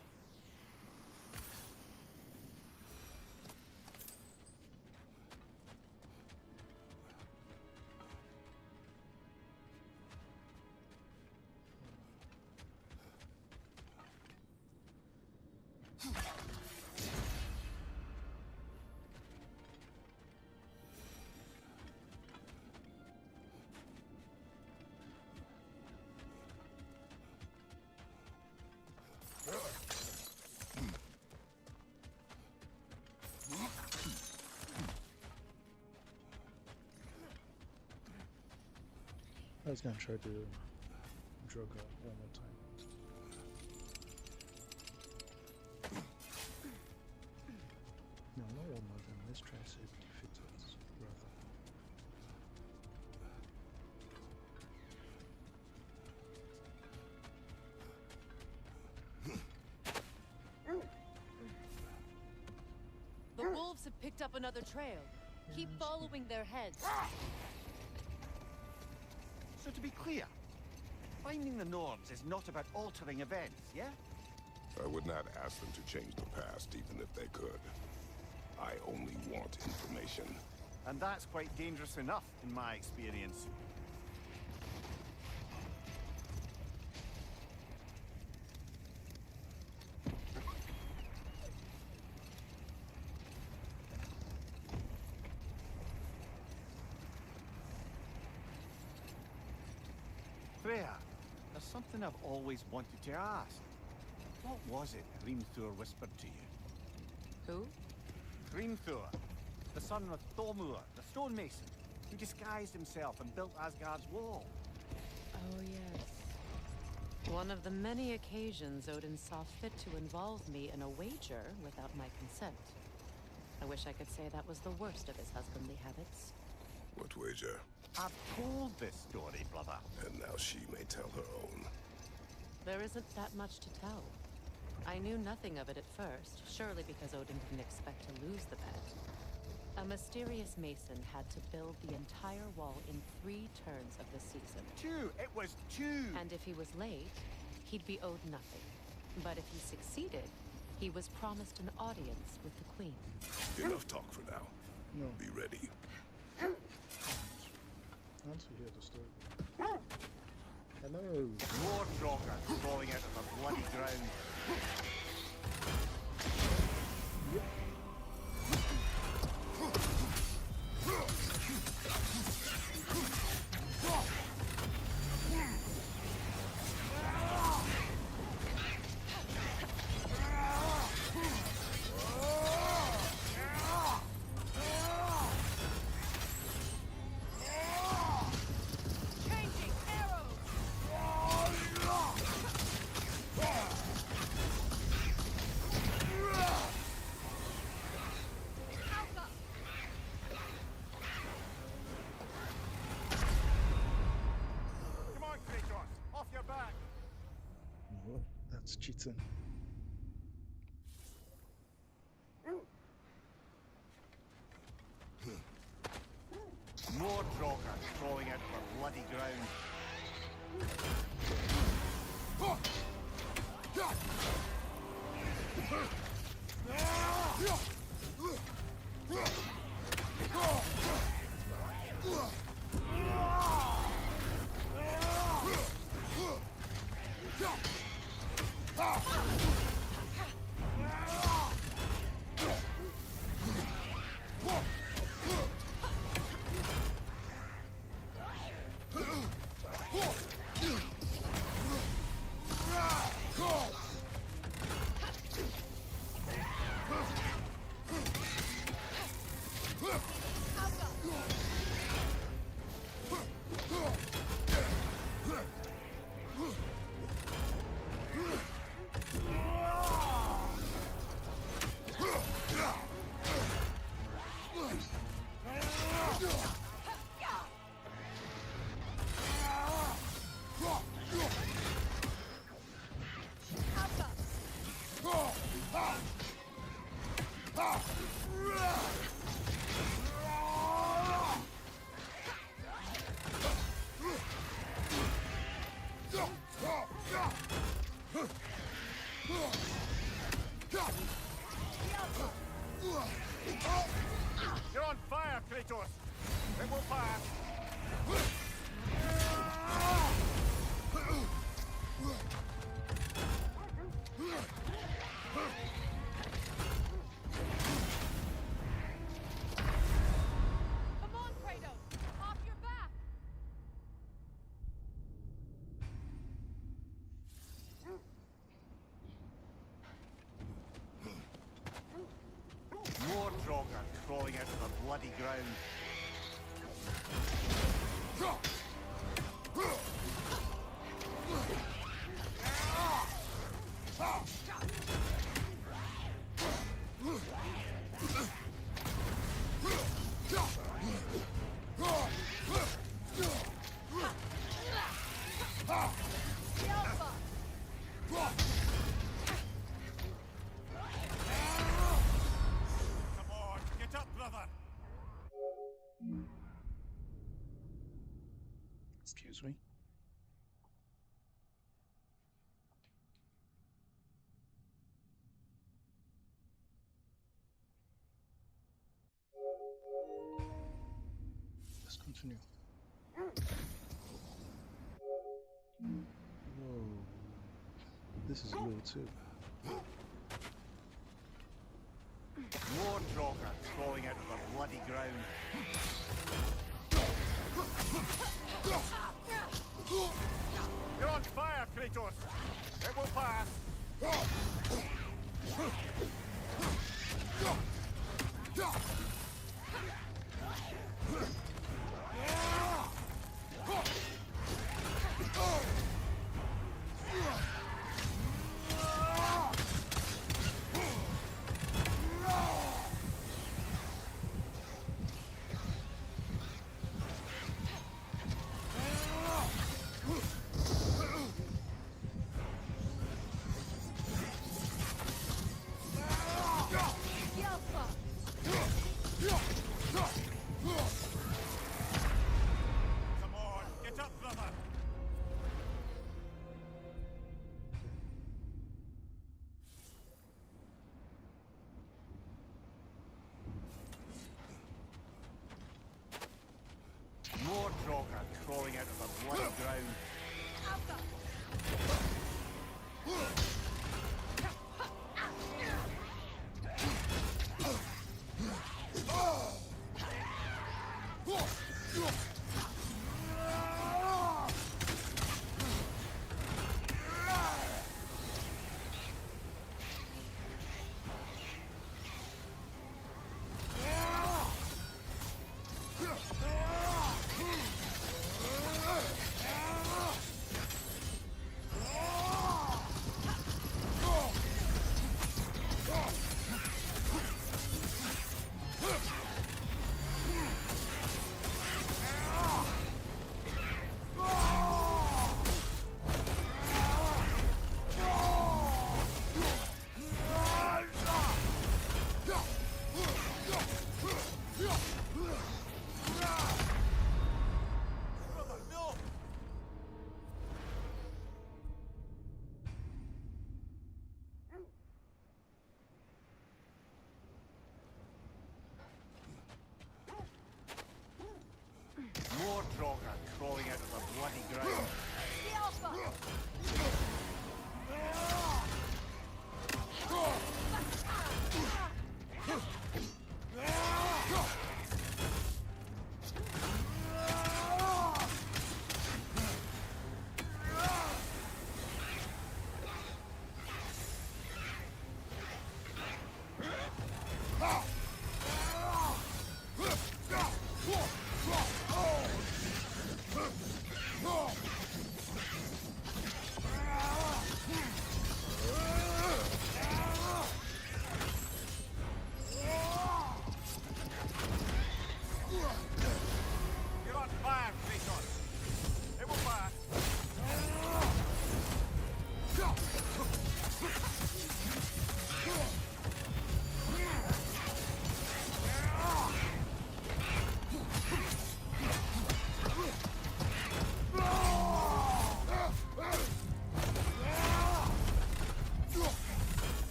[SPEAKER 1] I was gonna try to drug her one more time. No, not one more time. Let's try to defeat it rather.
[SPEAKER 2] The wolves have picked up another trail. Keep following their heads.
[SPEAKER 4] So to be clear, finding the Nords is not about altering events, yeah?
[SPEAKER 5] I would not ask them to change the past, even if they could. I only want information.
[SPEAKER 4] And that's quite dangerous enough, in my experience. Freya, there's something I've always wanted to ask. What was it Hrimthur whispered to you?
[SPEAKER 2] Who?
[SPEAKER 4] Hrimthur, the son of Thormur, the stonemason, who disguised himself and built Asgard's wall.
[SPEAKER 2] Oh, yes. One of the many occasions Odin saw fit to involve me in a wager without my consent. I wish I could say that was the worst of his husbandly habits.
[SPEAKER 5] What wager?
[SPEAKER 4] I've told this story, brother.
[SPEAKER 5] And now she may tell her own.
[SPEAKER 2] There isn't that much to tell. I knew nothing of it at first, surely because Odin didn't expect to lose the bet. A mysterious mason had to build the entire wall in 3 turns of the season.
[SPEAKER 4] 2! It was 2!
[SPEAKER 2] And if he was late, he'd be owed nothing. But if he succeeded, he was promised an audience with the queen.
[SPEAKER 5] Enough talk for now.
[SPEAKER 1] No.
[SPEAKER 5] Be ready.
[SPEAKER 1] I want to hear the story. Hello.
[SPEAKER 4] More Droggers crawling out of the bloody ground.
[SPEAKER 1] No, that's cheating.
[SPEAKER 4] More Droggers crawling out of the bloody ground. You're on fire, Kratos! It will pass!
[SPEAKER 2] Come on, Kratos! Off your back!
[SPEAKER 4] More Draugr crawling out of the bloody ground. Come on, get up, brother!
[SPEAKER 1] Excuse me. Let's continue. Whoa. This is low too.
[SPEAKER 4] More Draugr crawling out of the bloody ground. You're on fire, Kratos! It will pass!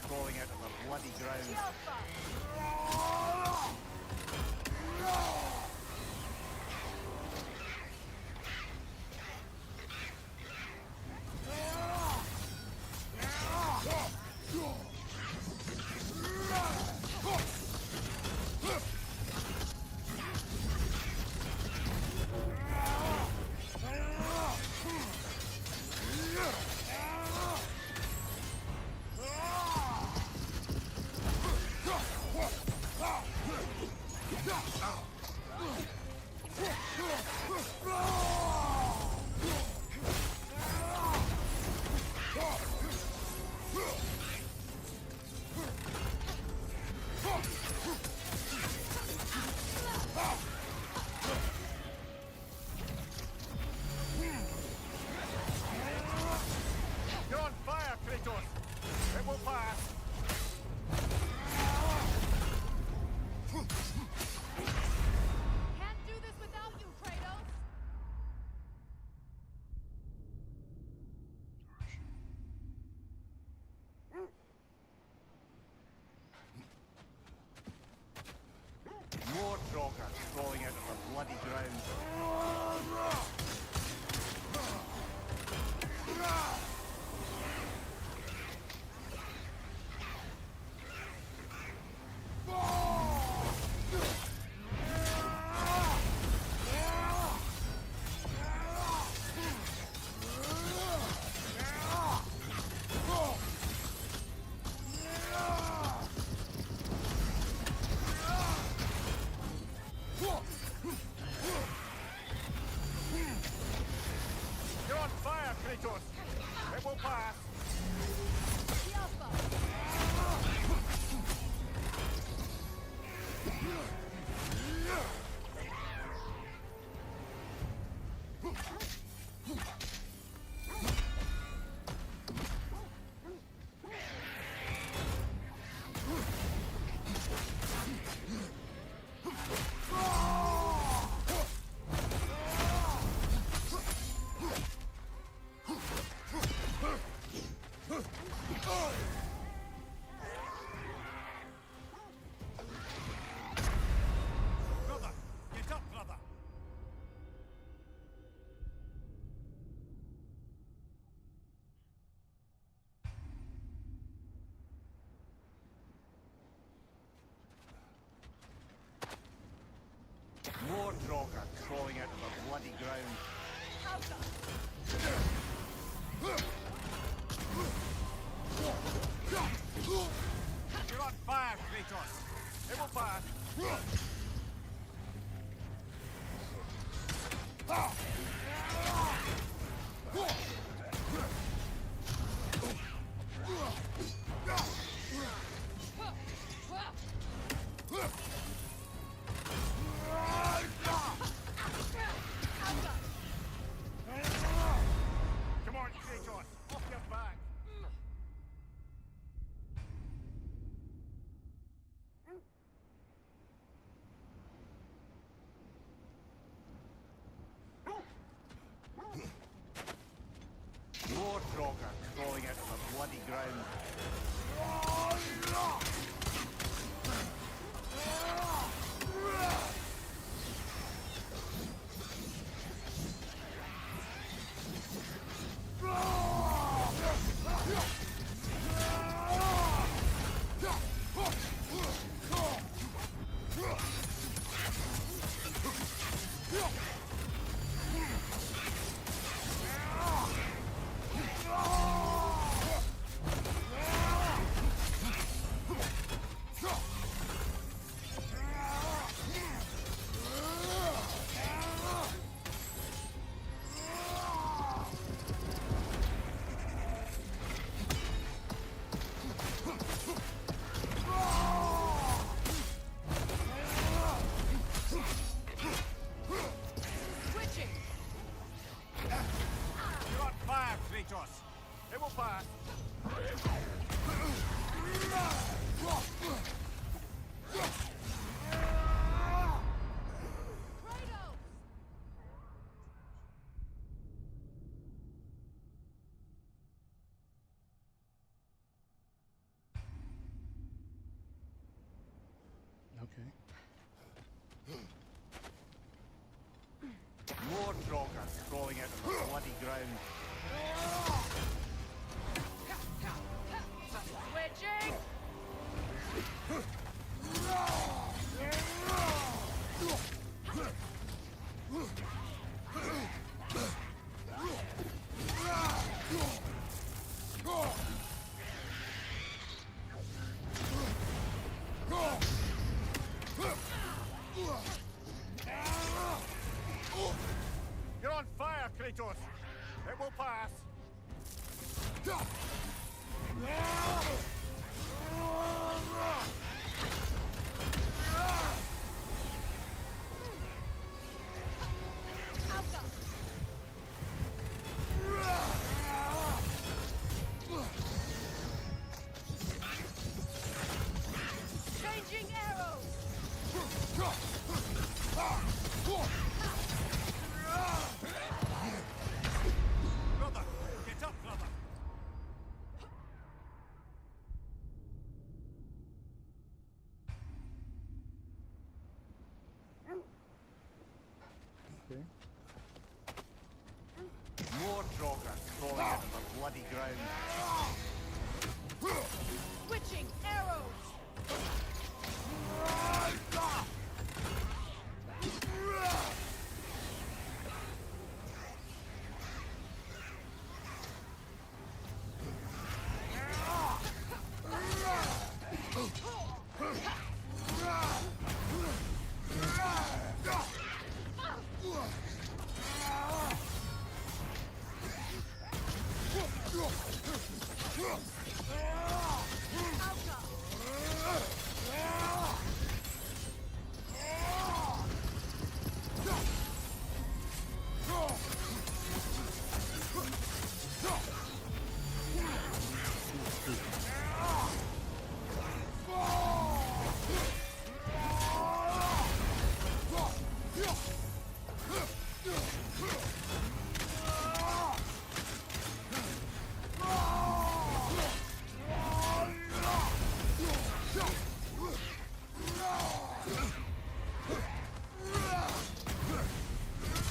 [SPEAKER 4] crawling out of the bloody ground. You're on fire, Kratos! It will pass!
[SPEAKER 2] Can't do this without you, Kratos!
[SPEAKER 4] More Troggers crawling out of the bloody ground. You're on fire, Kratos! It will pass! Brother! Get up, brother! More Troggers crawling out of the bloody ground. You're on fire, Kratos! It will pass! Come on, Kratos! Off your back! More Troggers crawling out of the bloody ground.
[SPEAKER 1] Okay.
[SPEAKER 4] More Draugr crawling out of the bloody ground.
[SPEAKER 7] Switching!
[SPEAKER 4] You're on fire, Kratos! It will pass!
[SPEAKER 7] Changing arrows!
[SPEAKER 4] Brother! Get up, brother!
[SPEAKER 1] Okay.
[SPEAKER 4] More Draugr crawling out of the bloody ground.
[SPEAKER 7] Switching arrows!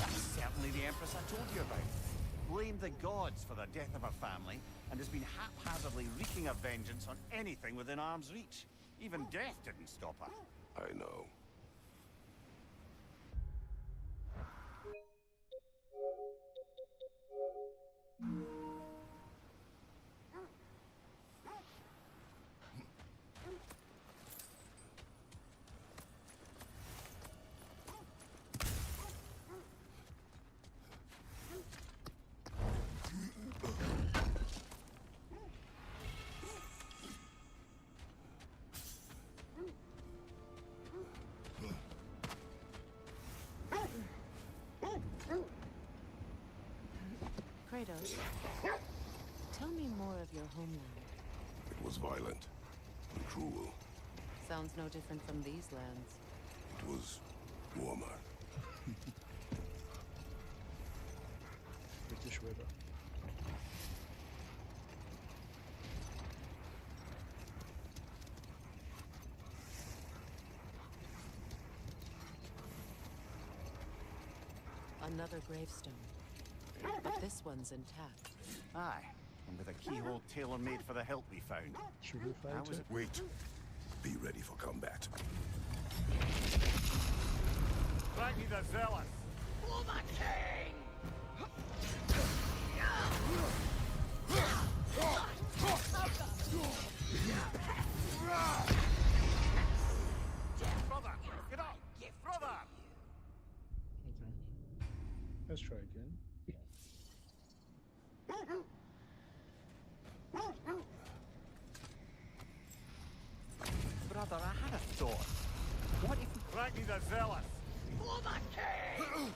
[SPEAKER 4] That's certainly the Empress I told you about. Blamed the gods for the death of her family, and has been haphazardly wreaking her vengeance on anything within arm's reach. Even death didn't stop her.
[SPEAKER 5] I know.
[SPEAKER 2] Kratos, tell me more of your homeland.
[SPEAKER 5] It was violent and cruel.
[SPEAKER 2] Sounds no different from these lands.
[SPEAKER 5] It was warmer.
[SPEAKER 1] British weather.
[SPEAKER 2] Another gravestone. But this one's intact.
[SPEAKER 4] Aye, and with a keyhole tailor-made for the hilt we found.
[SPEAKER 1] Should we fight
[SPEAKER 4] How was
[SPEAKER 1] it?
[SPEAKER 4] it?
[SPEAKER 5] Wait. Be ready for combat.
[SPEAKER 4] Ragni the Zealous!
[SPEAKER 7] For the king!
[SPEAKER 4] Brother, get up! Brother!
[SPEAKER 1] Okay. Let's try again.
[SPEAKER 4] Brother, I had a thought. What if Ragni the Zealous?
[SPEAKER 7] For the king!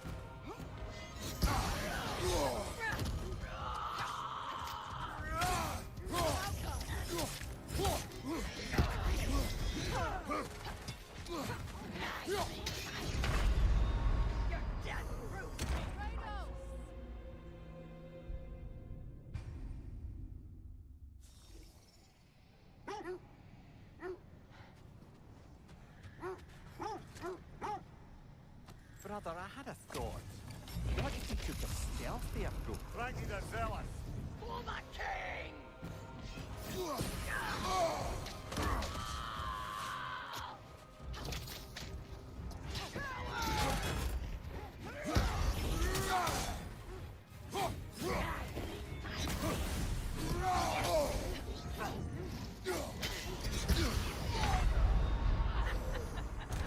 [SPEAKER 4] Brother, I had a thought. What if you took a stealthy approach?
[SPEAKER 3] Frankie the Zealous!
[SPEAKER 6] For the king!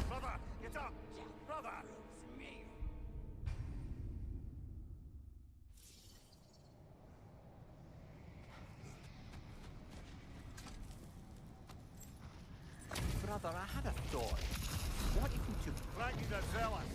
[SPEAKER 3] Brother, get up! Brother!
[SPEAKER 4] Brother, I had a thought. What if you took...
[SPEAKER 3] Frankie the Zealous!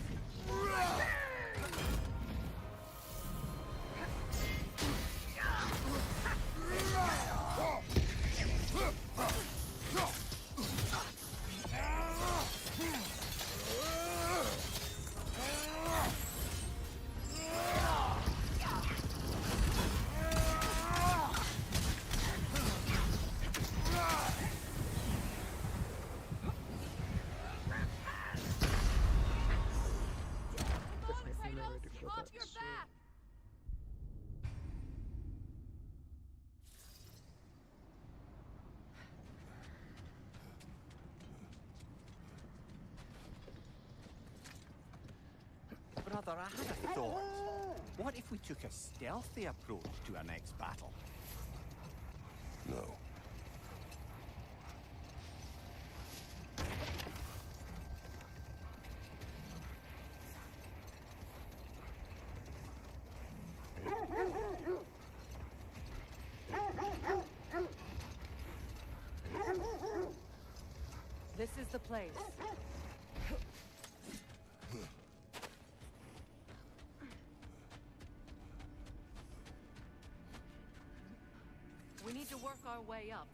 [SPEAKER 1] Definitely not ready for
[SPEAKER 7] Off
[SPEAKER 1] that.
[SPEAKER 7] your
[SPEAKER 1] So,
[SPEAKER 7] back!
[SPEAKER 4] Brother, I had a thought. What if we took a stealthy approach to our next battle?
[SPEAKER 5] No.
[SPEAKER 2] This is the place. We need to work our way up.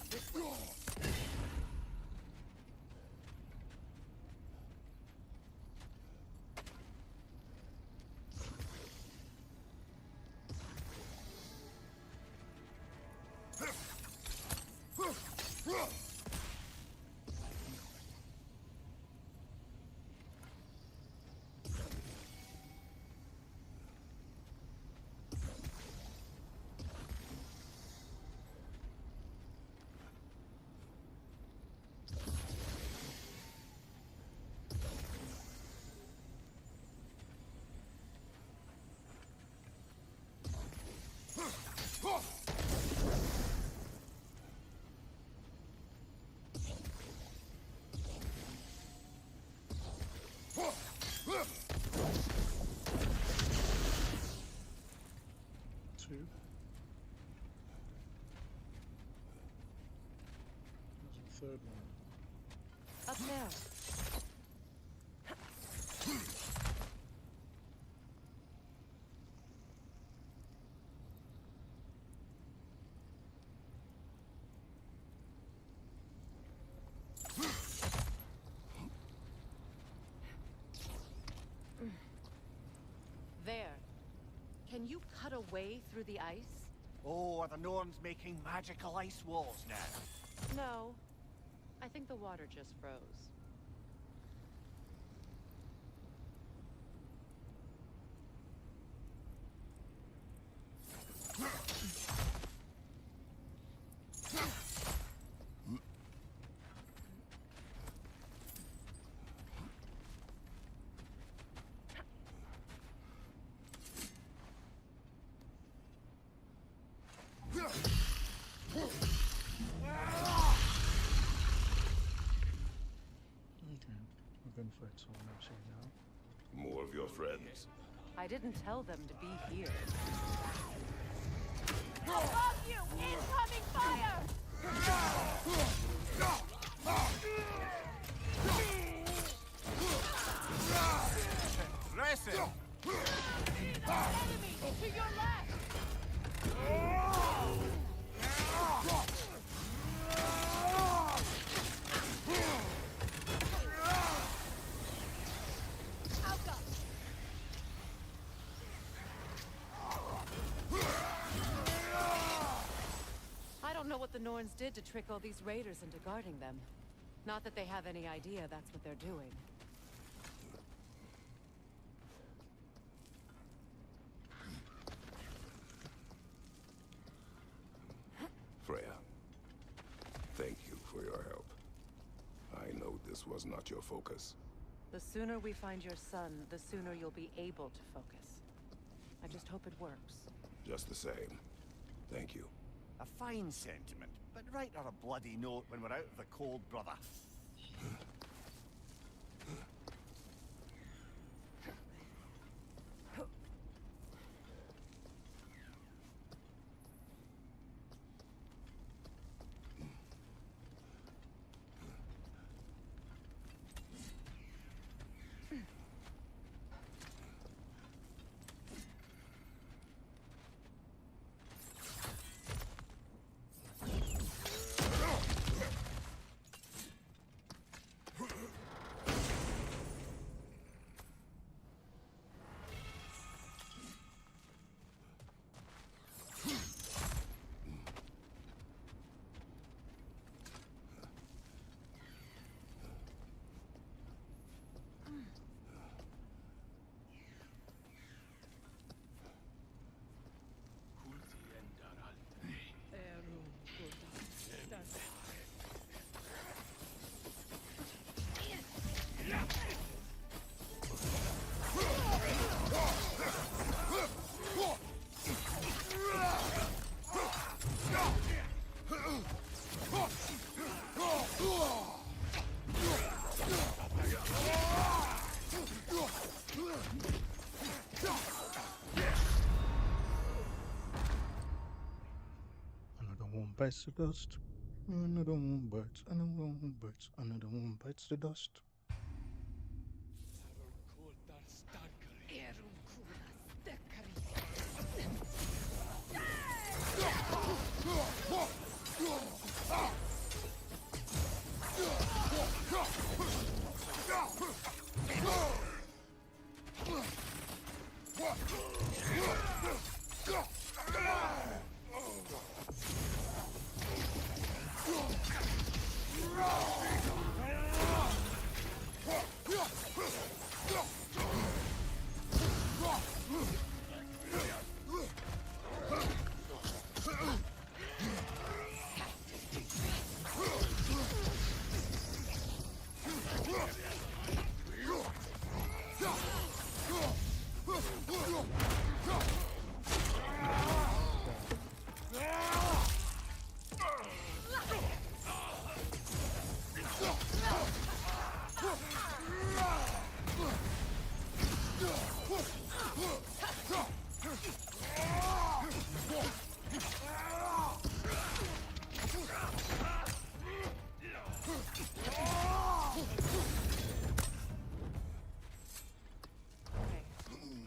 [SPEAKER 2] This way.
[SPEAKER 1] two. There's a third one.
[SPEAKER 2] Up there. There. Can you cut a way through the ice?
[SPEAKER 4] Oh, are the Norns making magical ice walls now?
[SPEAKER 2] No. I think the water just froze.
[SPEAKER 1] Okay. We're going to fight someone else here now.
[SPEAKER 5] More of your friends.
[SPEAKER 2] I didn't tell them to be here.
[SPEAKER 7] Above you! Incoming fire!
[SPEAKER 4] Dressing!
[SPEAKER 7] Enemy! To your left! Alka!
[SPEAKER 2] I don't know what the Norns did to trick all these raiders into guarding them. Not that they have any idea that's what they're doing.
[SPEAKER 5] was not your focus.
[SPEAKER 2] The sooner we find your son, the sooner you'll be able to focus. I just hope it works.
[SPEAKER 5] Just the same. Thank you.
[SPEAKER 4] A fine sentiment, but write her a bloody note when we're out of the cold, brother.
[SPEAKER 1] Another one bites the dust. Another one bites. Another one bites. Another one bites the dust.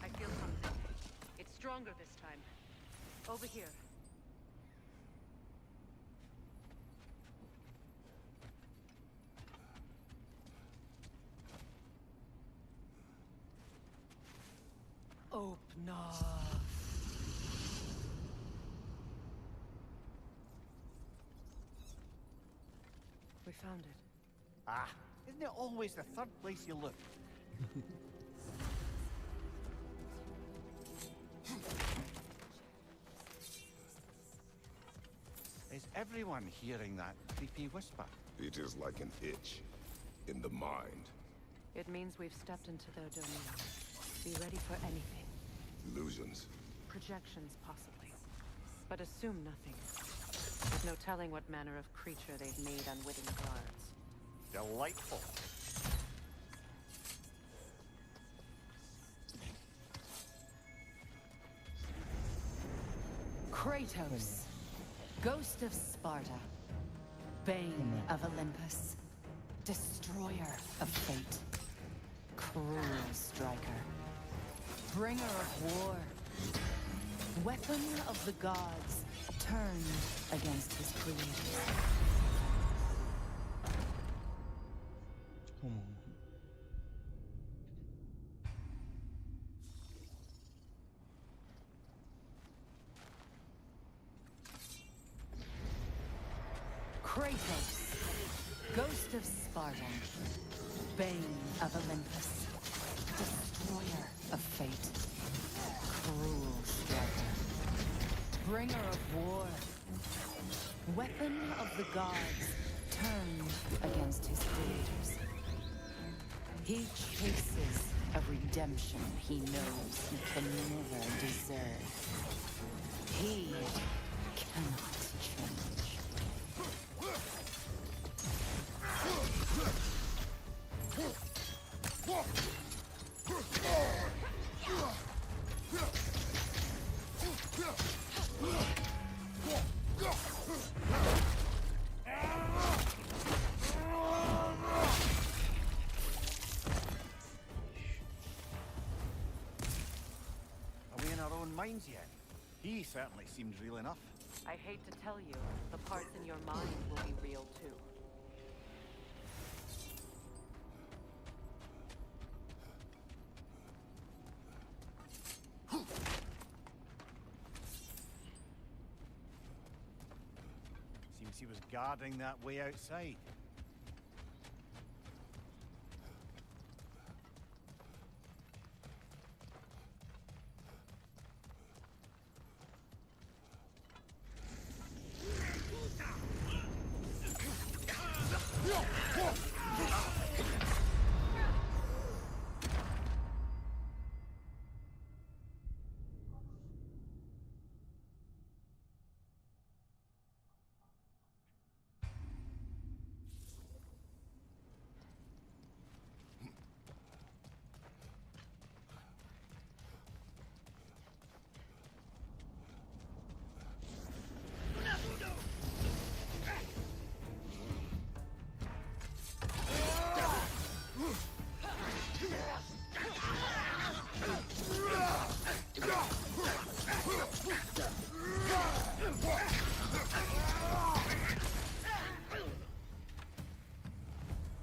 [SPEAKER 2] I feel something. It's stronger this time. Over here. Open up. We found it.
[SPEAKER 4] Ah, isn't it always the third place you look? Is everyone hearing that creepy whisper?
[SPEAKER 5] It is like an itch in the mind.
[SPEAKER 2] It means we've stepped into their domain. Be ready for anything.
[SPEAKER 5] Illusions.
[SPEAKER 2] Projections, possibly. But assume nothing. There's no telling what manner of creature they've made unwitting guards.
[SPEAKER 4] Delightful.
[SPEAKER 2] Kratos, Ghost of Sparta, Bane of Olympus, Destroyer of Fate, Cruel Striker, Bringer of War, Weapon of the Gods, turned against his creators.
[SPEAKER 1] Come on.
[SPEAKER 2] Kratos, Ghost of Sparta, Bane of Olympus, Destroyer of Fate, Cruel Striker, Bringer of War, Weapon of the Gods, turned against his creators.
[SPEAKER 15] He chases a redemption he knows he can never deserve. He cannot change.
[SPEAKER 4] Are we in our own minds yet? He certainly seemed real enough.
[SPEAKER 2] I hate to tell you, the parts in your mind will be real too.
[SPEAKER 4] Seems he was guarding that way outside.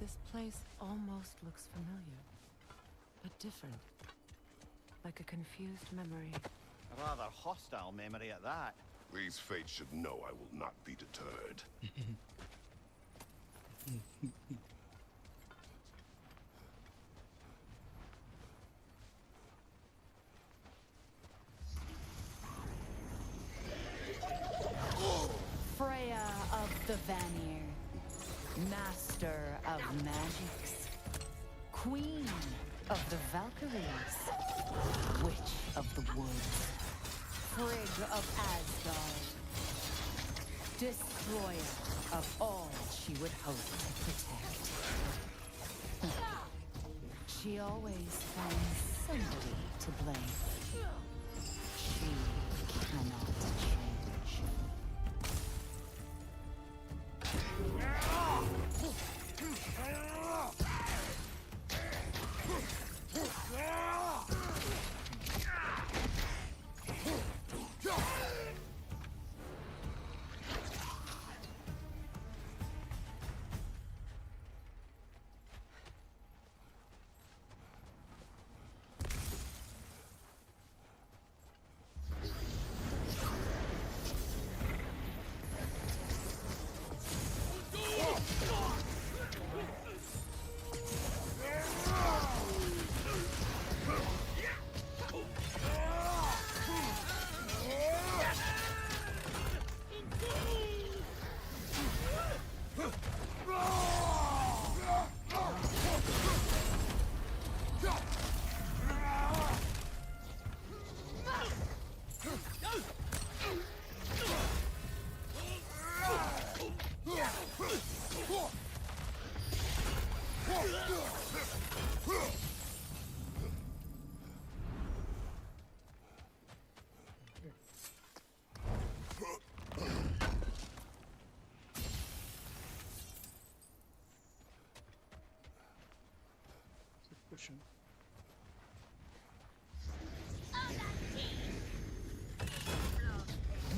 [SPEAKER 2] This place almost looks familiar, but different. Like a confused memory.
[SPEAKER 4] A rather hostile memory at that.
[SPEAKER 5] These fates should know I will not be deterred.
[SPEAKER 15] Freya of the Vanir, master of magics, queen of the Valkyries, witch of the woods, Frigg of Asgard, destroyer of all she would hope to protect. She always finds somebody to blame. She cannot change.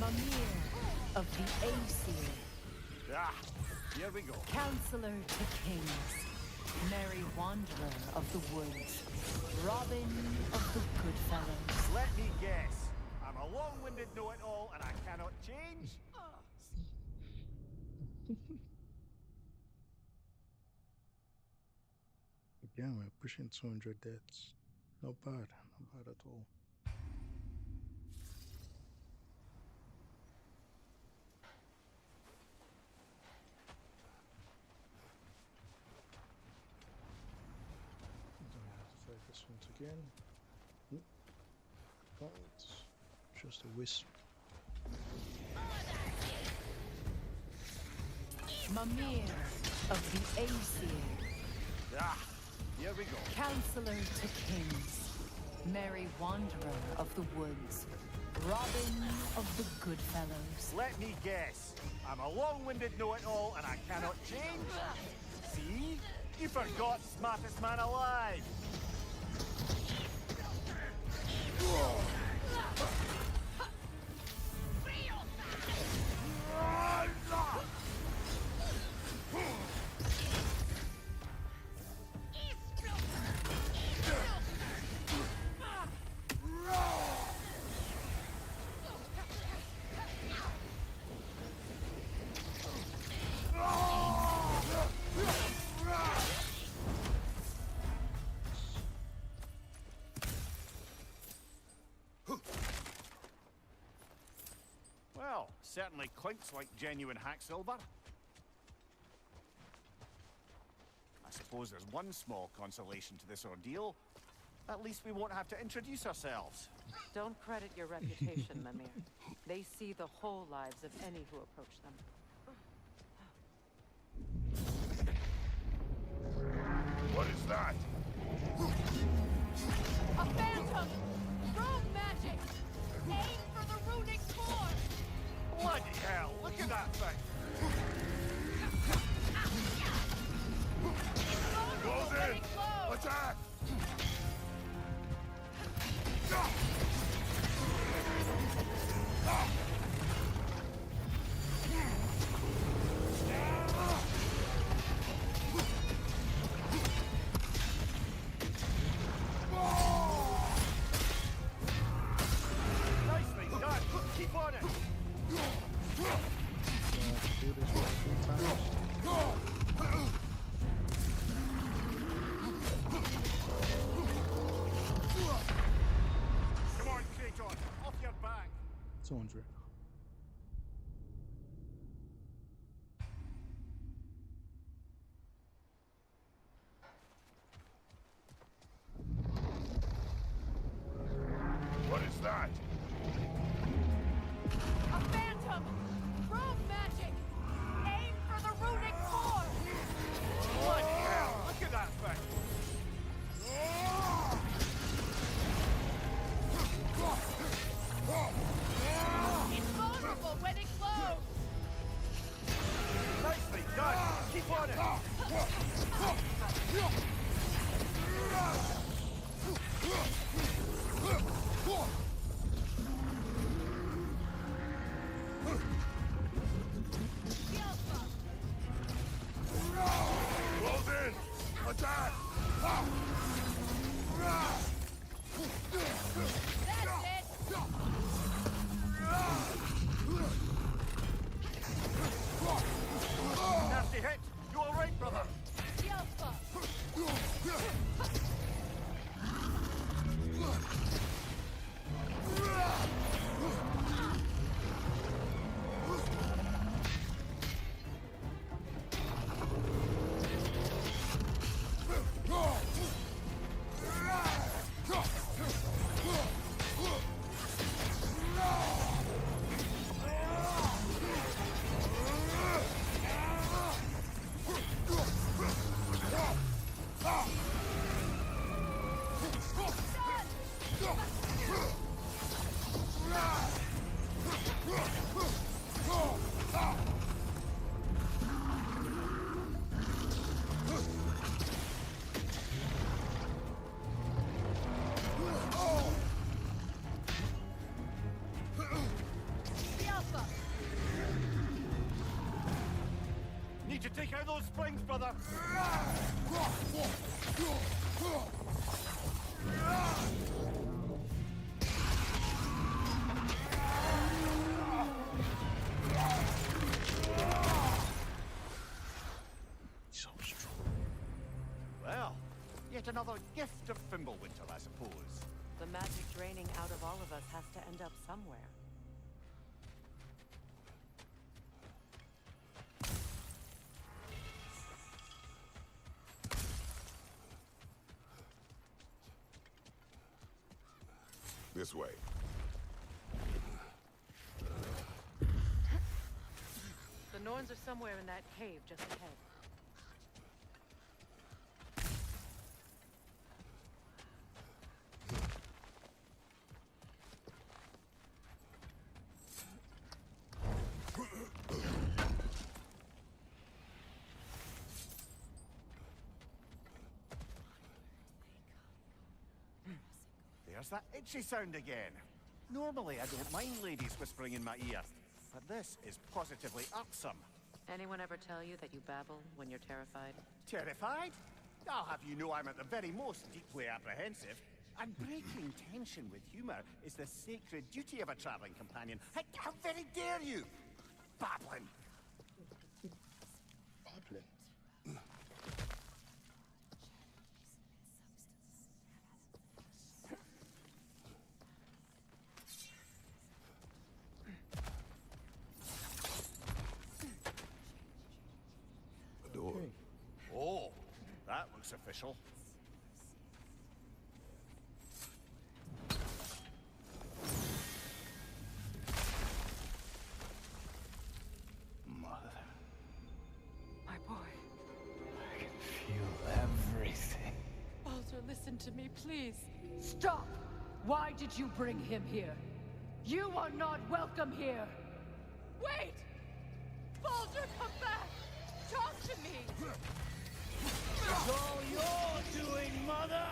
[SPEAKER 15] Mimir of the Aesir.
[SPEAKER 4] Ah, here we go.
[SPEAKER 15] Counselor to kings, merry wanderer of the woods, Robin of the Goodfellows.
[SPEAKER 4] Let me guess. I'm a long-winded know-it-all and I cannot change?
[SPEAKER 1] Again, we're pushing 200 deaths. Not bad, not bad at all. again. Oh, it's just a wisp.
[SPEAKER 2] Mimir of the Aesir.
[SPEAKER 4] Ah, here we go.
[SPEAKER 2] Counselor to kings. Merry wanderer of the woods. Robin of the Goodfellows.
[SPEAKER 4] Let me guess. I'm a long-winded know-it-all and I cannot change? See? You forgot smartest man alive. Well, certainly clinks like genuine hack silver. I suppose there's one small consolation to this ordeal. At least we won't have to introduce ourselves.
[SPEAKER 2] Don't credit your reputation, Mimir. They see the whole lives of any who approach them.
[SPEAKER 3] What is that?
[SPEAKER 7] A phantom! Rogue magic! Aim for the runic core!
[SPEAKER 4] Bloody hell, look at that thing!
[SPEAKER 3] Close in! Attack!
[SPEAKER 4] Nicely done! Keep on it!
[SPEAKER 1] Do this one 3 times.
[SPEAKER 4] Come on, Kratos, off your back!
[SPEAKER 1] 200.
[SPEAKER 3] What is that?
[SPEAKER 7] A phantom! Rogue magic! Aim for the runic core!
[SPEAKER 4] Bloody hell, look at that thing!
[SPEAKER 7] It's vulnerable when it glows!
[SPEAKER 4] Nicely done! Keep on it!
[SPEAKER 3] Close in! Attack!
[SPEAKER 7] That's it!
[SPEAKER 4] Nasty hit! You alright, brother? Need to take out those springs, brother!
[SPEAKER 1] So strong.
[SPEAKER 4] Well, yet another gift of Fimbulwinter, I suppose.
[SPEAKER 2] The magic draining out of all of us has to end up somewhere.
[SPEAKER 5] This way.
[SPEAKER 2] The Norns are somewhere in that cave just ahead.
[SPEAKER 4] There's that itchy sound again. Normally I don't mind ladies whispering in my ear, but this is positively irksome.
[SPEAKER 2] Anyone ever tell you that you babble when you're terrified?
[SPEAKER 4] Terrified? I'll have you know I'm at the very most deeply apprehensive. And breaking tension with humor is the sacred duty of a traveling companion. How very dare you! Babbling!
[SPEAKER 1] Babbling?
[SPEAKER 5] A door.
[SPEAKER 4] Oh, that looks official.
[SPEAKER 9] Mother,
[SPEAKER 2] My boy.
[SPEAKER 9] I can feel everything.
[SPEAKER 2] Baldur, listen to me, please. Stop! Why did you bring him here? You are not welcome here! Wait! Baldur, come back! Talk to me!
[SPEAKER 3] It's all you're doing, Mother!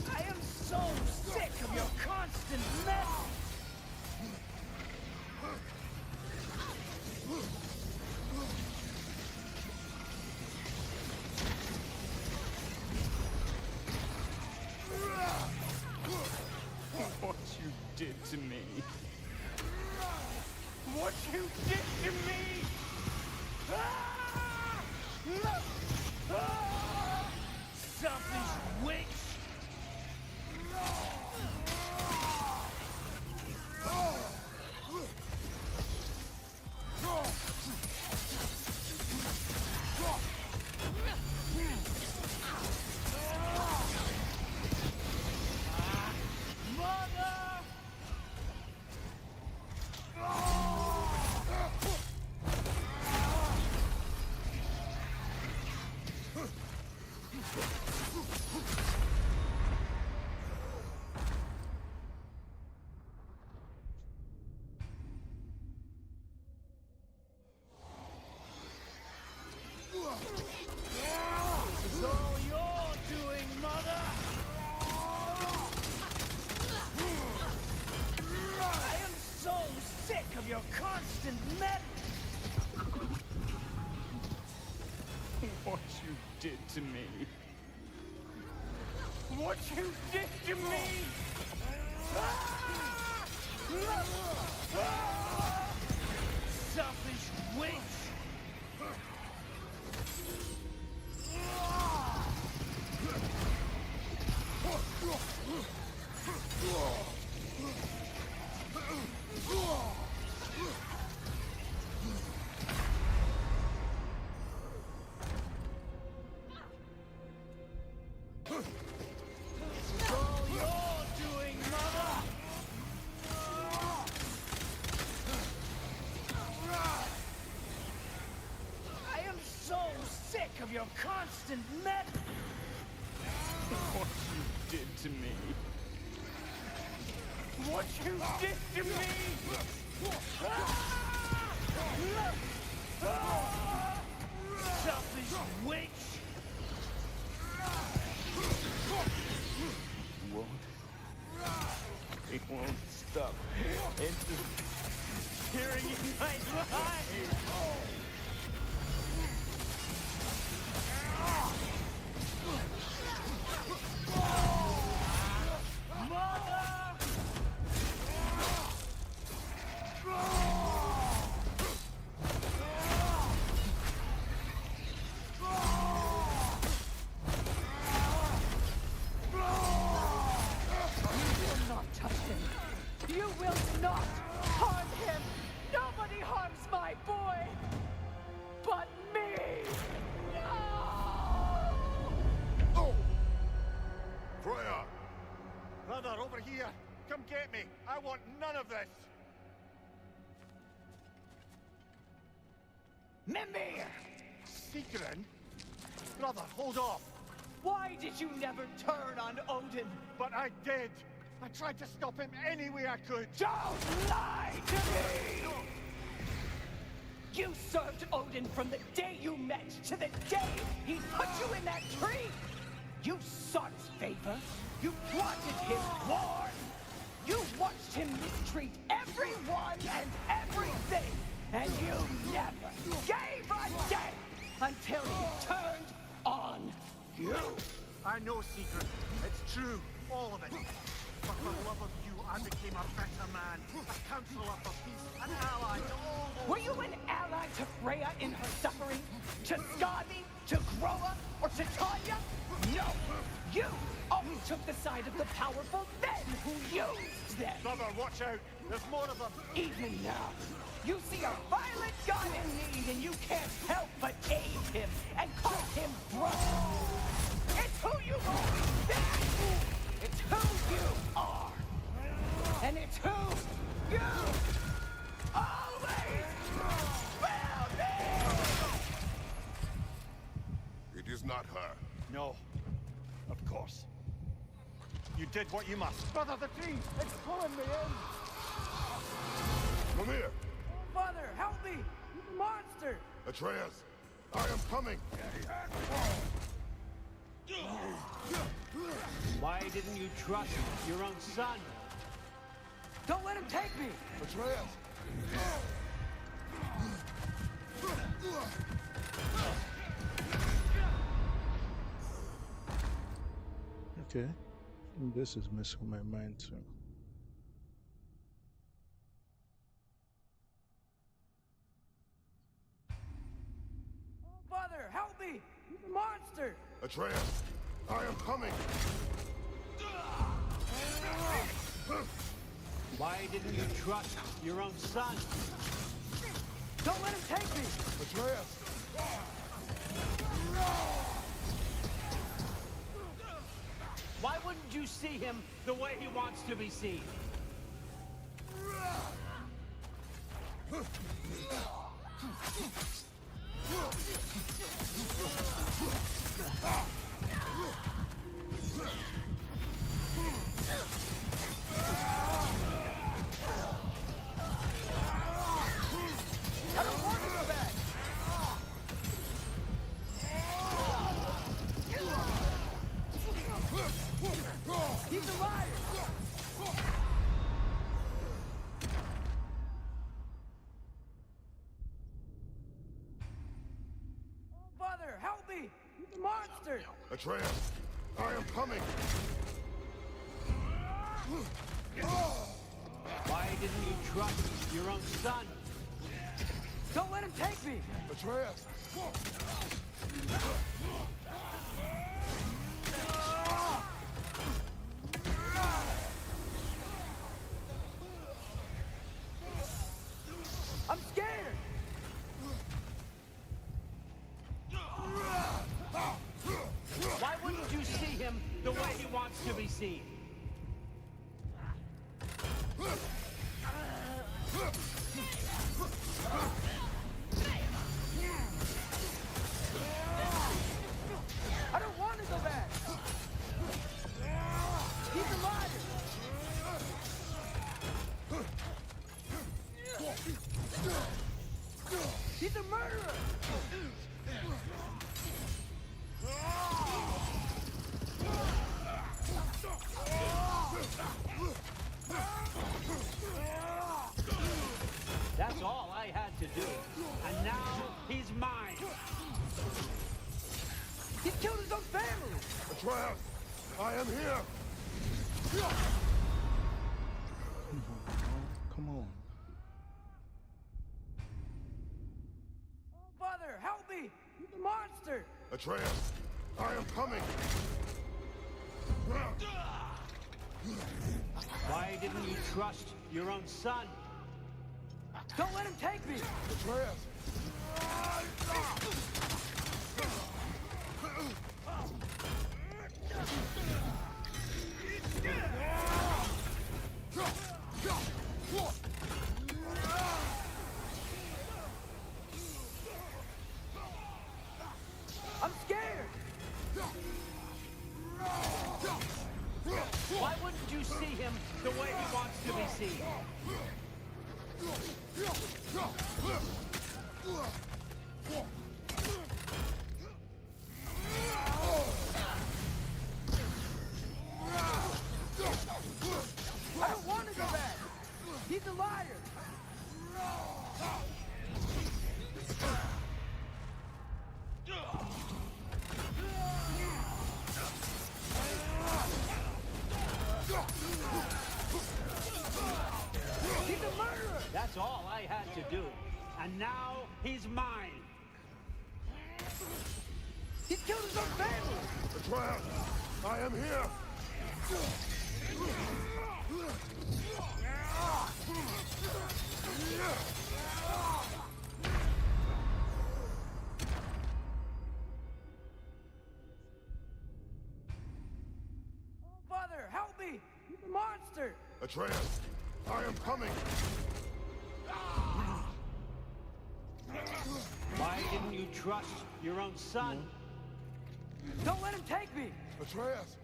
[SPEAKER 6] I am so sick of your constant mess!
[SPEAKER 9] What you did to me.
[SPEAKER 6] What you did to me! Selfish witch! This is all you're doing, Mother! I am so sick of your constant mess!
[SPEAKER 9] What you did to me.
[SPEAKER 6] What you did to me! Selfish witch! This is all you're doing, Mother! I am so sick of your constant mess!
[SPEAKER 9] What you did to me.
[SPEAKER 6] What you did to me! Selfish witch!
[SPEAKER 9] It won't stop. It's
[SPEAKER 6] Hearing in my mind! You will not harm him! Nobody harms my
[SPEAKER 4] here! Come get me! I want none of this!
[SPEAKER 6] Mimir!
[SPEAKER 4] Secret? Brother, hold off!
[SPEAKER 6] Why did you never turn on Odin?
[SPEAKER 4] But I did! I tried to stop him any way I could!
[SPEAKER 6] Don't lie to me! You served Odin from the day you met to the day he put you in that tree! You sought his favor. You wanted his war. You watched him mistreat everyone and everything. And you never gave a damn until he turned on you.
[SPEAKER 4] I know, Secret. It's true. All of it. But for the love of you, I became a better man. A counselor for peace. An ally to all those...
[SPEAKER 6] Were you an ally to Freya in her suffering? To Skadi? To Groa? Or to Tanya? No! You always took the side of the powerful men who used them!
[SPEAKER 4] Brother, watch out! There's more of them!
[SPEAKER 6] Even now, you see a violent god in need and you can't help but aid him and call him brother! It's who you always been! It's who you are! And it's who you always will be!
[SPEAKER 5] It is not her.
[SPEAKER 4] No. Of course. You did what you must. Brother, the tree! It's pulling me in!
[SPEAKER 5] Come here!
[SPEAKER 10] Father, help me! He's a monster!
[SPEAKER 5] Atreus, I am coming!
[SPEAKER 13] Why didn't you trust your own son?
[SPEAKER 10] Don't let him take me!
[SPEAKER 5] Atreus!
[SPEAKER 1] Okay. This is messing with my mind too.
[SPEAKER 10] Father, help me! He's a monster!
[SPEAKER 5] Atreus, I am coming!
[SPEAKER 13] Why didn't you trust your own son?
[SPEAKER 10] Don't let him take me!
[SPEAKER 5] Atreus!
[SPEAKER 13] Why wouldn't you see him the way he wants to be seen?
[SPEAKER 6] I don't want to go back! He's a liar!
[SPEAKER 10] Father, help me! He's a monster!
[SPEAKER 5] Atreus, I am coming!
[SPEAKER 13] Why didn't you trust your own son?
[SPEAKER 10] Don't let him take me!
[SPEAKER 5] Atreus!
[SPEAKER 6] I'm scared!
[SPEAKER 13] Why wouldn't you see him the way he wants to be seen?
[SPEAKER 6] I don't want to go back! He's a liar! He's a murderer!
[SPEAKER 13] That's all I had to do. And now he's mine.
[SPEAKER 6] He killed his own family!
[SPEAKER 5] Atreus, I am here!
[SPEAKER 1] Come on.
[SPEAKER 10] Father, help me! He's a monster!
[SPEAKER 5] Atreus, I am coming!
[SPEAKER 13] Why didn't you trust your own son?
[SPEAKER 10] Don't let him take me!
[SPEAKER 5] Atreus!
[SPEAKER 13] see him the way he wants to be seen?
[SPEAKER 10] I don't want to go back. He's a liar.
[SPEAKER 13] He's a murderer! That's all I had to do. And now he's mine.
[SPEAKER 10] He killed his own family.
[SPEAKER 5] Atreus, I am here.
[SPEAKER 10] Father, help me! He's a monster!
[SPEAKER 5] Atreus, I am coming.
[SPEAKER 13] Why didn't you trust your own son?
[SPEAKER 10] Don't let him take me!
[SPEAKER 5] Atreus!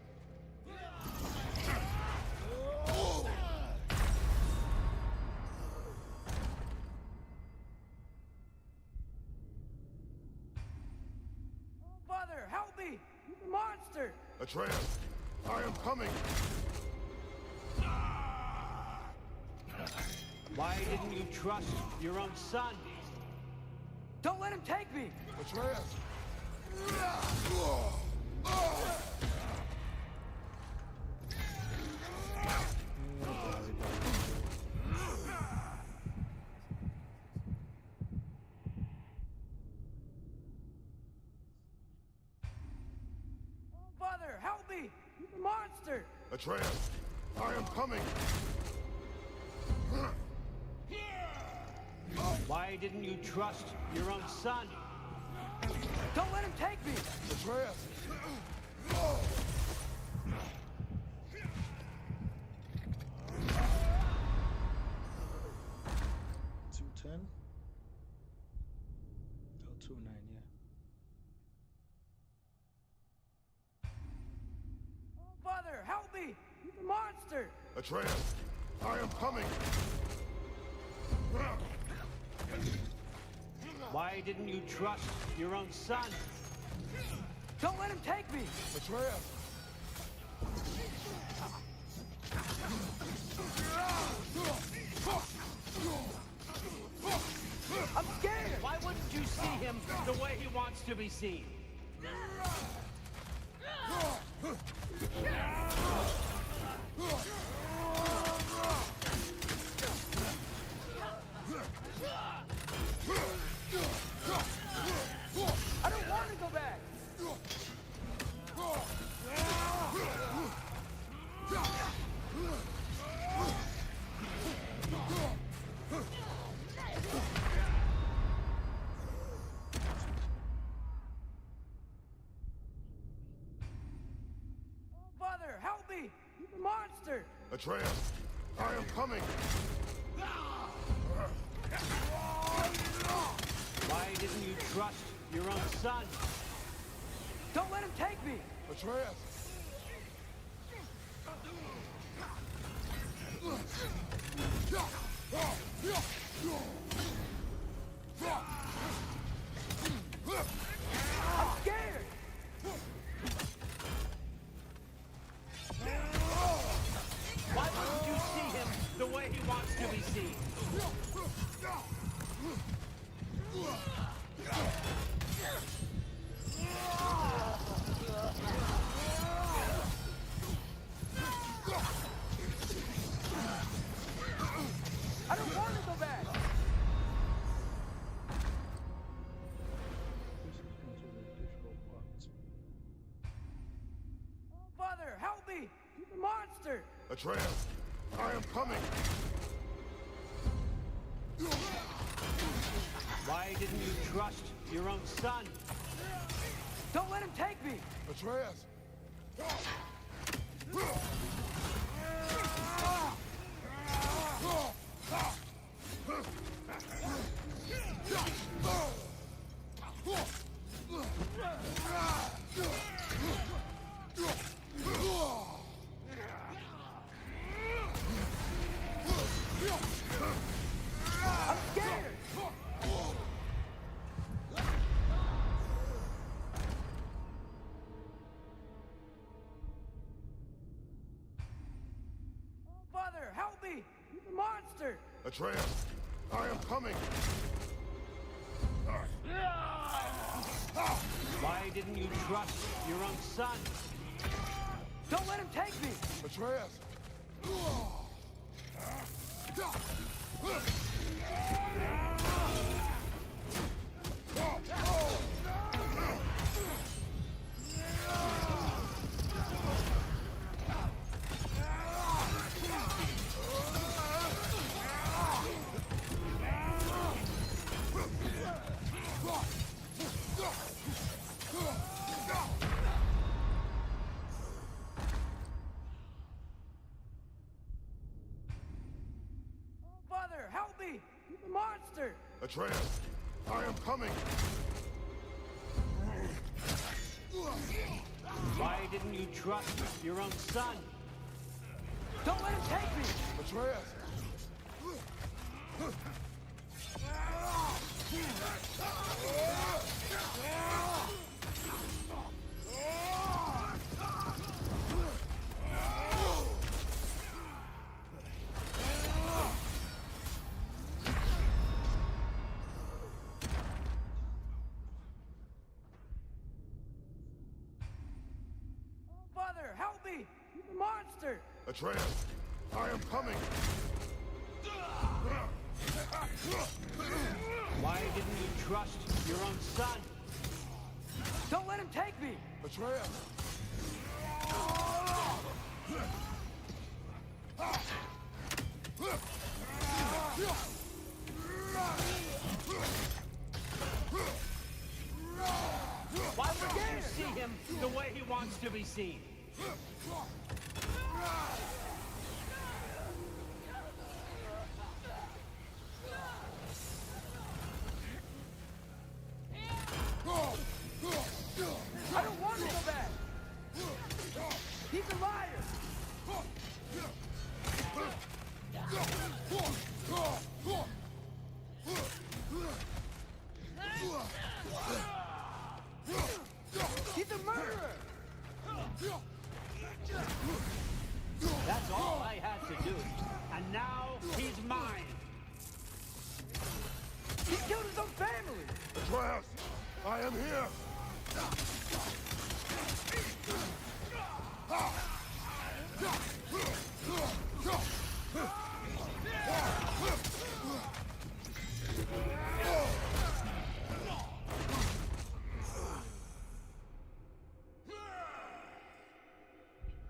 [SPEAKER 10] Father, help me! He's a monster!
[SPEAKER 5] Atreus, I am coming.
[SPEAKER 13] Why didn't you trust your own son?
[SPEAKER 10] Don't let him take me!
[SPEAKER 5] Atreus!
[SPEAKER 10] Father, help me! He's a monster!
[SPEAKER 5] Atreus, I am coming.
[SPEAKER 13] Why didn't you trust your own son?
[SPEAKER 10] Don't let him take me!
[SPEAKER 5] Atreus!
[SPEAKER 1] 210? Oh, 29, yeah.
[SPEAKER 10] Father, help me! He's a monster!
[SPEAKER 5] Atreus, I am coming.
[SPEAKER 13] Why didn't you trust your own son?
[SPEAKER 10] Don't let him take me!
[SPEAKER 5] Atreus!
[SPEAKER 10] I'm scared!
[SPEAKER 13] Why wouldn't you see him the way he wants to be seen?
[SPEAKER 10] I don't want to go back! Father, help me! He's a monster!
[SPEAKER 5] Atreus, I am coming.
[SPEAKER 13] Why didn't you trust your own son?
[SPEAKER 10] Don't let him take me!
[SPEAKER 5] Atreus!
[SPEAKER 10] I'm scared!
[SPEAKER 13] Why wouldn't you see him the way he wants to be seen?
[SPEAKER 10] I don't want to go back! Father, help me! He's a monster!
[SPEAKER 5] Atreus, I am coming.
[SPEAKER 13] Why didn't you trust your own son?
[SPEAKER 10] Don't let him take me!
[SPEAKER 5] Atreus!
[SPEAKER 8] The monster!
[SPEAKER 5] Atreus, I am coming!
[SPEAKER 13] Why didn't you trust your own son? Don't let him take me!
[SPEAKER 5] Atreus!
[SPEAKER 8] Father, help me! The monster!
[SPEAKER 5] Atreus, I am coming!
[SPEAKER 13] Why didn't you trust your own son? Don't let him take me!
[SPEAKER 5] Atreus!
[SPEAKER 8] Father, help me! The monster!
[SPEAKER 5] Atreus, I am coming!
[SPEAKER 13] Why didn't you trust your own son? Don't let him take me!
[SPEAKER 5] Atreus!
[SPEAKER 13] Why wouldn't you see him the way he wants to be seen?
[SPEAKER 8] I don't want to go back! He's a liar! He's a murderer!
[SPEAKER 13] That's all I had to do. And now he's mine.
[SPEAKER 8] He killed his own family!
[SPEAKER 5] Atreus, I am here!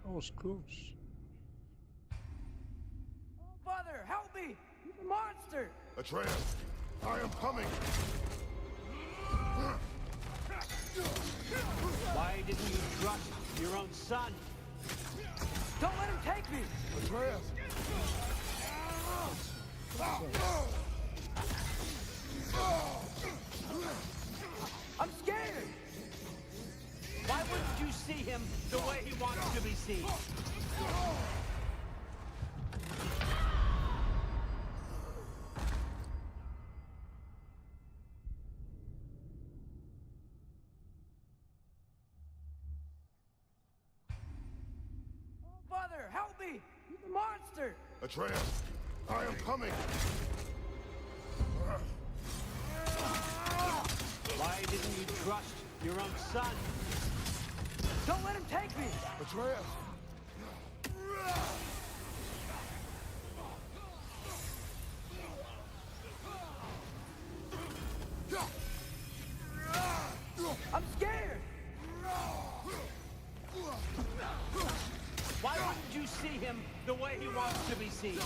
[SPEAKER 1] That was close.
[SPEAKER 8] Father, help me! The monster!
[SPEAKER 5] Atreus, I am coming!
[SPEAKER 13] Why didn't you trust your own son?
[SPEAKER 8] Don't let him take me!
[SPEAKER 5] Atreus!
[SPEAKER 8] I'm scared!
[SPEAKER 13] Why wouldn't you see him the way he wants to be seen?
[SPEAKER 8] Father, help me! The monster!
[SPEAKER 5] Atreus, I am coming!
[SPEAKER 13] Why didn't you trust your own son?
[SPEAKER 8] Don't let him take me!
[SPEAKER 5] Atreus!
[SPEAKER 8] I'm scared!
[SPEAKER 13] Why wouldn't you see him the way he wants to be seen?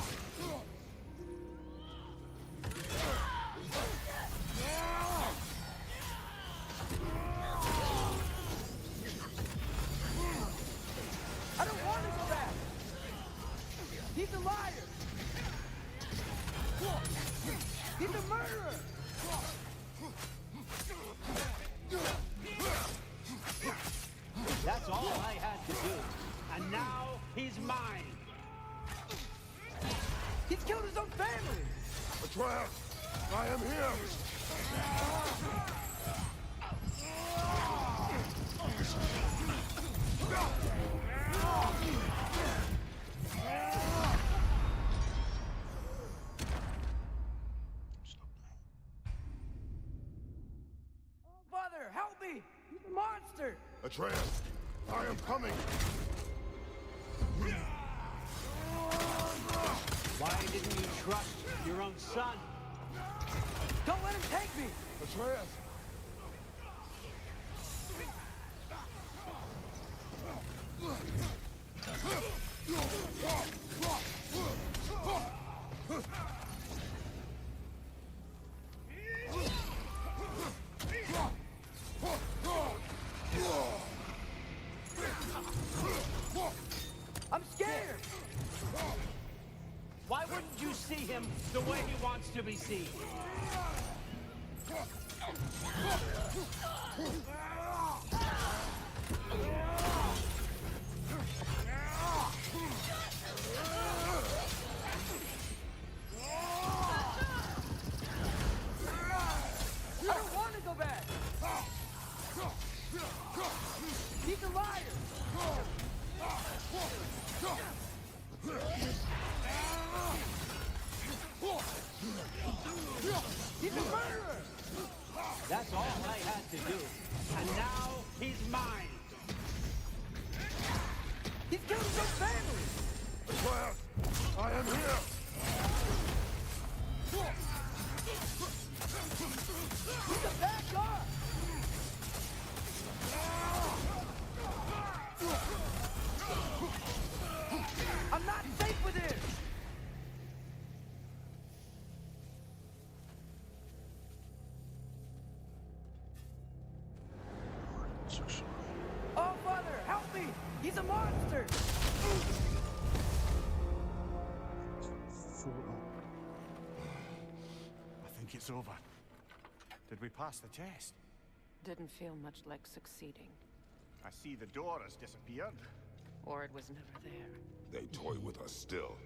[SPEAKER 8] I don't want to go back! He's a liar! He's a murderer!
[SPEAKER 13] That's all I had to do. And now he's mine.
[SPEAKER 8] He's killed his own family!
[SPEAKER 5] Atreus, I am here! Atreus, I am coming!
[SPEAKER 13] Why didn't you trust your own son?
[SPEAKER 8] Don't let him take me!
[SPEAKER 18] Atreus!
[SPEAKER 8] I'm scared!
[SPEAKER 13] Why wouldn't you see him the way he wants to be seen?
[SPEAKER 8] I don't want to go back! He's a liar! He's a murderer!
[SPEAKER 13] That's all I had to do. And now he's mine.
[SPEAKER 8] He's killing his own family!
[SPEAKER 5] Atreus, I am here!
[SPEAKER 8] He's a bad guy! I'm not safe with him! Oh, Father, help me! He's a monster!
[SPEAKER 4] I think it's over. Did we pass the test?
[SPEAKER 2] Didn't feel much like succeeding.
[SPEAKER 4] I see the door has disappeared.
[SPEAKER 2] Or it was never there.
[SPEAKER 5] They toy with us still.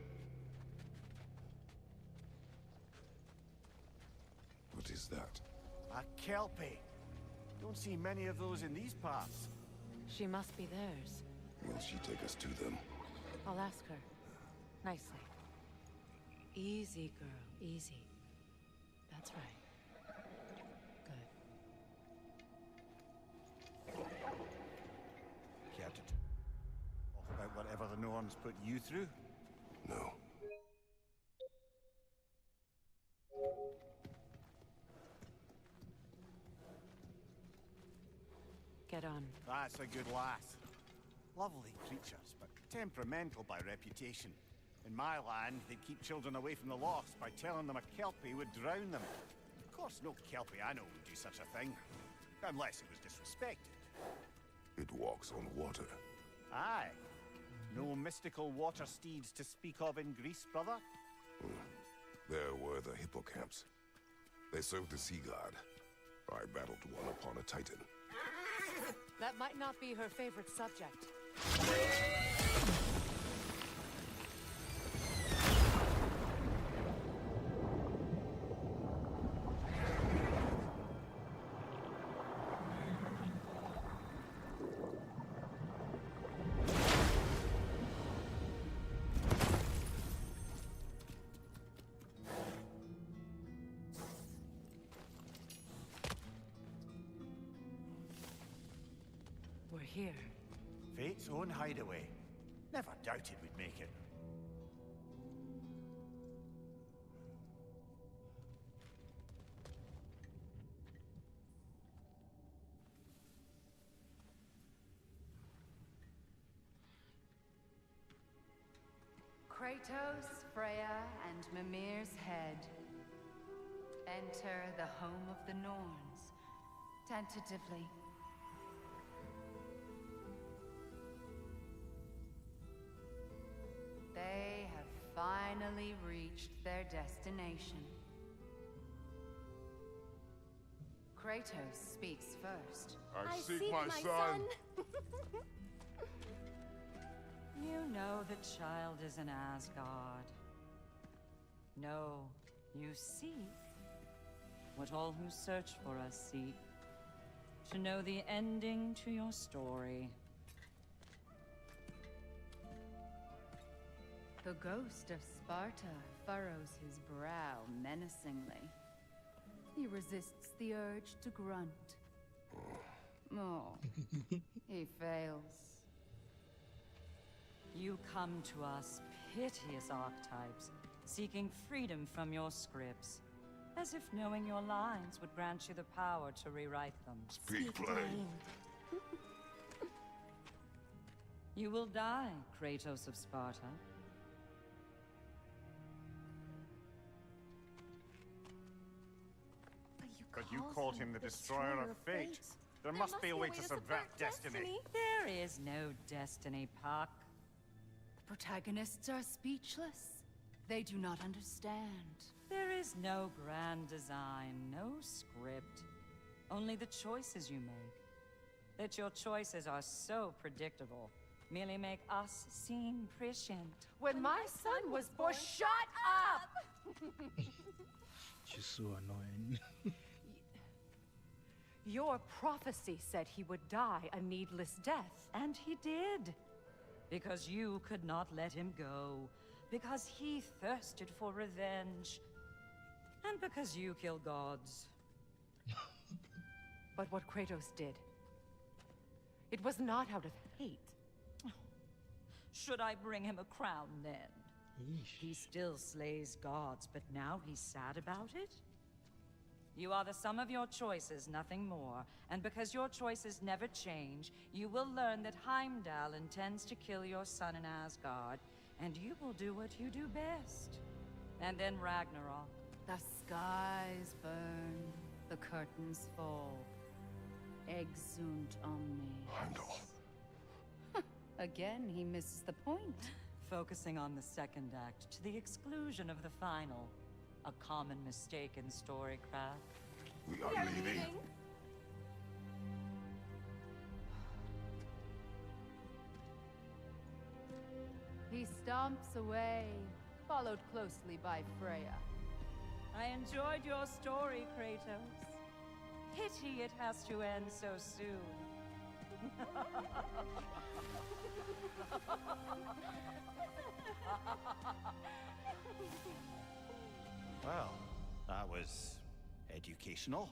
[SPEAKER 5] What is that?
[SPEAKER 4] A Kelpie. Don't see many of those in these parts.
[SPEAKER 2] She must be theirs.
[SPEAKER 5] Will she take us to them?
[SPEAKER 2] I'll ask her. Nicely. Easy, girl. Easy. That's right.
[SPEAKER 4] Care to talk about whatever the Norns put you through?
[SPEAKER 5] No.
[SPEAKER 2] Get on.
[SPEAKER 4] That's a good lass. Lovely creatures, but temperamental by reputation. In my land, they'd keep children away from the lost by telling them a Kelpie would drown them. Of course, no Kelpie I know would do such a thing. Unless it was disrespected.
[SPEAKER 5] It walks on water.
[SPEAKER 4] Aye. No mystical water steeds to speak of in Greece, brother?
[SPEAKER 5] There were the hippocamps. They served the sea god. I battled one upon a titan.
[SPEAKER 2] That might not be her favorite subject. We're here.
[SPEAKER 4] Fate's own hideaway. Never doubted we'd make it.
[SPEAKER 2] Kratos, Freya, and Mimir's head. Enter the home of the Norns. Tentatively. They have finally reached their destination. Kratos speaks first.
[SPEAKER 5] I seek my son.
[SPEAKER 12] You know the child is an Asgard. No, you seek what all who search for us seek. To know the ending to your story.
[SPEAKER 2] The ghost of Sparta furrows his brow menacingly. He resists the urge to grunt. Oh,
[SPEAKER 12] He fails. You come to us, piteous archetypes, seeking freedom from your scripts, as if knowing your lines would grant you the power to rewrite them.
[SPEAKER 5] Speak plain.
[SPEAKER 12] You will die, Kratos of Sparta.
[SPEAKER 4] But you called him the destroyer of fate. There must be a way to subvert destiny.
[SPEAKER 12] There is no destiny, Puck.
[SPEAKER 2] The protagonists are speechless. They do not understand.
[SPEAKER 12] There is no grand design, no script. Only the choices you make. That your choices are so predictable merely make us seem prescient.
[SPEAKER 2] When my son was born, shut up!
[SPEAKER 1] She's so annoying.
[SPEAKER 2] Your prophecy said he would die a needless death.
[SPEAKER 12] And he did. Because you could not let him go. Because he thirsted for revenge. And because you kill gods.
[SPEAKER 2] But what Kratos did, it was not out of hate.
[SPEAKER 12] Should I bring him a crown then? He still slays gods, but now he's sad about it? You are the sum of your choices, nothing more. And because your choices never change, you will learn that Heimdall intends to kill your son in Asgard, and you will do what you do best. And then Ragnarok.
[SPEAKER 2] The skies burn, the curtains fall. Exunt omnes.
[SPEAKER 5] Heimdall.
[SPEAKER 2] Again, he misses the point.
[SPEAKER 12] Focusing on the second act to the exclusion of the final. A common mistake in storycraft.
[SPEAKER 5] We are leaving.
[SPEAKER 2] He stomps away, followed closely by Freya.
[SPEAKER 12] I enjoyed your story, Kratos. Pity it has to end so soon.
[SPEAKER 20] Well, that was educational.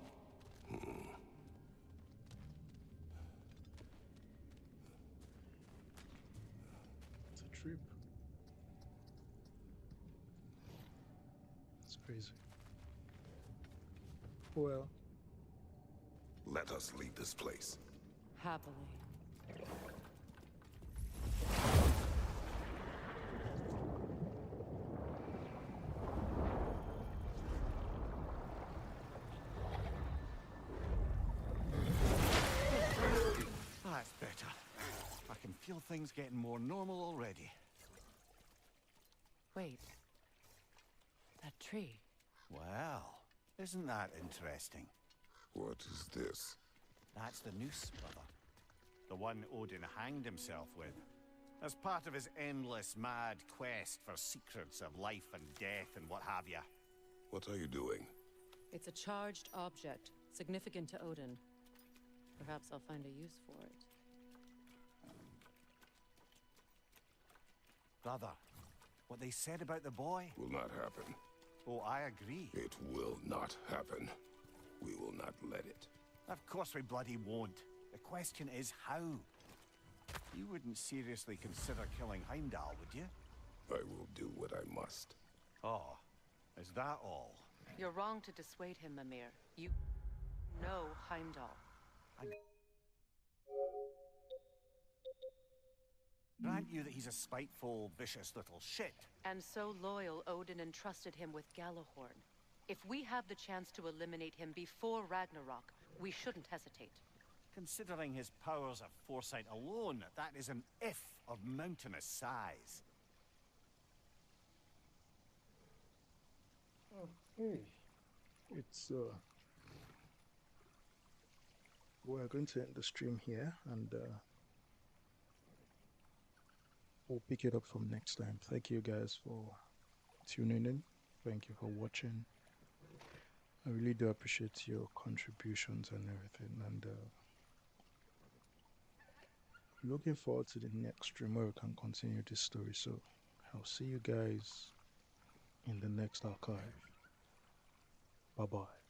[SPEAKER 1] It's a trip. It's crazy. Well,
[SPEAKER 5] let us leave this place.
[SPEAKER 2] Happily.
[SPEAKER 20] That's better. I can feel things getting more normal already.
[SPEAKER 2] Wait. That tree.
[SPEAKER 20] Well, isn't that interesting?
[SPEAKER 5] What is this?
[SPEAKER 20] That's the noose, brother. The one Odin hanged himself with. As part of his endless, mad quest for secrets of life and death and what have you.
[SPEAKER 5] What are you doing?
[SPEAKER 2] It's a charged object, significant to Odin. Perhaps I'll find a use for it.
[SPEAKER 20] Brother, what they said about the boy?
[SPEAKER 5] Will not happen.
[SPEAKER 20] Oh, I agree.
[SPEAKER 5] It will not happen. We will not let it.
[SPEAKER 20] Of course we bloody won't. The question is how. You wouldn't seriously consider killing Heimdall, would you?
[SPEAKER 5] I will do what I must.
[SPEAKER 20] Oh, is that all?
[SPEAKER 2] You're wrong to dissuade him, Mimir. You know Heimdall.
[SPEAKER 20] Grant you that he's a spiteful, vicious little shit.
[SPEAKER 2] And so loyal, Odin entrusted him with Gjallarhorn. If we have the chance to eliminate him before Ragnarok, we shouldn't hesitate.
[SPEAKER 20] Considering his powers of foresight alone, that is an if of mountainous size.
[SPEAKER 1] okay. It's we're going to end the stream here, and we'll pick it up from next time. Thank you guys for tuning in. Thank you for watching. I really do appreciate your contributions and everything, and looking forward to the next stream where we can continue this story. So I'll see you guys in the next archive. Bye bye.